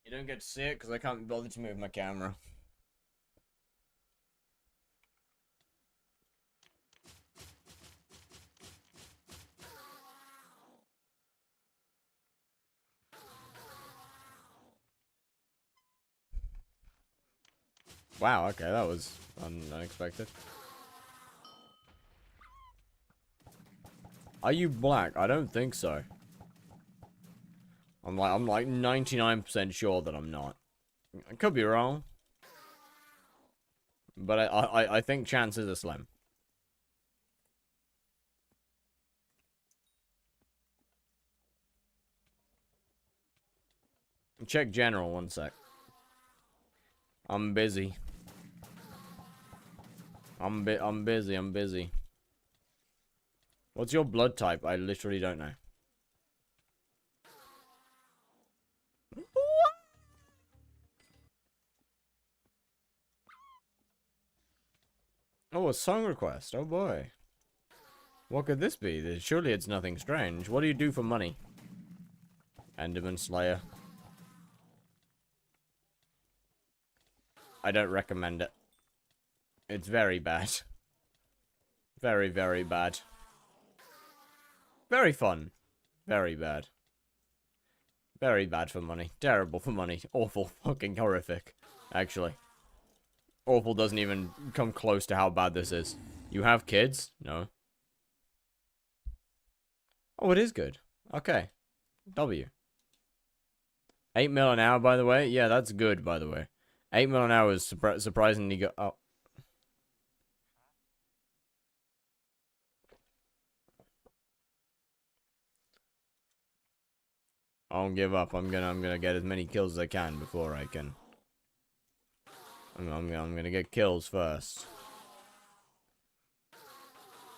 You don't get to see it because I can't be bothered to move my camera. Wow, okay, that was unexpected. Are you black? I don't think so. I'm like 99% sure that I'm not. I could be wrong. But I think chances are slim. Check general, one sec. I'm busy. I'm busy. What's your blood type? I literally don't know. Oh, a song request. Oh boy. What could this be? Surely it's nothing strange. What do you do for money? Enderman Slayer. I don't recommend it. It's very bad. Very, very bad. Very fun. Very bad. Very bad for money. Terrible for money. Awful. Fucking horrific. Actually. Awful doesn't even come close to how bad this is. You have kids? No. Oh, it is good. Okay. W. 8 mil an hour, by the way. Yeah, that's good, by the way. 8 mil an hour is surprisingly good. Oh. I won't give up. I'm gonna get as many kills as I can before I can. I'm gonna get kills first.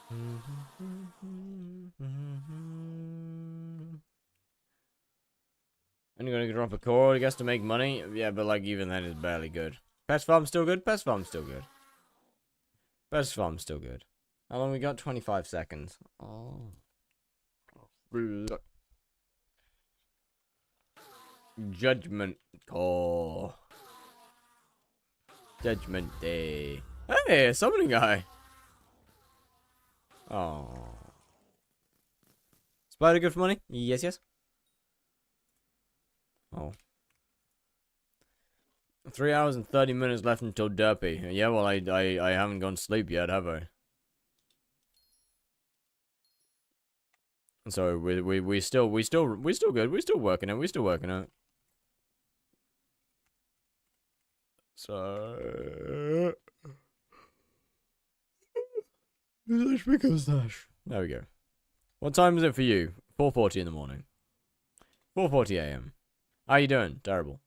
And you're gonna drop a core, I guess, to make money. Yeah, but like even then, it's barely good. Pest farm still good. Pest farm still good. Pest farm still good. How long we got? 25 seconds. Oh. Judgment call. Judgment day. Hey, a summoning guy. Oh. Spider good for money? Yes, yes. Oh. 3 hours and 30 minutes left until derpy. Yeah, well, I haven't gone to sleep yet, have I? So we still good. We're still working it. So there we go. What time is it for you? 4:40 in the morning. 4:40 a.m. How you doing? Terrible.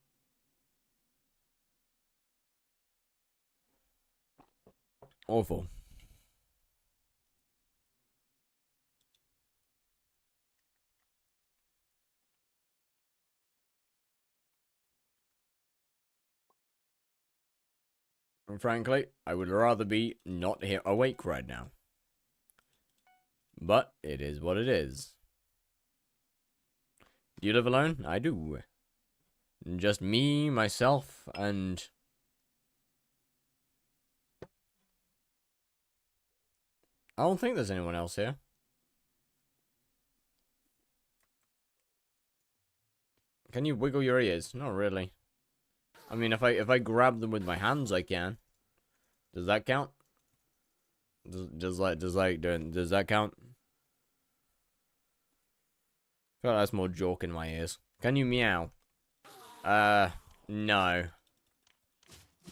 Awful. And frankly, I would rather be not here awake right now. But it is what it is. Do you live alone? I do. Just me, myself, and... I don't think there's anyone else here. Can you wiggle your ears? Not really. I mean, if I grab them with my hands, I can. Does that count? Does that count? I feel like that's more joke in my ears. Can you meow? No.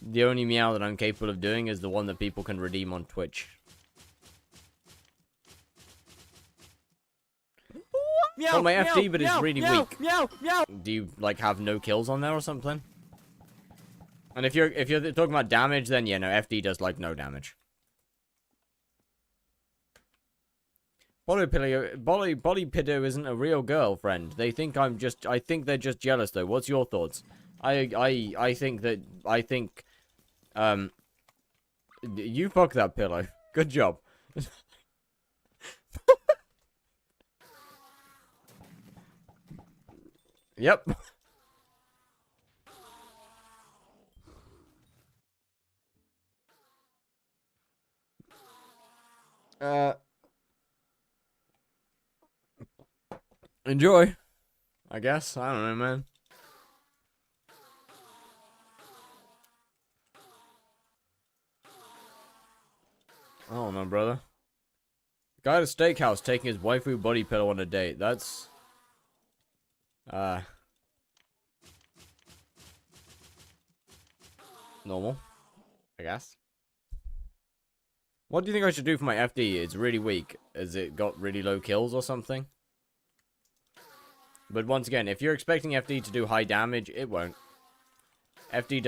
The only meow that I'm capable of doing is the one that people can redeem on Twitch. Meow, oh, my meow, FD, but meow, it's really meow, weak. Meow, meow. Do you like have no kills on there or something? And if you're talking about damage, then yeah, no, FD does like no damage. Bodypiddo isn't a real girlfriend. They think I think they're just jealous though. What's your thoughts? I think you fuck that pillow. Good job. Yep. Enjoy. I guess. I don't know, man. I don't know, brother. Guy at a steakhouse taking his waifu body pillow on a date. That's... normal, I guess. What do you think I should do for my FD? It's really weak. Has it got really low kills or something? But once again, if you're expecting FD to do high damage, it won't. FD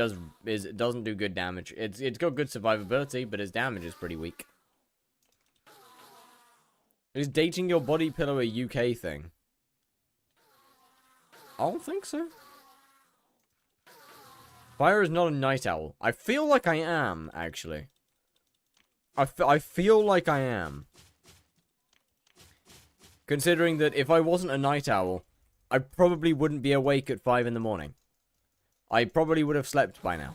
doesn't do good damage. It's got good survivability, but its damage is pretty weak. Is dating your body pillow a UK thing? I don't think so. Fire is not a night owl. I feel like I am, actually. I feel like I am. Considering that if I wasn't a night owl, I probably wouldn't be awake at 5 in the morning. I probably would have slept by now.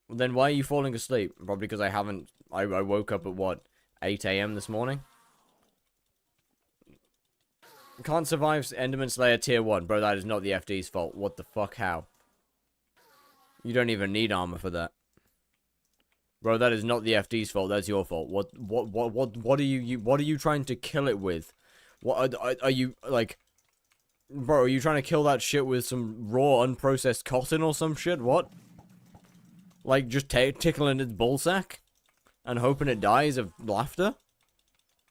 Then why are you falling asleep? Probably because I woke up at what, 8 AM this morning? Can't survive Enderman Slayer tier 1. Bro, that is not the FD's fault. What the fuck, how? You don't even need armor for that. Bro, that is not the FD's fault. That's your fault. What are you trying to kill it with? What are you, like... Bro, are you trying to kill that shit with some raw, unprocessed cotton or some shit? What? Like, just tickling its ballsack? And hoping it dies of laughter?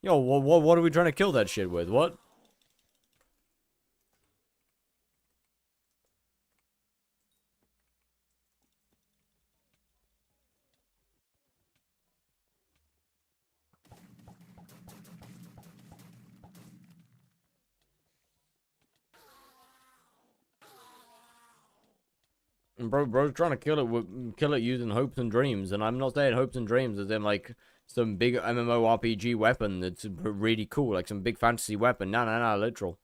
Yo, what are we trying to kill that shit with? What? Bro's trying to kill it using hopes and dreams, and I'm not saying hopes and dreams as in like some big MMORPG weapon that's really cool, like some big fantasy weapon. No, literal.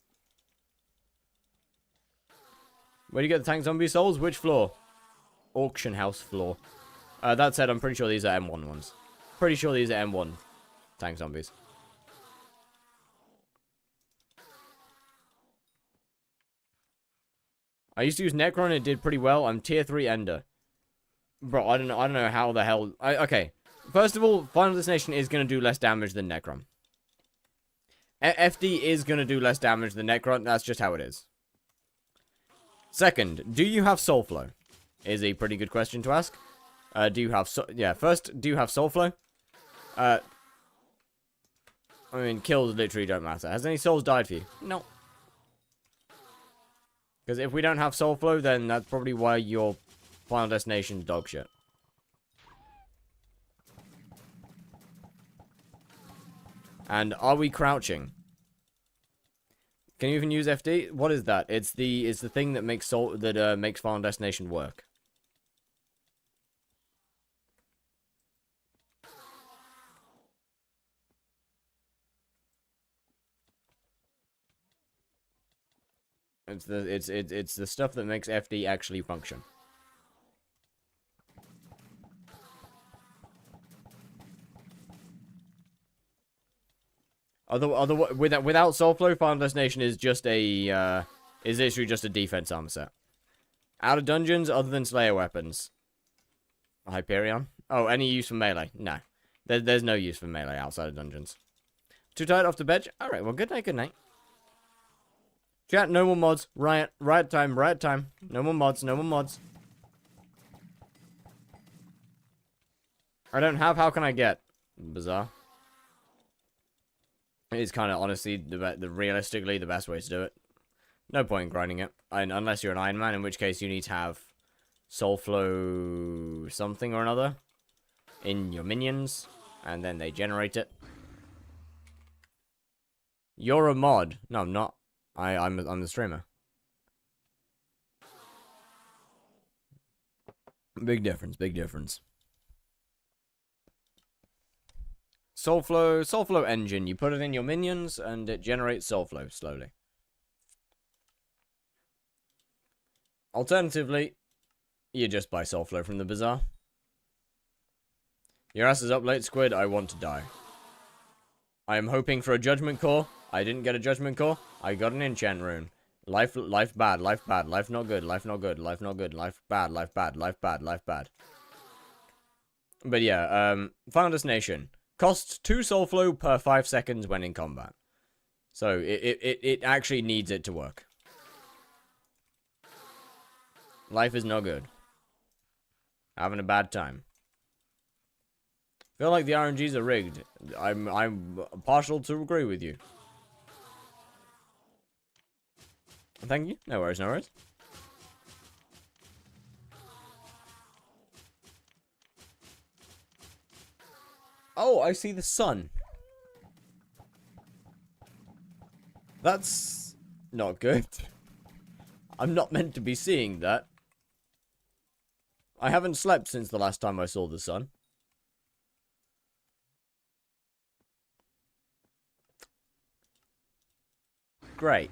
Where do you get the tank zombie souls? Which floor? Auction house floor. That said, I'm pretty sure these are M1 ones. Pretty sure these are M1 tank zombies. I used to use Necron, it did pretty well. I'm tier 3 Ender. Bro, I don't know how the hell... okay. First of all, Final Destination is going to do less damage than Necron. FD is going to do less damage than Necron. That's just how it is. Second, do you have Soul Flow? Is a pretty good question to ask. Do you have... first, do you have Soul Flow? I mean, kills literally don't matter. Has any souls died for you? No. Because if we don't have Soul Flow, then that's probably why your Final Destination's dog shit. And are we crouching? Can you even use FD? What is that? It's the thing that makes makes Final Destination work. It's the stuff that makes FD actually function. Without Soul Flow, Final Destination is just a is literally just a defense armor set. Out of dungeons, other than Slayer weapons. Hyperion? Oh, any use for melee? No. There's no use for melee outside of dungeons. Too tired off the bench? Alright, well, good night, good night. Chat, no more mods. Riot time, riot time. No more mods, no more mods. I don't have, how can I get? Bizarre. It is kind of, honestly, realistically, the best way to do it. No point in grinding it. Unless you're an Iron Man, in which case you need to have Soul Flow something or another in your minions, and then they generate it. You're a mod. No, I'm not. I'm the streamer. Big difference, big difference. Soul Flow engine. You put it in your minions, and it generates Soul Flow slowly. Alternatively, you just buy Soul Flow from the bazaar. Your ass is up late, Squid. I want to die. I am hoping for a Judgment Core. I didn't get a Judgment Core. I got an enchant rune. Life bad, life bad, life not good, life not good, life not good, life bad, life bad, life bad, life bad. But yeah, Final Destination. Costs 2 Soul Flow per 5 seconds when in combat. So, it actually needs it to work. Life is not good. Having a bad time. Feel like the RNGs are rigged. I'm partial to agree with you. Thank you. No worries, no worries. Oh, I see the sun. That's not good. I'm not meant to be seeing that. I haven't slept since the last time I saw the sun. Great.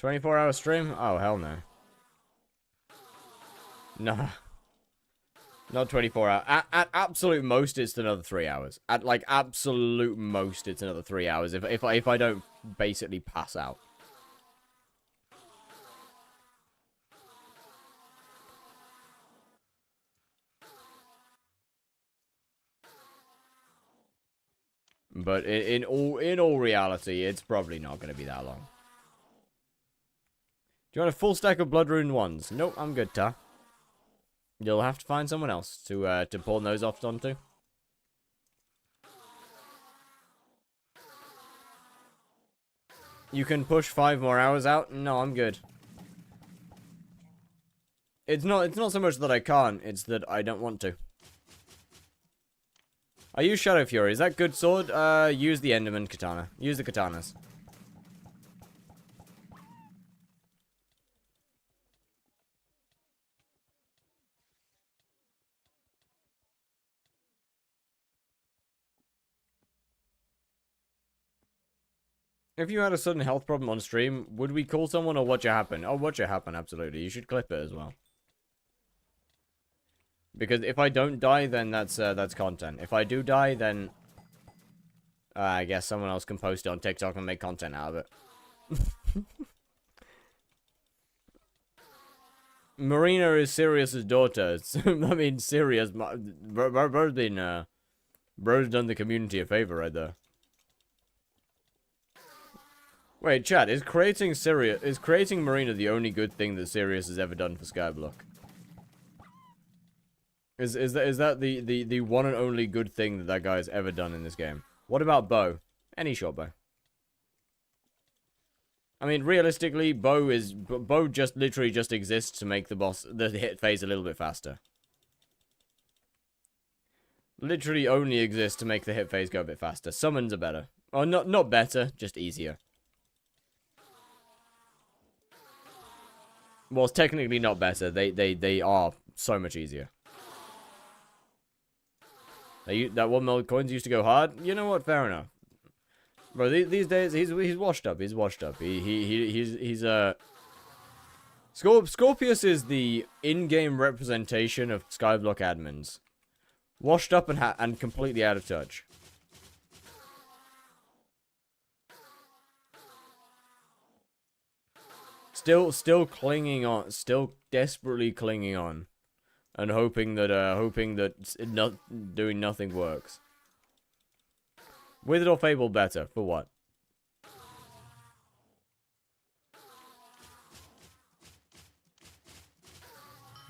$24-hour stream? Oh, hell no. No. Not 24 hours. At absolute most, it's another 3 hours. At, like, absolute most, it's another 3 hours. If I don't basically pass out. But in all reality, it's probably not going to be that long. Do you want a full stack of Blood Rune ones? Nope, I'm good, Ta. You'll have to find someone else to pawn those off onto. You can push 5 more hours out? No, I'm good. It's not so much that I can't, it's that I don't want to. I use Shadow Fury. Is that good sword? Use the Enderman katana. Use the katanas. If you had a sudden health problem on stream, would we call someone or watch it happen? Oh, watch it happen, absolutely. You should clip it as well. Because if I don't die, then that's content. If I do die, then I guess someone else can post it on TikTok and make content out of it. Marina is Sirius's daughter. I mean, Sirius, bro's done the community a favor right there. Wait, chat, is creating Marina the only good thing that Sirius has ever done for Skyblock? Is that the one and only good thing that guy has ever done in this game? What about Bo? Any short bow. I mean, realistically, Bo just literally just exists to make the hit phase a little bit faster. Literally only exists to make the hit phase go a bit faster. Summons are better. Oh, not better, just easier. Well, it's technically not better. They are so much easier. That 1 mil coins used to go hard. You know what? Fair enough. Bro, these days he's washed up. He's washed up. He's Scorpius is the in-game representation of Skyblock admins. Washed up and completely out of touch. Still clinging on, still desperately clinging on, and hoping that doing nothing works. Withered or Fable better for what?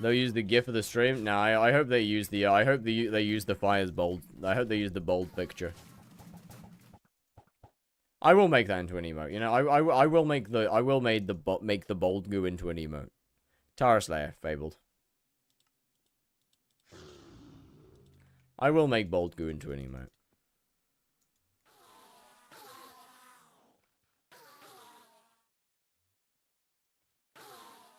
They'll use the GIF of the stream. Nah, I hope they use the. I hope they use the fire's bold. I hope they use the bold picture. I will make that into an emote. You know, I will make the bold goo into an emote. Tara Slayer, fabled. I will make bold goo into an emote.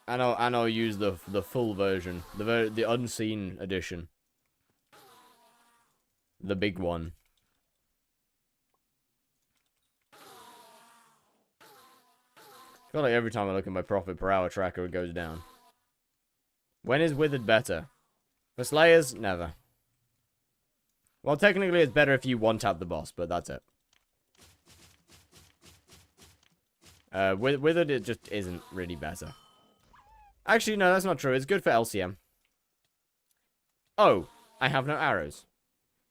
And I'll use the full version, the unseen edition, the big one. I feel like every time I look at my profit per hour tracker, it goes down. When is Withered better? For Slayers, never. Well, technically, it's better if you one-tap the boss, but that's it. Withered, it just isn't really better. Actually, no, that's not true. It's good for LCM. Oh, I have no arrows.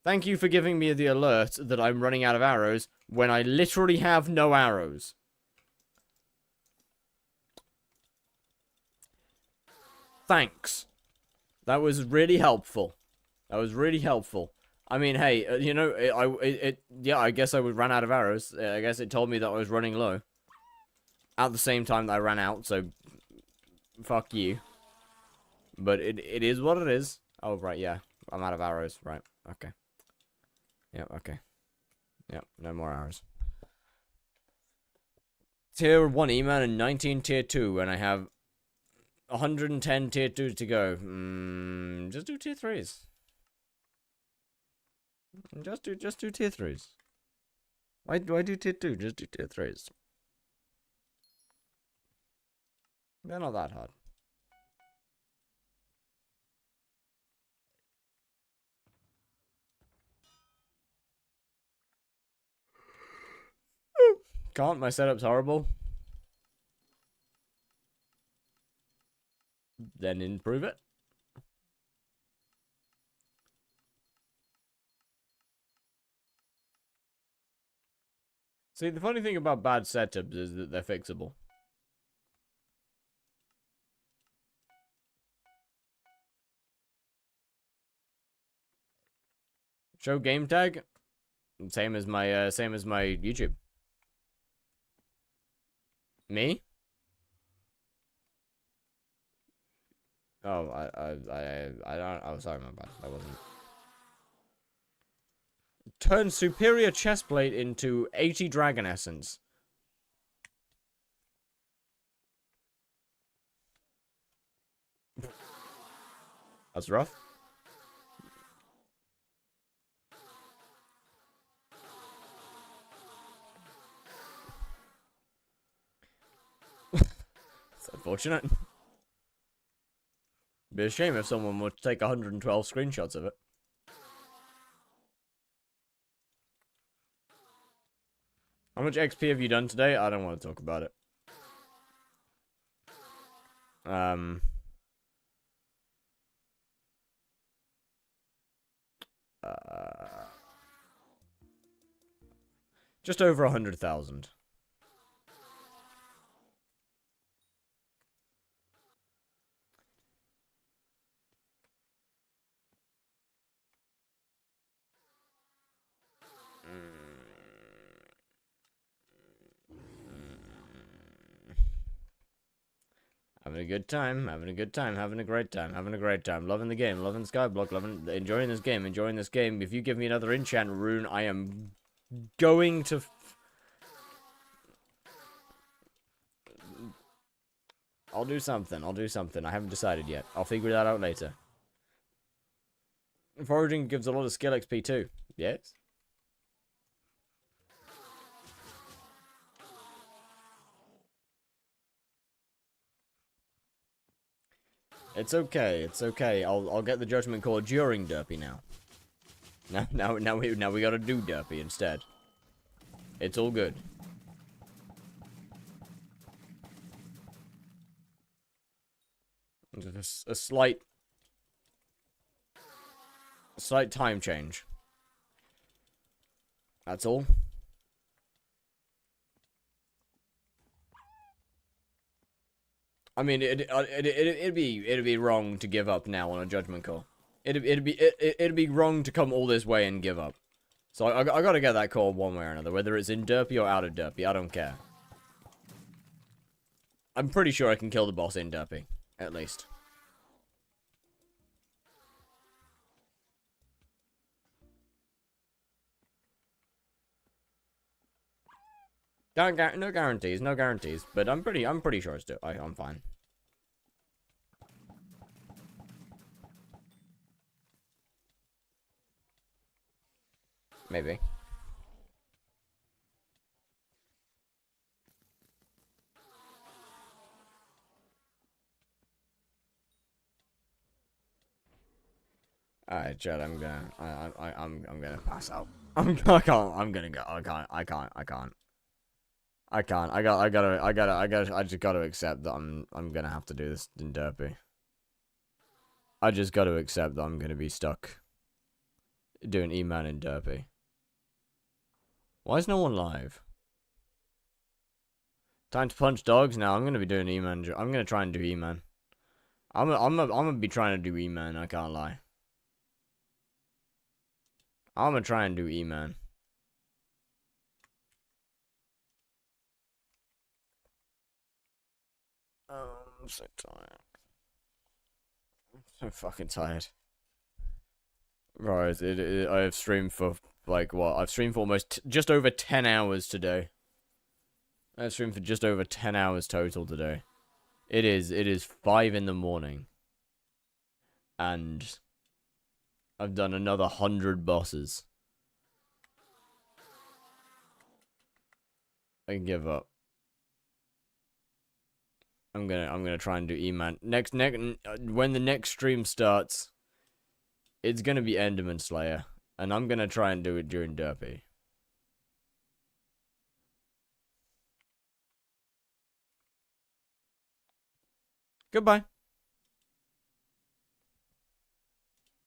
Thank you for giving me the alert that I'm running out of arrows when I literally have no arrows. Thanks. That was really helpful. That was really helpful. I mean, hey, you know, yeah, I guess I ran out of arrows. I guess it told me that I was running low. At the same time that I ran out, so fuck you. But it is what it is. Oh, right, yeah. I'm out of arrows. Right, okay. Yep, okay. Yep, no more arrows. Tier 1 E-Man and 19 Tier 2, and I have 110 Tier 2s to go. Just do Tier 3s. Just do Tier 3s. Why do I do Tier 2? Just do Tier 3s. They're not that hard. Can't, my setup's horrible. Then improve it. See, the funny thing about bad setups is that they're fixable. Show game tag. Same as my YouTube. Me? Oh, I don't. Oh, sorry, my bad. That wasn't. Turn superior chestplate into 80 dragon essence. That's rough. It's unfortunate. Be a shame if someone would take 112 screenshots of it. How much XP have you done today? I don't want to talk about it. Just over 100,000. Having a good time, having a good time, having a great time, having a great time. Loving the game, loving skyblock, enjoying this game, enjoying this game. If you give me another enchant rune, I am going to... I'll do something, I haven't decided yet. I'll figure that out later. Foraging gives a lot of skill XP too. Yes? It's okay, it's okay. I'll get the judgment call during derpy now. Now we gotta do derpy instead. It's all good. Just a slight time change. That's all. I mean, it'd be wrong to give up now on a judgment call. It'd be wrong to come all this way and give up. So I gotta get that call one way or another, whether it's in derpy or out of derpy. I don't care. I'm pretty sure I can kill the boss in derpy, at least. No guarantees, but I'm pretty sure it's I'm fine. Maybe. Alright, Chad, I'm gonna pass out. I just gotta accept that I'm gonna have to do this in derpy. I just gotta accept that I'm gonna be stuck. doing E-Man and derpy. Why is no one live? Time to punch dogs? Now I'm gonna be doing E-Man. I'm gonna try and do E-Man. I'm gonna be trying to do E-Man, I can't lie. I'm gonna try and do E-Man. Oh, I'm so tired. I'm so fucking tired. Right, I have streamed for, like, what? I've streamed for almost just over 10 hours today. I've streamed for just over 10 hours total today. It is 5 in the morning. And I've done another 100 bosses. I can give up. I'm gonna try and do E-Man. When the next stream starts, it's gonna be Enderman Slayer. And I'm gonna try and do it during derpy. Goodbye.